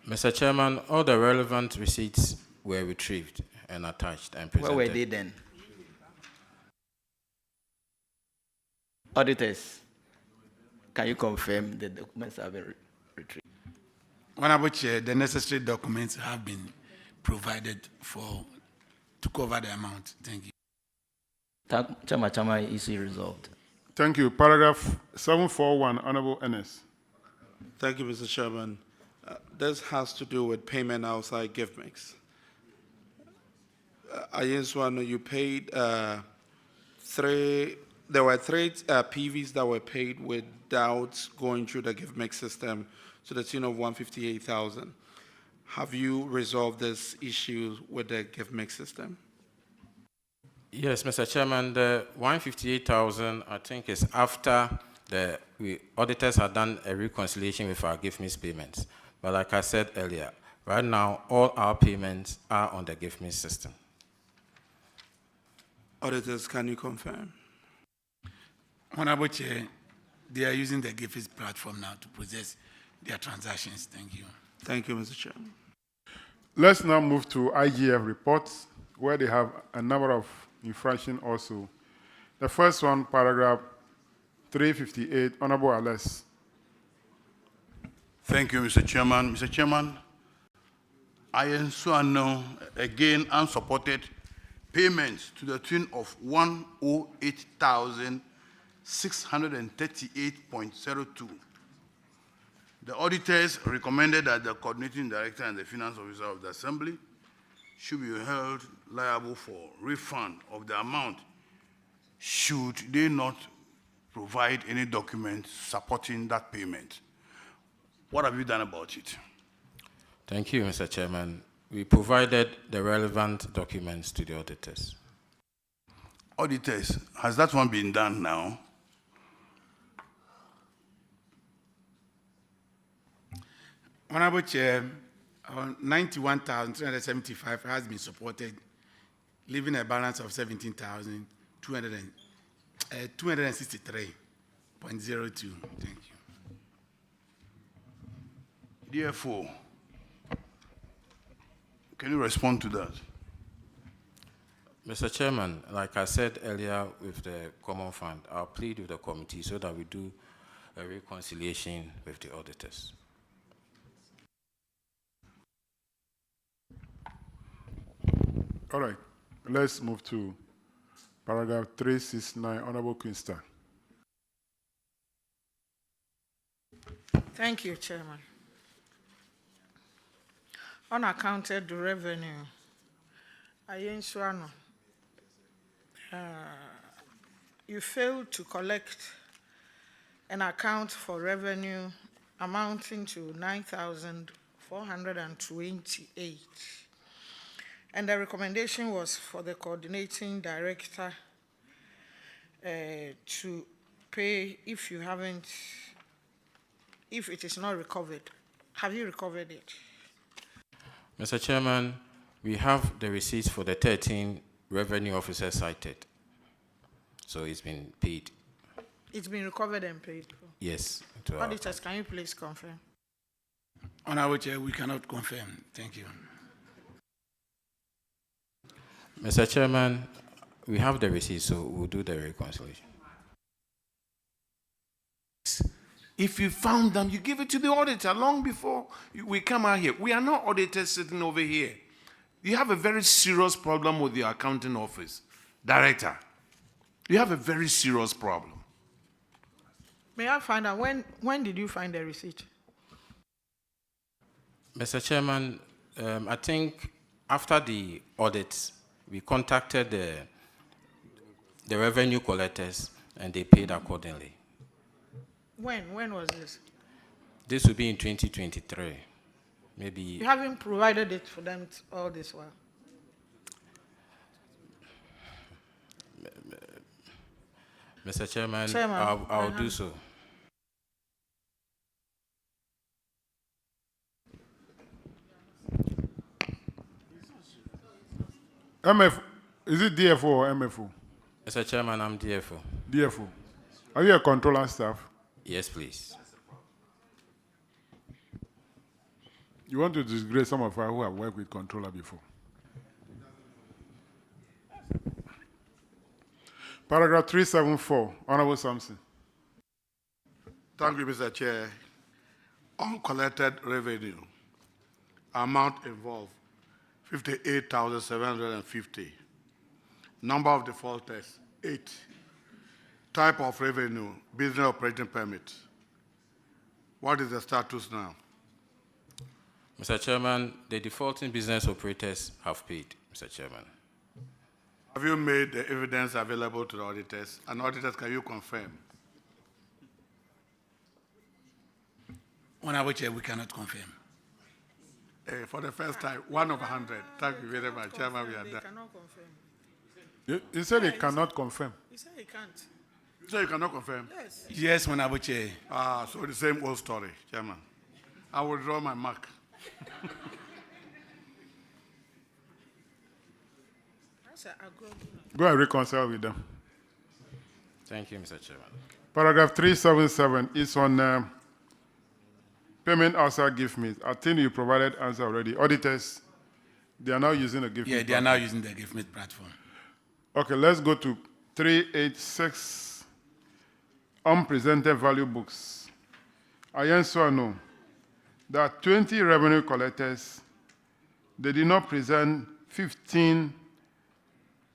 Mr. Chairman, all the relevant receipts were retrieved and attached and presented. Where were they then? Auditors, can you confirm the documents have been retrieved? Honorable Chair, the necessary documents have been provided to cover the amount. Thank you. Chama issue resolved. Thank you. Paragraph 741, Honorable Ennis. Thank you, Mr. Chairman. This has to do with payment outside gift mix. Ayenswano, you paid there were three PVs that were paid without going through the gift mix system to the tune of 158,000. Have you resolved this issue with the gift mix system? Yes, Mr. Chairman, the 158,000, I think, is after the auditors had done a reconciliation with our gift mix payments. But like I said earlier, right now, all our payments are on the gift mix system. Auditors, can you confirm? Honorable Chair, they are using the GIFIS platform now to process their transactions. Thank you. Thank you, Mr. Chairman. Let's now move to IGF reports, where they have a number of infractions also. The first one, paragraph 358, Honorable Ales. Thank you, Mr. Chairman. Mr. Chairman, Ayenswano, again, unsupported payments to the tune of 108,638.02. The auditors recommended that the coordinating director and the finance officer of the Assembly should be held liable for refund of the amount should they not provide any document supporting that payment. What have you done about it? Thank you, Mr. Chairman. We provided the relevant documents to the auditors. Auditors, has that one been done now? Honorable Chair, 91,375 has been supported, leaving a balance of 17,263.02. Thank you. Therefore, can you respond to that? Mr. Chairman, like I said earlier with the Common Fund, I'll plead with the committee so that we do a reconciliation with the auditors. All right, let's move to paragraph 369, Honorable Queenster. Thank you, Chairman. Unaccounted revenue. Ayensuano. You failed to collect an account for revenue amounting to 9,428. And the recommendation was for the coordinating director to pay if it is not recovered. Have you recovered it? Mr. Chairman, we have the receipts for the 13 revenue officers cited. So it's been paid. It's been recovered and paid for? Yes. Auditors, can you please confirm? Honorable Chair, we cannot confirm. Thank you. Mr. Chairman, we have the receipts, so we'll do the reconciliation. If you found them, you give it to the auditor long before we come out here. We are not auditors sitting over here. You have a very serious problem with the accounting office. Director, you have a very serious problem. May I find out, when did you find the receipt? Mr. Chairman, I think after the audit, we contacted the revenue collectors and they paid accordingly. When was this? This will be in 2023. Maybe. You haven't provided it for them all this while. Mr. Chairman, I'll do so. MF, is it DFO or MFO? Mr. Chairman, I'm DFO. DFO. Are you a controller staff? Yes, please. You want to disgrace some of us who have worked with controller before. Paragraph 374, Honorable Sampson. Thank you, Mr. Chair. Uncollected revenue, amount involved, 58,750. Number of defaulters, 8. Type of revenue, business operating permit. What is the status now? Mr. Chairman, the defaulting business operators have paid, Mr. Chairman. Have you made the evidence available to the auditors? And auditors, can you confirm? Honorable Chair, we cannot confirm. For the first time, 1 of 100. Thank you very much, Chairman. We are done. Cannot confirm. You said he cannot confirm. He said he can't. So you cannot confirm? Yes. Yes, Honorable Chair. So the same old story, Chairman. I will draw my mark. Go and reconcile with them. Thank you, Mr. Chairman. Paragraph 377 is on payment outside gift meet. I think you provided answer already. Auditors, they are now using the gift meet. Yeah, they are now using the gift meet platform. Okay, let's go to 386, unpresented value books. I answer no. There are 20 revenue collectors. They did not present 15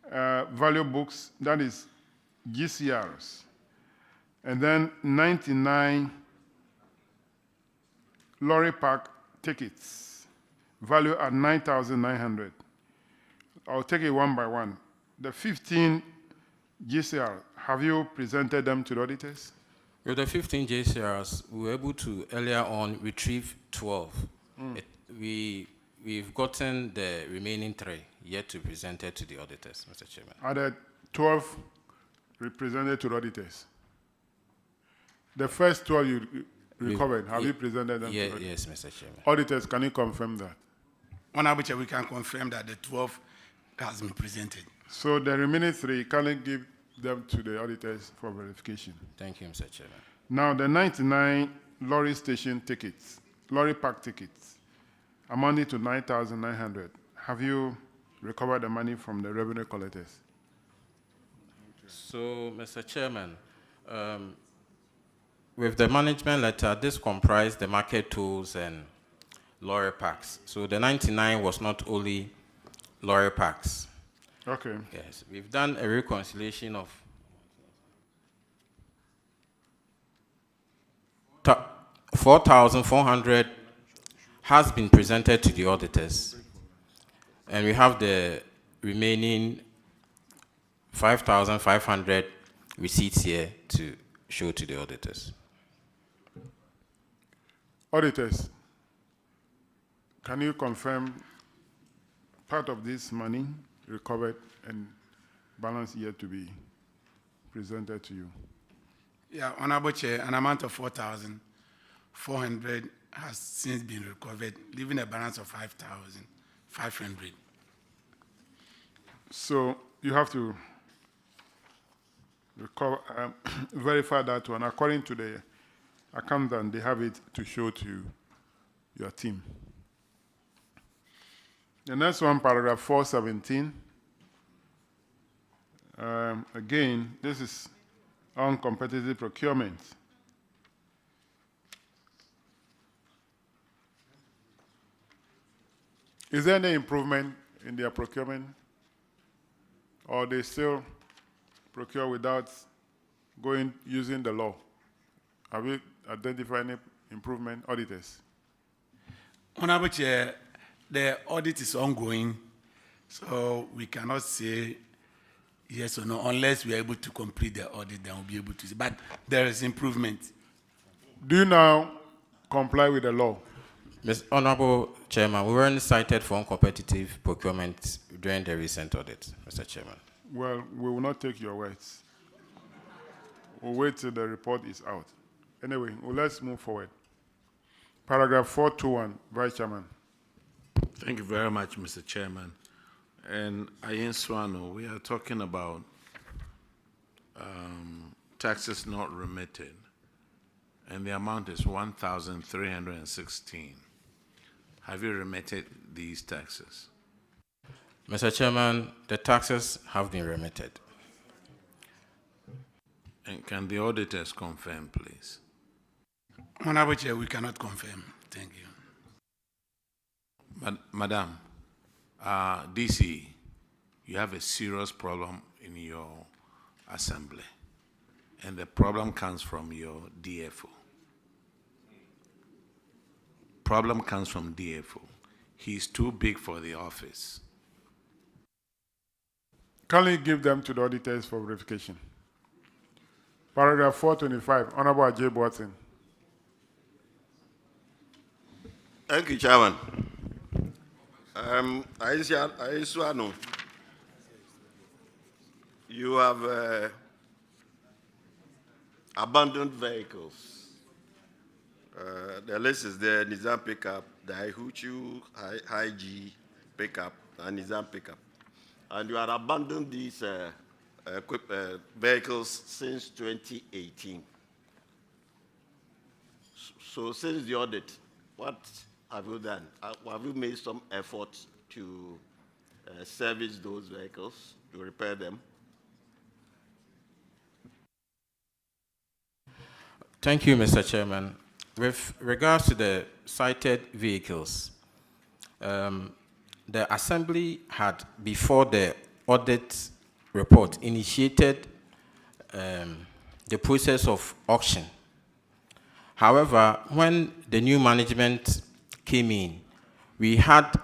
value books, that is GCRs. And then 99 lorry park tickets, value at 9,900. I'll take it one by one. The 15 GCR, have you presented them to the auditors? With the 15 JCRs, we were able to earlier on retrieve 12. We we've gotten the remaining 3 yet to be presented to the auditors, Mr. Chairman. Are there 12 represented to the auditors? The first 12 you recovered, have you presented them to the auditors? Yes, Mr. Chairman. Auditors, can you confirm that? Honorable Chair, we can confirm that the 12 has been presented. So the remaining 3, can you give them to the auditors for verification? Thank you, Mr. Chairman. Now, the 99 lorry station tickets, lorry park tickets, amounting to 9,900. Have you recovered the money from the revenue collectors? So, Mr. Chairman, with the management letter, this comprised the market tools and lorry parks. So the 99 was not only lorry parks. Okay. Yes, we've done a reconciliation of 4,400 has been presented to the auditors, and we have the remaining 5,500 receipts here to show to the auditors. Auditors, can you confirm part of this money recovered and balance yet to be presented to you? Yeah, Honorable Chair, an amount of 4,400 has since been recovered, leaving a balance of 5,500. So you have to recover, verify that one. According to the accountant, they have it to show to your team. The next one, paragraph 417. Again, this is on competitive procurement. Is there any improvement in their procurement? Or they still procure without using the law? Have you identified any improvement, auditors? Honorable Chair, the audit is ongoing, so we cannot say yes or no unless we are able to complete the audit, then we'll be able to see. But there is improvement. Do you now comply with the law? Mr. Honorable Chairman, we weren't cited for uncompetitive procurement during the recent audit, Mr. Chairman. Well, we will not take your words. We'll wait till the report is out. Anyway, well, let's move forward. Paragraph 421, Vice Chairman. Thank you very much, Mr. Chairman. And Ayen Swano, we are talking about taxes not remitted, and the amount is 1,316. Have you remitted these taxes? Mr. Chairman, the taxes have been remitted. And can the auditors confirm, please? Honorable Chair, we cannot confirm. Thank you. Madam, DC, you have a serious problem in your assembly, and the problem comes from your DFO. Problem comes from DFO. He's too big for the office. Can you give them to the auditors for verification? Paragraph 425, Honorable Ajay Boateng. Thank you, Chairman. Aiswano, you have abandoned vehicles. The list is there: Nizam pickup, the Ihuchu High G pickup, and Nizam pickup. And you have abandoned these vehicles since 2018. So since the audit, what have you done? Have you made some efforts to service those vehicles, to repair them? Thank you, Mr. Chairman. With regards to the cited vehicles, the Assembly had, before the audit report, initiated the process of auction. However, when the new management came in, we had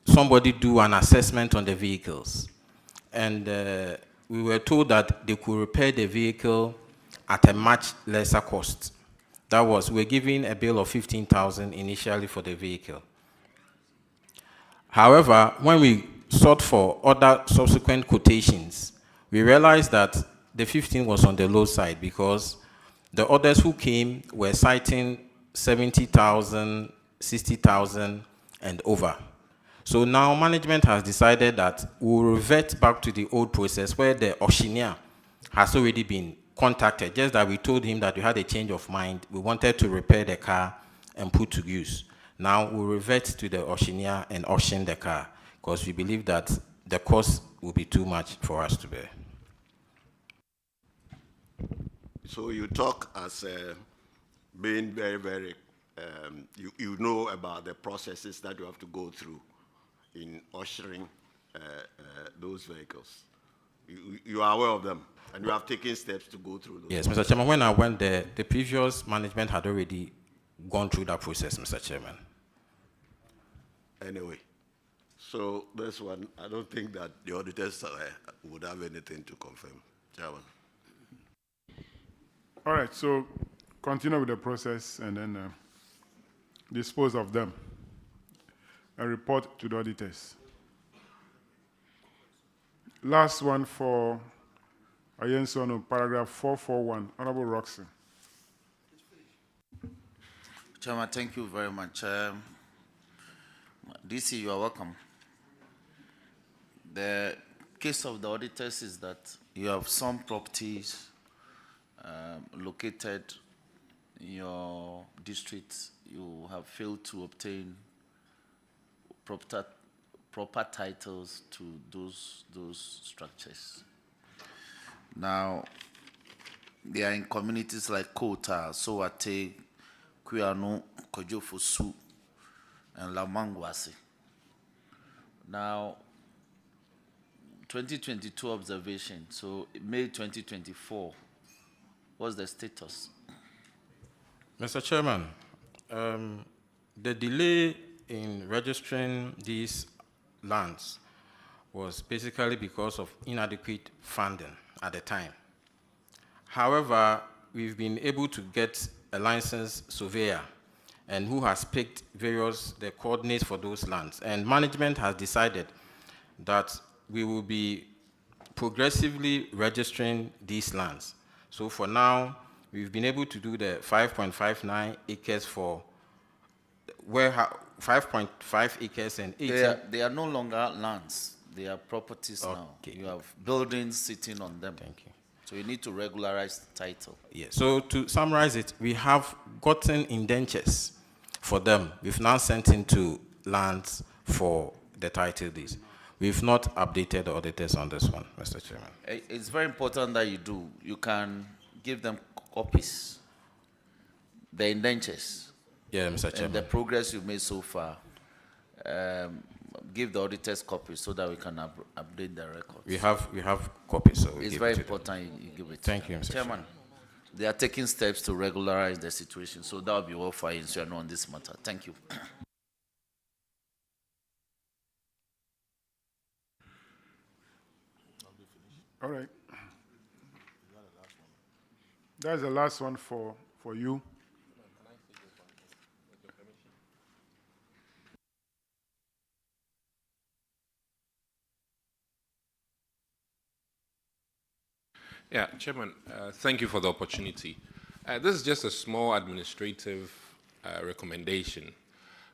somebody do an assessment on the vehicles, and we were told that they could repair the vehicle at a much lesser cost. That was, we're giving a bill of 15,000 initially for the vehicle. However, when we sought for other subsequent quotations, we realized that the 15 was on the low side because the others who came were citing 70,000, 60,000, and over. So now management has decided that we'll revert back to the old process where the auctioneer has already been contacted, just that we told him that we had a change of mind. We wanted to repair the car and put to use. Now we'll revert to the auctioneer and auction the car because we believe that the cost will be too much for us to bear. So you talk as being very, very, you know about the processes that you have to go through in ushering those vehicles. You are aware of them, and you have taken steps to go through those. Yes, Mr. Chairman, when I went there, the previous management had already gone through that process, Mr. Chairman. Anyway, so this one, I don't think that the auditors would have anything to confirm. Chairman. All right, so continue with the process and then dispose of them and report to the auditors. Last one for Ayensono, paragraph 441, Honorable Roxy. Chairman, thank you very much. DC, you are welcome. The case of the auditors is that you have some properties located in your district. You have failed to obtain proper titles to those structures. Now, they are in communities like Kota, Sowate, Kuyano, Kojofosu, and Lamangwasi. Now, 2022 observation, so May 2024, what's the status? Mr. Chairman, the delay in registering these lands was basically because of inadequate funding at the time. However, we've been able to get a licensed surveyor and who has picked the coordinates for those lands. And management has decided that we will be progressively registering these lands. So for now, we've been able to do the 5.59 acres for 5.5 acres and 18. They are no longer lands. They are properties now. You have buildings sitting on them. Thank you. So you need to regularize the title. Yes. So to summarize it, we have gotten indentures for them. We've now sent into lands for the title deeds. We've not updated the auditors on this one, Mr. Chairman. It's very important that you do. You can give them copies, the indentures. Yeah, Mr. Chairman. And the progress you've made so far. Give the auditors copies so that we can update the records. We have copies, so it's very important you give it. Thank you, Mr. Chairman. They are taking steps to regularize the situation, so that will be all for you on this matter. Thank you. All right. That's the last one for you. Yeah, Chairman, thank you for the opportunity. This is just a small administrative recommendation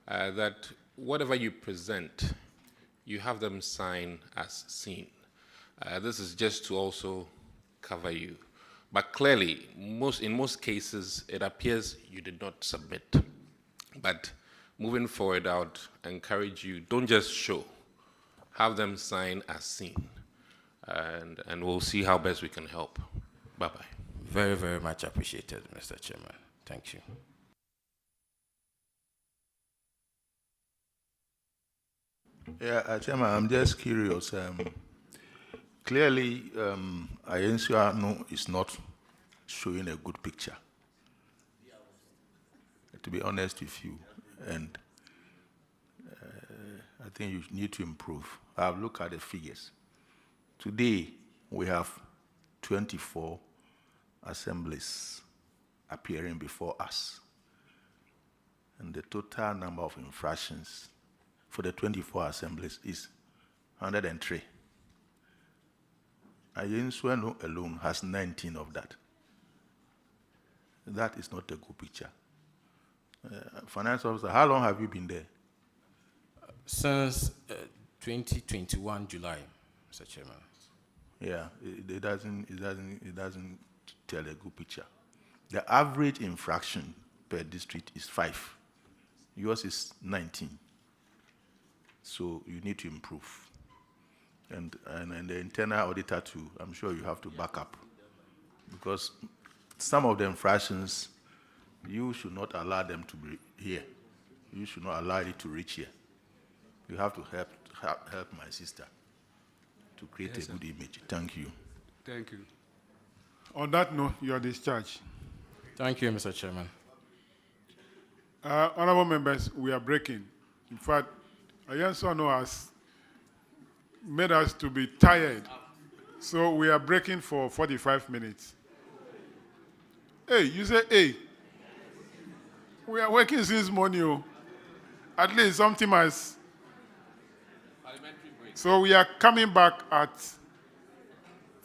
that whatever you present, you have them sign as seen. This is just to also cover you. But clearly, in most cases, it appears you did not submit. But moving forward, I would encourage you, don't just show. Have them sign as seen. And we'll see how best we can help. Bye-bye. Very, very much appreciated, Mr. Chairman. Thank you. Yeah, Chairman, I'm just curious. Clearly, Ayensuano is not showing a good picture, to be honest with you. And I think you need to improve. I've looked at the figures. Today, we have 24 assemblies appearing before us. And the total number of infractions for the 24 assemblies is 103. Ayensweno alone has 19 of that. That is not a good picture. Finance officer, how long have you been there? Since 2021 July, Mr. Chairman. Yeah, it doesn't tell a good picture. The average infraction per district is 5. Yours is 19. So you need to improve. And the internal auditor too, I'm sure you have to back up. Because some of the infractions, you should not allow them to be here. You should not allow it to reach here. You have to help my sister to create a good image. Thank you. Thank you. On that note, you are discharged. Thank you, Mr. Chairman. Honorable members, we are breaking. In fact, Ayenswano has made us to be tired. So we are breaking for 45 minutes. Hey, you say, hey. We are working since morning. Oh. At least something has. So we are coming back at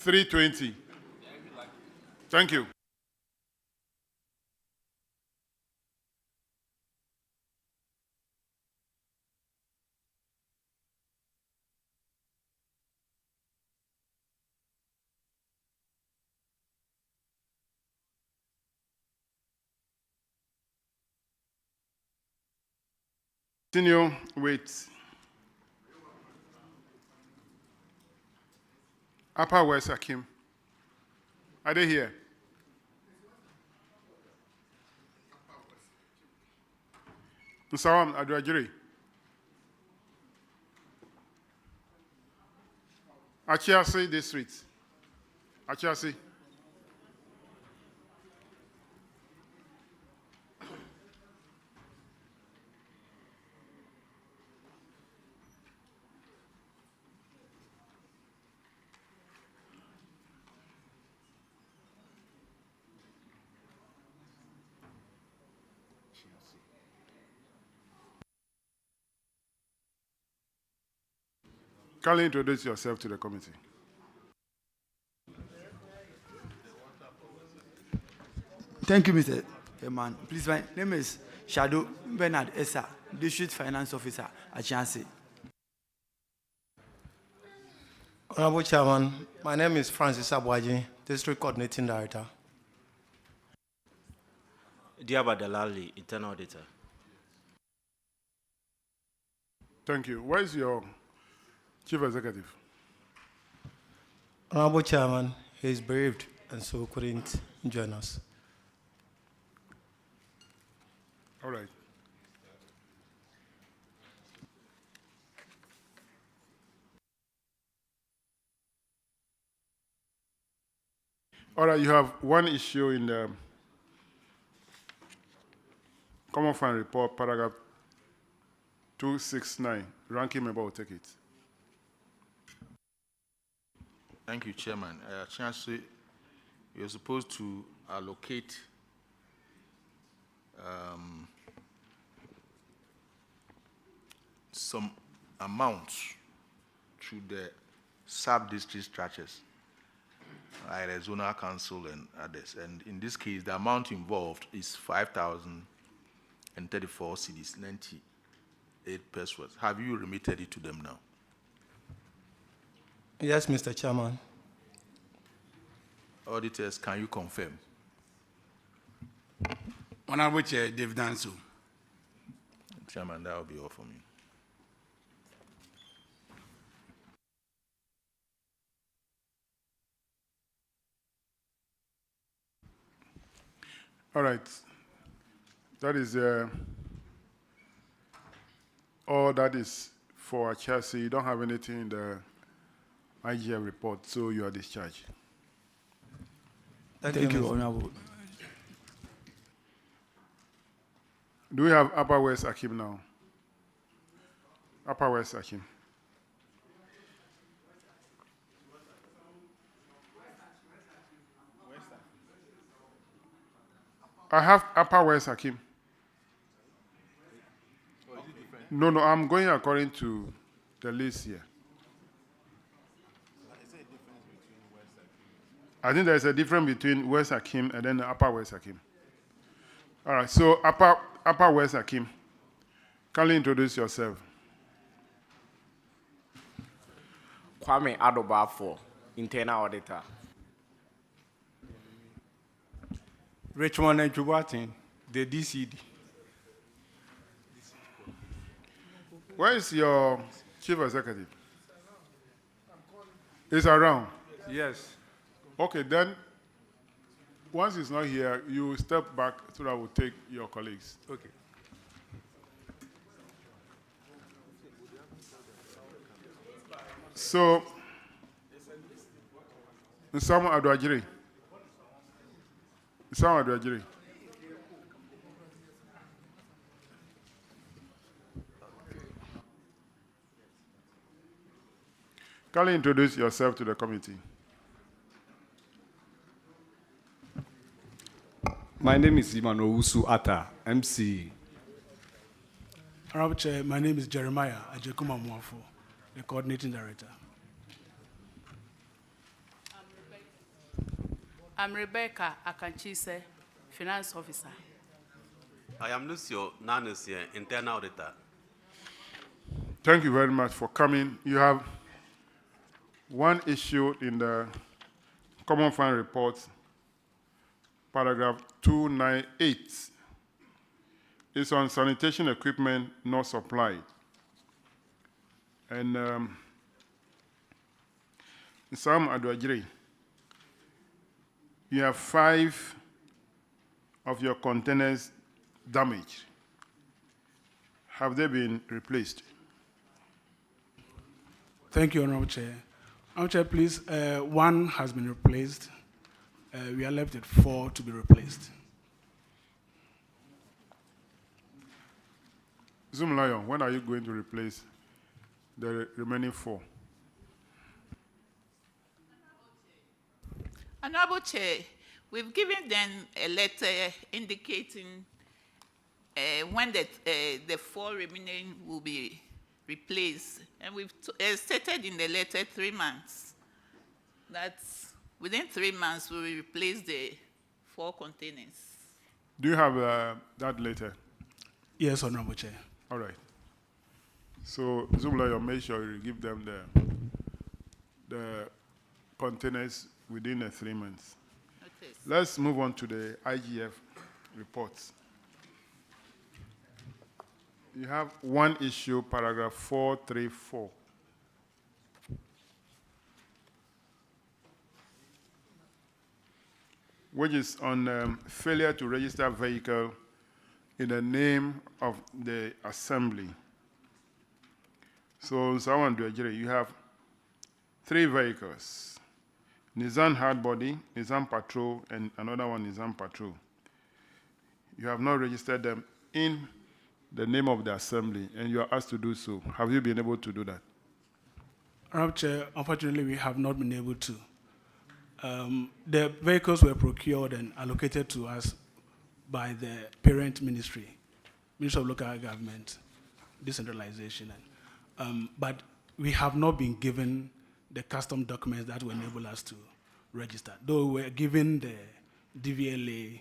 3:20. Thank you. Continue with Upper West Akim. Are they here? Nsawam Aduajiri. Achiasi District. Achiasi. Kindly introduce yourself to the committee. Thank you, Mr. Chairman. Please, my name is Shadow Bernard Essa, District Finance Officer at Chansi. Honorable Chairman, my name is Francis Abwaji, District Coordinating Director. Diaba Dalali, Internal Auditor. Thank you. Where is your Chief Executive? Honorable Chairman, he is bereaved and so couldn't join us. All right. All right, you have one issue in the Common Fund Report, paragraph 269. Ranking member will take it. Thank you, Chairman. Chancellor, you're supposed to allocate some amounts to the sub-district structures, like the zonal council and others. And in this case, the amount involved is 5,034 cedis, 98 pesos. Have you remitted it to them now? Yes, Mr. Chairman. Auditors, can you confirm? Honorable Chair, Dave Danso. Chairman, that will be all for me. All right. That is all that is for Chelsea. You don't have anything in the IGF report, so you are discharged. Thank you, Honorable. Do we have Upper West Akim now? Upper West Akim. I have Upper West Akim. No, I'm going according to the list here. I think there's a difference between West Akim and then the Upper West Akim. All right, so Upper West Akim, kindly introduce yourself. Kwame Adobafo, internal auditor. Richmond and Jubatin, the DCD. Where is your chief executive? He's around. Yes. Okay, then once he's not here, you step back so that we'll take your colleagues. Okay. So, Nsamo Adwajiri. Nsamo Adwajiri. Kindly introduce yourself to the committee. My name is Iman Owusu Atta, MC. Honorable Chair, my name is Jeremiah Ajekuma Mwafo, the Coordinating Director. I'm Rebecca Akanchise, Finance Officer. I am Lucio Nanusia, Internal Auditor. Thank you very much for coming. You have one issue in the Common Fund Report, paragraph 298. It's on sanitation equipment not supplied. And Sam Adwajiri, you have 5 of your containers damaged. Have they been replaced? Thank you, Honorable Chair. Honorable Chair, please, 1 has been replaced. We are left with 4 to be replaced. Zoom Lion, when are you going to replace the remaining 4? Honorable Chair, we've given them a letter indicating when the 4 remaining will be replaced. And we've stated in the letter 3 months. That's within 3 months we will replace the 4 containers. Do you have that letter? Yes, Honorable Chair. All right. So, Zoom Lion, make sure you give them the containers within the 3 months. Okay. Let's move on to the IGF reports. You have one issue, paragraph 434. Which is on failure to register vehicle in the name of the assembly. So, Sawan Dwajiri, you have 3 vehicles. Nissan Hardbody, Nissan Patrol, and another one, Nissan Patrol. You have not registered them in the name of the assembly, and you are asked to do so. Have you been able to do that? Honorable Chair, unfortunately, we have not been able to. The vehicles were procured and allocated to us by the parent ministry, Ministry of Local Government, Decentralization. But we have not been given the custom documents that will enable us to register. Though we were given the DVLA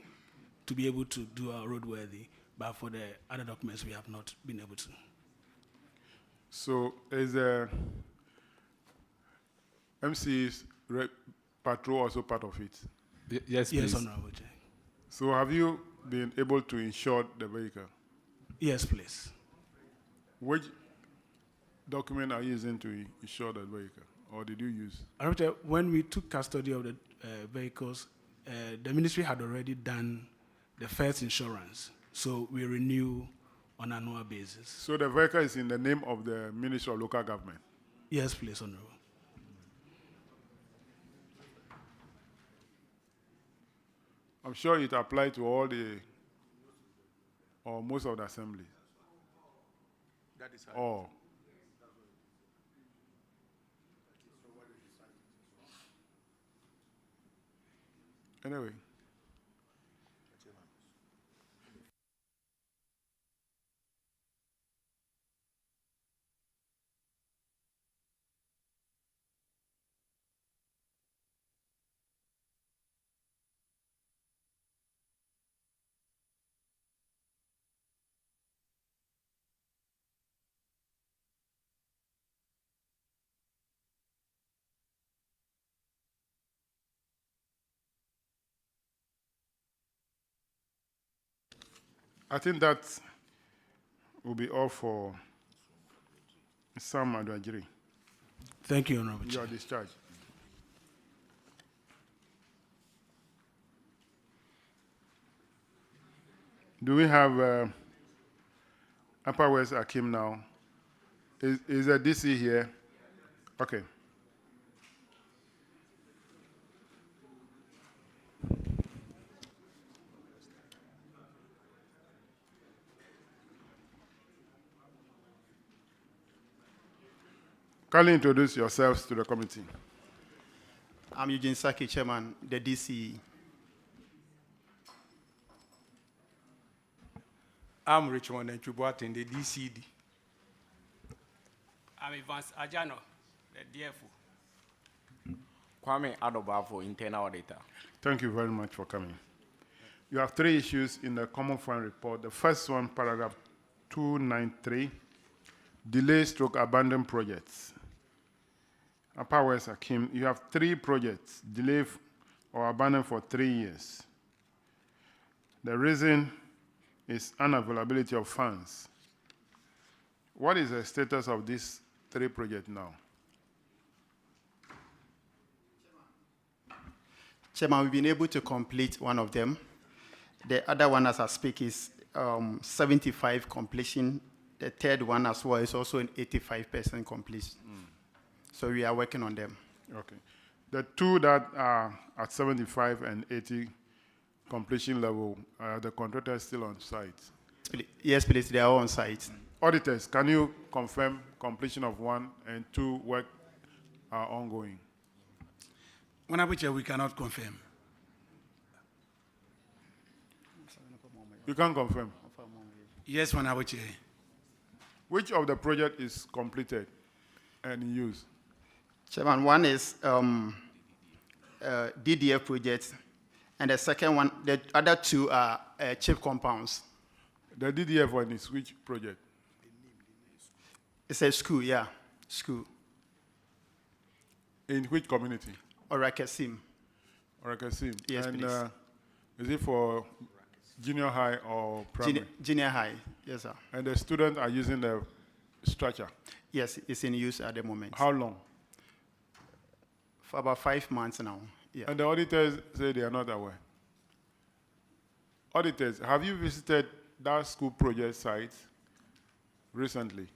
to be able to do our roadworthy, but for the other documents, we have not been able to. So, is MC's patrol also part of it? Yes, please. Yes, Honorable Chair. So, have you been able to insure the vehicle? Yes, please. Which document are you using to insure the vehicle, or did you use? Honorable Chair, when we took custody of the vehicles, the ministry had already done the first insurance, so we renew on an annual basis. So the vehicle is in the name of the Ministry of Local Government? Yes, please, Honorable. I'm sure it applies to all or most of the assemblies. That is Or anyway. I think that will be all for Sam Adwajiri. Thank you, Honorable You Chair. are discharged. Do we have Upper West Akim now? Is the DC here? Okay. Kindly introduce yourselves to the committee. I'm Eugene Saki, Chairman, the DCE. I'm Richmond Nchubuatin, the DCD. I'm Evans Ajano, the DFO. Kwame Adobafo, internal auditor. Thank you very much for coming. You have 3 issues in the Common Fund report. The first one, paragraph 293, delay stroke abandoned projects. Upper West Akim, you have 3 projects, delayed or abandoned for 3 years. The reason is unavailability of funds. What is the status of these 3 projects now? Chairman, we've been able to complete one of them. The other one, as I speak, is 75 completion. The third one as well is also an 85% completion. So we are working on them. Okay. The 2 that are at 75 and 80 completion level, are the contractors still on site? Yes, please, they are all on site. Auditors, can you confirm completion of 1 and 2 work are ongoing? Honorable Chair, we cannot confirm. You can confirm. Yes, Honorable Chair. Which of the project is completed and in use? Chairman, one is DDF project, and the second one, the other 2 are chip compounds. The DDF one is which project? It's a school, yeah, school. In which community? Orakasim. Orakasim. Yes, and, please. Is it for junior high or primary? Junior high, yes, sir. And the students are using the structure? Yes, it's in use at the moment. How long? For about 5 months now. Yeah. And the auditors say they are not aware. Auditors, have you visited that school project site recently?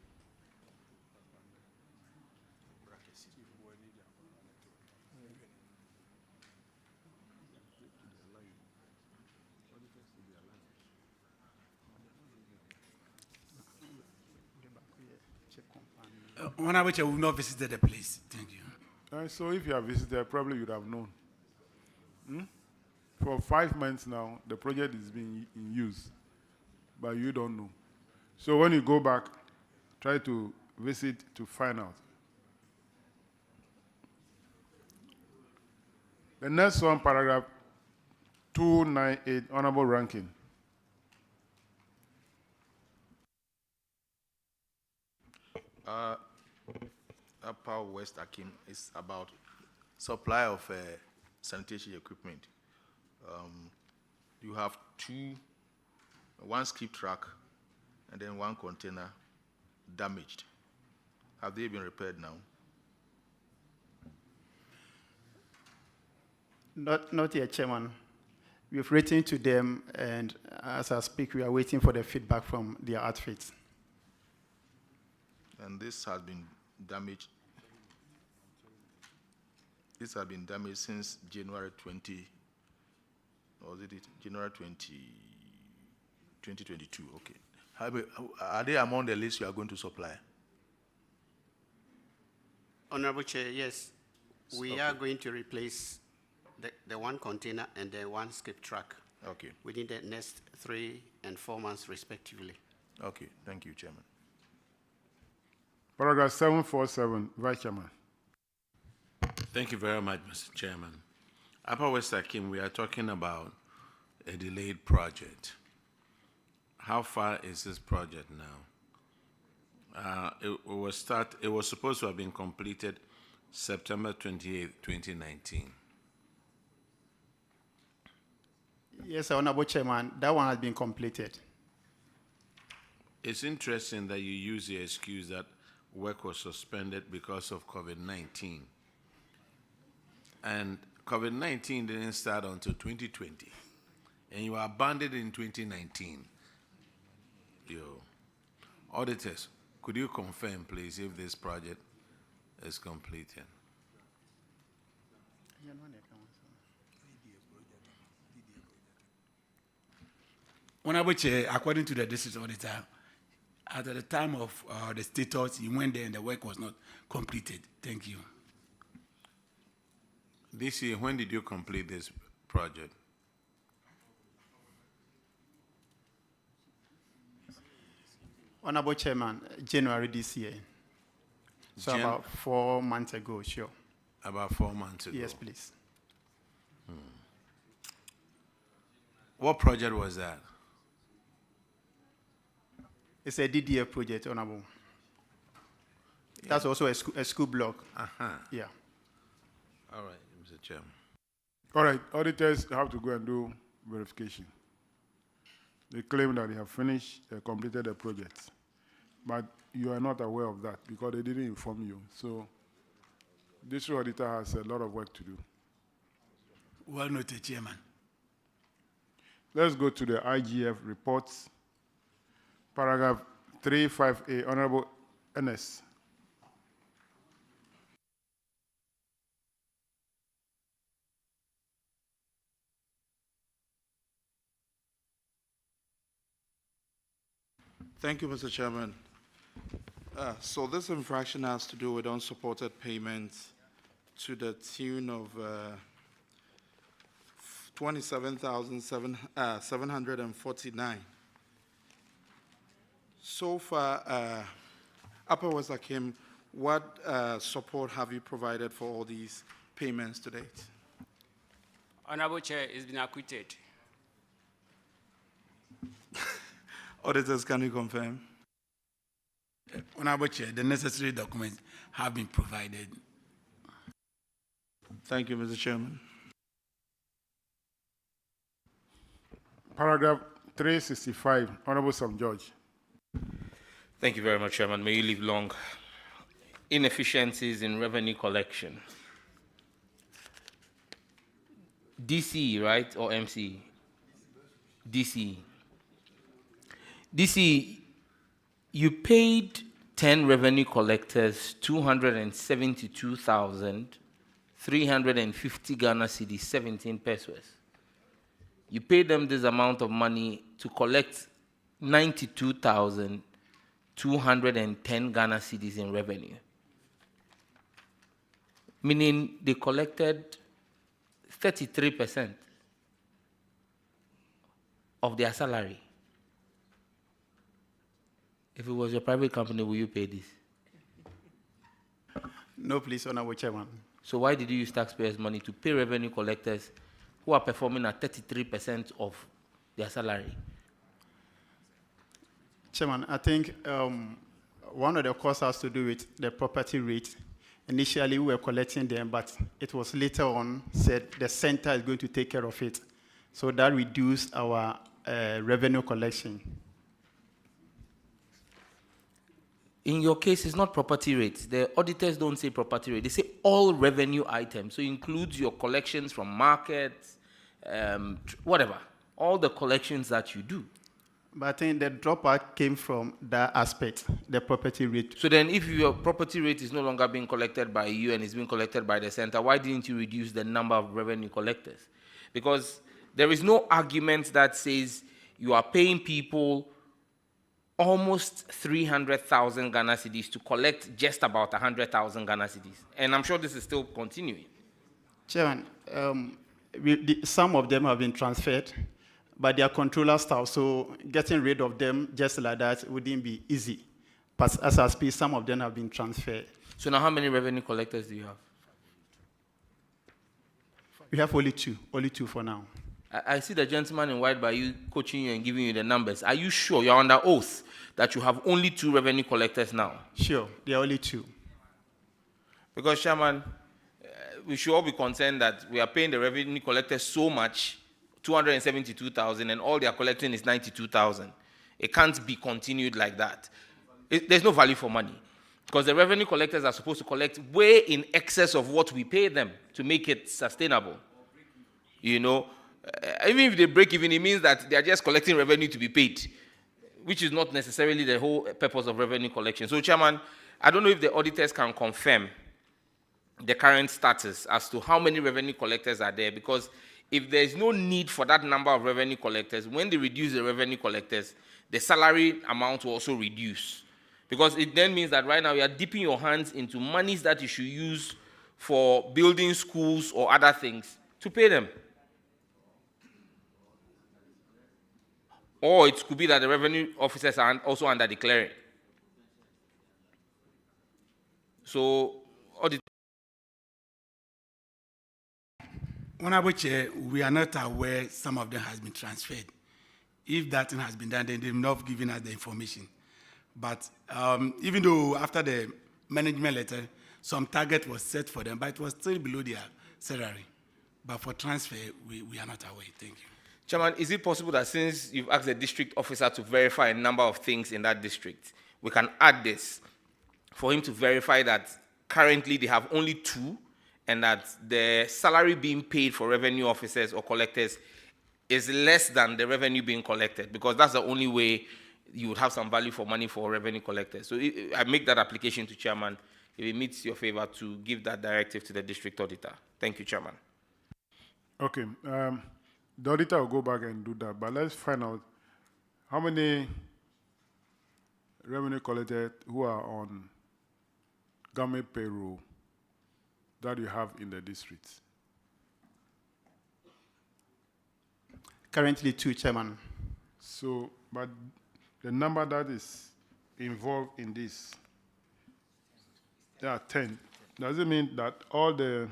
Honorable Chair, we've not visited the place. Thank you. So if you have visited, probably you'd have known. For 5 months now, the project is being in use, but you don't know. So when you go back, try to visit to find out. The next one, paragraph 298, honorable ranking. Upper West Akim is about supply of sanitation equipment. You have 2, 1 skip track and then 1 container damaged. Have they been repaired now? Not yet, Chairman. We've written to them, and as I speak, we are waiting for the feedback from their outfits. And this has been damaged. This has been damaged since January 20, or was it January 2022? Okay. Are they among the list you are going to supply? Honorable Chair, yes. We are going to replace the 1 container and the 1 skip track. Okay. Within the next 3 and 4 months, respectively. Okay. Thank you, Chairman. Paragraph 747, Vice Chairman. Thank you very much, Mr. Chairman. Upper West Akim, we are talking about a delayed project. How far is this project now? It was supposed to have been completed September 28, 2019. Yes, Honorable Chairman, that one has been completed. It's interesting that you use the excuse that work was suspended because of COVID-19. And COVID-19 didn't start until 2020. And you abandoned in 2019. Your auditors, could you confirm, please, if this project is completed? Honorable Chair, according to the district auditor, at the time of the status, he went there and the work was not completed. Thank you. This year, when did you complete this project? Honorable Chairman, January this year. So about 4 months ago, sure. About 4 months ago? Yes, please. What project was that? It's a DDF project, Honorable. That's also a school block. Yeah. All right, Mr. Chairman. All right, auditors have to go and do verification. They claim that they have finished, completed the project. But you are not aware of that because they didn't inform you. So this auditor has a lot of work to do. Well noted, Chairman. Let's go to the IGF reports. Paragraph 35A, Honorable Ennis. Thank you, Mr. Chairman. So this infraction has to do with unsupported payments to the tune of 27,749. So far, Upper West Akim, what support have you provided for all these payments to date? Honorable Chair, it's been acquitted. Auditors, can you confirm? Honorable Chair, the necessary documents have been provided. Thank you, Mr. Chairman. Paragraph 365, Honorable Sam George. Thank you very much, Chairman. May you live long. Inefficiencies in revenue collection. DC, right, or MC? DC. DC, you paid 10 revenue collectors 272,350 Ghana cedis, 17 pesos. You paid them this amount of money to collect 92,210 Ghana cedis in revenue. Meaning they collected 33% of their salary. If it was your private company, will you pay this? No, please, Honorable Chairman. So why did you use taxpayers' money to pay revenue collectors who are performing at 33% of their salary? Chairman, I think one of the costs has to do with the property rate. Initially, we were collecting them, but it was later on said the center is going to take care of it. So that reduced our revenue collection. In your case, it's not property rates. The auditors don't say property rate. They say all revenue items. So it includes your collections from markets, whatever, all the collections that you do. But I think the dropout came from that aspect, the property rate. So then if your property rate is no longer being collected by you and is being collected by the center, why didn't you reduce the number of revenue collectors? Because there is no argument that says you are paying people almost 300,000 Ghana cedis to collect just about 100,000 Ghana cedis. And I'm sure this is still continuing. Chairman, some of them have been transferred, but they are controller staff, so getting rid of them just like that wouldn't be easy. But as I speak, some of them have been transferred. So now how many revenue collectors do you have? We have only two for now. I see the gentleman in white by you coaching you and giving you the numbers. Are you sure you're under oath that you have only 2 revenue collectors now? Sure, there are only 2. Because, Chairman, we should all be concerned that we are paying the revenue collectors so much, 272,000, and all they are collecting is 92,000. It can't be continued like that. There's no value for money. Because the revenue collectors are supposed to collect way in excess of what we pay them to make it sustainable. You know, even if they break even, it means that they are just collecting revenue to be paid, which is not necessarily the whole purpose of revenue collection. So, Chairman, I don't know if the auditors can confirm the current status as to how many revenue collectors are there, because if there is no need for that number of revenue collectors, when they reduce the revenue collectors, the salary amount will also reduce. Because it then means that right now you are dipping your hands into monies that you should use for building schools or other things to pay them. Or it could be that the revenue officers are also under declaring. So, Honorable Chair, we are not aware some of them has been transferred. If that thing has been done, then they've not given us the information. But even though after the management letter, some target was set for them, but it was still below their salary. But for transfer, we are not aware. Thank you. Chairman, is it possible that since you've asked the district officer to verify a number of things in that district, we can add this for him to verify that currently they have only 2 and that the salary being paid for revenue officers or collectors is less than the revenue being collected, because that's the only way you would have some value for money for revenue collectors. So I make that application to Chairman, if it meets your favor, to give that directive to the district auditor. Thank you, Chairman. Okay. The auditor will go back and do that, but let's find out how many revenue collectors who are on government payroll that you have in the district. Currently 2, Chairman. So, but the number that is involved in this, there are 10. Does it mean that all the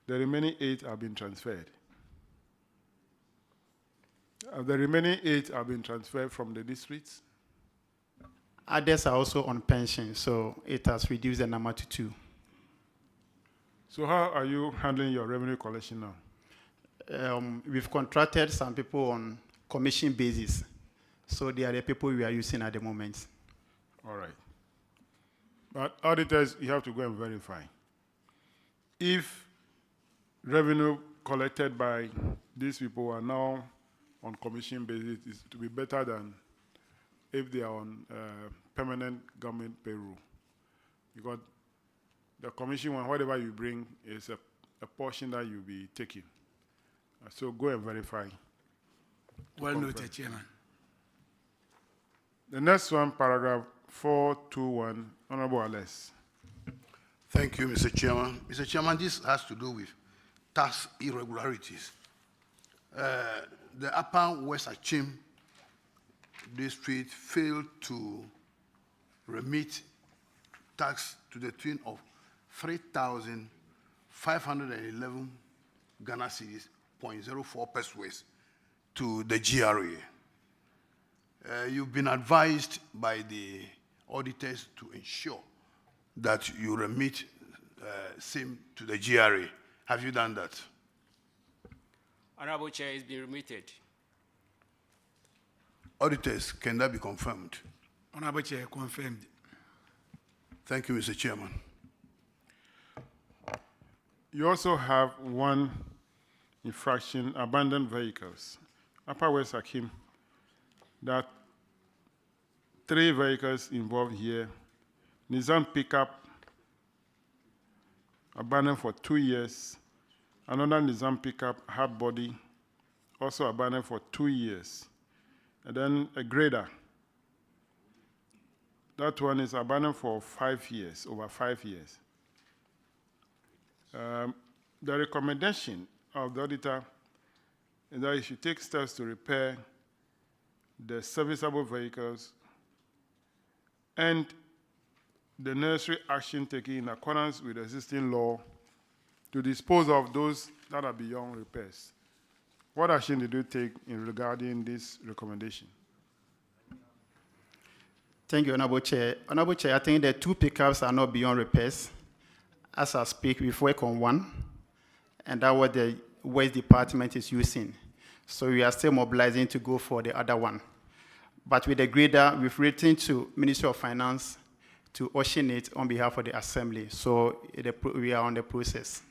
remaining 8 have been transferred? The remaining 8 have been transferred from the districts? Others are also on pension, so it has reduced the number to 2. So how are you handling your revenue collection now? We've contracted some people on commission basis. So they are the people we are using at the moment. All right. But auditors, you have to go and verify. If revenue collected by these people are now on commission basis, it's to be better than if they are on permanent government payroll. Because the commission one, whatever you bring, is a portion that you'll be taking. So go and verify. Well noted, Chairman. The next one, paragraph 421, Honorable Ales. Thank you, Mr. Chairman. Mr. Chairman, this has to do with tax irregularities. The Upper West Achim district failed to remit tax to the tune of 3,511 Ghana cedis, 0.04 pesos to the GRA. You've been advised by the auditors to ensure that you remit same to the GRA. Have you done that? Honorable Chair, it's been remitted. Auditors, can that be confirmed? Honorable Chair, confirmed. Thank you, Mr. Chairman. You also have one infraction, abandoned vehicles. Upper West Achim, that 3 vehicles involved here. Nissan pickup, abandoned for 2 years. Another Nissan pickup, hard body, also abandoned for 2 years. And then a grader. That one is abandoned for 5 years, over 5 years. The recommendation of the auditor is that you should take steps to repair the serviceable vehicles and the necessary action taken in accordance with the existing law to dispose of those that are beyond repairs. What action did you take in regarding this recommendation? Thank you, Honorable Chair. Honorable Chair, I think the 2 pickups are not beyond repairs. As I speak, we've worked on one, and that's what the Waste Department is using. So we are still mobilizing to go for the other one. But with the grader, we've written to Ministry of Finance to auction it on behalf of the Assembly. So we are on the process.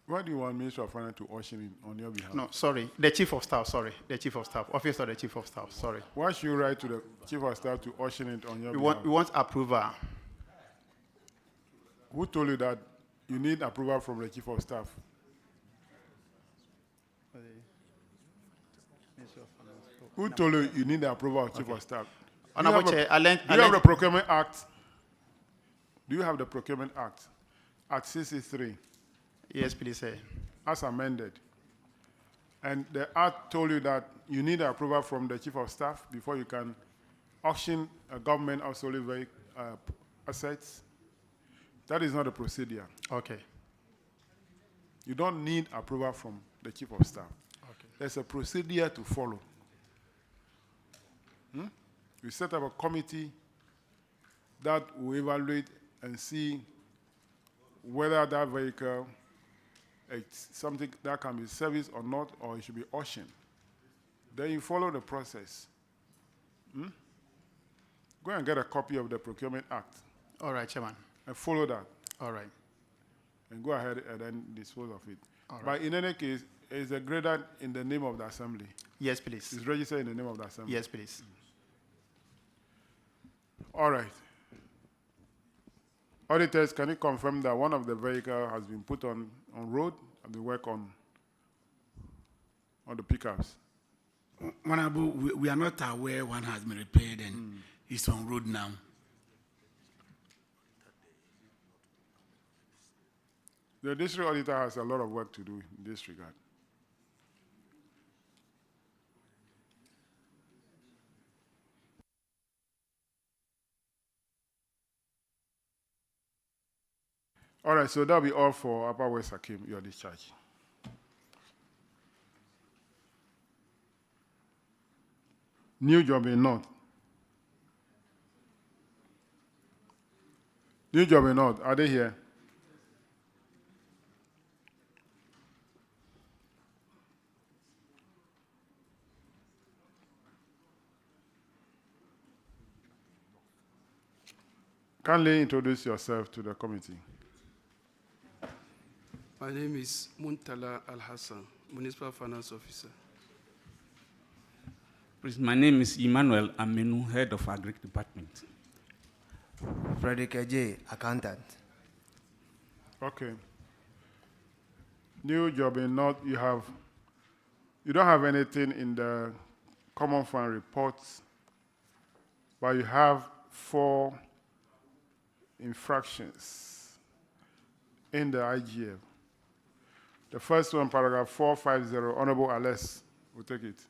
Why do you want Minister of Finance to auction it on your behalf? No, sorry, the Chief of Staff, sorry, the Chief of Staff, Office of the Chief of Staff, sorry. Why should you write to the Chief of Staff to auction it on your We behalf? want approval. Who told you that you need approval from the Chief of Staff? Who told you you need the approval of Chief of Staff? Honorable Chair, Do you have the Procurement Act? Do you have the Procurement Act? Act 63. Yes, please, sir. As amended. And the Act told you that you need approval from the Chief of Staff before you can auction a government auxiliary assets. That is not a procedure. Okay. You don't need approval from the Chief of Staff. Okay. There's a procedure to follow. We set up a committee that will evaluate and see whether that vehicle is something that can be serviced or not, or it should be auctioned. Then you follow the process. Go and get a copy of the Procurement Act. All right, Chairman. And follow that. All right. And go ahead and then dispose of it. All right. But in any case, is a grader in the name of the Assembly? Yes, please. It's registered in the name of the Assembly? Yes, please. All right. Auditors, can you confirm that one of the vehicles has been put on road and they work on the pickups? Honorable, we are not aware one has been repaired and it's on road now. The district auditor has a lot of work to do in this regard. All right, so that'll be all for Upper West Hakim, your discharge. New Job in North. New Job in North, are they here? Kindly introduce yourself to the committee. My name is Muntala Al-Hassan, Municipal Finance Officer. Please, my name is Emmanuel Amenu, Head of Agric Department. Frederick J., Accountant. Okay. New Job in North, you don't have anything in the Common Fund reports, but you have 4 infractions in the IGF. The first one, paragraph 450, Honorable Aless will take it.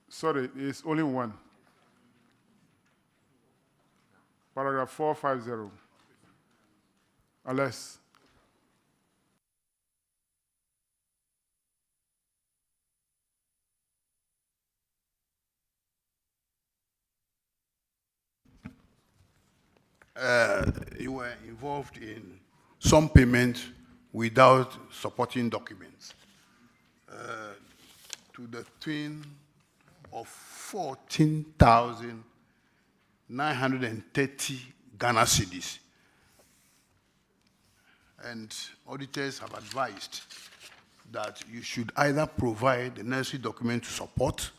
Sorry, it's only one. Paragraph 450. Aless. You were involved in some payment without supporting documents to the tune of 14,930 Ghana cedis. And auditors have advised that you should either provide the necessary document to support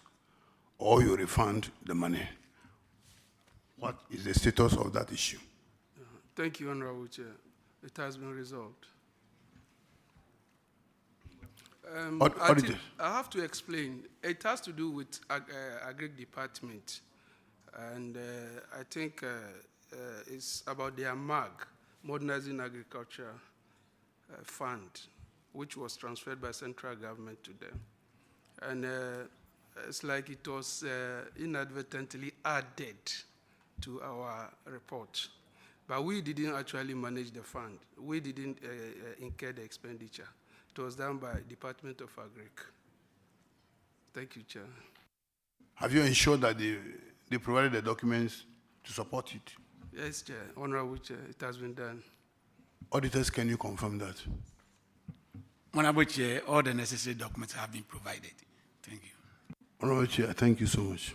or you refund the money. What is the status of that issue? Thank you, Honorable Chair. It has been resolved. I have to explain. It has to do with Agric Department, and I think it's about their MAG, Modernizing Agriculture Fund, which was transferred by central government to them. And it's like it was inadvertently added to our report. But we didn't actually manage the fund. We didn't incur the expenditure. It was done by Department of Agric. Thank you, Chair. Have you ensured that they provided the documents to support it? Yes, Chair. Honorable Chair, it has been done. Auditors, can you confirm that? Honorable Chair, all the necessary documents have been provided. Thank you. Honorable Chair, thank you so much.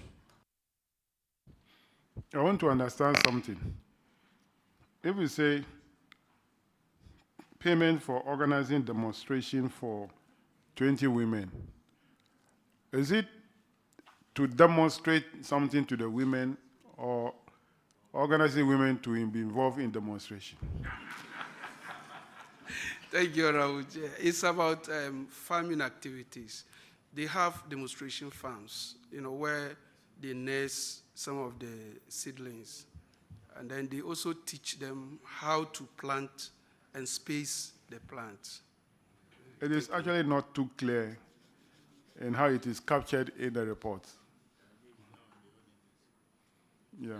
I want to understand something. If we say payment for organizing demonstration for 20 women, is it to demonstrate something to the women or organizing women to be involved in demonstration? Thank you, Honorable Chair. It's about farming activities. They have demonstration farms, where they nurse some of the seedlings. And then they also teach them how to plant and space the plants. It is actually not too clear in how it is captured in the report. Yeah.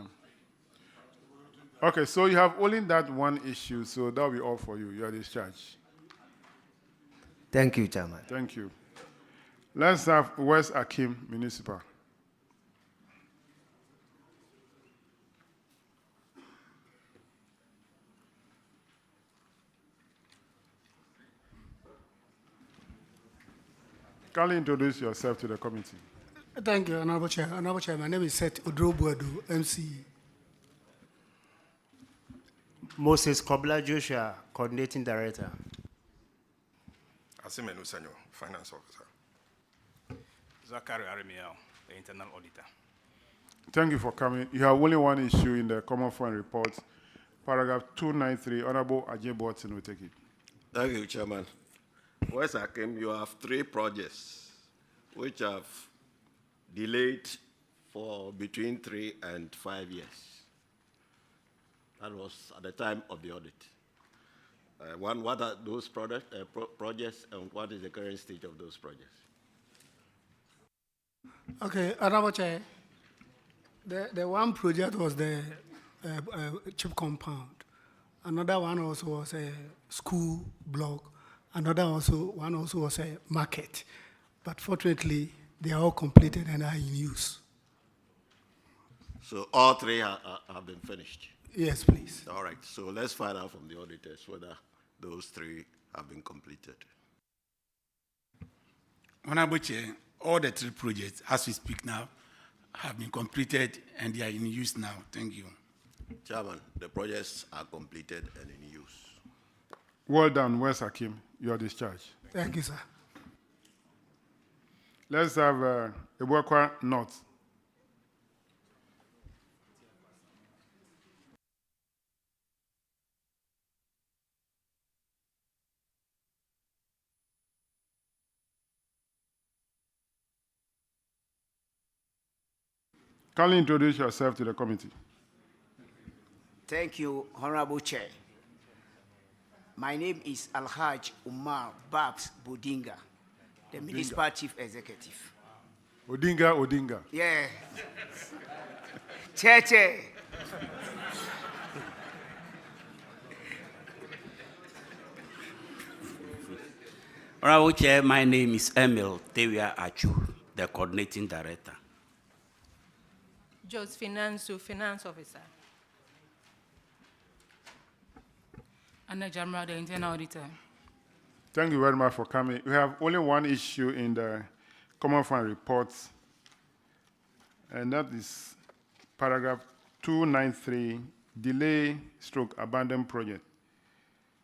Okay, so you have only that one issue, so that will be all for you. You are discharged. Thank you, Chairman. Thank you. Let's have West Akim Municipal. Kindly introduce yourself to the committee. Thank you, Honorable Chair. Honorable Chair, my name is Seth Odrobuadu, MC. Moses Kobla Joshua, Coordinating Director. Asimenu Senyo, Finance Officer. Zachary Arimiel, the Internal Auditor. Thank you for coming. You have only one issue in the Common Fund report. Paragraph 293, Honorable Ajay Borton will take it. Thank you, Chairman. West Akim, you have 3 projects which have delayed for between 3 and 5 years. That was at the time of the audit. One, what are those projects and what is the current stage of those projects? Okay, Honorable Chair, the one project was the chip compound. Another one also was a school block. Another one also was a market. But fortunately, they are all completed and are in use. So all 3 have been finished? Yes, please. All right, so let's find out from the auditors whether those 3 have been completed. Honorable Chair, all the 3 projects, as we speak now, have been completed and they are in use now. Thank you. Chairman, the projects are completed and in use. Well done, West Akim. You are discharged. Thank you, sir. Let's have Ibuakwa North. Kindly introduce yourself to the committee. Thank you, Honorable Chair. My name is Alhaj Umar Babs Budinga, the Municipal Chief Executive. Odinga. Yeah. Chair. Honorable Chair, my name is Emil Tewia Achu, the Coordinating Director. Josephine Nansu, Finance Officer. Anna Jamra, the Internal Auditor. Thank you very much for coming. We have only one issue in the Common Fund report, and that is paragraph 293, delay / abandoned project.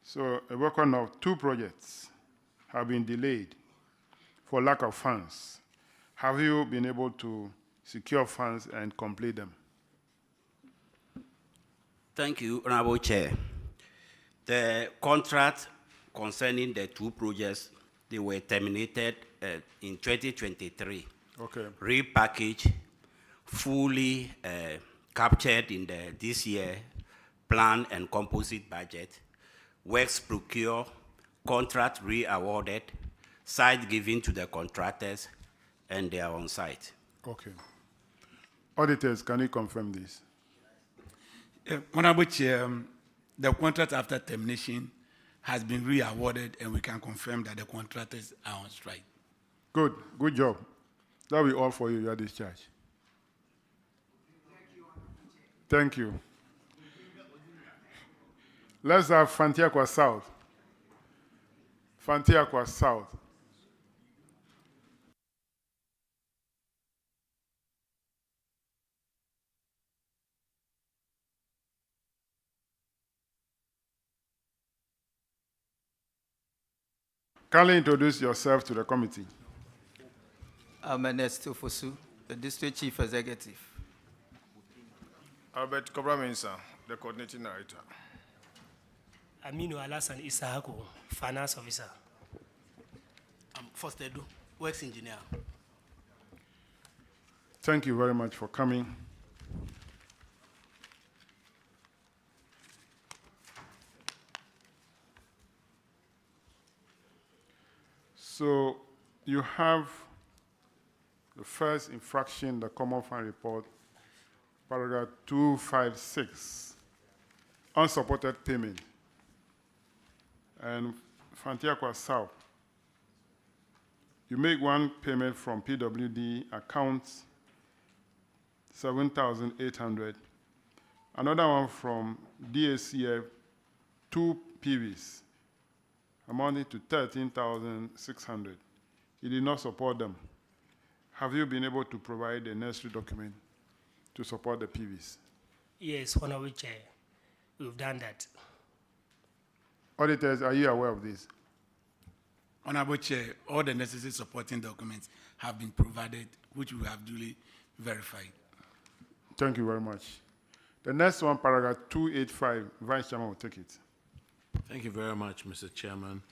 So a record of 2 projects have been delayed for lack of funds. Have you been able to secure funds and complete them? Thank you, Honorable Chair. The contract concerning the 2 projects, they were terminated in 2023. Okay. Repackaged, fully captured in this year plan and composite budget, works procured, contract re-awarded, site given to the contractors, and they are on site. Okay. Auditors, can you confirm this? Honorable Chair, the contract after termination has been re-awarded and we can confirm that the contractors are on strike. Good job. That'll be all for you. You are discharged. Thank you. Let's have Fantiakwa South. Fantiakwa South. Kindly introduce yourself to the committee. I'm Ernest Ofosu, the District Chief Executive. Albert Kobra Mensah, the coordinating narrator. Aminu Alasan Isahako, Finance Officer. I'm First Edu, Works Engineer. Thank you very much for coming. So you have the first infraction, the Common Fund Report, paragraph 256, unsupported payment. And Fantiakwa South, you make one payment from PWD account 7,800, another one from DACF, 2 PVs, amounting to 13,600. You did not support them. Have you been able to provide the necessary document to support the PVs? Yes, Honorable Chair, we've done that. Auditors, are you aware of this? Honorable Chair, all the necessary supporting documents have been provided, which we have duly verified. Thank you very much. The next one, paragraph 285, Vice Chairman will take it. Thank you very much, Mr. Chairman.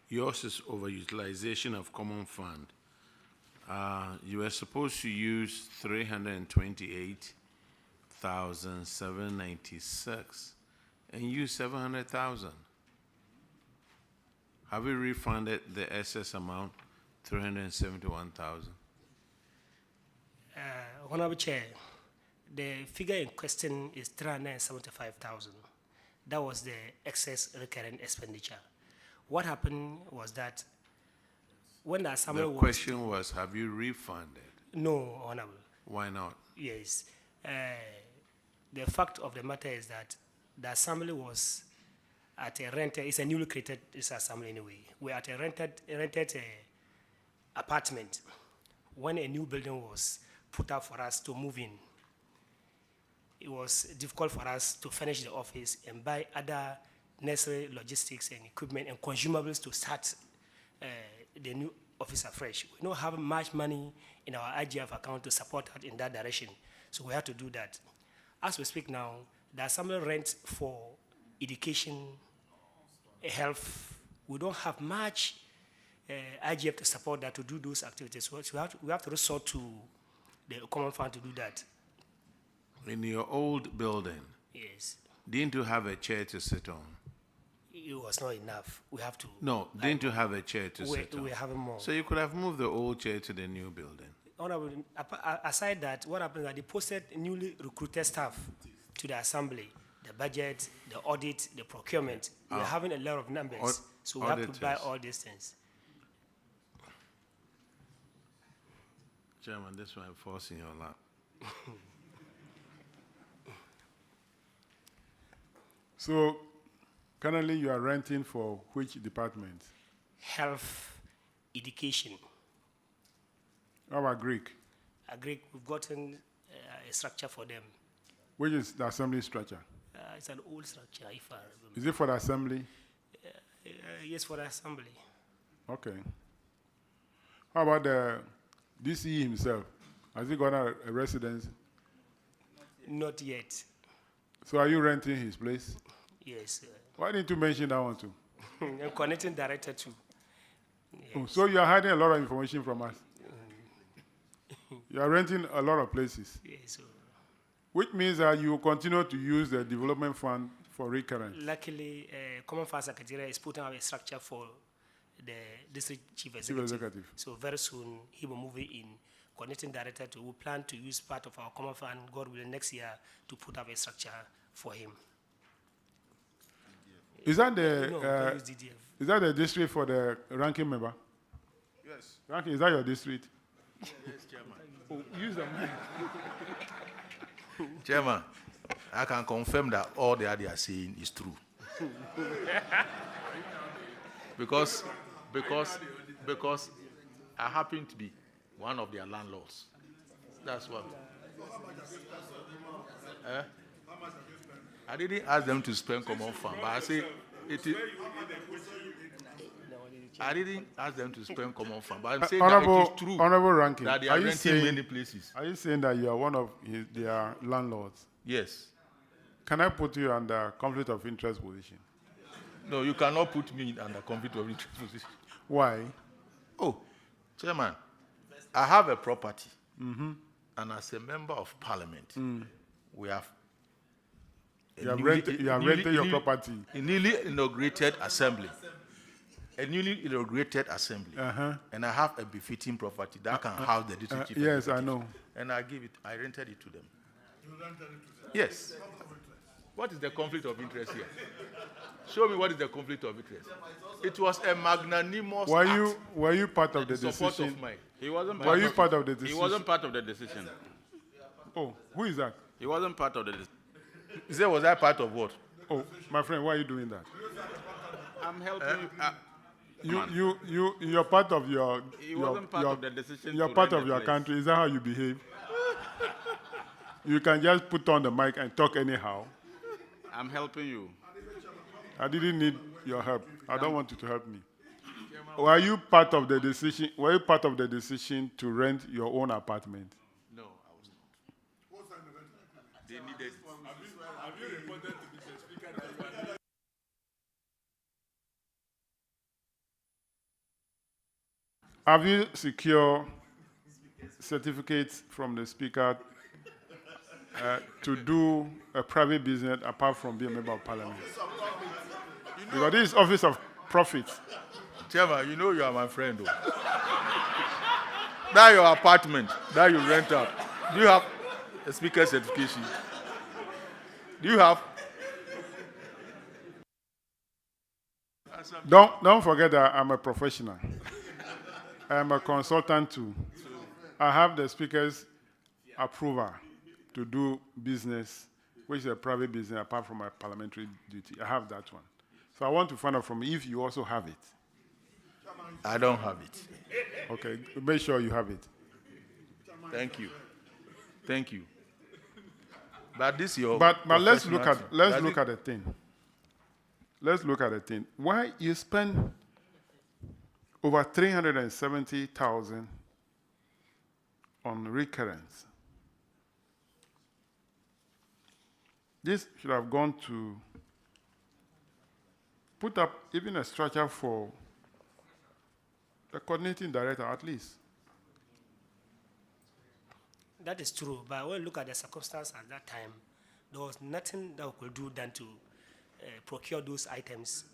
Yours is overutilization of common fund. You were supposed to use 328,796 and use 700,000. Have we refunded the excess amount, 371,000? Honorable Chair, the figure in question is 375,000. That was the excess recurrent expenditure. What happened was that when the assembly The was... question was, have you refunded? No, Honorable. Why not? Yes. The fact of the matter is that the assembly was at a rented, it's a newly created assembly anyway. We're at a rented apartment when a new building was put up for us to move in. It was difficult for us to furnish the office and buy other necessary logistics and equipment and consumables to start the new office afresh. We don't have much money in our IGF account to support us in that direction, so we have to do that. As we speak now, the assembly rent for education, health, we don't have much IGF to support that, to do those activities. So we have to resort to the common fund to do that. In your old building, Yes, didn't you have a chair to sit on? it was not enough. We have to. No, didn't you have a chair to sit on? We're having more. So you could have moved the old chair to the new building. Honorable, aside that, what happened is that they posted newly recruited staff to the assembly, the budget, the audit, the procurement. We're having a lot of numbers, so we have to buy auditors. all these things. Chairman, this one falls in your lap. So currently you are renting for which department? Health, education. How about Greek? Greek, we've gotten a structure for them. Which is the assembly structure? It's an old structure, if I remember. Is it for the assembly? Yes, for the assembly. Okay. How about the DCE himself? Has he got a residence? Not yet. So are you renting his place? Yes. Why didn't you mention that one too? I'm connecting director too. Oh, so you are hiding a lot of information from us. You are renting a lot of places. Yes. Which means that you will continue to use the development fund for recurrent. Luckily, Common Fund Secretariat is putting up a structure for the district chief executive. So very soon he will move it in. Connecting director to, we plan to use part of our common fund, God willing, next year to put up a structure for him. Is that No, don't use DDF. is that the district for the ranking member? Yes. Ranking, is that your district? Yes, Chairman. Oh, use the mic. Chairman, I can confirm that all that they are saying is true. because I happen to be one of their landlords. That's what. I didn't ask them to spend common fund, but I say it is. I didn't ask them to spend common fund, but I'm saying that it is true. Honorable Ranking, that they are renting many places. Are you saying that you are one of their landlords? Yes. Can I put you under conflict of interest position? No, you cannot put me under conflict of interest position. Why? Oh, Chairman, I have a property, Mm-hmm. and as a member of parliament, we have You have rented your property. A newly inaugurated assembly. A newly inaugurated assembly. Uh-huh. And I have a befitting property that can house the district chief. Yes, I executive. know. And I rented it to them. Yes. What is the conflict of interest here? Show me what is the conflict of interest. It was a magnanimous act. Were you part of the Support decision? of mine. He wasn't Were you part of the decision? He wasn't part of the decision. Oh, who is that? He wasn't part of the decision. He said, was I part of what? Oh, my friend, why are you doing that? I'm helping You're part of your. He wasn't part of the decision. You're to part rent of the your place. country. Is that how you behave? You can just put on the mic and talk anyhow. I'm helping you. I didn't need your help. I don't want you to help me. Were you part of the decision? Were you part of the decision to rent your own apartment? No, I was not. They needed it. Have you reported to Mr. Speaker that you are Have you secured certificates from the Speaker to do a private business apart from being a member of Parliament? Because this is Office of Profit. Chairman, you know you are my friend, though. That your apartment that you rent out, do you have a speaker certification? Do you have? Don't forget that I'm a professional. I'm a consultant too. I have the Speaker's approval to do business, which is a private business apart from my parliamentary duty. I have that one. So I want to find out from you if you also have it. I don't have it. Okay, make sure you have it. Thank you. Thank you. But this is your. But let's look at professional look at the thing. Let's look at the thing. Why you spend over 370,000 on recurrence? This should have gone to put up even a structure for the coordinating director at least. That is true, but when you look at the circumstance at that time, there was nothing that we could do than to procure those items.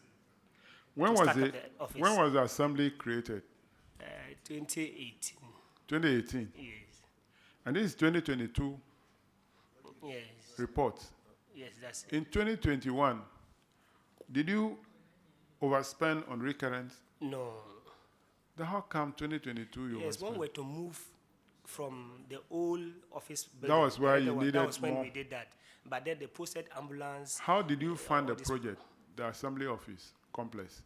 When to was start up it? the office. When was the assembly created? 2018. 2018. Yes. And this is 2022 Yes. report. Yes, that's it. In 2021, did you overspend on recurrence? No. Then how come 2022 you Yes, when overspent? we were to move from the old office building. That was where you that needed was when more. we did that. But then they posted ambulance. How did you fund the all this- project, the assembly office complex?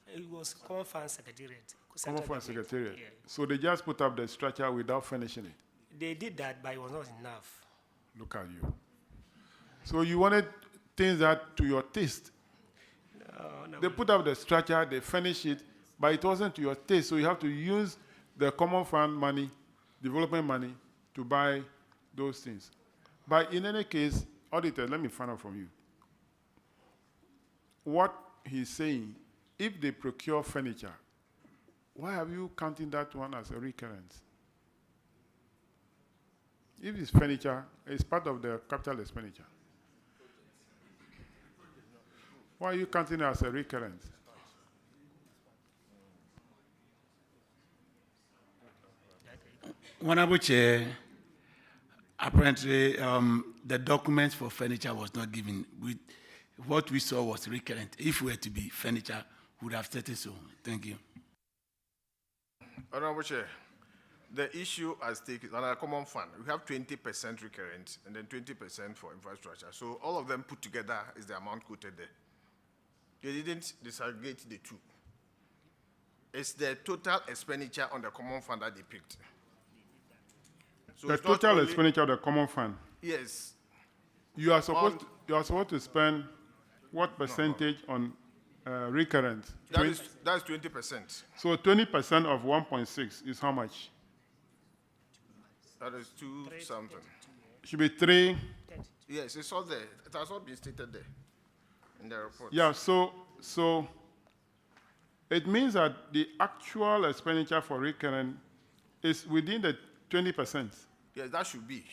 It was Common Fund Secretariat. Common Central Fund Government. Secretariat. Yeah. So they just put up the structure without finishing it. They did that, but it was not enough. Look at you. So you wanted things that to your taste. No. They put up the structure, they finish it, but it wasn't to your taste. So you have to use the common fund money, development money, to buy those things. But in any case, auditor, let me find out from you. What he's saying, if they procure furniture, why are you counting that one as a recurrence? If it's furniture, it's part of the capital expenditure. Why are you counting it as a recurrence? Honorable Chair, apparently the documents for furniture was not given. What we saw was recurrent. If we were to be furniture, we would have stated so. Thank you. Honorable Chair, The issue at stake is on a common fund. We have 20% recurrent and then 20% for infrastructure. So all of them put together is the amount quoted there. They didn't disaggregate the two. It's the total expenditure on the common fund that they picked. So The it's not total only- expenditure of the common fund. Yes. You are supposed to spend what percentage on recurrent? That's 20%. So 20% of 1.6 is how much? That is 2 something. Should be 3. Yes, it's all there. It has all been stated there in the report. Yeah, so it means that the actual expenditure for recurrent is within the 20%. Yes, that should be.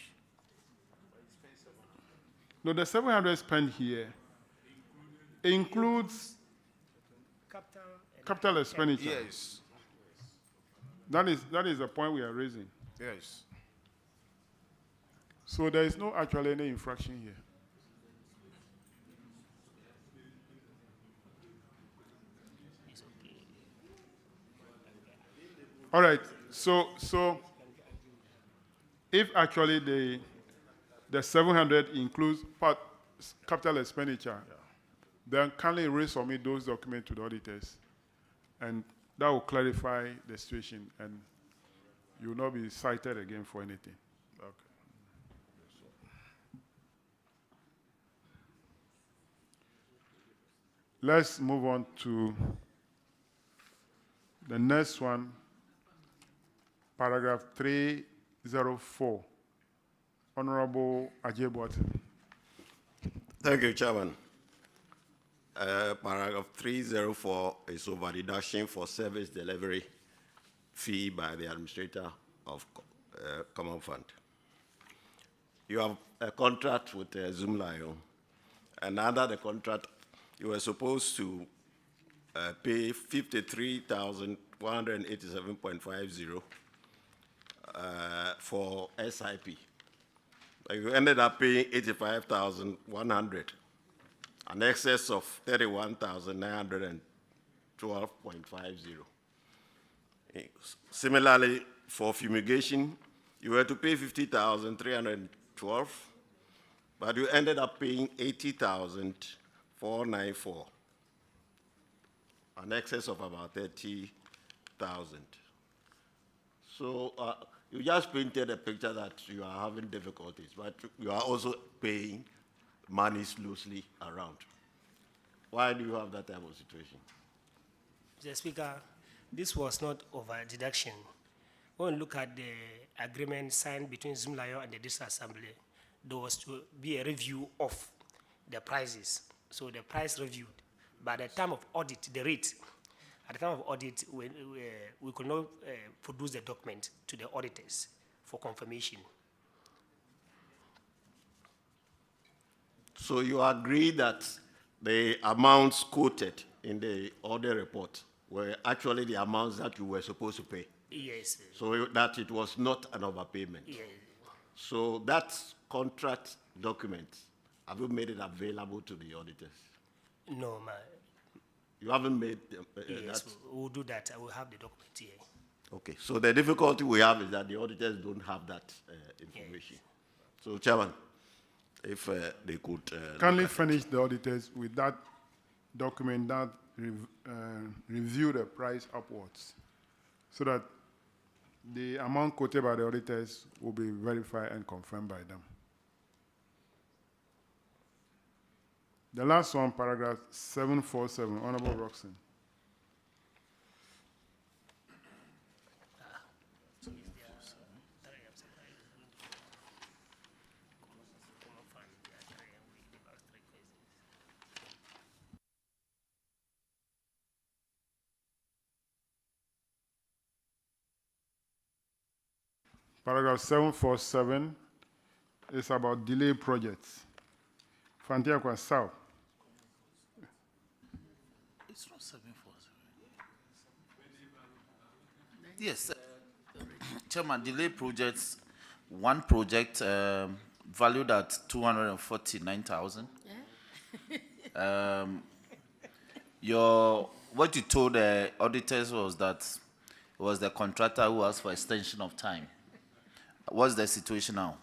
No, the 700 spent here includes capital expenditure. Yes. That is the point we are raising. Yes. So there is no actually any infraction here. All right. So if actually the 700 includes capital expenditure, then kindly resubmit those documents to the auditors, and that will clarify the situation, and you will not be cited again for anything. Okay. Let's move on to the next one, paragraph 304. Honorable Ajay Boateng. Thank you, Chairman. Paragraph 304 is over deduction for service delivery fee by the administrator of Common Fund. You have a contract with Zoomlion, and under the contract, you were supposed to pay 53,187.50 for SIP. You ended up paying 85,100, an excess of 31,912.50. Similarly, for fumigation, you were to pay 50,312, but you ended up paying 80,494, an excess of about 30,000. So you just painted a picture that you are having difficulties, but you are also paying monies loosely around. Why do you have that type of situation? Mr. Speaker, this was not over deduction. When you look at the agreement signed between Zoomlion and the District Assembly, there was to be a review of the prices. So the price reviewed. By the time of audit, the rate, at the time of audit, we could not produce the document to the auditors for confirmation. So you agree that the amounts quoted in the audit report were actually the amounts that you were supposed to pay? Yes. So that it was not an overpayment? Yes. So that contract document, have you made it available to the auditors? No, ma'am. You haven't made Yes, that? we'll do that. I will have the document here. Okay, so the difficulty we have is that the auditors don't have that information. So, Chairman, if they could... Kindly furnish the auditors with that document that review the price upwards, so that the amount quoted by the auditors will be verified and confirmed by them. The last one, paragraph 747, Honorable Roxanne. Paragraph 747 is about delay projects. Fantiakwa South. It's not 747. Yes, Chairman, delay projects, one project valued at 249,000. What you told the auditors was that was the contractor who asked for extension of time. What's the situation now?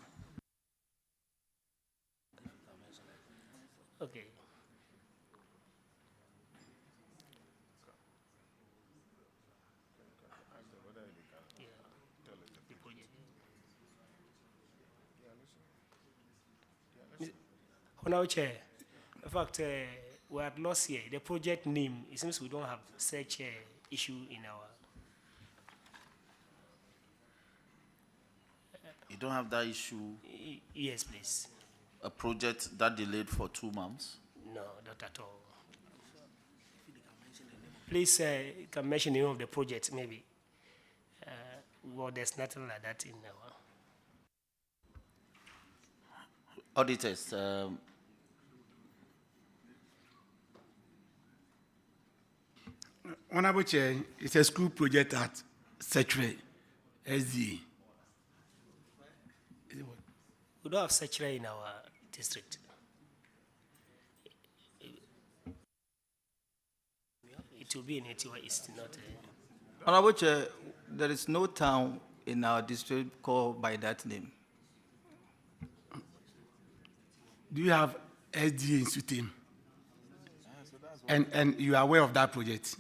Okay. Honorable Chair, in fact, we are lost here. The project name, it seems we don't have such issue in our. You don't have that issue? Yes, please. A project that delayed for 2 months? No, not at all. Please, you can mention the name of the project, maybe. Well, there's nothing like that in our. Auditors, Honorable Chair, it's a school project at Setre, SDA. We don't have such in our district. It will be in Etiwa East, not. Honorable Chair, there is no town in our district called by that name. Do you have SDA in Sutim? And you are aware of that project?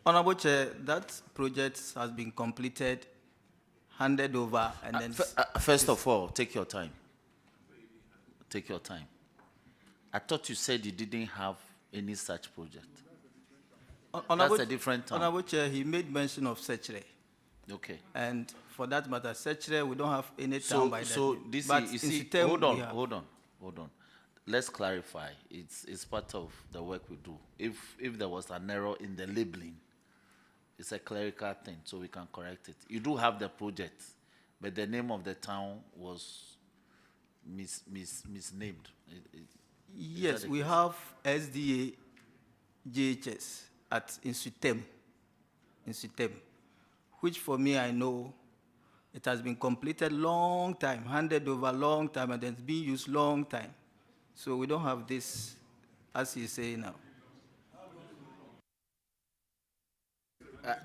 Honorable Chair, that project has been completed, handed over, and then... First of all, take your time. Take your time. I thought you said you didn't have any such project. That's a different town. Honorable Chair, he made mention of Setre. Okay. And for that matter, Setre, we don't have any town by that So name. this But is, you in see, Sutem, hold we have. on. Let's clarify. It's part of the work we do. If there was an error in the labeling, it's a clerical thing, so we can correct it. You do have the project, but the name of the town was misnamed. Yes, we have SDA JHS in Sutem, which for me, I know it has been completed long time, handed over long time, and it's been used long time. So we don't have this, as you say now.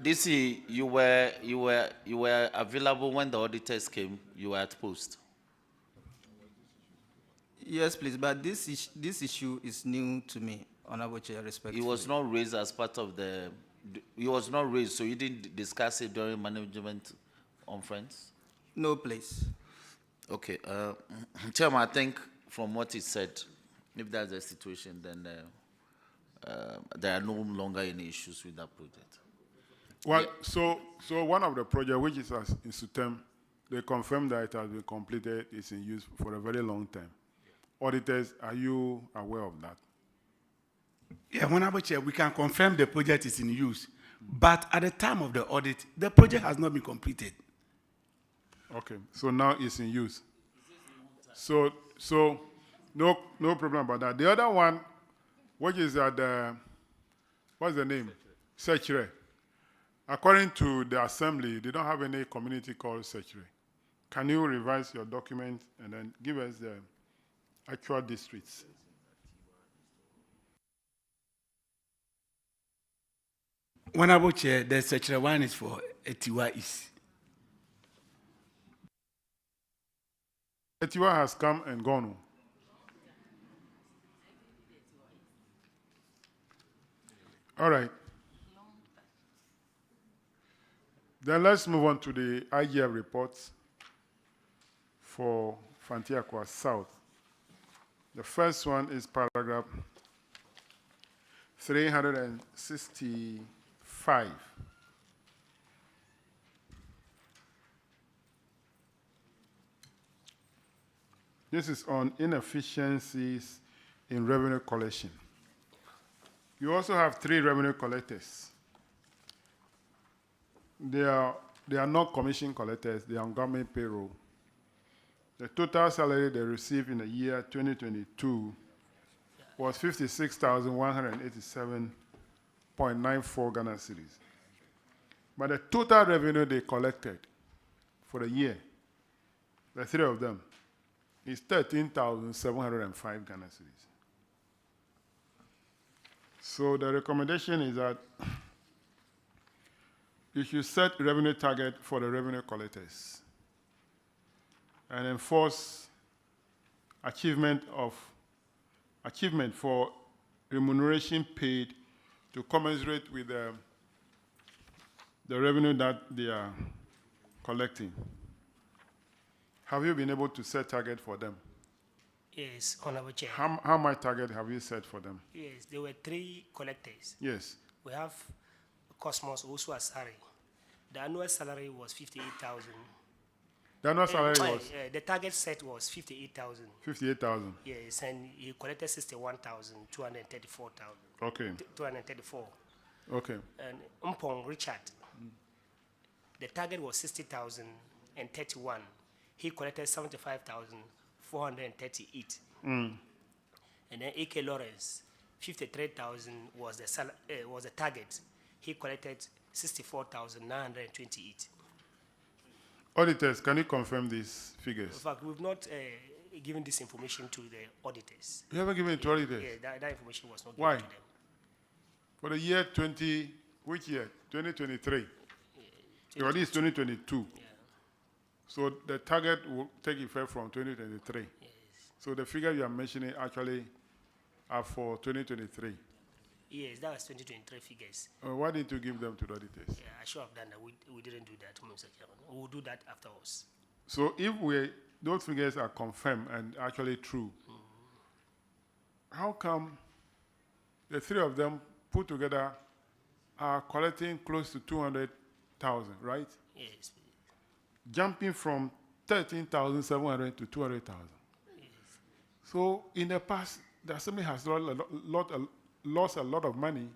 DC, you were available when the auditors came. You were at post. Yes, please, but this issue is new to me, Honorable Chair, respectfully. It was not raised as part of the. It was not raised, so you didn't discuss it during management conference. No, please. Okay, Chairman, I think from what he said, if that's the situation, then there are no longer any issues with that project. Well, yeah. So one of the projects, which is in Sutem, they confirmed that it has been completed, it's in use for a very long time. Auditors, are you aware of that? Yeah, Honorable Chair, we can confirm the project is in use, but at the time of the audit, the project has not been completed. Okay, so now it's in use. So no problem about that. The other one, which is at what's the name? Setre. According to the assembly, they don't have any community called Setre. Can you revise your document and then give us the actual districts? Honorable Chair, the Setre one is for Etiwa East. Etiwa has come and gone. All right. Then let's move on to the IGF reports for Fantiakwa South. The first one is paragraph 365. This is on inefficiencies in revenue collection. You also have 3 revenue collectors. They are not commission collectors, they are on government payroll. The total salary they received in the year 2022 was 56,187.94 Ghana cedis. But the total revenue they collected for the year, the 3 of them, is 13,705 Ghana cedis. So the recommendation is that you should set revenue target for the revenue collectors and enforce achievement for remuneration paid to commensurate with the revenue that they are collecting. Have you been able to set target for them? Yes, Honorable Chair. How much target have you set for them? Yes, there were 3 collectors. Yes. We have Cosmos also Asari. The annual salary was 58,000. The annual salary was? The target set was 58,000. 58,000. Yes, and he collected 61,234,000. Okay. 234. Okay. And Mpong Richard, the target was 60,031. He collected 75,438. Mm. And then A.K. Lawrence, 53,000 was the target. He collected 64,928. Auditors, can you confirm these In figures? fact, we've not given this information to the auditors. You haven't given it to auditors? Yeah, that information was not Why? given to them. For the year which year? 2023? Or this is 2022? Yeah. So the target will take effect from 2023? Yes. So the figure you are mentioning actually are for 2023? Yes, that was 2023 figures. Why didn't you give them to the auditors? Yeah, I should have done that. We didn't do that, Mr. Chairman. We will do that afterwards. So if those figures are confirmed and actually true, how come the 3 of them put together are collecting close to 200,000, right? Yes. Jumping from 13,700 to 200,000. Yes. So in the past, the assembly has lost a lot of money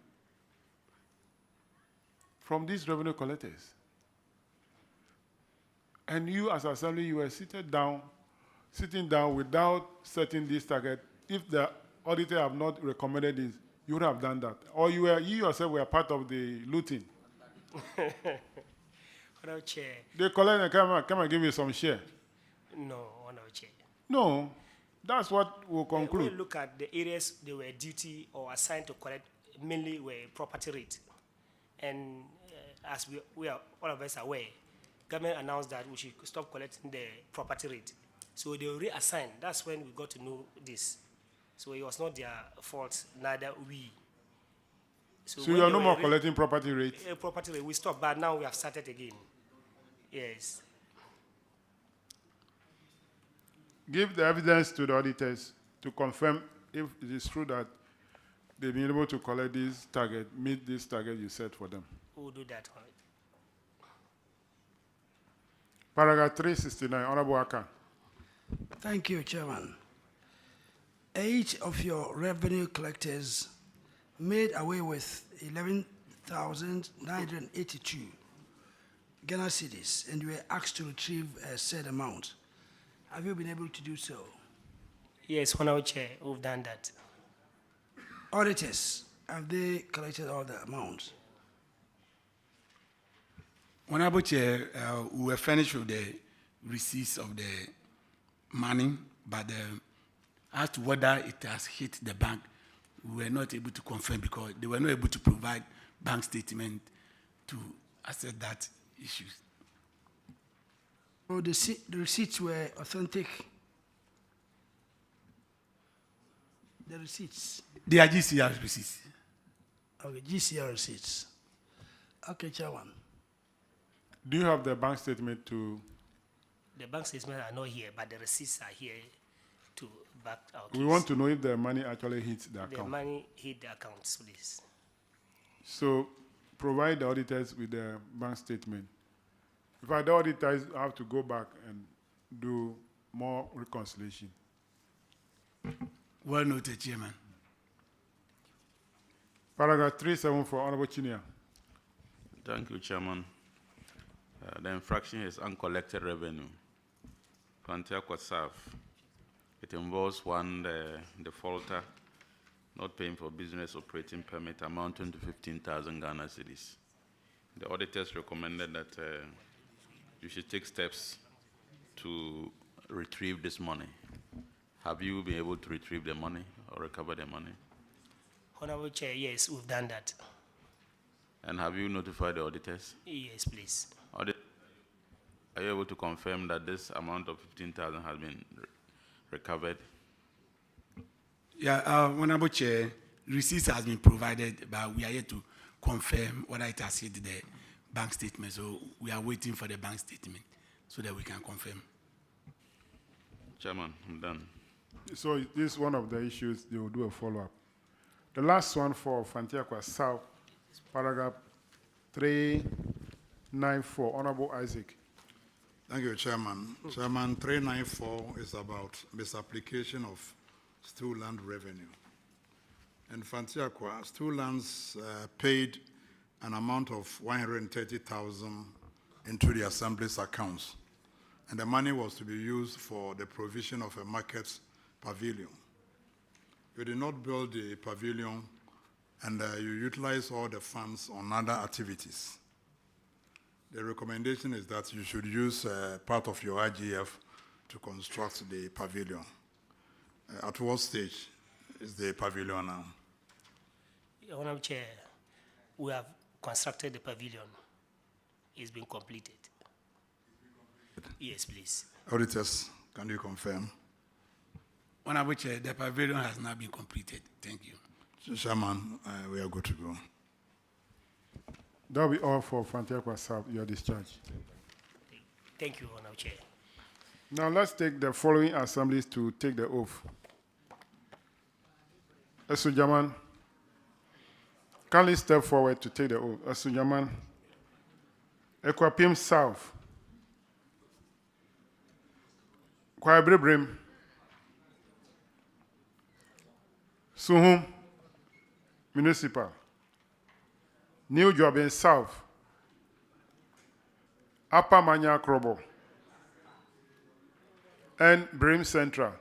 from these revenue collectors. And you as assembly, you were sitting down without setting this target. If the auditor have not recommended this, you would have done that. Or you yourself were part of the looting. Honorable Chair. They collect and come and give you some share. No, Honorable Chair. No, that's what we'll When conclude. we look at the areas they were duty or assigned to collect, mainly were property rate. And as we are all of us aware, government announced that we should stop collecting the property rate. So they were reassigned. That's when we got to know this. So it was not their fault, neither we. So when you are they no were more collecting property rate? Property rate, we stopped, but now we have started again. Yes. Give the evidence to the auditors to confirm if it is true that they've been able to collect this target, meet this target you set for them. We'll do that. Paragraph 369, Honorable Aka. Thank you, Chairman. 8 of your revenue collectors made away with 11,982 Ghana cedis, and you were asked to retrieve a said amount. Have you been able to do so? Yes, Honorable Chair, we've done that. Auditors, have they collected all the amounts? Honorable Chair, we were finished with the receipts of the money, but as to whether it has hit the bank, we were not able to confirm because they were not able to provide bank statement to assess that issue. Oh, the receipts were authentic. The receipts. They are GCR receipts. Okay, GCR receipts. Okay, Chairman. Do you have the bank statement to? The bank statements are not here, but the receipts are here to back our case. We want to know if the money actually hits the The account. money hit the accounts, please. So provide the auditors with the bank statement. In fact, the auditors have to go back and do more reconciliation. Well noted, Chairman. Paragraph 374, Honorable Chinia. Thank you, Chairman. The infraction is uncollected revenue. Frontier Kwasaf. It involves one defaulter not paying for business operating permit amounting to 15,000 Ghana cedis. The auditors recommended that you should take steps to retrieve this money. Have you been able to retrieve the money or recover the money? Honorable Chair, yes, we've done that. And have you notified the auditors? Yes, please. Are you able to confirm that this amount of 15,000 has been recovered? Yeah, Honorable Chair, receipts has been provided, but we are yet to confirm whether it has hit the bank statement. So we are waiting for the bank statement so that we can confirm. Chairman, I'm done. So this is one of the issues they will do a follow-up. The last one for Fantiakwa South, paragraph 394, Honorable Isaac. Thank you, Chairman. Chairman, 394 is about misapplication of stool land revenue. And Fantiakwa, stool lands paid an amount of 130,000 into the Assembly's accounts. And the money was to be used for the provision of a market pavilion. You did not build the pavilion, and you utilize all the funds on other activities. The recommendation is that you should use part of your IGF to construct the pavilion. At what stage is the pavilion now? Honorable Chair, we have constructed the pavilion. It's been completed. Yes, please. Auditors, can you confirm? Honorable Chair, the pavilion has not been completed. Thank you. Chairman, we are good to go. That will be all for Fantiakwa South, your discharge. Thank you, Honorable Chair. Now let's take the following assemblies to take the oath. Esujaman, kindly step forward to take the oath. Esujaman, Ekwapim South, Kwaibrebrim, Suhum Municipal, New Jobin South, Upper Manya Krobo, and Brim Central.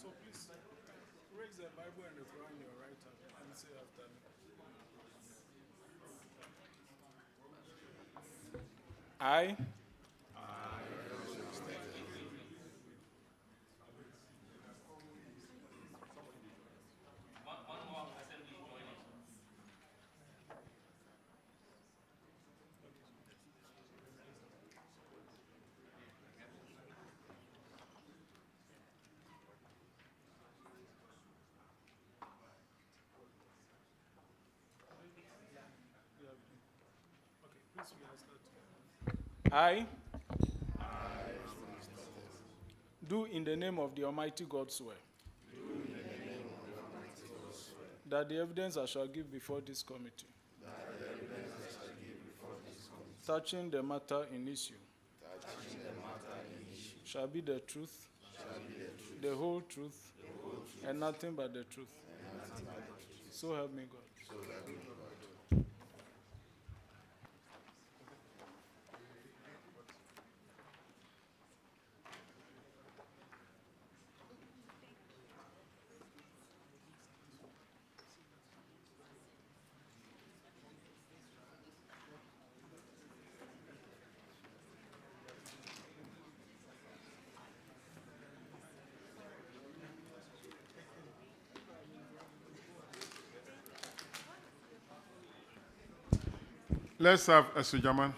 So please, raise the Bible and the Quran in your right hand and say after me. I I do in the name of the Almighty God swear that the evidence I shall give before this committee touching the matter in issue shall be the truth, the whole truth, and nothing but the truth. So help me God. Let's have Esujaman.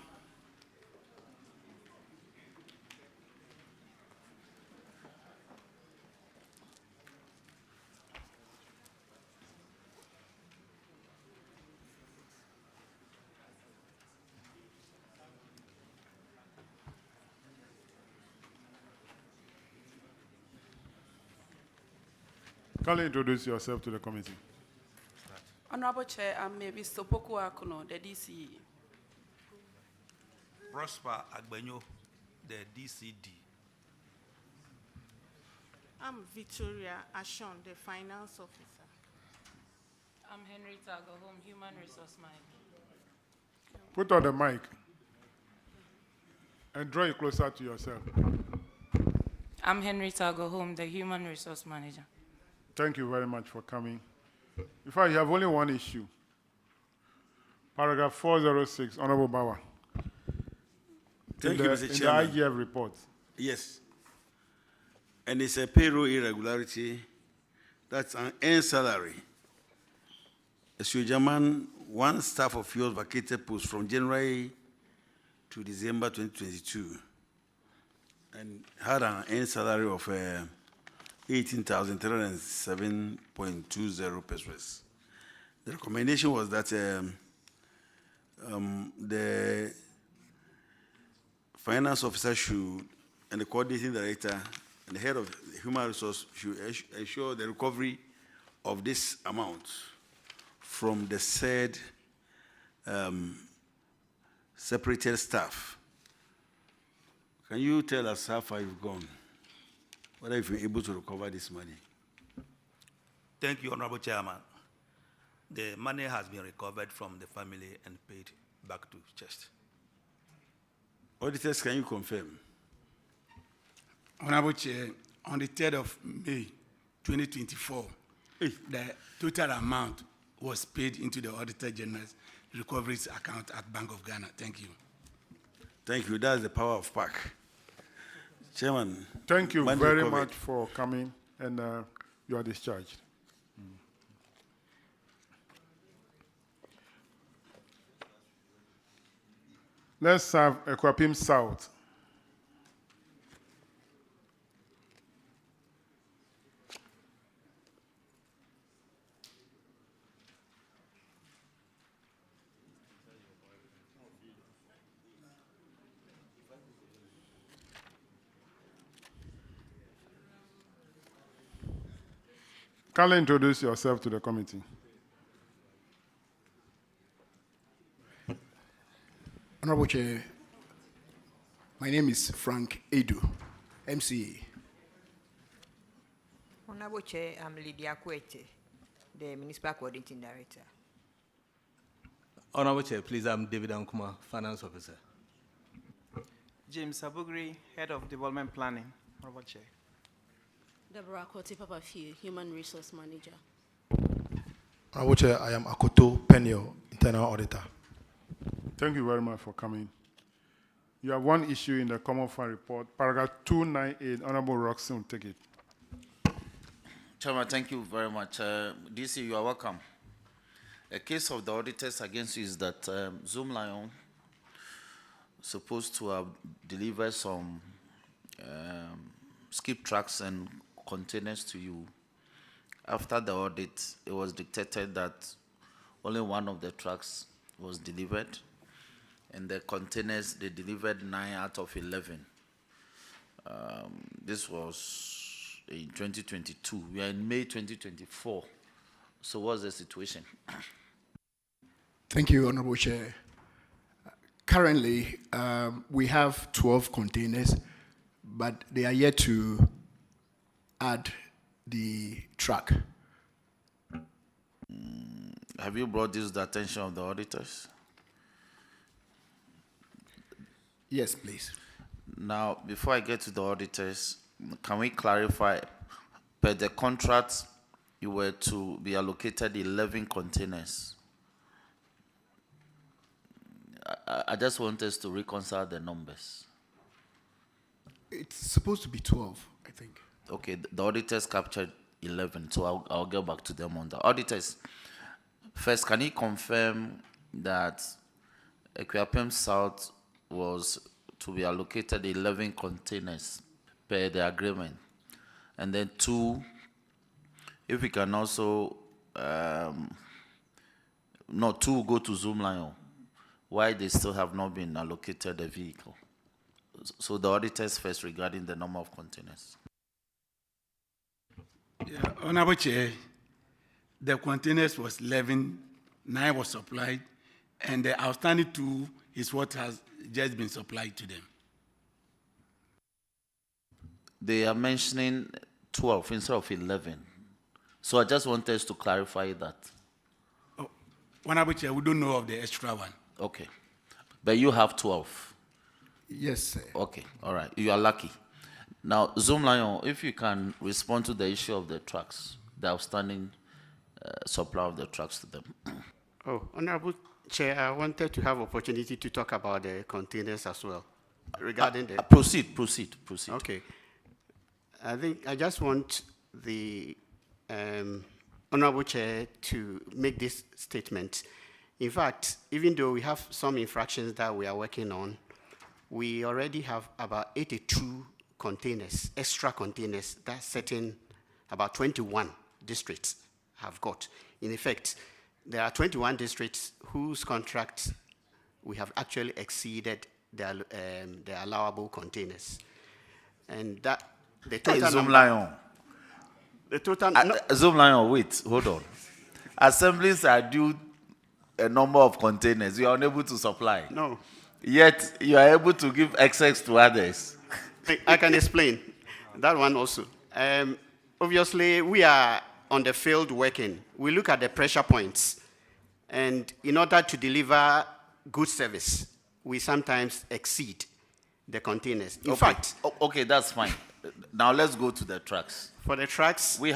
Kindly introduce yourself to the committee. Honorable Chair, I'm maybe Sopoku Akuno, the DCE. Prosper Agbenyo, the DCD. I'm Victoria Ashon, the Finance Officer. I'm Henry Tagohom, Human Resource Manager. Put on the mic and draw it closer to yourself. I'm Henry Tagohom, the Human Resource Manager. Thank you very much for coming. In fact, you have only one issue. Paragraph 406, Honorable Bauer. Thank you, Mr. In Chairman. the IGF report. Yes. And it's a payroll irregularity. That's an earned salary. Mr. Chairman, one staff of yours vacated post from January to December 2022 and had an earned salary of 18,307.20 pesos. The recommendation was that the finance officer should, and the coordinating director and the head of human resource should ensure the recovery of this amount from the said separated staff. Can you tell us how far you've gone? Whether you've been able to recover this money? Thank you, Honorable Chairman. The money has been recovered from the family and paid back to chest. Auditors, can you confirm? Honorable Chair, on the 3rd of May 2024, the total amount was paid into the Auditor General's recoveries account at Bank of Ghana. Thank you. Thank you. That's the power of PAC. Chairman. Thank you money very recovered. much for coming, and you are discharged. Let's have Equapim South. Kindly introduce yourself to the committee. Honorable Chair, my name is Frank Edu, MCA. Honorable Chair, I'm Lydia Kwete, the Municipal Coordinating Director. Honorable Chair, please, I'm David Ankuma, Finance Officer. James Abugri, Head of Development Planning. Honorable Chair. Deborah Koti Papafi, Human Resource Manager. Honorable Chair, I am Akoto Penio, Internal Auditor. Thank you very much for coming. You have one issue in the Common Fund report, paragraph 298. Honorable Roxon will take it. Chairman, thank you very much. DC, you are welcome. A case of the auditors against you is that Zoom Lion supposed to have delivered some skip tracks and containers to you. After the audit, it was dictated that only one of the trucks was delivered, and the containers, they delivered 9 out of 11. This was in 2022. We are in May 2024. So what's the situation? Thank you, Honorable Chair. Currently, we have 12 containers, but they are yet to add the truck. Have you brought this to the attention of the auditors? Yes, please. Now, before I get to the auditors, can we clarify, per the contract, you were to be allocated 11 containers. I just want us to reconcile the numbers. It's supposed to be 12, I think. Okay, the auditors captured 11, so I'll get back to them on the auditors. First, can you confirm that Equiapem South was to be allocated 11 containers per the agreement? And then 2, if we can also, 2 go to Zoom Lion, why they still have not been allocated a vehicle? So the auditors first regarding the number of containers. Yeah, Honorable Chair, the containers was 11, 9 was supplied, and the outstanding 2 is what has just been supplied to them. They are mentioning 12 instead of 11. So I just want us to clarify that. Honorable Chair, we don't know of the extra one. Okay. But you have 12. Yes, sir. Okay, all right. You are lucky. Now, Zoom Lion, if you can respond to the issue of the trucks, the outstanding supply of the trucks to them. Oh, Honorable Chair, I wanted to have opportunity to talk about the containers as well. Regarding the... Proceed. Okay. I think I just want the Honorable Chair to make this statement. In fact, even though we have some infractions that we are working on, we already have about 82 containers, extra containers, that certain about 21 districts have got. In effect, there are 21 districts whose contracts we have actually exceeded the allowable containers. And that, the total Zoom number, Lion. The total... Zoom Lion, wait, hold on. Assemblies are due a number of containers. You are unable to supply. No. Yet, you are able to give access to others. I can explain that one also. Obviously, we are on the field working. We look at the pressure points. And in order to deliver good service, we sometimes exceed the containers. In fact... Okay, that's fine. Now let's go to the trucks. For the trucks... We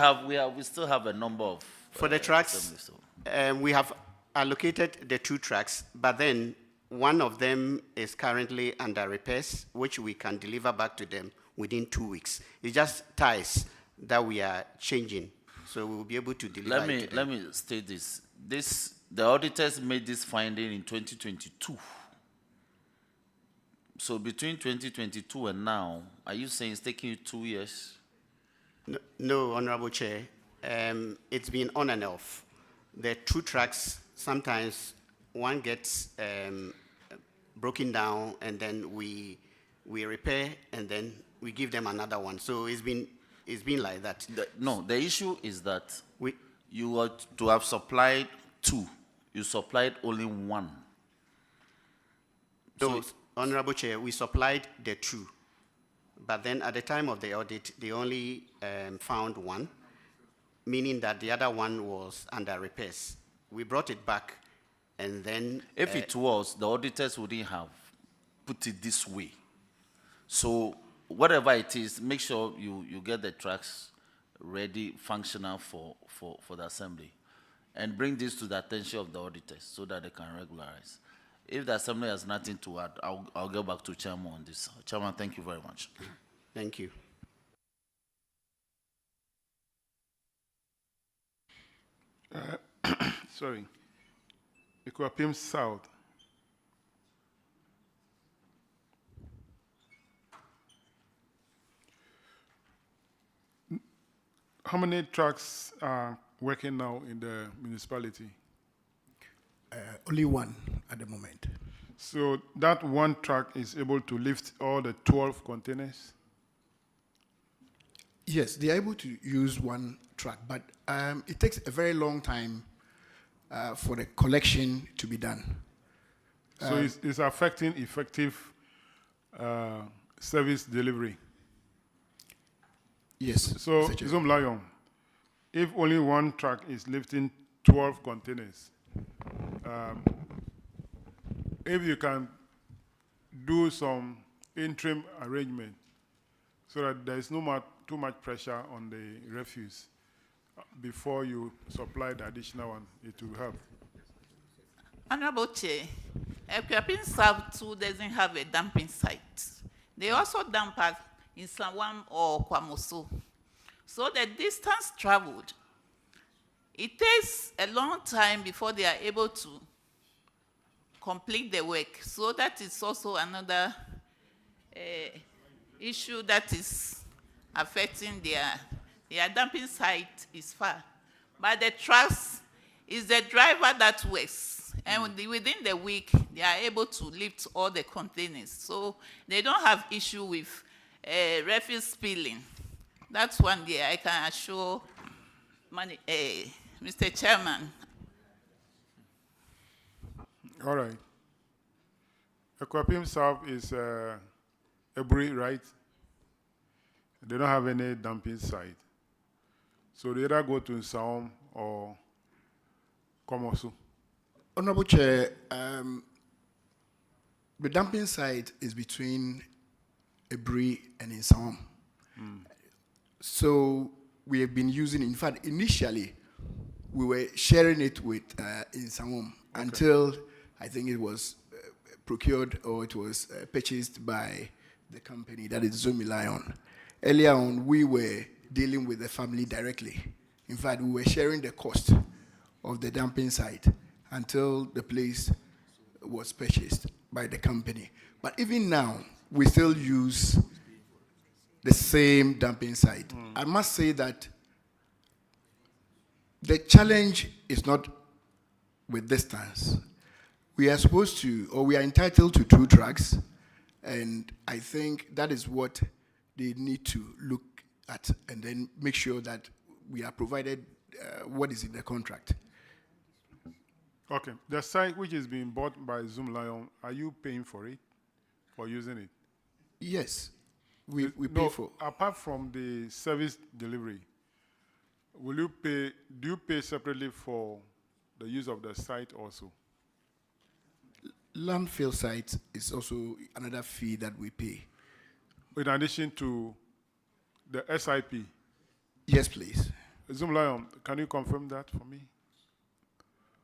still have a number of... For the trucks, we have allocated the 2 trucks, but then one of them is currently under repairs, which we can deliver back to them within 2 weeks. It's just ties that we are changing, so we will be able to deliver it to them. Let me state this. The auditors made this finding in 2022. So between 2022 and now, are you saying it's taking you 2 years? No, Honorable Chair. It's been on and off. The 2 trucks, sometimes one gets broken down, and then we repair, and then we give them another one. So it's been like that. The issue is that you were to have supplied 2. You supplied only 1. So, Honorable Chair, we supplied the 2. But then at the time of the audit, they only found 1, meaning that the other one was under repairs. We brought it back, and then... If it was, the auditors wouldn't have put it this way. So whatever it is, make sure you get the trucks ready, functional for the assembly. And bring this to the attention of the auditors so that they can regularize. If the assembly has nothing to add, I'll get back to Chairman on this. Chairman, thank you very much. Thank you. Sorry. Equipim South. How many trucks are working now in the municipality? Only 1 at the moment. So that 1 truck is able to lift all the 12 containers? Yes, they are able to use 1 truck, but it takes a very long time for the collection to be done. So it's affecting effective service delivery? Yes. So, Zoom Lion, if only 1 truck is lifting 12 containers, if you can do some interim arrangement so that there is too much pressure on the refuse before you supply the additional one, it will help. Honorable Chair, Equiapin South 2 doesn't have a dumping site. They also dump us in Sanwam or Kwamoso. So the distance traveled, it takes a long time before they are able to complete the work. So that is also another issue that is affecting their dumping site is far. But the trucks is the driver that works. And within the week, they are able to lift all the containers. So they don't have issue with refuse spilling. That's one day I can assure Mr. Chairman, All right. Equipim South is Ebri, right? They don't have any dumping site. So they either go to Nsaom or Komosu. Honorable Chair, the dumping site is between Ebri and Insaom. So we have been using, in fact, initially, we were sharing it with Insaom until I think it was procured or it was purchased by the company, that is Zumi Lion. Earlier on, we were dealing with the family directly. In fact, we were sharing the cost of the dumping site until the place was purchased by the company. But even now, we still use the same dumping site. I must say that the challenge is not with distance. We are supposed to, or we are entitled to 2 trucks, and I think that is what they need to look at and then make sure that we are provided what is in the contract. Okay. The site which is being bought by Zoom Lion, are you paying for it, for using it? Yes, we pay No, for. apart from the service delivery, will you pay, do you pay separately for the use of the site also? Landfill site is also another fee that we pay. In addition to the SIP? Yes, please. Zoom Lion, can you confirm that for me?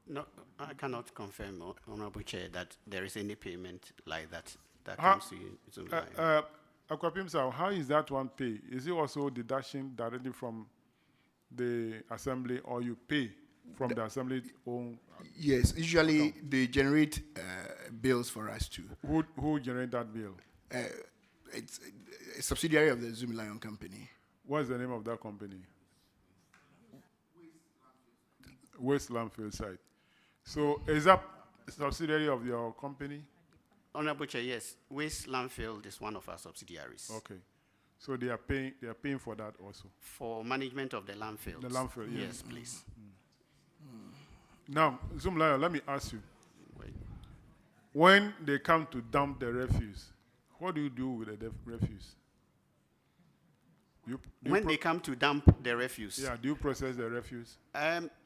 No, I cannot confirm, Honorable Chair, that there is any payment like that How- comes to Zoom Lion. Akwapim Sao, how is that one paid? Is it also deduction directly from the assembly, or you pay from the assembly's own? Yes, usually they generate bills for us too. Who generate that bill? It's a subsidiary of the Zoom Lion company. What's the name of that company? Waste Landfill Site. So is that a subsidiary of your company? Honorable Chair, yes, Waste Landfill is one of our subsidiaries. Okay. So they are paying for that also. For management of the landfill. The landfill, yes. Yes, please. Now, Zoom Lion, let me ask you. When they come to dump the refuse, what do you do with the refuse? When they come to dump the refuse? Yeah, do you process the refuse?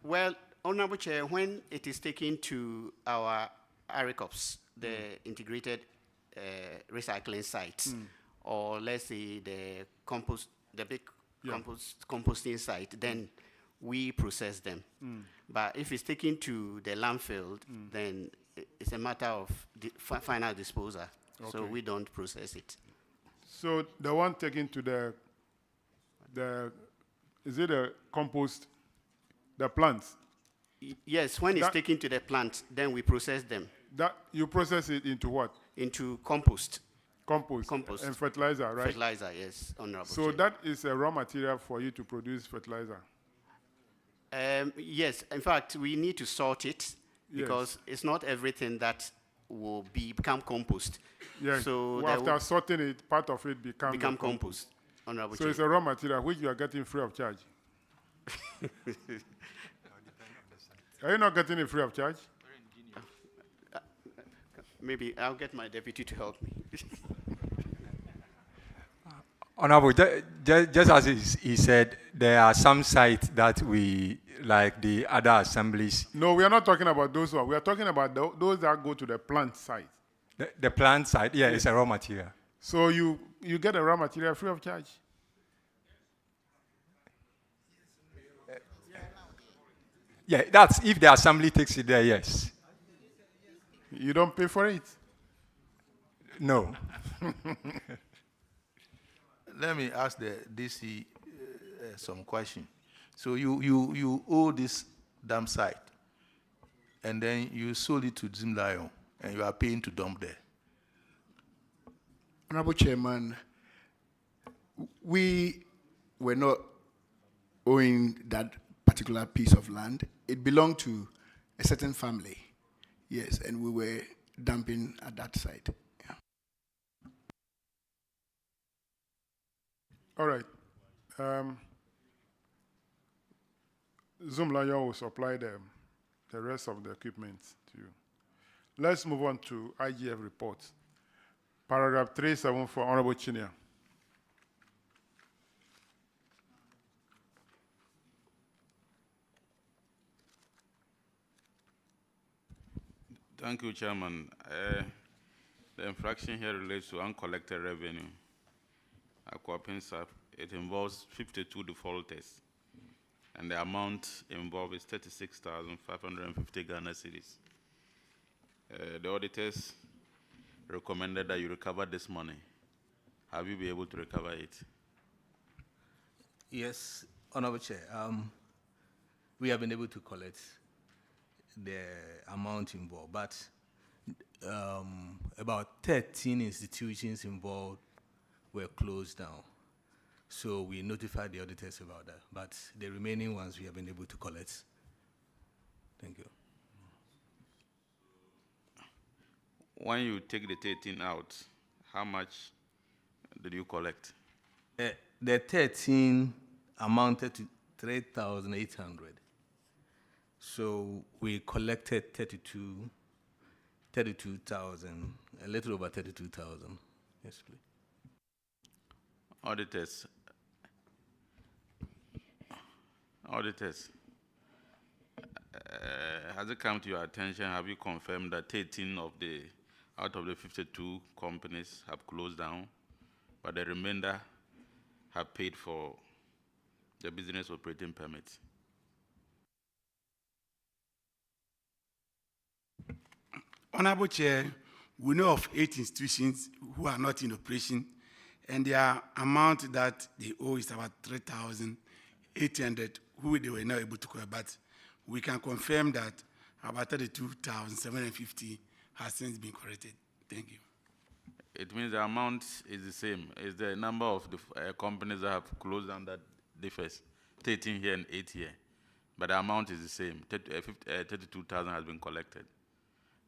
Well, Honorable Chair, when it is taken to our ARICOPS, the integrated recycling sites, or let's say the big composting site, then we process them. But if it's taken to the landfill, then it's a matter of final disposal. So Okay. we don't process it. So the one taken to is it a compost, the plants? Yes, when it's taken to the plant, then we process them. That you process it into what? Into compost. Compost. And fertilizer, right? Fertilizer, yes, Honorable So Chair. that is a raw material for you to produce fertilizer. Yes, in fact, we need to sort it Yes. because it's not everything that will become compost. Yes. So Well, there after will sorting it, part of it become your compost. Honorable So Chair. it's a raw material which you are getting free of charge. Are you not getting it free of charge? Maybe I'll get my deputy to help me. Honorable, just as he said, there are some sites that we, like the other assemblies. No, we are not talking about those ones. We are talking about those that go to the plant site. The plant site, yeah, it's a raw material. So you get a raw material free of charge. Yeah, that's if the assembly takes it there, yes. You don't pay for it? No. Let me ask the DC some question. So you owe this dam site, and then you sold it to Zim Lion, and you are paying to dump there. Honorable Chairman, we were not owing that particular piece of land. It belonged to a certain family, yes, and we were dumping at that site. Yeah. All right. Zoom Lion will supply the rest of the equipment to you. Let's move on to IGF report. Paragraph 374, Honorable Chinia. Thank you, Chairman. The infraction here relates to uncollected revenue. It involves 52 defaulters, and the amount involved is 36,550 Ghana cedis. The auditors recommended that you recover this money. Have you been able to recover it? Yes, Honorable Chair. We have been able to collect the amount involved, but about 13 institutions involved were closed down. So we notified the auditors about that, but the remaining ones we have been able to collect. Thank you. When you take the 13 out, how much did you collect? The 13 amounted to 3,800. So we collected 32,000, a little over 32,000. Yes, please. Auditors, has it come to your attention, have you confirmed that 13 out of the 52 companies have closed down, but the remainder have paid for the business operating permits? Honorable Chair, we know of 8 institutions who are not in operation, and their amount that they owe is about 3,800, who they were not able to collect. But we can confirm that about 32,750 has since been collected. Thank you. It means the amount is the same. Is the number of the companies that have closed down that differs? 13 here and 8 here. But the amount is the same. 32,000 has been collected.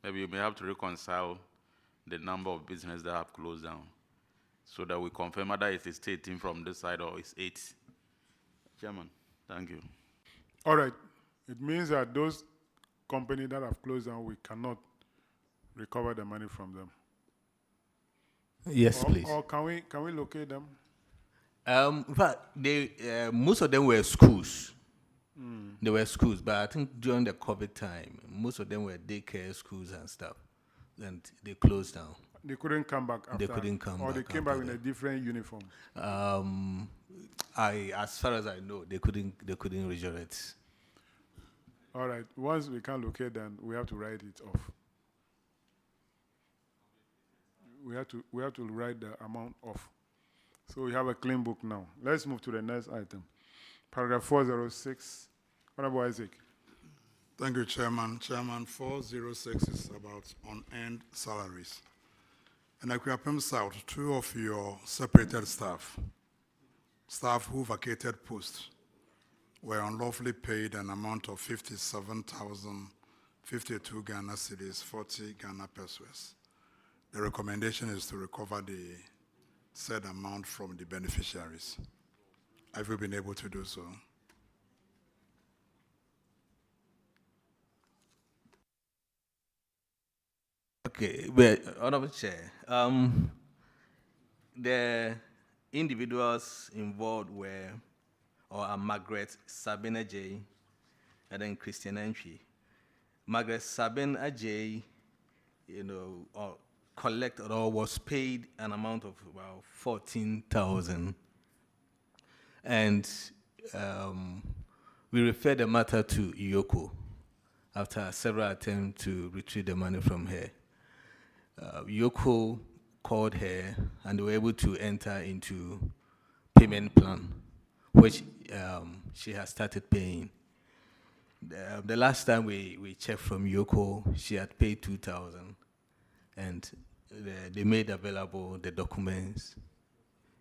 Maybe you may have to reconcile the number of businesses that have closed down so that we confirm whether it is 13 from this side or it's 8. Chairman, thank you. All right. It means that those companies that have closed down, we cannot recover the money from them. Yes, please. Or can we locate them? In fact, most of them were schools. They were schools, but I think during the COVID time, most of them were daycare schools and stuff, and they closed down. They couldn't come back after? They couldn't come back. Or they came back in a different uniform? As far as I know, they couldn't resurrect. All right. Once we can locate them, we have to write it off. We have to write the amount off. So we have a clean book now. Let's move to the next item. Paragraph 406. Honorable Isaac. Thank you, Chairman. Chairman, 406 is about unearned salaries. And Akuapem South, 2 of your separated staff who vacated posts, were unlawfully paid an amount of 57,052 Ghana cedis, 40 Ghana pesos. The recommendation is to recover the said amount from the beneficiaries. Have you been able to do so? Okay, but Honorable Chair, the individuals involved are Margaret Sabine Ajay and then Christian Entry. Margaret Sabine Ajay, collected or was paid an amount of about 14,000. And we referred the matter to Iyoko after several attempts to retrieve the money from her. Iyoko called her and they were able to enter into payment plan, which she has started paying. The last time we checked from Iyoko, she had paid 2,000, and they made available the documents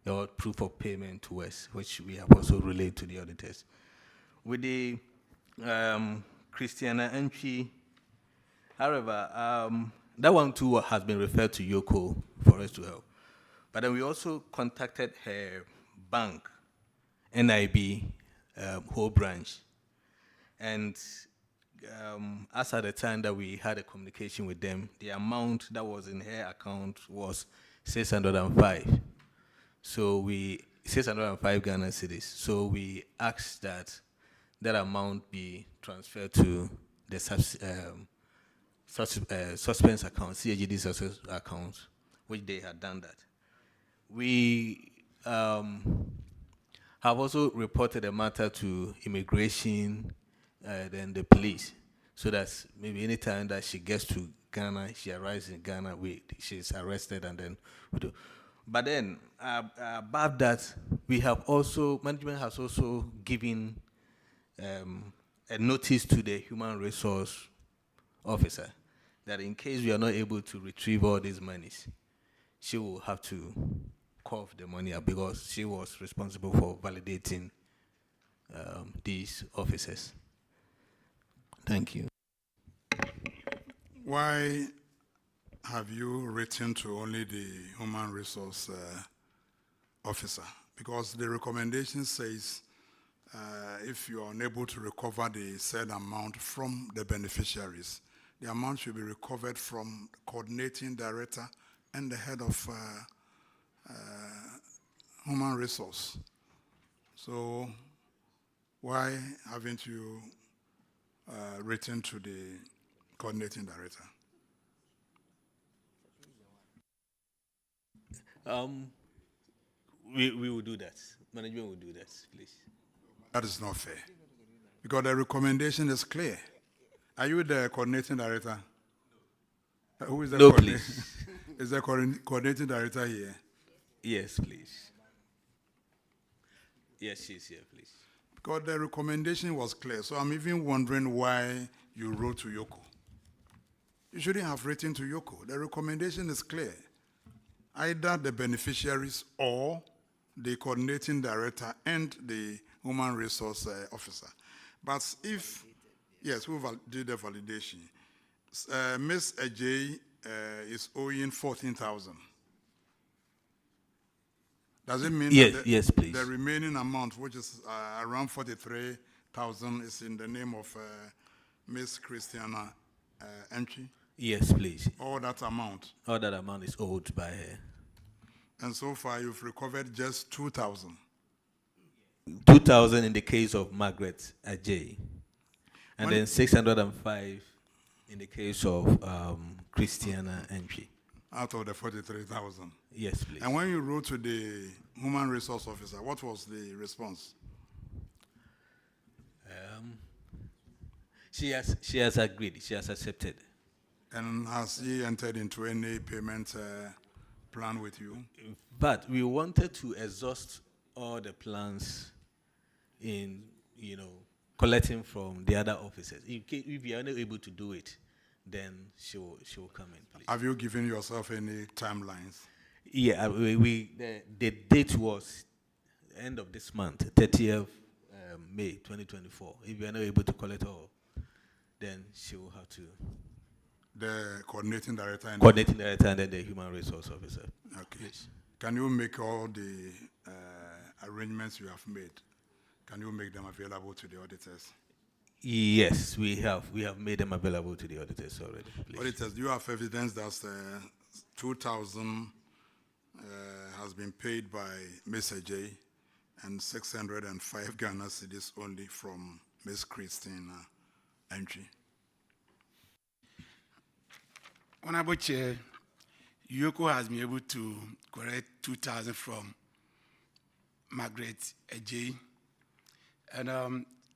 or proof of payment to us, which we have also relayed to the auditors. With the Christiana Entry, however, that one too has been referred to Iyoko for us to help. But then we also contacted her bank, NIB, whole branch, And as at the time that we had a communication with them, the amount that was in her account was 605. So 605 Ghana cedis. So we asked that amount be transferred to the suspense account, CAGD suspense account, which they had done that. We have also reported the matter to immigration, then the police, so that maybe anytime that she gets to Ghana, she arrives in Ghana, she's arrested, and then we do. But then, above that, management has also given a notice to the human resource officer that in case we are not able to retrieve all these monies, she will have to cough the money up because she was responsible for validating these officers. Thank you. Why have you written to only the human resource officer? Because the recommendation says if you are unable to recover the said amount from the beneficiaries, the amount should be recovered from the coordinating director and the head of human resource. So why haven't you written to the coordinating director? We will do that. Management will do that, please. That is not fair. Because the recommendation is clear. Are you the coordinating director? Who is the No, coordinating? please. Is the coordinating director here? Yes, please. Yes, she's here, please. Because the recommendation was clear. So I'm even wondering why you wrote to Yoko. You shouldn't have written to Yoko. The recommendation is clear. Either the beneficiaries or the coordinating director and the human resource officer. But if, yes, we did the validation. Ms. Ajay is owing 14,000. Does it mean Yes, that yes, please. the remaining amount, which is around 43,000, is in the name of Ms. Christiana Entry? Yes, please. All that amount? All that amount is owed by her. And so far, you've recovered just 2,000. 2,000 in the case of Margaret Ajay. And then 605 in the case of Christiana Entry. Out of the 43,000? Yes, please. And when you wrote to the human resource officer, what was the response? She has agreed. She has accepted. And has he entered into any payment plan with you? But we wanted to exhaust all the plans in, collecting from the other officers. If we are not able to do it, then she will come in, please. Have you given yourself any timelines? Yeah, the date was end of this month, 30th May 2024. If we are not able to collect all, then she will have to. The coordinating director and then the human resource officer. Okay. Please. Can you make all the arrangements you have made? Can you make them available to the auditors? Yes, we have. We have made them available to the auditors already. Please. Auditors, do you have evidence that 2,000 has been paid by Ms. Ajay and 605 Ghana cedis only from Ms. Christina Entry? Honorable Chair, Yoko has been able to collect 2,000 from Margaret Ajay, and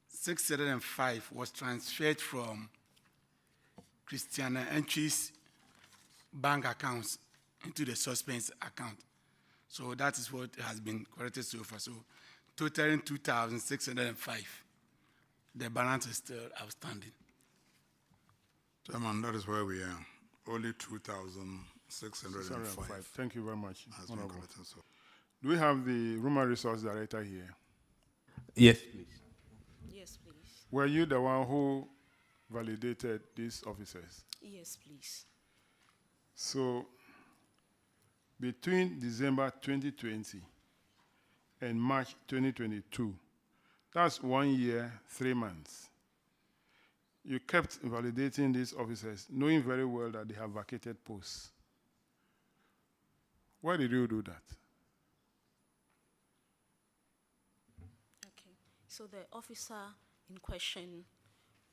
605 was transferred from Christiana Entry's bank accounts into the suspense account. So that is what has been collected so far. So totaling 2,605. The balance is still outstanding. Chairman, that is where we are. Only 2,605. Thank you very much. Has been Honorable. collected, so. Do we have the human resource director here? Yes, please. Yes, please. Were you the one who validated these officers? Yes, please. So, between December 2020 and March 2022, that's 1 year, 3 months. you kept validating these officers, knowing very well that they have vacated posts. Why did you do that? Okay. So the officer in question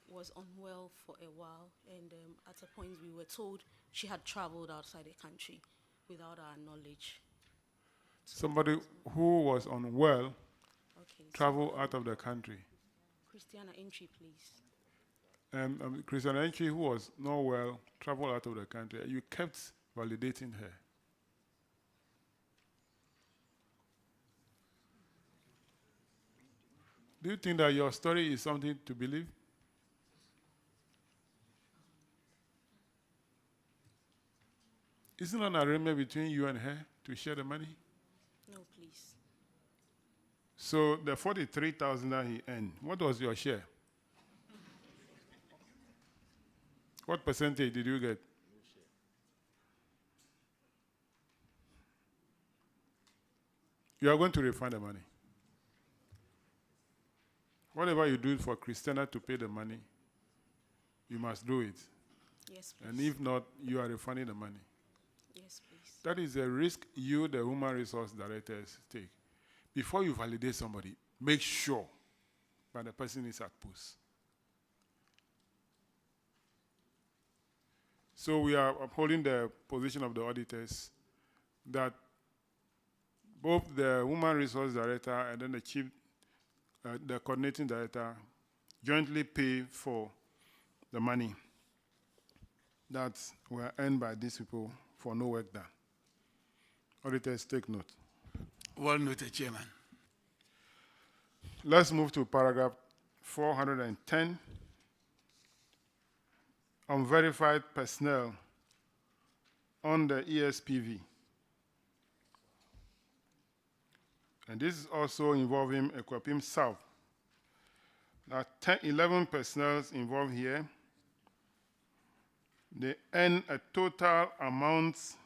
was unwell for a while, and at a point we were told she had traveled outside the country without our knowledge. Somebody who was unwell Okay. traveled out of the country. Christiana Entry, please. Christian Entry, who was not well, traveled out of the country. You kept validating her. Do you think that your story is something to believe? Isn't it an arrangement between you and her to share the money? No, please. So the 43,000 that he earned, what was your share? What percentage did you get? You are going to refund the money. Whatever you do for Christiana to pay the money, you must do it. Yes, please. And if not, you are refunding the money. Yes, please. That is a risk you, the human resource directors, take. Before you validate somebody, make sure that the person is at post. So we are upholding the position of the auditors that both the human resource director and then the chief, the coordinating director, jointly pay for the money that were earned by these people for no work done. Auditors, take note. Well noted, Chairman. Let's move to paragraph 410. Unverified personnel on the ESPV. And this is also involving Equapim South. There are 11 personnel involved here. They earn a total amount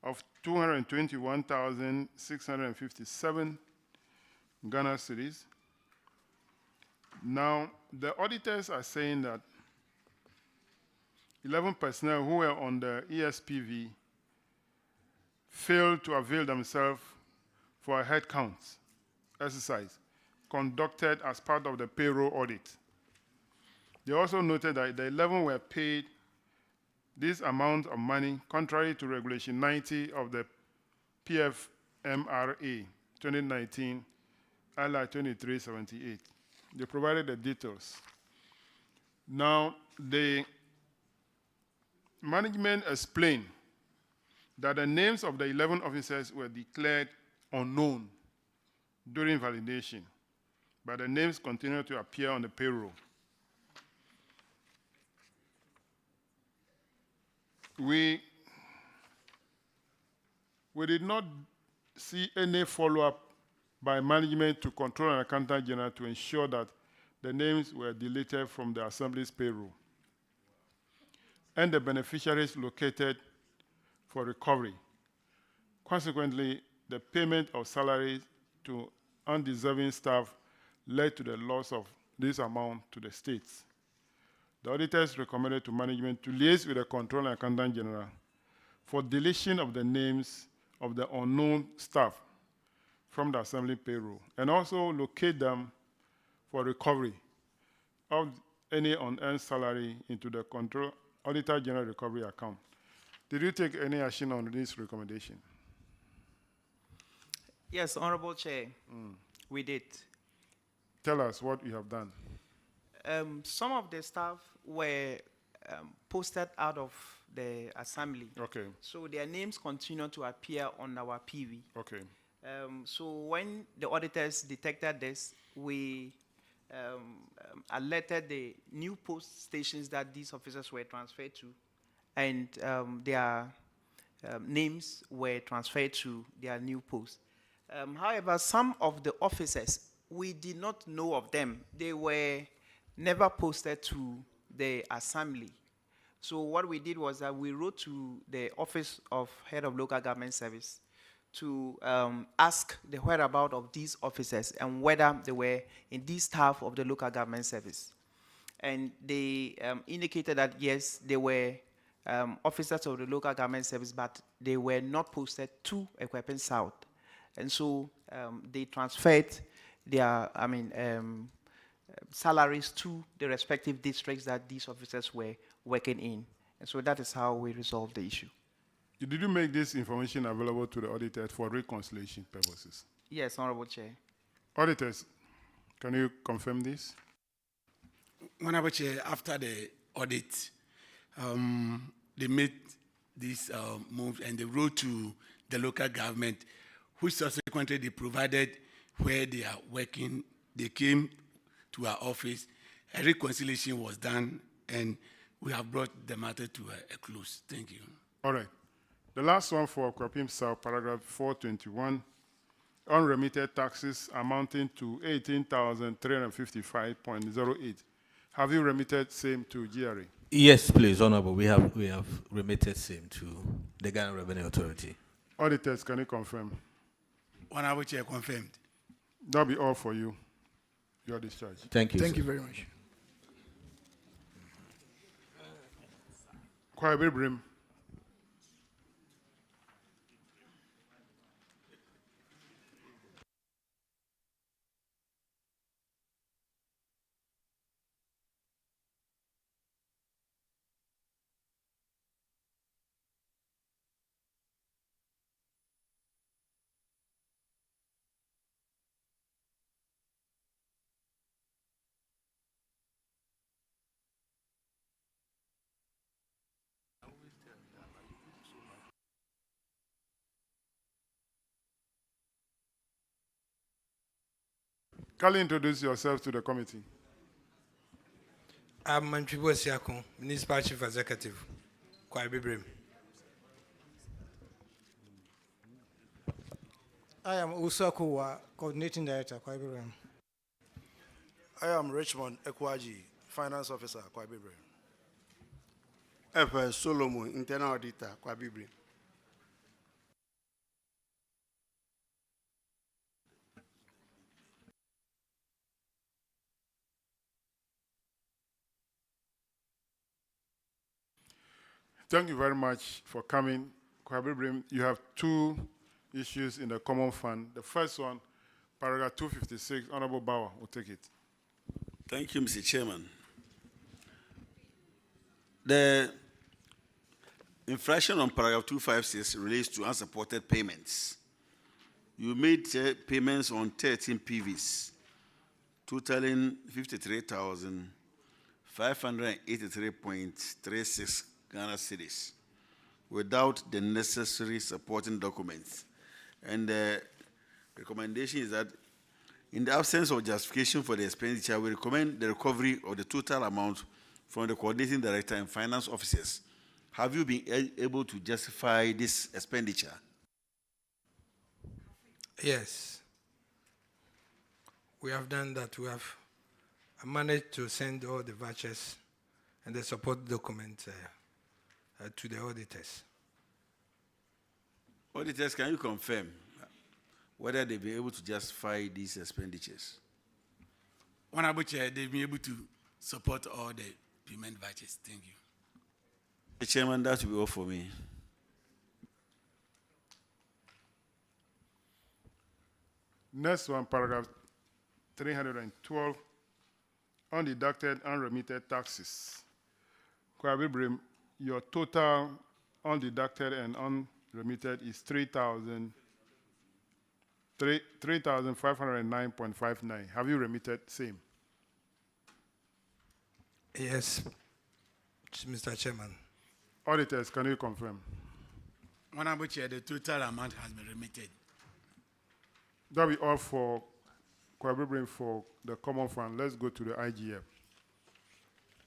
of 221,657 Ghana cedis. Now, the auditors are saying that 11 personnel who were on the ESPV failed to avail themselves for a headcount exercise conducted as part of the payroll audit. They also noted that the 11 were paid this amount of money contrary to Regulation 90 of the PFMRA 2019, ILA 2378. They provided the details. Now, the management explained that the names of the 11 officers were declared unknown during validation, but the names continue to appear on the payroll. We did not see any follow-up by management to Controller and Accountant General to ensure that the names were deleted from the Assembly's payroll and the beneficiaries located for recovery. Consequently, the payment of salaries to undeserving staff led to the loss of this amount to the states. The auditors recommended to management to liaise with the Controller and Accountant General for deletion of the names of the unknown staff from the Assembly payroll and also locate them for recovery of any unearned salary into the Auditor General Recovery Account. Did you take any action on this recommendation? Yes, Honorable Chair, we did. Tell us what you have done. Some of the staff were posted out of the assembly. Okay. So their names continue to appear on our PV. Okay. So when the auditors detected this, we alerted the new post stations that these officers were transferred to, and their names were transferred to their new post. However, some of the officers, we did not know of them. They were never posted to the assembly. So what we did was that we wrote to the Office of Head of Local Government Service to ask the whereabouts of these officers and whether they were in this staff of the local government service. and they indicated that yes, they were officers of the local government service, but they were not posted to Equipment South, and so they transferred their, salaries to the respective districts that these officers were working in, and so that is how we resolved the issue. Did you make this information available to the auditors for reconciliation purposes? Yes, Honorable Chair. Auditors, can you confirm this? Honorable Chair, after the audit, they made this move and they wrote to the local government, which subsequently they provided where they are working. They came to our office, a reconciliation was done, and we have brought the matter to a close. Thank you. All right. The last one for Kwapim South, paragraph 421, unremitted taxes amounting to 18,355.08. Have you remitted same to GRA? Yes, please, Honorable. We have remitted same to the Ghana Revenue Authority. Auditors, can you confirm? Honorable Chair, confirmed. That'll be all for you. You are discharged. Thank you. Thank you very much. Kwaebe Brim. Kindly introduce yourself to the committee. I'm Manchibo Siakon, Municipal Chief Executive, Kwaebe Brim. I am Usa Kowa, Coordinating Director, Kwaebe Brim. I am Richmond Ekwaji, Finance Officer, Kwaebe Brim. F. Solomon, Internal Auditor, Kwaebe Brim. Thank you very much for coming. Kwaebe Brim, you have two issues in the common fund. The first one, paragraph 256, Honorable Bauer will take it. Thank you, Mr. Chairman. The infraction on paragraph 256 relates to unsupported payments. You made payments on 13 PVs, totaling 53,583.36 Ghana cedis, without the necessary supporting documents. And the recommendation is that in the absence of justification for the expenditure, we recommend the recovery of the total amount from the coordinating director and finance officers. Have you been able to justify this expenditure? Yes. We have done that. We have managed to send all the vouchers and the support documents to the auditors. Auditors, can you confirm whether they've been able to justify these expenditures? Honorable Chair, they've been able to support all the payment vouchers. Thank you. The Chairman, that will be all for me. Next one, paragraph 312, undeducted, unremitted taxes. Kwaebe Brim, your total undeducted and unremitted is 3,509.59. Have you remitted same? Yes, Mr. Chairman. Auditors, can you confirm? Honorable Chair, the total amount has been remitted. That'll be all for Kwaebe Brim for the common fund. Let's go to the IGF.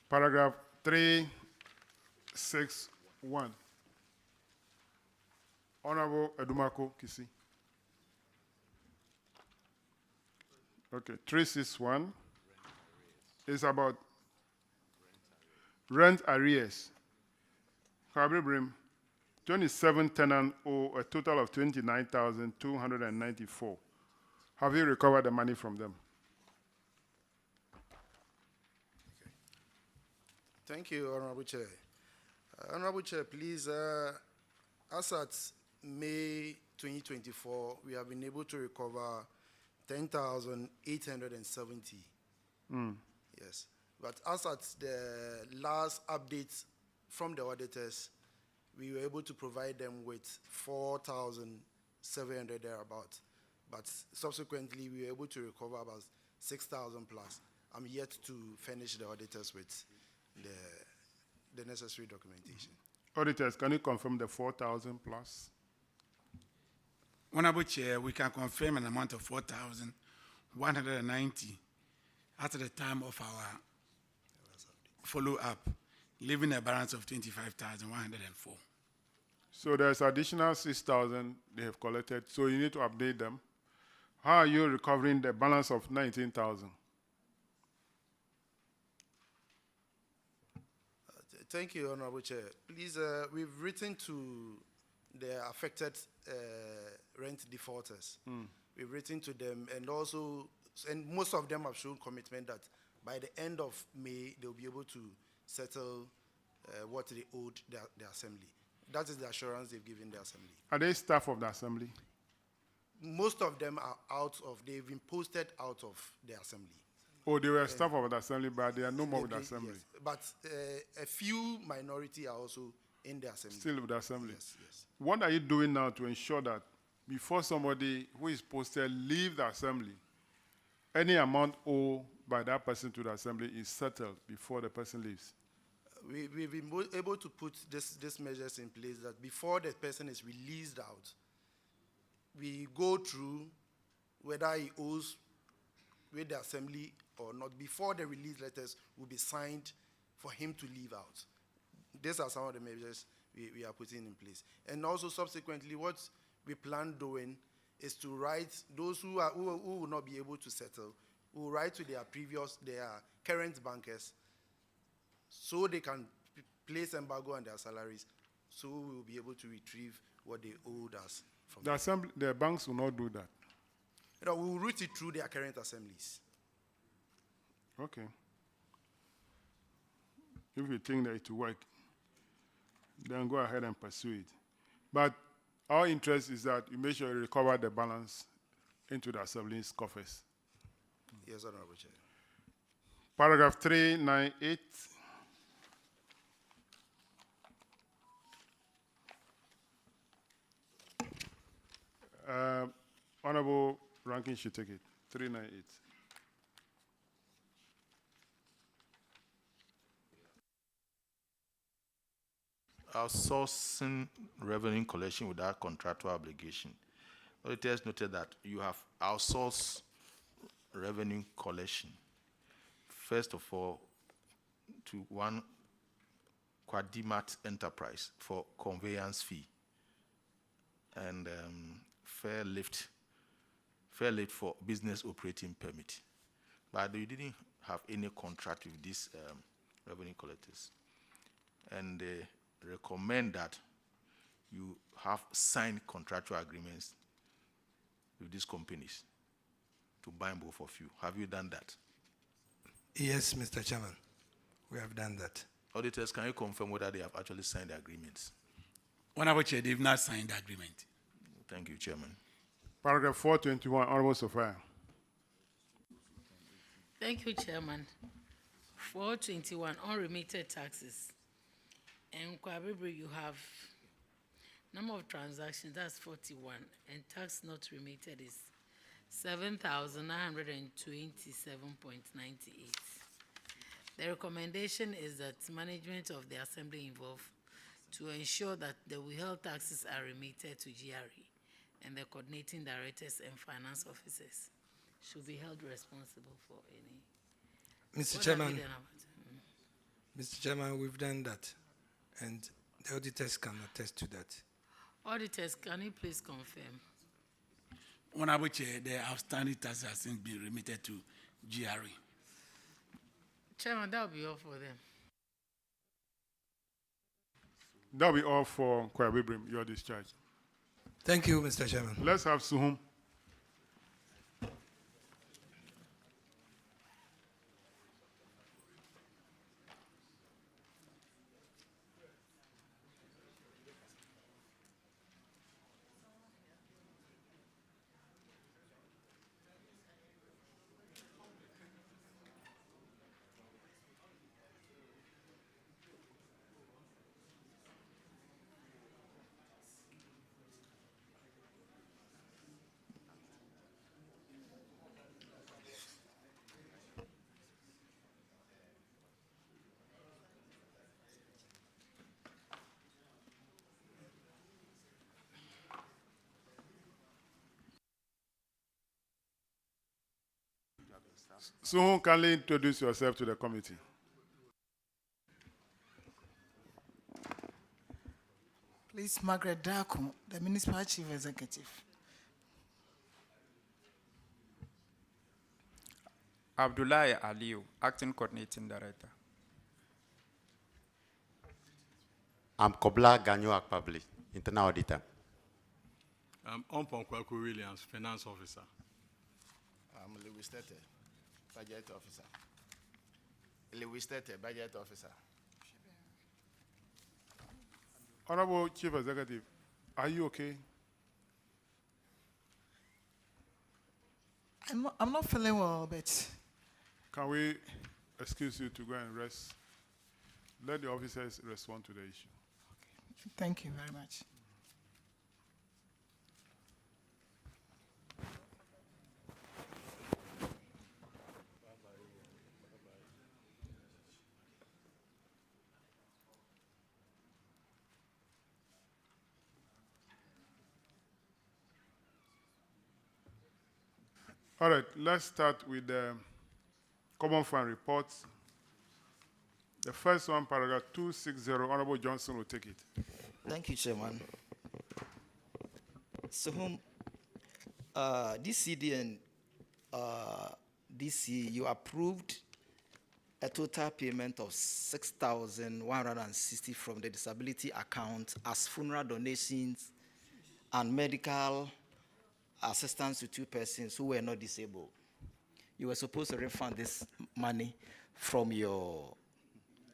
Paragraph 361. Honorable Edumako Kisi. Okay, 361 is about rent arrears. Kwaebe Brim, 27 tenants owe a total of 29,294. Have you recovered the money from them? Thank you, Honorable Chair. Honorable Chair, please, as at May 2024, we have been able to recover 10,870. Yes. But as at the last update from the auditors, we were able to provide them with 4,700 thereabout. But subsequently, we were able to recover about 6,000 plus. I'm yet to finish the auditors with the necessary documentation. Auditors, can you confirm the 4,000 plus? Honorable Chair, we can confirm an amount of 4,190 at the time of our follow-up, leaving a balance of 25,104. So there's additional 6,000 they have collected, so you need to update them. How are you recovering the balance of 19,000? Thank you, Honorable Chair. Please, we've written to the affected rent defaulters. We've written to them, and most of them have shown commitment that by the end of May, they'll be able to settle what they owed the assembly. That is the assurance they've given the assembly. Are they staff of the assembly? Most of them are they've been posted out of the assembly. Oh, they were staff of the assembly, but they are no more with the assembly. Yes. But a few minority are also in the assembly. Still with the assembly. Yes, yes. What are you doing now to ensure that before somebody who is posted leave the assembly, any amount owed by that person to the assembly is settled before the person leaves? We've been able to put these measures in place that before the person is released out, we go through whether he owes with the assembly or not before the release letters will be signed for him to leave out. These are some of the measures we are putting in place. And also subsequently, what we plan doing is to write those who will not be able to settle, who will write to their current bankers so they can place embargo on their salaries, so we will be able to retrieve what they owed us from the banks will not do that. We will route it through their current assemblies. Okay. If you think that it will work, then go ahead and pursue it. But our interest is that you make sure you recover the balance into the assembly's coffers. Yes, Honorable Chair. Paragraph 398. Honorable Ranking should take it. 398. Outsourcing revenue collection without contractual obligation. Auditors noted that you have outsourced revenue collection. First of all, to one Quadimat Enterprise for conveyance fee and Fairlift for business operating permit. But you didn't have any contract with these revenue collectors. And they recommend that you have signed contractual agreements with these companies to bind both of you. Have you done that? Yes, Mr. Chairman, we have done that. Auditors, can you confirm whether they have actually signed the agreements? Honorable Chair, they've not signed the agreement. Thank you, Chairman. Paragraph 421, Honorable Sophia. Thank you, Chairman. 421, unremitted taxes. And Kwabibri, you have number of transactions, that's 41, and tax not remitted is 7,927.98. The recommendation is that management of the assembly involved to ensure that the withheld taxes are remitted to GRE, and the coordinating directors and finance officers should be held responsible for any. Mr. Chairman, we've done that, and the auditors can attest to that. Auditors, can you please confirm? Honorable Chair, the outstanding tax has since been remitted to GRE. Chairman, that will be all for them. That will be all for Kwabibrim, your discharge. Thank you, Mr. Chairman. Let's have Suhum. Suhun, kindly introduce yourself to the committee. Please, Margaret Darko, the Municipal Chief Executive. Abdullahi Aliu, Acting Coordinating Director. I'm Kobla Ganyo Akpabli, Internal Auditor. I'm Omponkwaku Williams, Finance Officer. I'm Lewis Tete, Budget Officer. Lewis Tete, Budget Officer. Honorable Chief Executive, are you okay? I'm not feeling well, but... Can we excuse you to go and rest? Let the officers respond to the issue. Thank you very much. All right, let's start with the Common Fund reports. The first one, paragraph 260, Honorable Johnson will take it. Thank you, Chairman. So, this CD and DC, you approved a total payment of 6,160 from the disability account as funeral donations and medical assistance to 2 persons who were not disabled. You were supposed to refund this money from your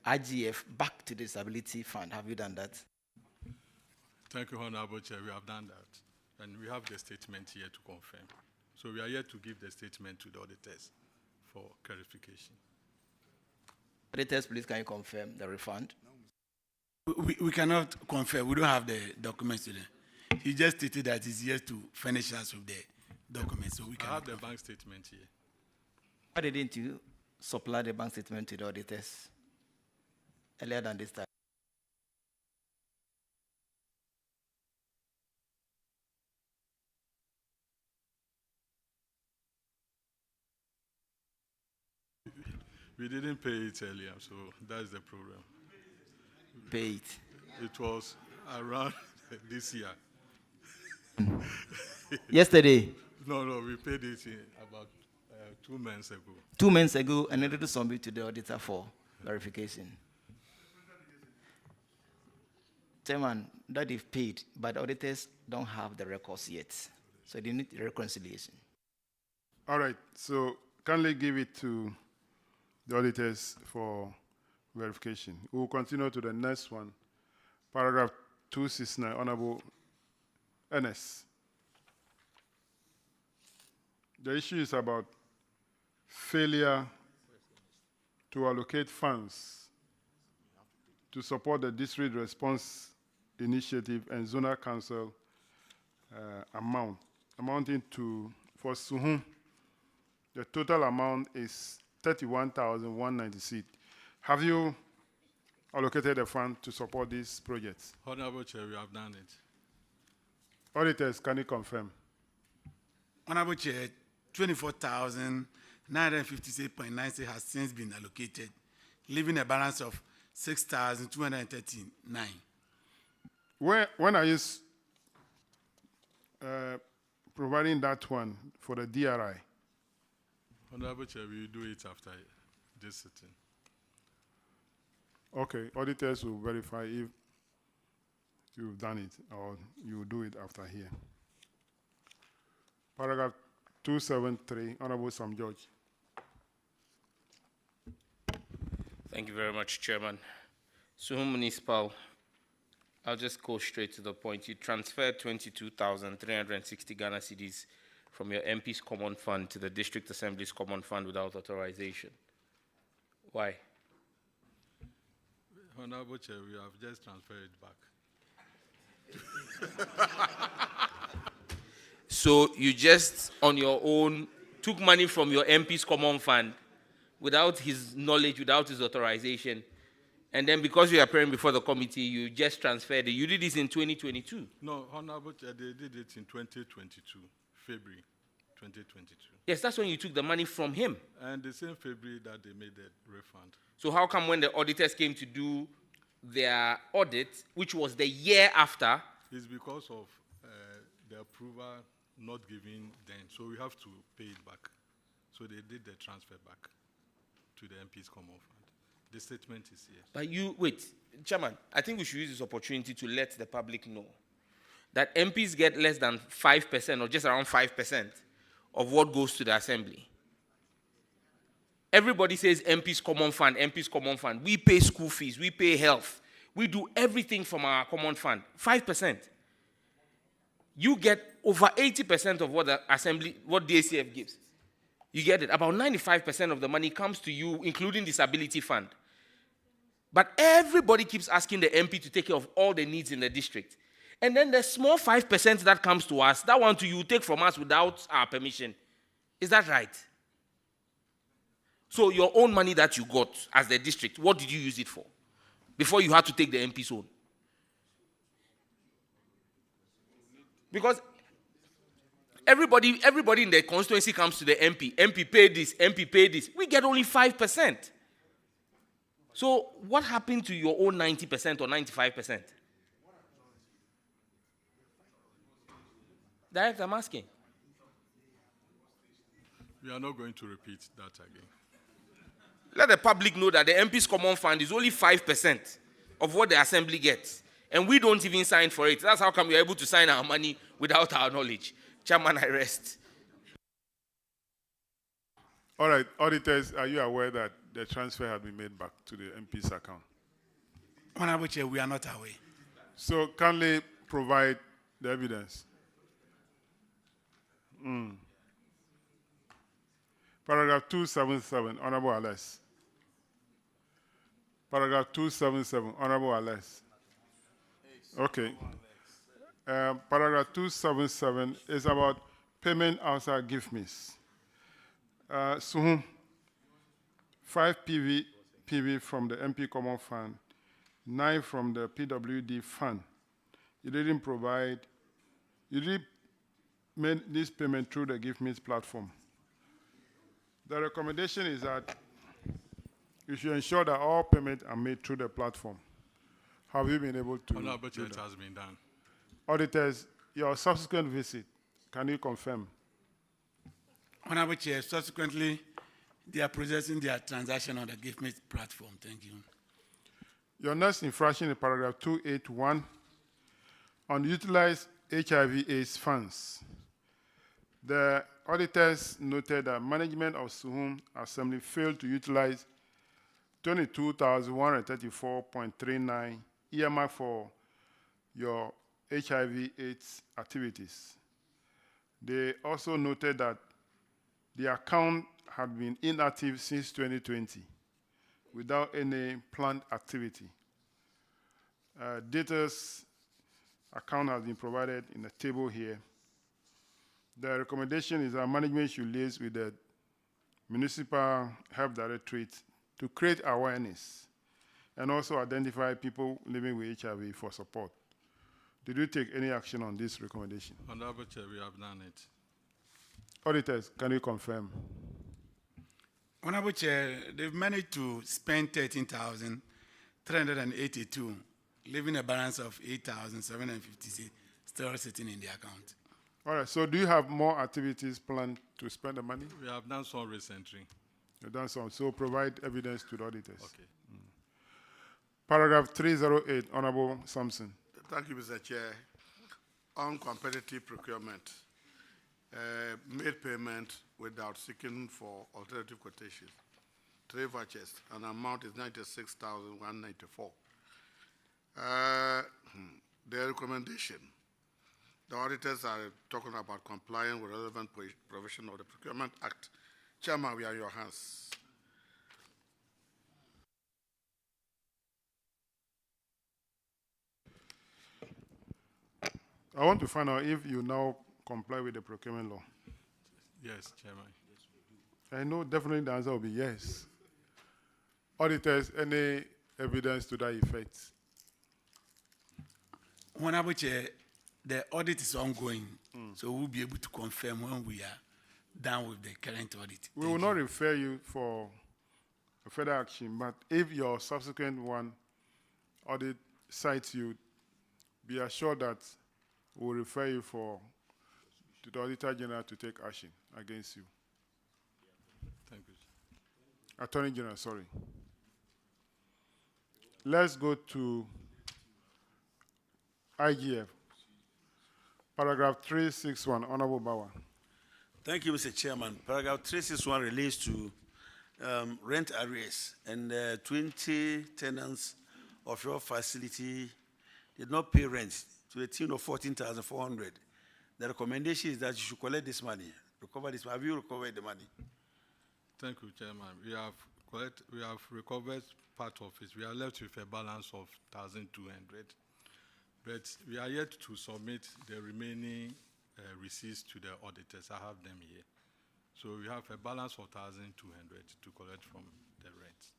IGF back to the disability fund. Have you done that? Thank you, Honorable Chair. We have done that. And we have the statement here to confirm. So we are here to give the statement to the auditors for clarification. Auditors, please, can you confirm the refund? We cannot confirm. We don't have the documents today. He just stated that he's here to furnish us with the documents. So we I can. have the bank statement here. Why didn't you supply the bank statement to the auditors earlier than this time? We didn't pay it earlier, so that's the problem. Pay it? It was around this year. Yesterday? No, we paid it in about 2 months ago. 2 months ago, and needed to submit to the auditor for verification. Chairman, that they've paid, but the auditors don't have the records yet. So they need reconciliation. All right, so kindly give it to the auditors for verification. We will continue to the next one. Paragraph 269, Honorable Ernest. The issue is about failure to allocate funds to support the district response initiative and zonal council amounting to, for Suhun, the total amount is 31,196. Have you allocated a fund to support these projects? Honorable Chair, we have done it. Auditors, can you confirm? Honorable Chair, 24,956.96 has since been allocated, leaving a balance of 6,239. When are you providing that one for the DRI? Honorable Chair, we will do it after this sitting. Okay, auditors will verify if you've done it or you will do it after here. Paragraph 273, Honorable Sam George. Thank you very much, Chairman. Suhum Municipal, I'll just go straight to the point. You transferred 22,360 Ghana cedis from your MP's Common Fund to the District Assembly's Common Fund without authorization. Why? Honorable Chair, we have just transferred it back. So you just, on your own, took money from your MP's Common Fund without his knowledge, without his authorization, and then because you are appearing before the committee, you just transferred it. You did this in 2022. No, Honorable Chair, they did it in 2022, February. 2022. Yes, that's when you took the money from him. And the same February that they made the refund. So how come when the auditors came to do their audit, which was the year after, It's because of the approval not giving then. So we have to pay it back. So they did the transfer back to the MP's common fund. The statement is here. but you, wait, Chairman, I think we should use this opportunity to let the public know that MPs get less than 5% or just around 5% of what goes to the assembly. Everybody says MP's common fund, MP's common fund. We pay school fees, we pay health. We do everything from our common fund. 5%. You get over 80% of what the assembly, what the ACF gives. You get it. About 95% of the money comes to you, including disability fund. But everybody keeps asking the MP to take care of all the needs in the district. And then the small 5% that comes to us, that one to you take from us without our permission. Is that right? So your own money that you got as the district, what did you use it for? Before you had to take the MP's own. Because everybody in the constituency comes to the MP. MP pay this, MP pay this. We get only 5%. So what happened to your own 90% or 95%? Director, I'm asking. We are not going to repeat that again. Let the public know that the MP's common fund is only 5% of what the assembly gets. And we don't even sign for it. That's how come we are able to sign our money without our knowledge. Chairman, I rest. All right, auditors, are you aware that the transfer had been made back to the MP's account? Honorable Chair, we are not aware. So kindly provide the evidence. Paragraph 277, Honorable Ales. Paragraph 277, Honorable Ales. Okay. Paragraph 277 is about payment outside gift miss. So 5 PV from the MP Common Fund, 9 from the PWD Fund. You didn't make this payment through the gift miss platform. The recommendation is that you should ensure that all payments are made through the platform. Have you been able to? Honorable Chair, it has been done. Auditors, your subsequent visit, can you confirm? Honorable Chair, subsequently, they are processing their transaction on the GiveMe platform. Thank you. Your next infraction is paragraph 281 on utilized HIV/AIDS funds. The auditors noted that management of Suhum Assembly failed to utilize 22,134.39 earmarked for your HIV/AIDS activities. They also noted that the account had been inactive since 2020 without any planned activity. Data's account has been provided in the table here. The recommendation is that management should liaise with the Municipal Health Directorate to create awareness and also identify people living with HIV for support. Did you take any action on this recommendation? Honorable Chair, we have done it. Auditors, can you confirm? Honorable Chair, they've managed to spend 13,382, leaving a balance of 8,756 still sitting in the account. All right, so do you have more activities planned to spend the money? We have done some recently. You've done some, so provide evidence to the auditors. Okay. Paragraph 308, Honorable Sampson. Thank you, Mr. Chair. On competitive procurement, made payment without seeking for alternative quotations. 3 vouchers, and amount is 96,194. The recommendation, the auditors are talking about complying with relevant provision of the Procurement Act. Chairman, we are in your hands. I want to find out if you now comply with the procurement law. Yes, Chairman. I know definitely the answer will be yes. Auditors, any evidence to that effect? Honorable Chair, the audit is ongoing, so we'll be able to confirm when we are done with the current audit. We will not refer you for a further action, but if your subsequent one audit cites you, be assured that we'll refer you to the Auditor General to take action against you. Thank you. Attorney General, sorry. Let's go to IGF. Paragraph 361, Honorable Bauer. Thank you, Mr. Chairman. Paragraph 361 relates to rent arrears, and 20 tenants of your facility did not pay rent to the tune of 14,400. The recommendation is that you should collect this money, recover this. Have you recovered the money? Thank you, Chairman. We have recovered part of it. We are left with a balance of 1,200, but we are yet to submit the remaining receipts to the auditors. I have them here. So we have a balance of 1,200 to collect from the rent.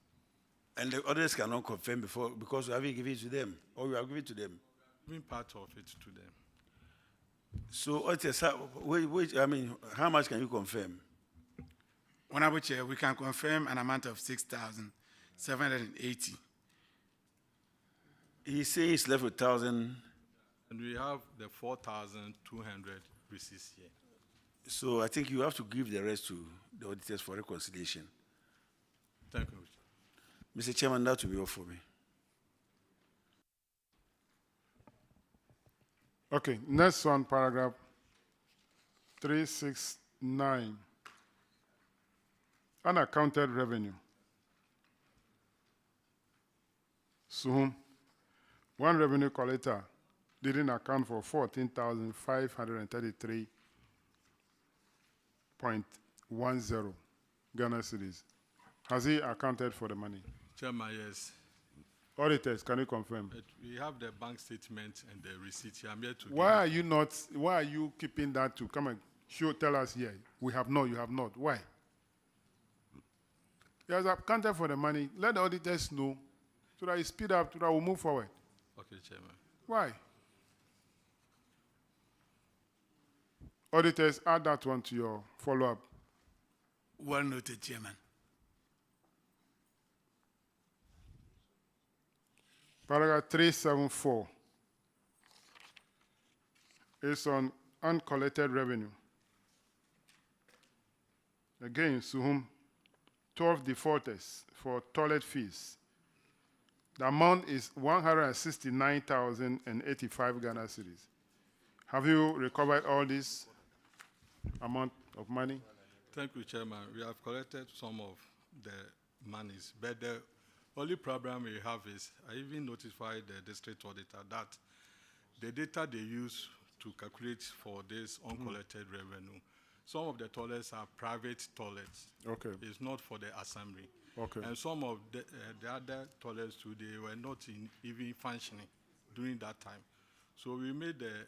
And the auditors cannot confirm because we haven't given it to them, or we have given it to them. Giving part of it to them. So auditors, how much can you confirm? Honorable Chair, we can confirm an amount of 6,780. He's saying he's left with 1,000. And we have the 4,200 receipts here. So I think you have to give the rest to the auditors for reconciliation. Thank you. Mr. Chairman, that will be all for me. Okay, next one, paragraph 369. Unaccounted revenue. So, one revenue collector didn't account for 14,533.10 Ghana cedis. Has he accounted for the money? Chairman, yes. Auditors, can you confirm? We have the bank statement and the receipt here. I'm here to. Why are you keeping that to come and tell us here? We have not, you have not. Why? He has accounted for the money. Let the auditors know so that it speed up, so that we'll move forward. Okay, Chairman. Why? Auditors, add that one to your follow-up. Well noted, Chairman. Paragraph 374 is on uncollected revenue. Again, to whom 12 defaulters for toilet fees. The amount is 169,085 Ghana cedis. Have you recovered all this amount of money? Thank you, Chairman. We have collected some of the monies, but the only problem we have is I even notified the district auditor that the data they use to calculate for this uncollected revenue, some of the toilets are private toilets. Okay. It's not for the assembly. Okay. And some of the other toilets too, they were not even functioning during that time. So we made the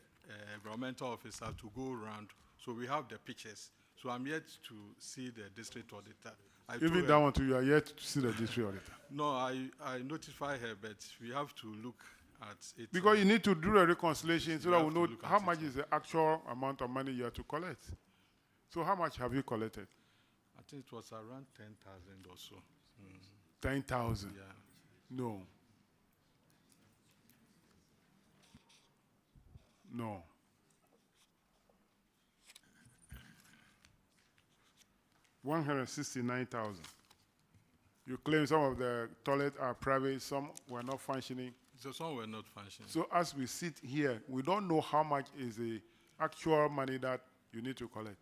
environmental officer to go around. So we have the pictures. So I'm yet to see the district auditor. Even that one too, you are yet to see the district auditor. No, I notify her, but we have to look at it. Because you need to do a reconciliation so that we know how much is the actual amount of money you have to collect. So how much have you collected? I think it was around 10,000 or so. 10,000? Yeah. No. No. $169,000. You claim some of the toilets are private, some were not functioning. So some were not functioning. So as we sit here, we don't know how much is the actual money that you need to collect.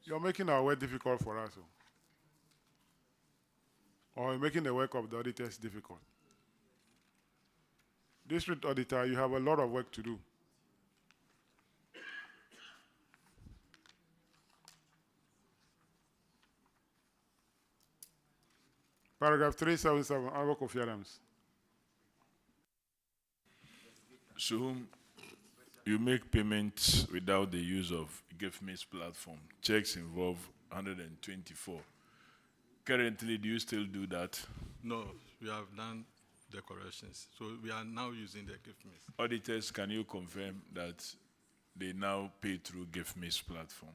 You're making our work difficult for us. Or you're making the work of the auditors difficult. District auditor, you have a lot of work to do. Paragraph 377, Honorable Kofi Adams. So, you make payments without the use of GiveMe's platform. Checks involve 124. Currently, do you still do that? No, we have done the corrections. So we are now using the GiveMe. Auditors, can you confirm that they now pay through GiveMe's platform.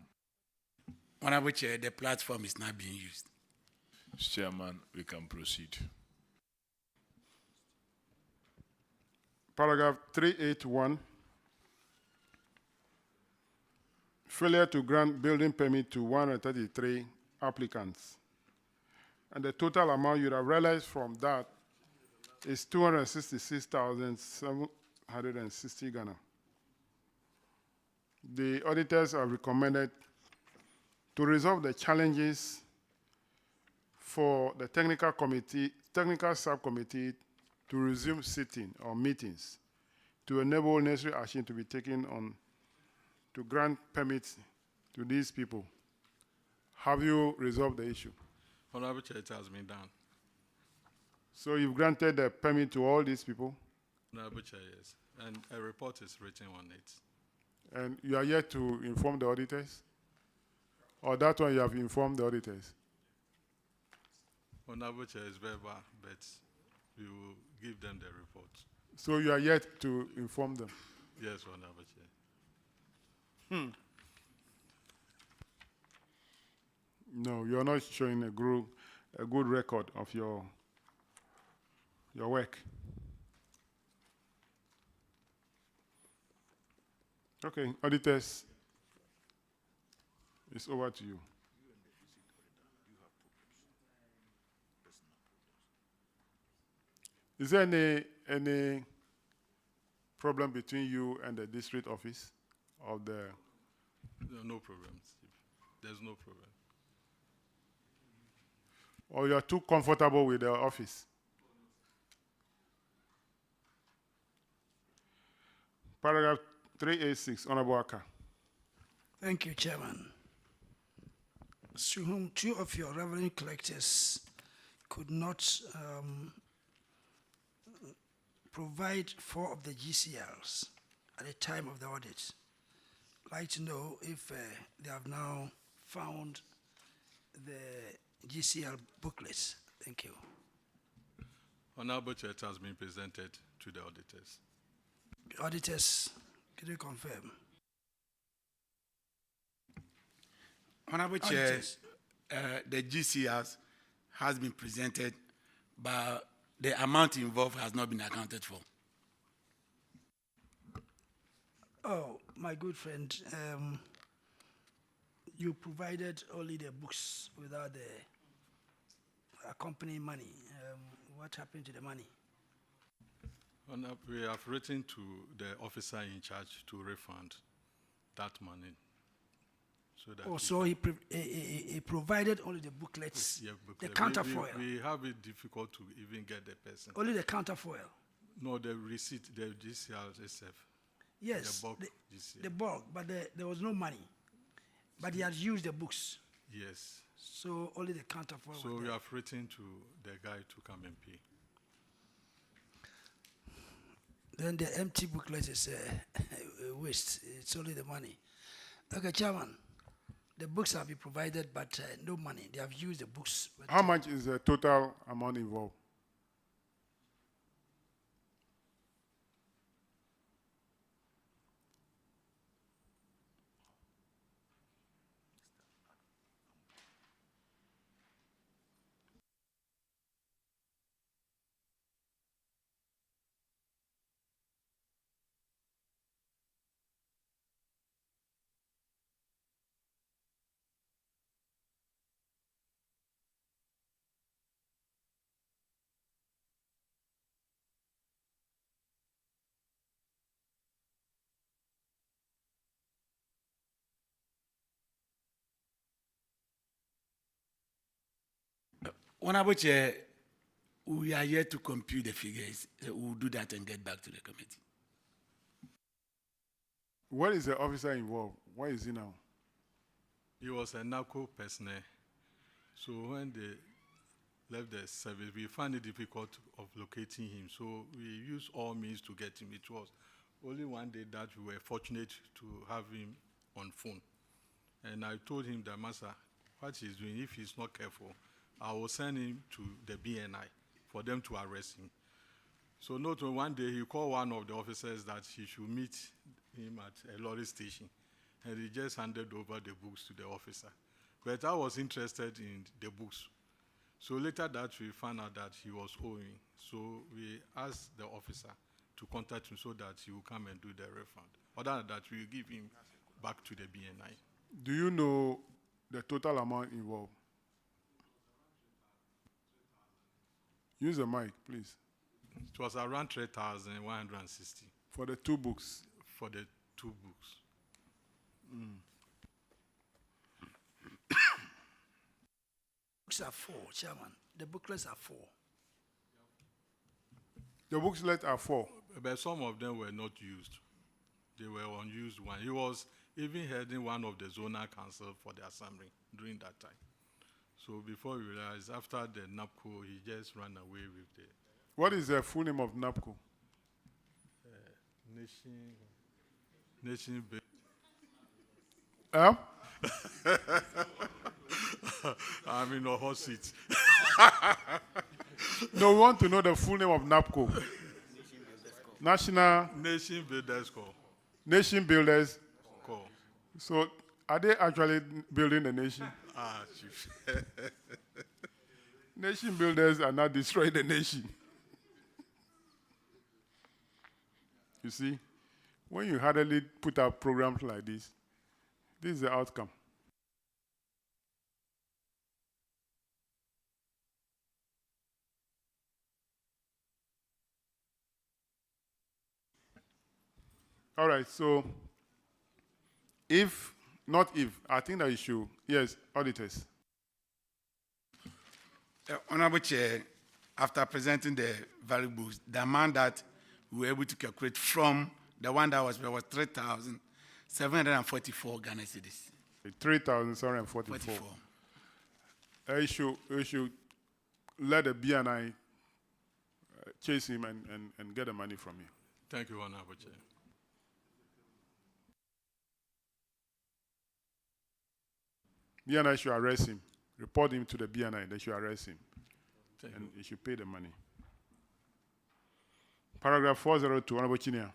Honorable Chair, the platform is not being used. Chairman, we can proceed. Paragraph 381. Failure to grant building permit to 133 applicants. And the total amount you'd have realized from that is 266,760 Ghana. The auditors have recommended to resolve the challenges for the technical subcommittee to resume sitting or meetings to enable necessary action to be taken on to grant permits to these people. Have you resolved the issue? Honorable Chair, it has been done. So you've granted the permit to all these people? Honorable Chair, yes. And a report is written on it. And you are yet to inform the auditors? Or that one you have informed the auditors? Honorable Chair is verbal, but we will give them the report. So you are yet to inform them? Yes, Honorable Chair. No, you're not showing a good record of your work. Okay, auditors, it's over to you. Is there any problem between you and the district office of the? No problems. There's no problem. Or you are too comfortable with the office? Paragraph 386, Honorable Aka. Thank you, Chairman. To whom two of your revenue collectors could not provide 4 of the GCLs at the time of the audit. I'd like to know if they have now found the GCL booklets. Thank you. Honorable Chair, it has been presented to the auditors. Auditors, could you confirm? Honorable Chair, the GCRs has been presented, but the amount involved has not been accounted for. Oh, my good friend, you provided only the books without the accompanying money. What happened to the money? We have written to the officer in charge to refund that money. So that So he provided only the booklets, yeah, the booklet. counterfoil. We have it difficult to even get the person. Only the counterfoil. No, the receipt, the GCR itself. Yes, The bulk GCR. the bulk, but there was no money. But he had used the books. Yes. So only the counterfoil. So was we there. have written to the guy to come and pay. Then the empty booklet is a waste. It's only the money. Okay, Chairman, the books have been provided, but no money. They have used the books. But How much is the total amount involved? Honorable Chair, we are yet to compute the figures. We'll do that and get back to the committee. Where is the officer involved? Where is he now? He was a narco personnel. So when they left the service, we found it difficult of locating him. So we used all means to get him. It was only one day that we were fortunate to have him on phone. And I told him that, Master, what he's doing, if he's not careful, I will send him to the BNI for them to arrest him. So not one day he called one of the officers that he should meet him at a lorry station, and he just handed over the books to the officer. But I was interested in the books. So later that we found out that he was owing. So we asked the officer to contact him so that he will come and do the refund. Other than that, we will give him back to the BNI. Do you know the total amount involved? Use the mic, please. It was around 3,160 For the 2 books. for the 2 books. Books are 4, Chairman. The booklets are 4. The booklets are 4. But some of them were not used. They were unused one. He was even heading one of the zonal council for the assembly during that time. So before we realized, after the NAPCO, he just ran away with the What is the full name of NAPCO? nation. Huh? I'm in a hot seat. No, we want to know the full name of NAPCO. National Nation Builders Corps. Nation Builders. Corps. So, are they actually building the nation? Chief. Nation builders are not destroying the nation. You see, when you hardly put out programs like this is the outcome. All right, so I think that you should, yes, auditors. Honorable Chair, after presenting the value books, the amount that we were able to calculate from the one that was 3,744 Ghana cedis. 3,744. You should let the BNI chase him and get the money from him. Thank you, Honorable Chair. BNI should arrest him. Report him to the BNI. They should arrest him. And he should pay the money. Paragraph 402, Honorable Chinia.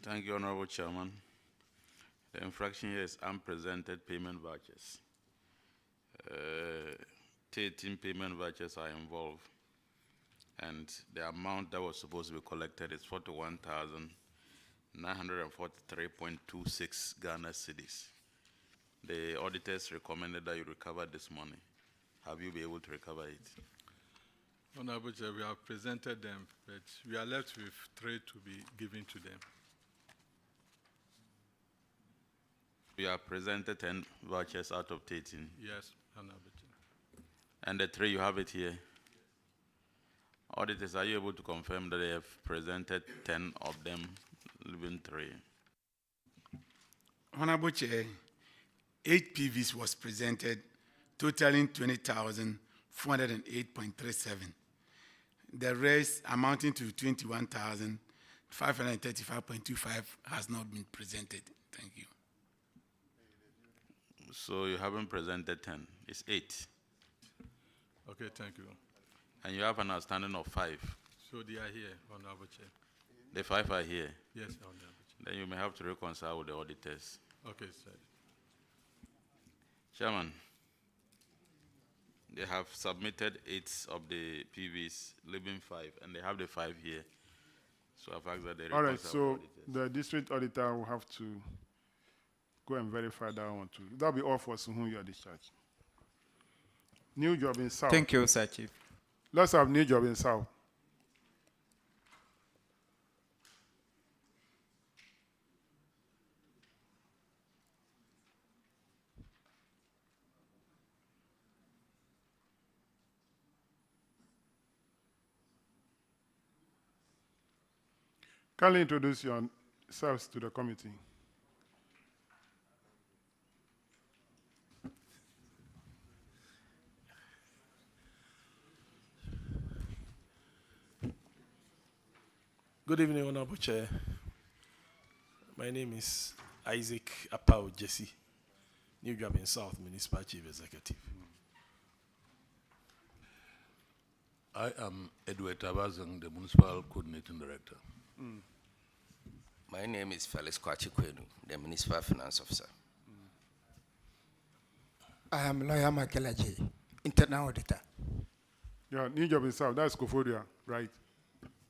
Thank you, Honorable Chairman. The infraction here is unpresented payment vouchers. 13 payment vouchers are involved, and the amount that was supposed to be collected is 41,943.26 Ghana cedis. The auditors recommended that you recover this money. Have you been able to recover it? Honorable Chair, we have presented them, but we are left with 3 to be given to them. You have presented 10 vouchers out of 13. Yes, Honorable Chair. And the 3, you have it here. Auditors, are you able to confirm that they have presented 10 of them, leaving 3? Honorable Chair, 8 PVs was presented, totaling 20,408.37. The rest, amounting to 21,535.25, has not been presented. Thank you. So you haven't presented 10. It's 8. Okay, thank you. And you have an outstanding of 5. So they are here, Honorable Chair. The 5 are here. Yes, Honorable Chair. Then you may have to reconcile with the auditors. Okay, sir. Chairman, they have submitted 8 of the PVs, leaving 5, and they have the 5 here. So I've asked that they reconcile. All right, so the district auditor will have to go and verify that one too. That'll be all for Suhun, you are discharged. New job in South. Thank you, Sir Chief. Let's have new job in South. Kindly introduce yourselves to the committee. Good evening, Honorable Chair. My name is Isaac Apao Jesse, New Jobbing South Municipal Chief Executive. I am Edward Tabazang, the Municipal Coordinating Director. My name is Felix Kwachikwenu, the Municipal Finance Officer. I am lawyer Makelaji, internal auditor. Yeah, New Job in South, that's Kofodia, right?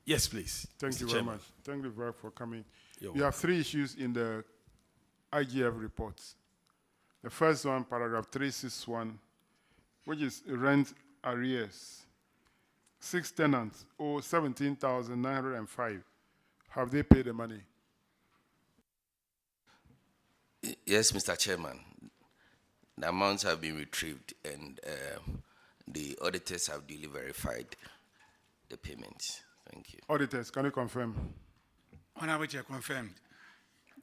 Yes, please. Thank Mr. you very Chairman. much. Thank you very much for coming. You're You have 3 issues in the IGF reports. The first one, paragraph 361, which is rent arrears. 6 tenants owe 17,905. Have they paid the money? Yes, Mr. Chairman. The amounts have been retrieved and the auditors have duly verified the payments. Thank you. Auditors, can you confirm? Honorable Chair, confirmed.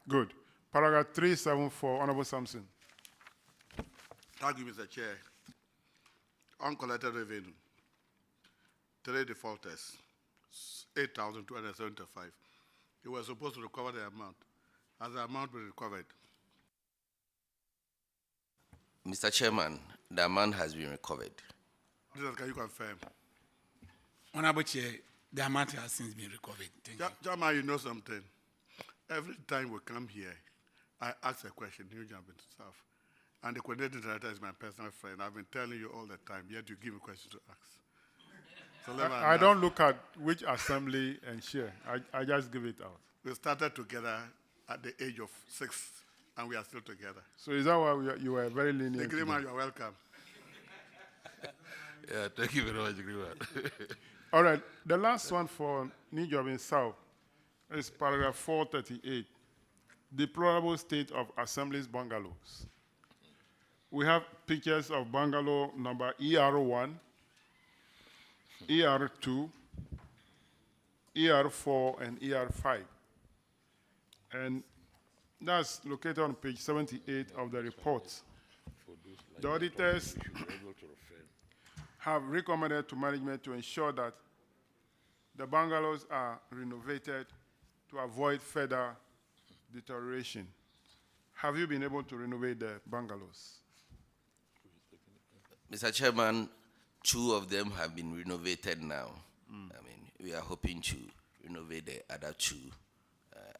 Good. Paragraph 374, Honorable Sampson. Thank you, Mr. Chair. Uncollected revenue, 3 defaulters, 8,275. You were supposed to recover the amount. Has the amount been recovered? Mr. Chairman, the amount has been recovered. Can you confirm? Honorable Chair, the amount has since been recovered. Thank you. Chairman, you know something. Every time we come here, I ask a question, New Jump into South. And the coordinating director is my personal friend. I've been telling you all the time, yet you give me questions to ask. So let me I don't look at which assembly and share. I just give it out. We started together at the age of 6, and we are still together. So is that why you were very lenient? The today? Grima, you are welcome. Yeah, thank you very much, Grima. All right, the last one for New Job in South is paragraph 438, deplorable state of assemblies bungalows. We have pictures of bungalow number ER1, ER2, ER4, and ER5. And that's located on page 78 of the report. The auditors have recommended to management to ensure that the bungalows are renovated to avoid further deterioration. Have you been able to renovate the bungalows? Mr. Chairman, 2 of them have been renovated now. I mean, we are hoping to renovate the other 2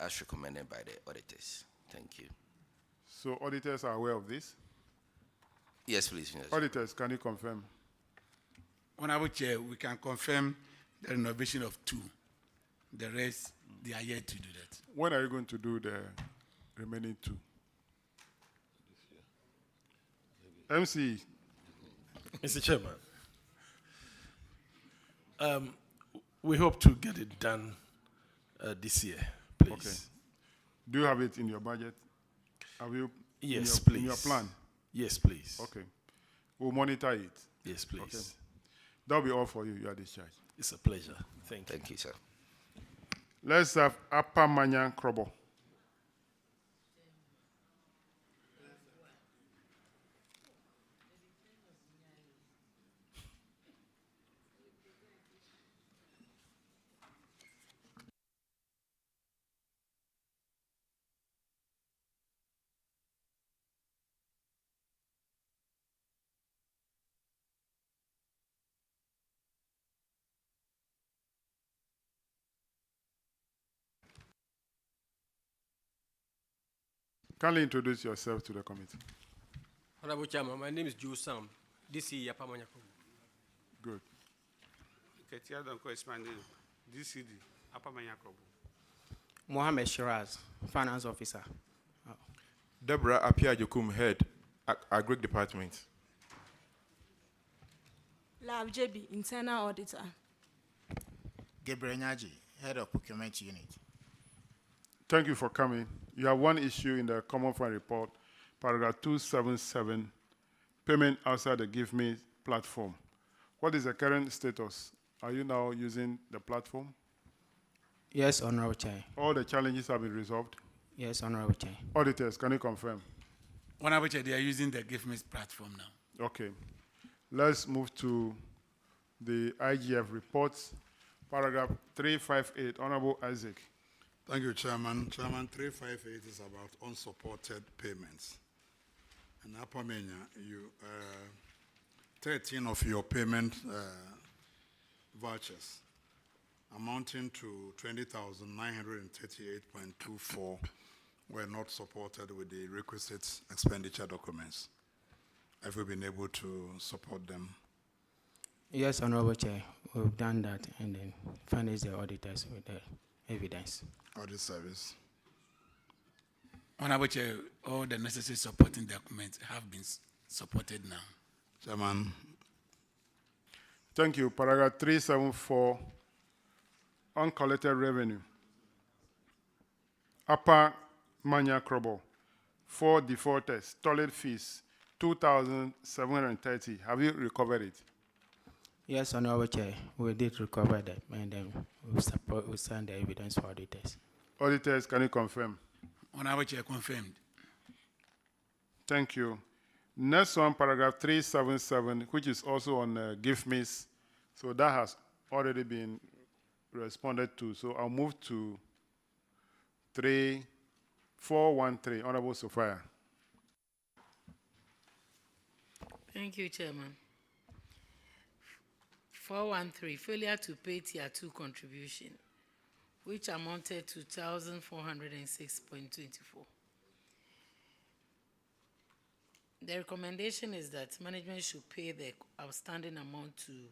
as recommended by the auditors. Thank you. So auditors are aware of this? Yes, please, Mr. Auditors, can you confirm? Honorable Chair, we can confirm the renovation of 2. The rest, they are yet to do that. When are you going to do the remaining 2? MC. Mr. Chairman, we hope to get it done this year, please. Okay. Do you have it in your budget? Have you? Yes, in please. your plan? Yes, please. Okay. We'll monitor it. Yes, please. Okay. That'll be all for you. You are discharged. It's a pleasure. Thank you. Thank you, sir. Let's have Upper Manyan Krobo. Kindly introduce yourself to the committee. Honorable Chairman, my name is Joe Sam, DC Yapamanyako. Good. Ketia Donko Expanding, DCD, Apamanyako. Mohammed Shiraz, Finance Officer. Deborah Apia Jokum, Head, Agri Department. Lab JB, Internal Auditor. Gabriel Nyaji, Head of Procurement Unit. Thank you for coming. You have 1 issue in the Common Fund report, paragraph 277, payment outside the Give Me platform. What is the current status? Are you now using the platform? Yes, Honorable Chair. All the challenges have been resolved? Yes, Honorable Chair. Auditors, can you confirm? Honorable Chair, they are using the Give Me platform now. Okay. Let's move to the IGF reports. Paragraph 358, Honorable Isaac. Thank you, Chairman. Chairman, 358 is about unsupported payments. And Apamenya, 13 of your payment vouchers amounting to 20,938.24 were not supported with the requisite expenditure documents. Have you been able to support them? Yes, Honorable Chair, we've done that and then furnished the auditors with the evidence. Audit service. Honorable Chair, all the necessary supporting documents have been supported now. Chairman. Thank you. Paragraph 374, uncollected revenue. Upper Manya Krobo, 4 defaulters, toilet fees, 2,730. Have you recovered it? Yes, Honorable Chair, we did recover that and then we send the evidence for auditors. Auditors, can you confirm? Honorable Chair, confirmed. Thank you. Next one, paragraph 377, which is also on gift miss. So that has already been responded to. So I'll move to 3413, Honorable Sophia. Thank you, Chairman. 413, failure to pay Tier 2 contribution, which amounted to 1,406.24. The recommendation is that management should pay the outstanding amount to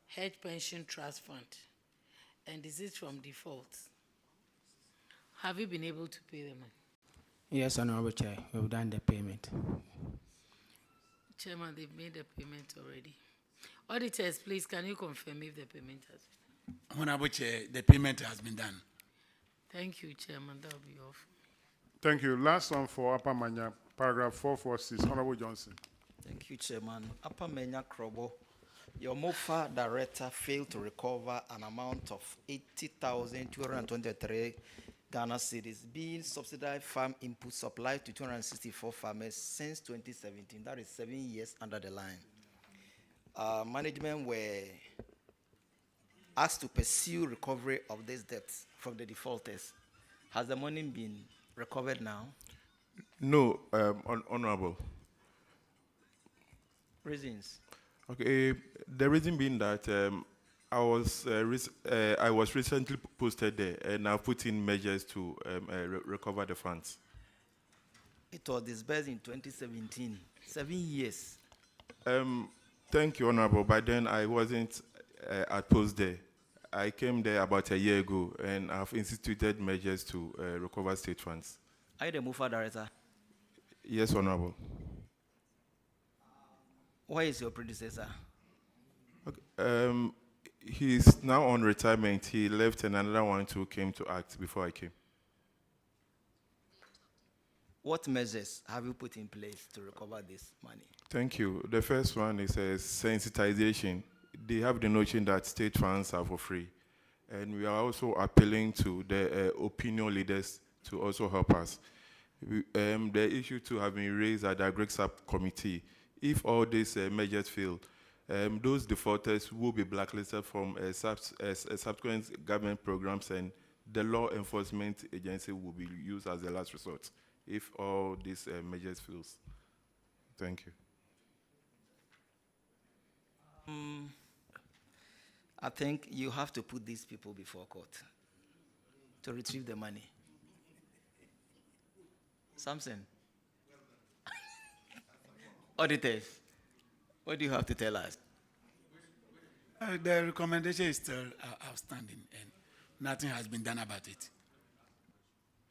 Hedge Pension Trust Fund, and this is from default. Have you been able to pay them? Yes, Honorable Chair, we've done the payment. Chairman, they've made the payment already. Auditors, please, can you confirm if the payment has been? Honorable Chair, the payment has been done. Thank you, Chairman. That will be all. Thank you. Last one for Upper Manya, paragraph 446, Honorable Johnson. Thank you, Chairman. Upper Menya Krobo, your MOFA director failed to recover an amount of 80,223 Ghana cedis, being subsidized farm input supplied to 264 farmers since 2017. That is 7 years under the line. Management were asked to pursue recovery of this debt from the defaulters. Has the money been recovered now? No, Honorable. Reasons? Okay, the reason being that I was recently posted there, and I've put in measures to recover the funds. It was disbursed in 2017, 7 years. Thank you, Honorable. By then, I wasn't at post there. I came there about a year ago, and I've instituted measures to recover state funds. Are you the MOFA director? Yes, Honorable. Where is your predecessor? Okay. He's now on retirement. He left, and another one too came to act before I came. What measures have you put in place to recover this money? Thank you. The first one is a sensitization. They have the notion that state funds are for free. And we are also appealing to the opinion leaders to also help us. The issue to have been raised at the Agri subcommittee. If all these measures fail, those defaulters will be blacklisted from subsequent government programs, and the law enforcement agency will be used as the last resort if all these measures fail. Thank you. I think you have to put these people before court to retrieve the money. Samson. Auditors, what do you have to tell us? The recommendation is still outstanding, and nothing has been done about it.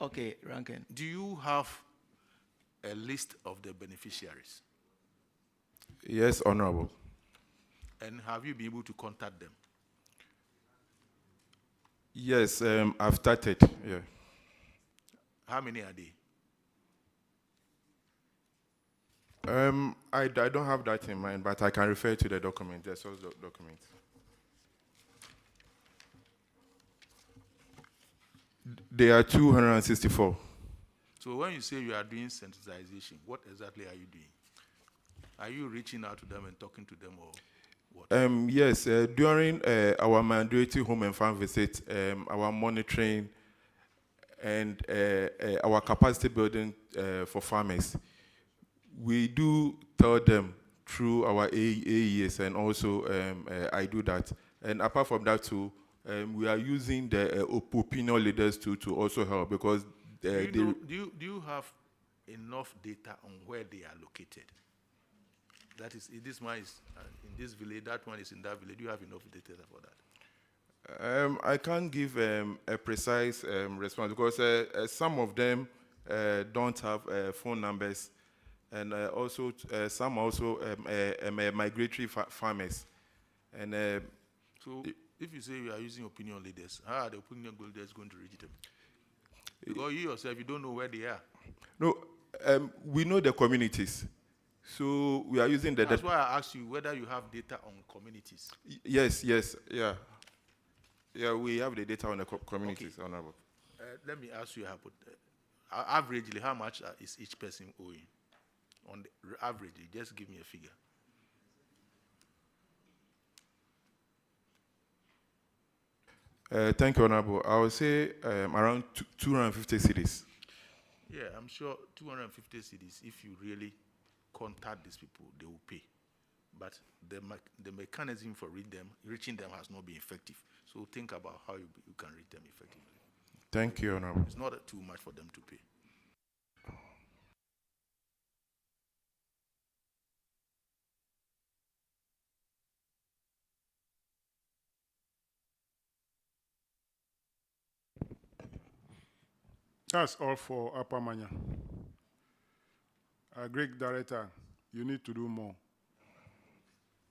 Okay, Rankin. Do you have a list of the beneficiaries? Yes, Honorable. And have you been able to contact them? Yes, I've started. Yeah. How many are they? I don't have that in mind, but I can refer to the document, the source document. They are 264. So when you say you are doing sensitization, what exactly are you doing? Are you reaching out to them and talking to them, or what? Yes, during our mandatory home and farm visit, our monitoring and our capacity building for farmers, we do tell them through our AES, and also I do that. And apart from that too, we are using the opinion leaders to also help because Do you have enough data on where they are located? That is, this one is in this village, that one is in that village. Do you have enough data for that? I can't give a precise response because some of them don't have phone numbers, and also some also migratory farmers. And so, if you say you are using opinion leaders, how are the opinion leaders going to reach them? Because you yourself, you don't know where they are. No, we know the communities, so we are using the. That's why I asked you whether you have data on communities. Yes, yeah. We have the data on the communities, Okay. Honorable. Let me ask you, averagely, how much is each person owing? On the average, just give me a figure. Thank you, Honorable. I would say around 250 cities. Yeah, I'm sure 250 cities, if you really contact these people, they will pay. But the mechanism for reaching them has not been effective. So think about how you can reach them effectively. Thank you, Honorable. It's not too much for them to pay. That's all for Upper Manya. Great Director, you need to do more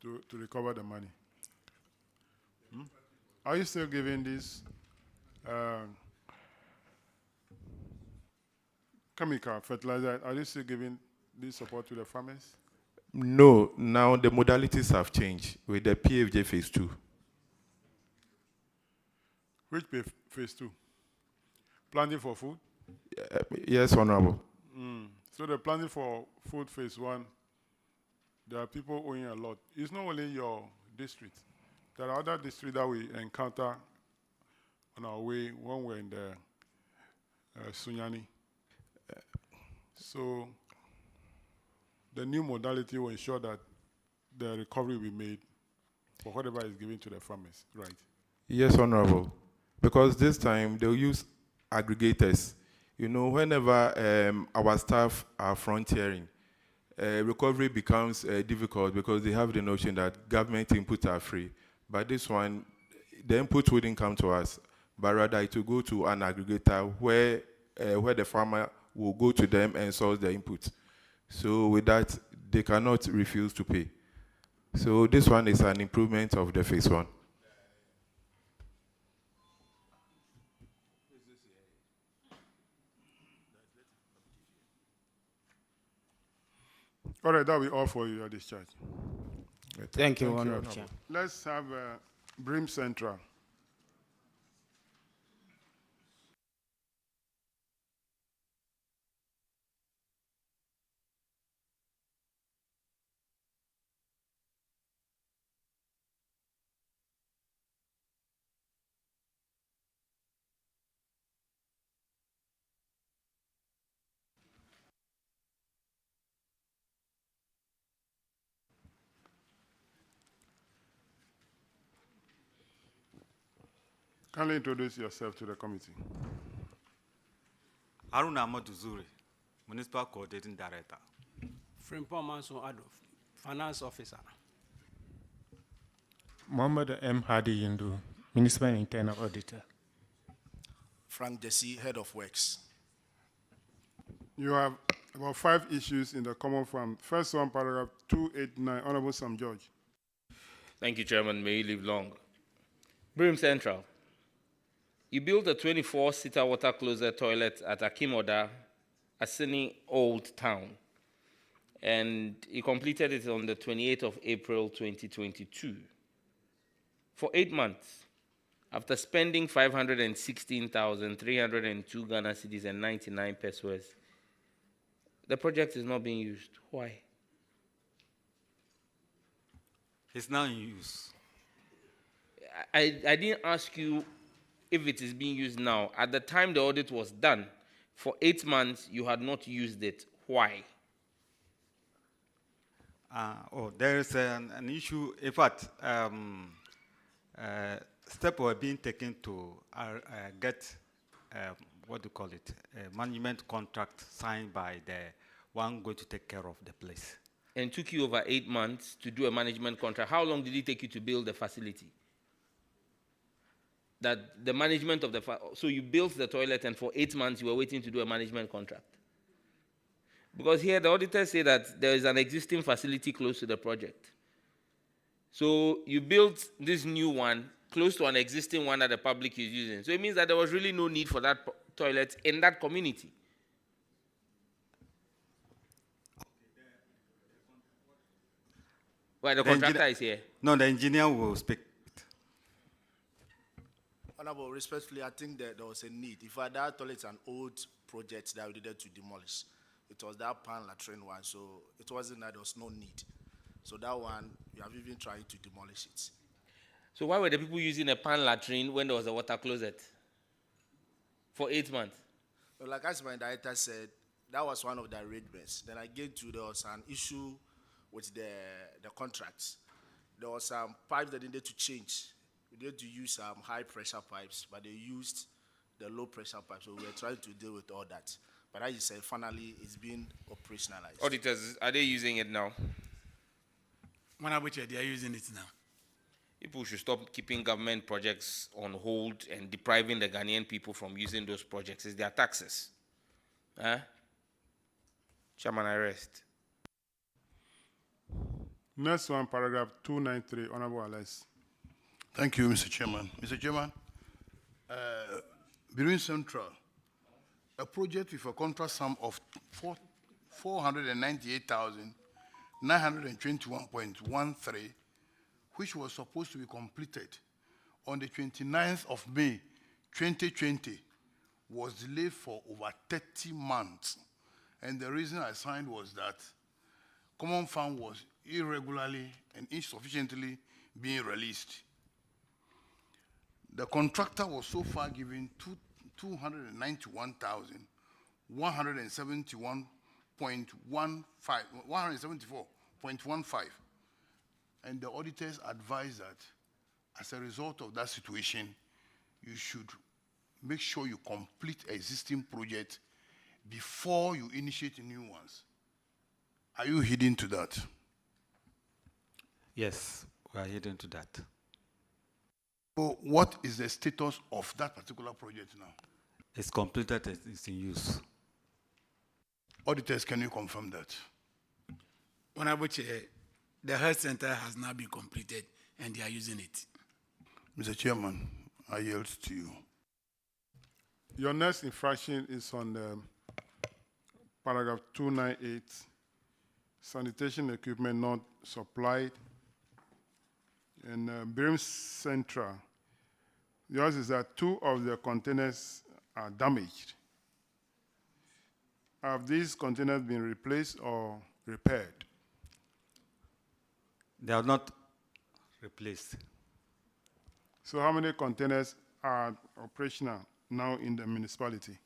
to recover the money. Are you still giving this chemical fertilizer? Are you still giving this support to the farmers? No, now the modalities have changed with the PFJ phase 2. Which phase 2? Planting for food? Yes, Honorable. So the planting for food phase 1, there are people owing a lot. It's not only your district. There are other districts that we encounter on our way when we're in the Sunyani. So the new modality will ensure that the recovery will be made for whatever is given to the farmers, right? Yes, Honorable. Because this time they'll use aggregators. You know, whenever our staff are frontiering, recovery becomes difficult because they have the notion that government inputs are free. But this one, the input wouldn't come to us, but rather it will go to an aggregator where the farmer will go to them and source the input. So with that, they cannot refuse to pay. So this one is an improvement of the phase 1. All right, that will be all for your discharge. Thank you, Honorable Chair. Let's have Brim Central. Kindly introduce yourself to the committee. Haruna Ahmadu Zuri, Municipal Coordinating Director. Frimpong Manson Adolf, Finance Officer. Mohammed M. Hadi Yindu, Municipal Internal Auditor. Frank Jesse, Head of Works. You have about 5 issues in the common fund. First one, paragraph 289, Honorable Sam George. Thank you, Chairman. May you live long. Brim Central. You built a 24-seater water closet toilet at Akimoda, Asini Old Town, and you completed it on the 28th of April 2022. For 8 months, after spending 516,302 Ghana cedis and 99 pesos, the project is not being used. Why? It's now in use. I didn't ask you if it is being used now. At the time the audit was done, for 8 months, you had not used it. Why? There is an issue. In fact, steps were being taken to get, what do you call it, a management contract signed by the one going to take care of the place. And it took you over 8 months to do a management contract. How long did it take you to build the facility? That the management of the, so you built the toilet and for 8 months you were waiting to do a management contract? Because here the auditors say that there is an existing facility close to the project. So you built this new one close to an existing one that the public is using. So it means that there was really no need for that toilet in that community. Well, the contractor is here. No, the engineer will speak. Honorable, respectfully, I think that there was a need. In fact, that toilet is an old project that we needed to demolish. It was that pan latrine one, so it wasn't that there was no need. So that one, we have even tried to demolish it. So why were the people using a pan latrine when there was a water closet for 8 months? Well, like as my director said, that was one of the arrangements. Then I get to, there was an issue with the contracts. There was some pipes that needed to change. We needed to use some high pressure pipes, but they used the low pressure pipes. So we were trying to deal with all that. But as you said, finally, it's been operationalized. Auditors, are they using it now? They are using it now. People should stop keeping government projects on hold and depriving the Ghanaian people from using those projects. It's their taxes. Huh? Chairman, I rest. Next one, paragraph 293, Honorable Alice. Thank you, Mr. Chairman. Mr. Chairman, Birin Central, a project with a contract sum of 498,921.13, which was supposed to be completed on the 29th of May, 2020, was delayed for over 30 months. And the reason I signed was that common fund was irregularly and insufficiently being released. The contractor was so far given 174.15, and the auditors advised that as a result of that situation, you should make sure you complete existing projects before you initiate new ones. Are you heeding to that? Yes, we are heading to that. So what is the status of that particular project now? It's completed, it's in use. Auditors, can you confirm that? Honorable Chair, the health center has now been completed and they are using it. Mr. Chairman, I yield to you. Your next infraction is on paragraph 298, sanitation equipment not supplied. And Birim Central, yours is that 2 of the containers are damaged. Have these containers been replaced or repaired? They are not replaced. So how many containers are operational now in the municipality?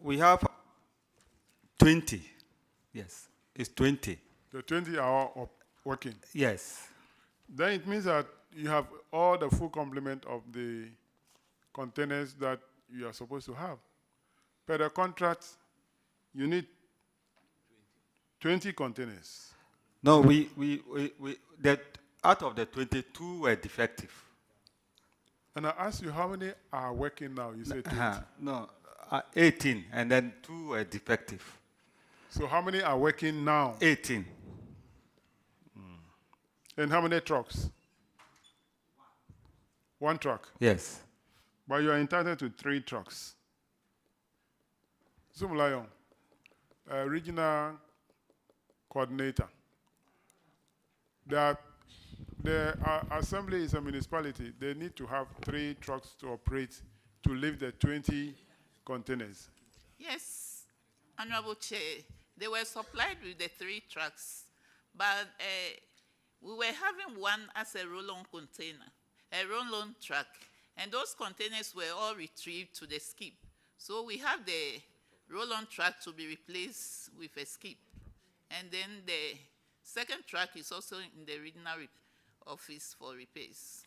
We have 20. Yes, it's 20. The 20 are all working? Yes. Then it means that you have all the full complement of the containers that you are supposed to have. Per the contract, you need 20 containers. No, that out of the 22 were defective. And I asked you how many are working now. You said 20. No, 18, and then 2 were defective. So how many are working now? 18. And how many trucks? 1 truck? Yes. But you are entitled to 3 trucks. Zumlayon, regional coordinator. The assembly is a municipality. They need to have 3 trucks to operate to lift the 20 containers. Yes, Honorable Chair. They were supplied with the 3 trucks, but we were having one as a roll-on container, a roll-on truck, and those containers were all retrieved to the skip. So we have the roll-on track to be replaced with a skip. And then the second track is also in the regional office for repairs.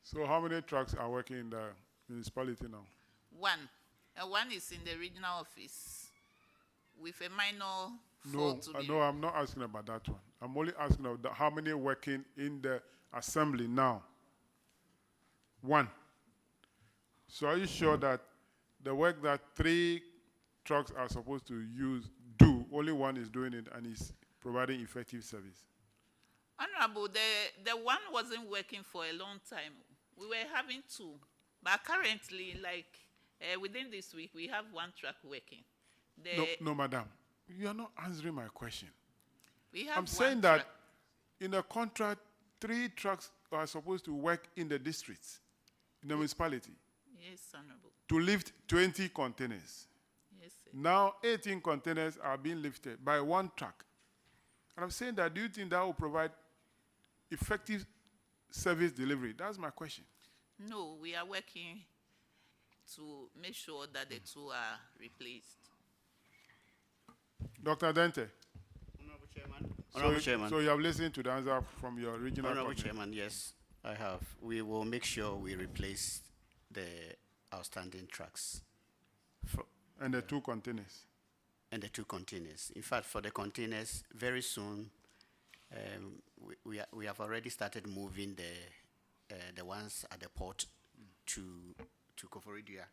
So how many trucks are working in the municipality now? One. One is in the regional office with a minor No, fault to be. no, I'm not asking about that one. I'm only asking about how many working in the assembly now. One. So are you sure that the work that 3 trucks are supposed to do, only one is doing it and is providing effective service? Honorable, the one wasn't working for a long time. We were having 2, but currently, like within this week, we have 1 truck working. No, madam, you are not answering my question. We have I'm saying one that truck. in the contract, 3 trucks are supposed to work in the districts, in the municipality, Yes, Honorable. to lift 20 containers. Yes, sir. Now 18 containers are being lifted by 1 truck. And I'm saying that, do you think that will provide effective service delivery? That's my question. No, we are working to make sure that the 2 are replaced. Dr. Dente. Honorable Chairman. Chairman. So you have listened to the answer from your regional Honorable coordinator. Chairman, yes, I have. We will make sure we replace the outstanding trucks. And the 2 containers. And the 2 containers. In fact, for the containers, very soon, we have already started moving the ones at the port to Koforidua,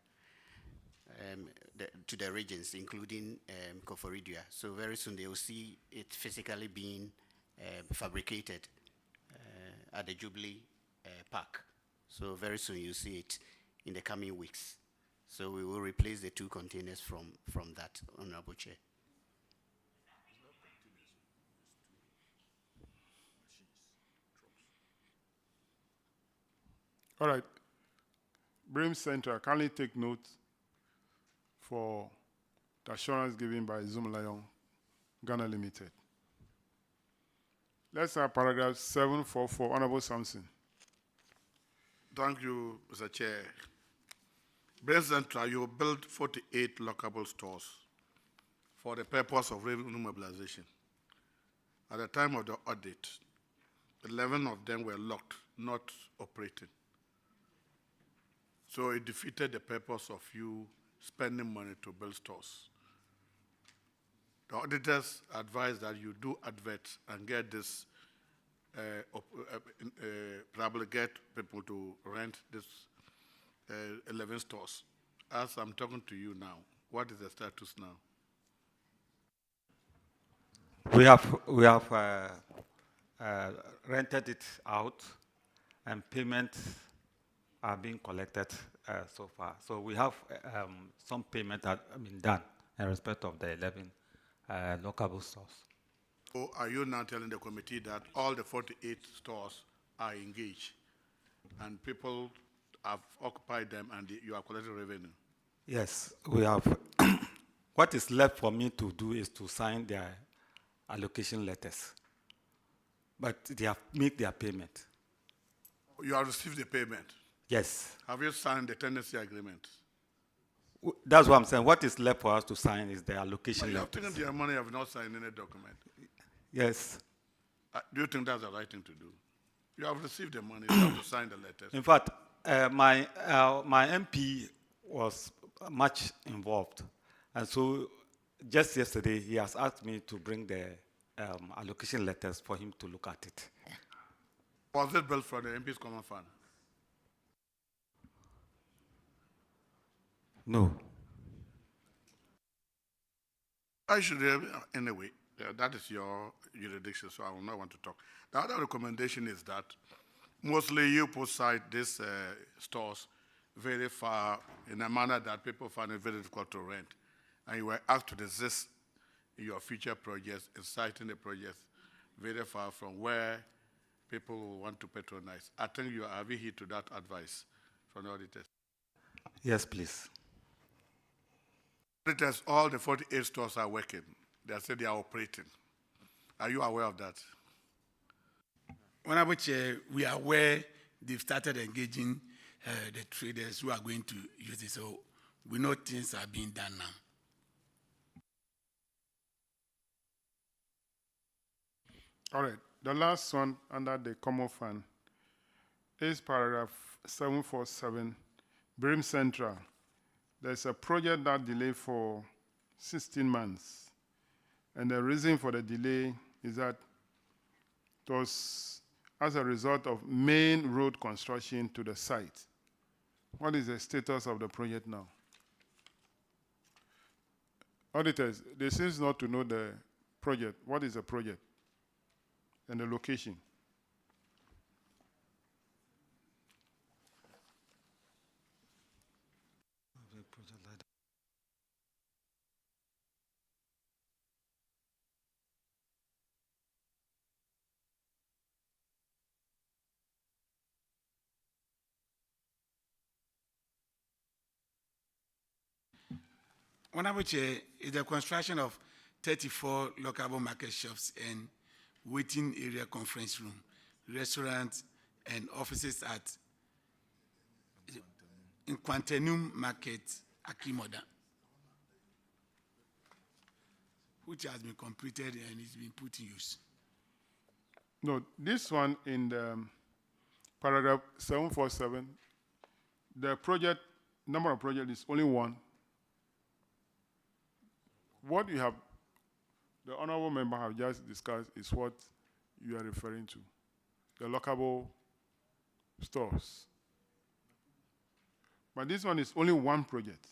to the regions, including Koforidua. So very soon they will see it physically being fabricated at the Jubilee Park. So very soon you'll see it in the coming weeks. So we will replace the 2 containers from that, Honorable Chair. All right. Brim Central, kindly take note for the assurance given by Zoom Lion Ghana Limited. Let's have paragraph 744, Honorable Sampson. Thank you, Mr. Chair. Brim Central, you built 48 lockable stores for the purpose of revenue mobilization. At the time of the audit, 11 of them were locked, not operating. So it defeated the purpose of you spending money to build stores. The auditors advise that you do adverts and get this, probably get people to rent this 11 stores. As I'm talking to you now, what is the status now? We have rented it out, and payments are being collected so far. So we have some payment that have been done in respect of the 11 lockable stores. So are you now telling the committee that all the 48 stores are engaged and people have occupied them and you are collecting revenue? Yes, we have. What is left for me to do is to sign their allocation letters. But they have made their payment. You have received the payment? Yes. Have you signed the tenancy agreement? That's what I'm saying. What is left for us to sign is the allocation You have letters. taken their money, you have not signed any document. Yes. Do you think that's the right thing to do? You have received the money, you have to sign the letters. In fact, my MP was much involved. And so just yesterday, he has asked me to bring the allocation letters for him to look at it. Was it built from the MP's common fund? No. I should, anyway, that is your jurisdiction, so I will not want to talk. The other recommendation is that mostly you put aside these stores very far in a manner that people find it very difficult to rent. And you were asked to desist in your future projects, inciting the projects very far from where people will want to patronize. I think you are adhering to that advice from the auditors. Yes, please. Auditors, all the 48 stores are working. They said they are operating. Are you aware of that? Honorable Chair, we are aware they've started engaging the traders who are going to use it. So we know things are being done now. All right. The last one under the common fund is paragraph 747, Brim Central. There's a project that delayed for 16 months. And the reason for the delay is that it was as a result of main road construction to the site. What is the status of the project now? Auditors, they seem not to know the project. What is the project and the location? Honorable Chair, is the construction of 34 lockable market shops and waiting area conference room, restaurants, and offices at in Quantenum Market, Akimoda, which has been completed and is being put in use. No, this one in the paragraph 747, the project, number of project is only one. What you have, the honorable member have just discussed is what you are referring to, the lockable stores. But this one is only one project.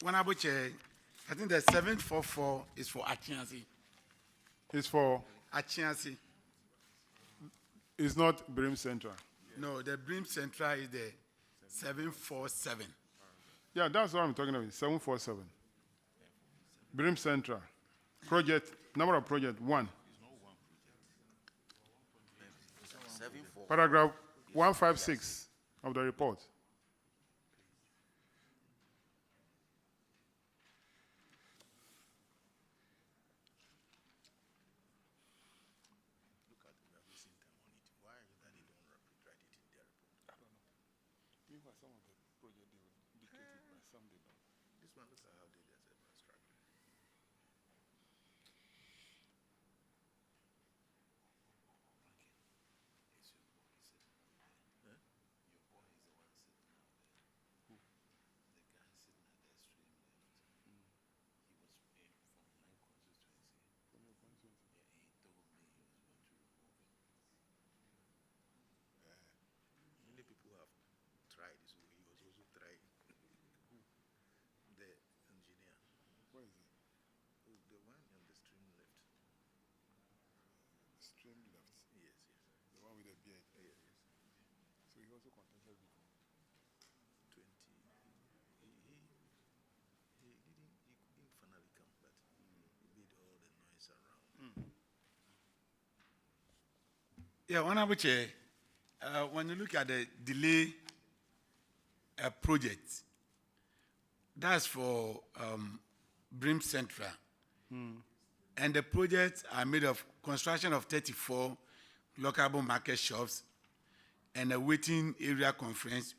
Honorable Chair, I think the 744 is for Achiansi. It's for? Achiansi. It's not Brim Central. No, the Brim Central is the 747. Yeah, that's what I'm talking about, 747. Brim Central. Project, number of project, one. Paragraph 156 of the report. Yeah, Honorable Chair, when you look at the delay project, that's for Brim Central. And the projects are made of construction of 34 lockable market shops and a waiting area conference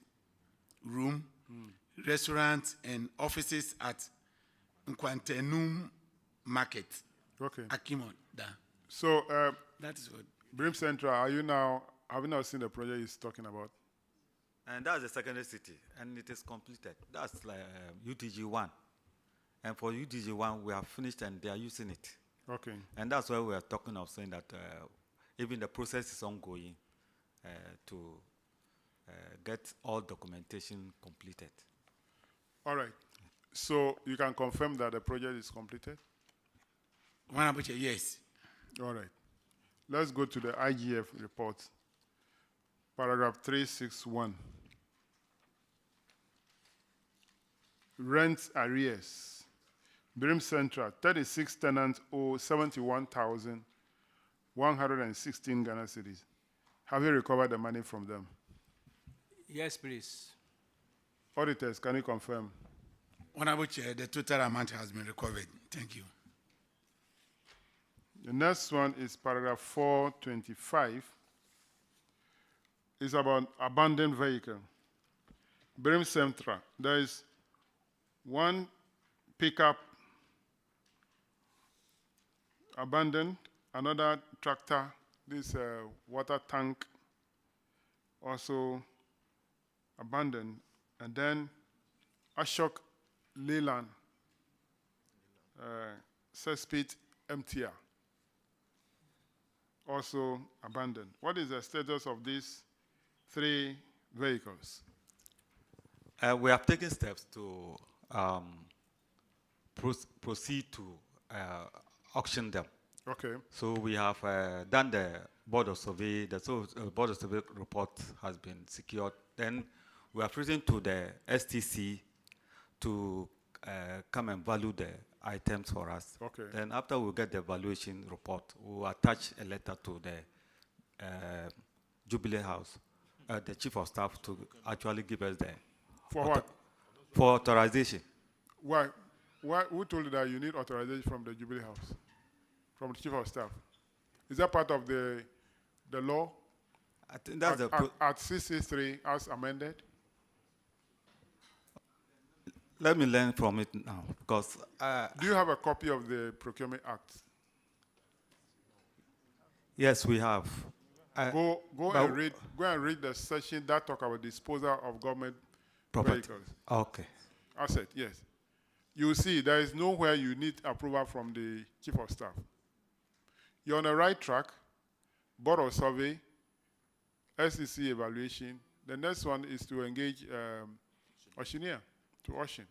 room, restaurants, and offices at Nkwantenum Market. Okay. Akimoda. So, that is what. Brim Central, have you now seen the project he's talking about? And that's the secondary city, and it is completed. That's like UTG 1. And for UTG 1, we have finished and they are using it. Okay. And that's why we are talking of saying that even the process is ongoing to get all documentation completed. All right. So you can confirm that the project is completed? Honorable Chair, yes. All right. Let's go to the IGF report, paragraph 361. Rent arrears. Brim Central, 36 tenants owe 71,116 Ghana cedis. Have you recovered the money from them? Yes, please. Auditors, can you confirm? Honorable Chair, the total amount has been recovered. Thank you. The next one is paragraph 425. is about abandoned vehicle. Birim Central, there is one pickup abandoned, another tractor, this water tank also abandoned, and then Ashok Leland, Cesspit MTR, also abandoned. What is the status of these 3 vehicles? We have taken steps to proceed to auction them. Okay. So we have done the board of survey. The board of survey report has been secured. Then we have written to the STC to come and value the items for us. Okay. Then after we get the valuation report, we will attach a letter to the Jubilee House, the chief of staff, to actually give us the For what? For authorization. Why? Who told you that you need authorization from the Jubilee House? From the chief of staff? Is that part of the law? I think that's at 663 as amended? Let me learn from it now, because do you have a copy of the Procurement Act? Yes, we have. Go and read the section that talk about disposal of government property. vehicles. Okay. Asset, yes. You will see there is nowhere you need approval from the chief of staff. You're on the right track. Board of survey, SEC evaluation. The next one is to engage auctioneer to auction.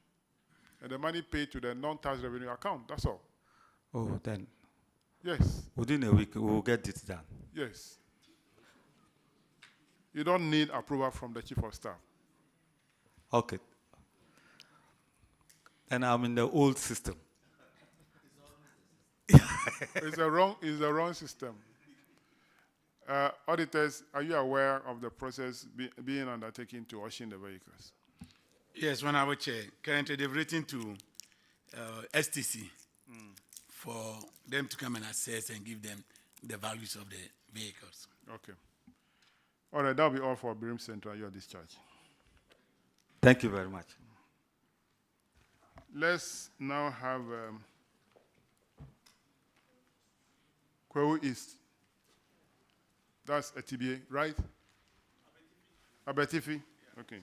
And the money paid to the non-tax revenue account, that's all. Oh, then. Yes. Within a week, we will get this done. Yes. You don't need approval from the chief of staff. Okay. And I'm in the old system. It's a wrong system. Auditors, are you aware of the process being undertaken to auction the vehicles? Yes, Honorable Chair. Currently, they've written to STC for them to come and assess and give them the values of the vehicles. Okay. All right, that'll be all for Birim Central. You are discharged. Thank you very much. Let's now have Kwewu East. That's a TBA, right? Abetifi? Okay.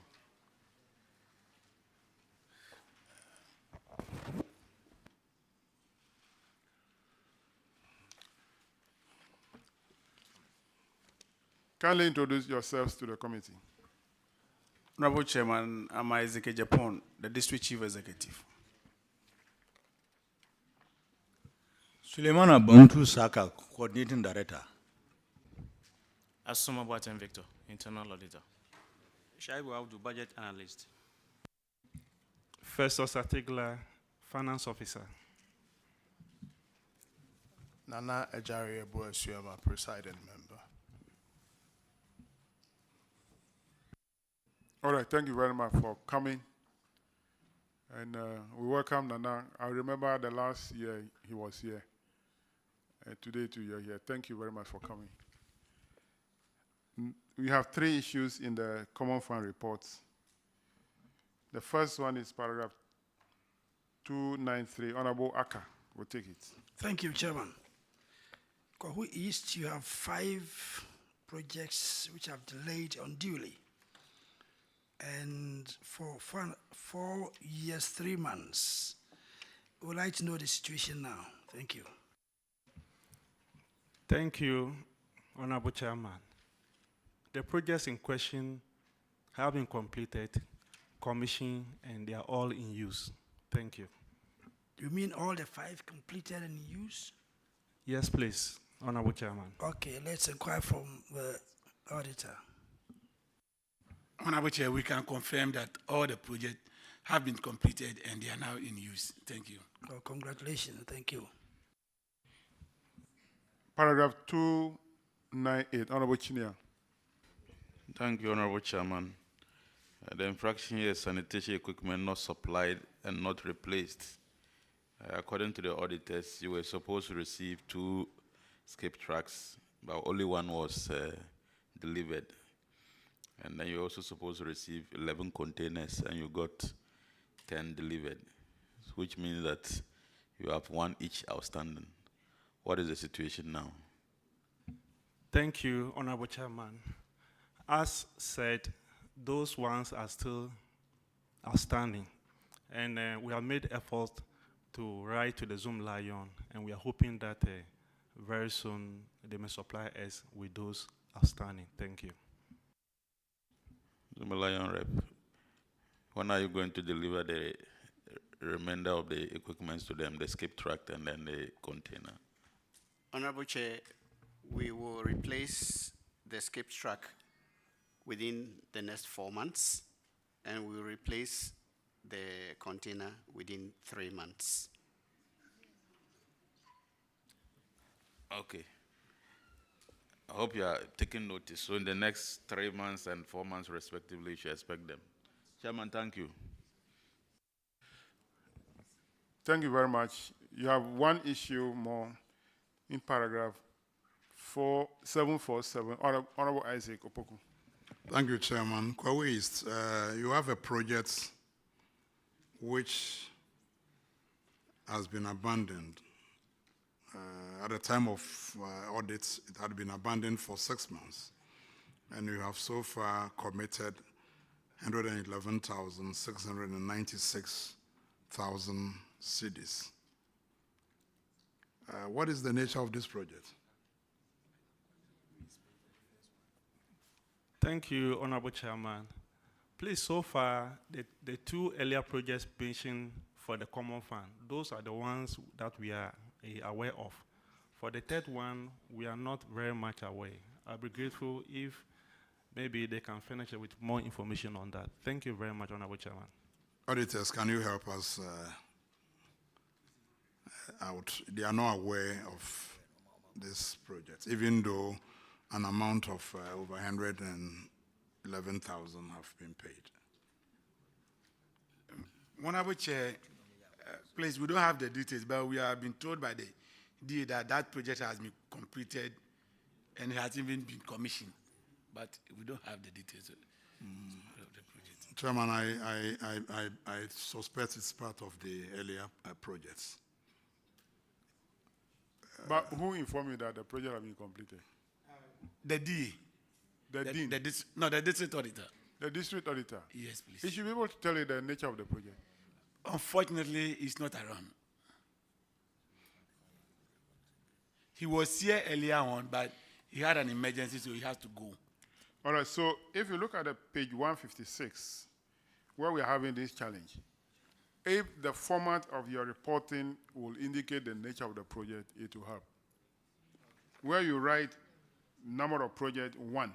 Kindly introduce yourselves to the committee. Honorable Chairman, I'm Isaac Japon, the District Chief Executive. Suleiman Abontu Saka, Coordinating Director. Asuma Boateng Victor, Internal Auditor. Shaibu Abdu, Budget Analyst. Festus Atigla, Finance Officer. Nana Ejari Ebuasuama, Presiding Member. All right, thank you very much for coming. And we welcome Nana. I remember the last year he was here. And today too you're here. Thank you very much for coming. We have 3 issues in the Common Fund reports. The first one is paragraph 293. Honorable Aka will take it. Thank you, Chairman. Kwahu East, you have 5 projects which have delayed unduly. And for 4 years, 3 months. We would like to know the situation now. Thank you. Thank you, Honorable Chairman. The projects in question have been completed, commissioned, and they are all in use. Thank you. You mean all the 5 completed and in use? Yes, please, Honorable Chairman. Okay, let's inquire from the auditor. Honorable Chair, we can confirm that all the projects have been completed and they are now in use. Thank you. Oh, congratulations. Thank you. Paragraph 298. Honorable Chinia. Thank you, Honorable Chairman. The infraction here is sanitation equipment not supplied and not replaced. According to the auditors, you were supposed to receive 2 skip trucks, but only one was delivered. And then you're also supposed to receive 11 containers, and you got 10 delivered, which means that you have one each outstanding. What is the situation now? Thank you, Honorable Chairman. As said, those ones are still outstanding. And we have made effort to write to the Zoom Lion, and we are hoping that very soon they may supply us with those outstanding. Thank you. Zoom Lion rep, when are you going to deliver the remainder of the equipment to them, the skip truck and then the container? Honorable Chair, we will replace the skip truck within the next 4 months, and we will replace the container within 3 months. Okay. I hope you are taking notice. So in the next 3 months and 4 months respectively, you should expect them. Chairman, thank you. Thank you very much. You have one issue more in paragraph 747. Honorable Isaac Opoku. Thank you, Chairman. Kwawe East, you have a project which has been abandoned. At the time of audits, it had been abandoned for 6 months. And you have so far committed 111,696,000 cedis. What is the nature of this project? Thank you, Honorable Chairman. Please, so far, the two earlier projects mentioned for the common fund, those are the ones that we are aware of. For the third one, we are not very much aware. I'll be grateful if maybe they can furnish it with more information on that. Thank you very much, Honorable Chairman. Auditors, can you help us out? They are not aware of this project, even though an amount of over 111,000 have been paid. Honorable Chair, please, we don't have the details, but we have been told by the DA that that project has been completed and it has even been commissioned, but we don't have the details of the project. Chairman, I suspect it's part of the earlier projects. But who informed you that the project has been completed? The DA. The dean? The district auditor. The district auditor? Yes, please. He should be able to tell you the nature of the project. Unfortunately, he's not around. He was here earlier on, but he had an emergency, so he has to go. All right, so if you look at the page 156, where we're having this challenge, if the format of your reporting will indicate the nature of the project, it will help. Where you write number of project 1,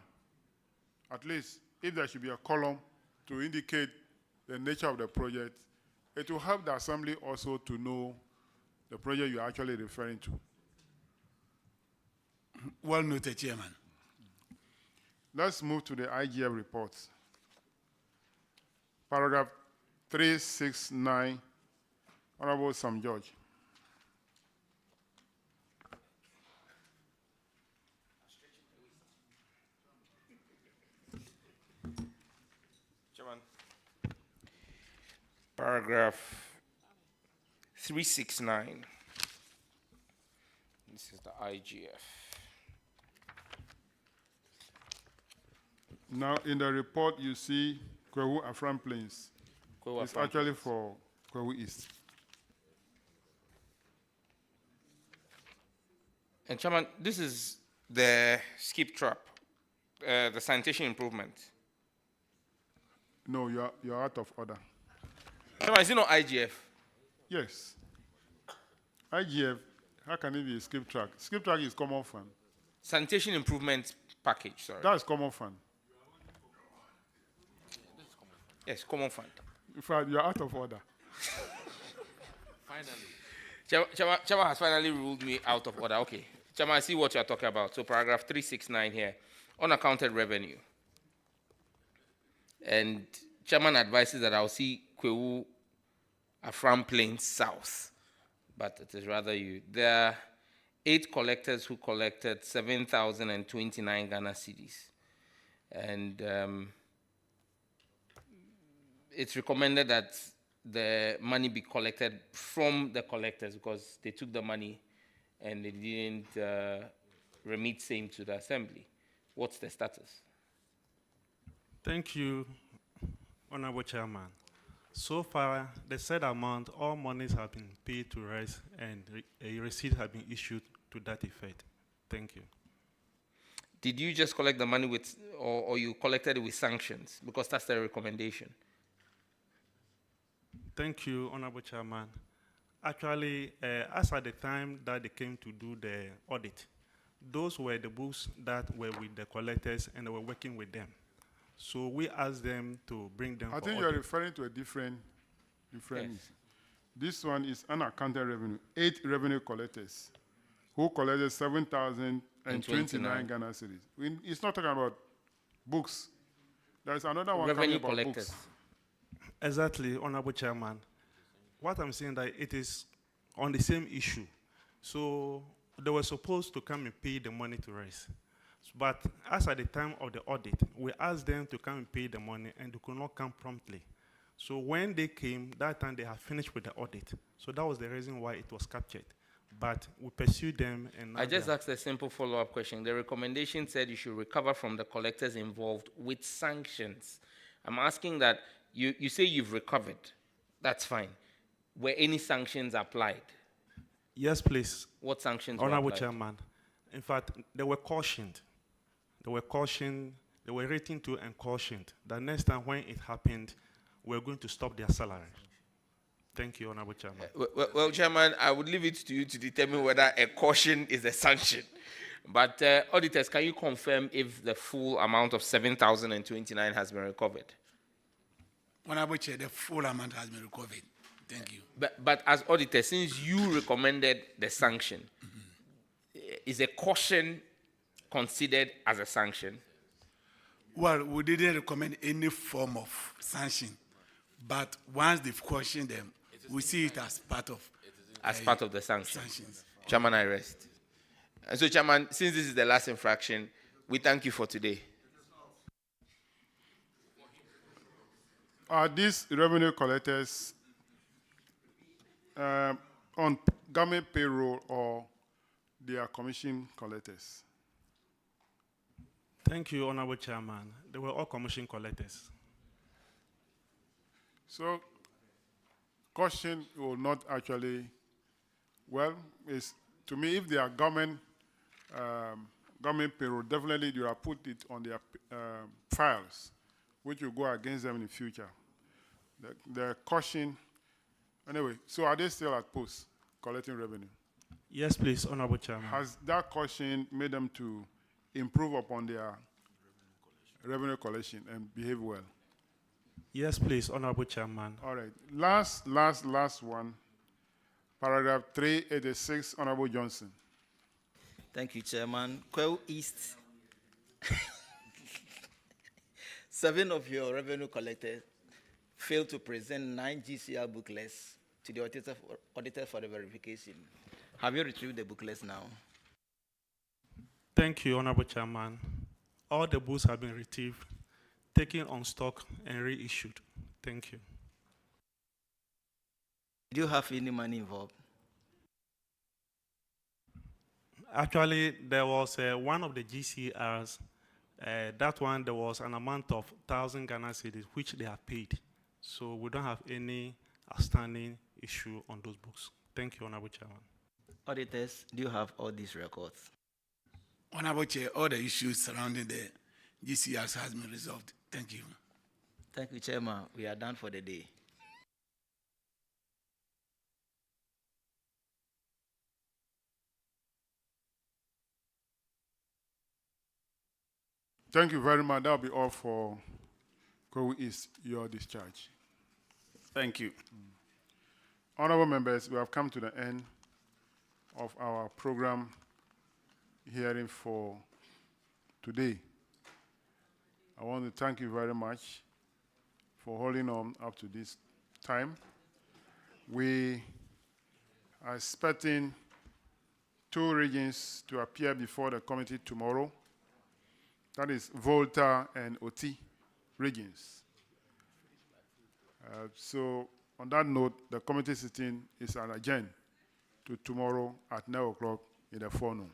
at least if there should be a column to indicate the nature of the project, it will help the assembly also to know the project you're actually referring to. Well noted, Chairman. Let's move to the IGF report. Paragraph 369, Honorable Sam George. Chairman. Paragraph 369. This is the IGF. Now, in the report, you see Kwewu Afram Plains. It's actually for Kwewu East. And Chairman, this is the skip trap, the sanitation improvement. No, you're out of order. Chairman, is it not IGF? Yes. IGF, how can it be a skip track? Skip track is common fund. Sanitation improvement package, sorry. That's common fund. Yes, common fund. In fact, you're out of order. Finally. Chairman has finally ruled me out of order. Okay. Chairman, I see what you're talking about. So paragraph 369 here, unaccounted revenue. And Chairman advises that I'll see Kwewu Afram Plains South, but it is rather you. There are 8 collectors who collected 7,029 Ghana cedis. And it's recommended that the money be collected from the collectors because they took the money and they didn't remit same to the assembly. What's the status? Thank you, Honorable Chairman. So far, the said amount, all monies have been paid to RISE and a receipt has been issued to that effect. Thank you. Did you just collect the money with, or you collected it with sanctions? Because that's the recommendation. Thank you, Honorable Chairman. Actually, as at the time that they came to do the audit, those were the books that were with the collectors and they were working with them. So we asked them to bring them I for think audit. you're referring to a different. Yes. This one is unaccounted revenue. 8 revenue collectors who collected 7,029 Ghana cedis. It's not talking about books. There's another one Revenue talking about collectors. books. Exactly, Honorable Chairman. What I'm saying that it is on the same issue. So they were supposed to come and pay the money to RISE. But as at the time of the audit, we asked them to come and pay the money and they could not come promptly. So when they came, that time they had finished with the audit. So that was the reason why it was captured. But we pursued them and now I just they are- asked a simple follow-up question. The recommendation said you should recover from the collectors involved with sanctions. I'm asking that you say you've recovered. That's fine. Were any sanctions applied? Yes, please. What sanctions were Honorable applied? Chairman. In fact, they were cautioned. They were cautioned, they were written to and cautioned that next time when it happened, we're going to stop their salary. Thank you, Honorable Chairman. Well, Chairman, I would leave it to you to determine whether a caution is a sanction. But auditors, can you confirm if the full amount of 7,029 has been recovered? Honorable Chair, the full amount has been recovered. Thank you. But as auditor, since you recommended the sanction, is a caution considered as a sanction? Well, we didn't recommend any form of sanction, but once they've cautioned them, we see it as part of Part of the sanction. sanctions. Chairman, I rest. And so, Chairman, since this is the last infraction, we thank you for today. Are these revenue collectors on government payroll or they are commission collectors? Thank you, Honorable Chairman. They were all commission collectors. So, caution will not actually, well, is to me, if they are government payroll, definitely you have put it on their files, which will go against them in the future. The caution, anyway, so are they still at post collecting revenue? Yes, please, Honorable Chairman. Has that caution made them to improve upon their revenue collection and behave well? Yes, please, Honorable Chairman. All right. Last one. Paragraph 386, Honorable Johnson. Thank you, Chairman. Kweu East. 7 of your revenue collectors failed to present 9 GCR booklets to the auditor for the verification. Have you retrieved the booklets now? Thank you, Honorable Chairman. All the books have been retrieved, taken on stock, and reissued. Thank you. Do you have any money involved? Actually, there was one of the GCRs. That one, there was an amount of 1,000 Ghana cedis, which they have paid. So we don't have any outstanding issue on those books. Thank you, Honorable Chairman. Auditors, do you have all these records? Honorable Chair, all the issues surrounding the GCRs has been resolved. Thank you. Thank you, Chairman. We are done for the day. Thank you very much. That'll be all for Kweu East, your discharge. Thank you. Honorable members, we have come to the end of our program hearing for today. I want to thank you very much for holding on up to this time. We are expecting 2 regions to appear before the committee tomorrow That is Volta and Oti regions. So on that note, the committee sitting is adjourned to tomorrow at 9 o'clock in the forenoon.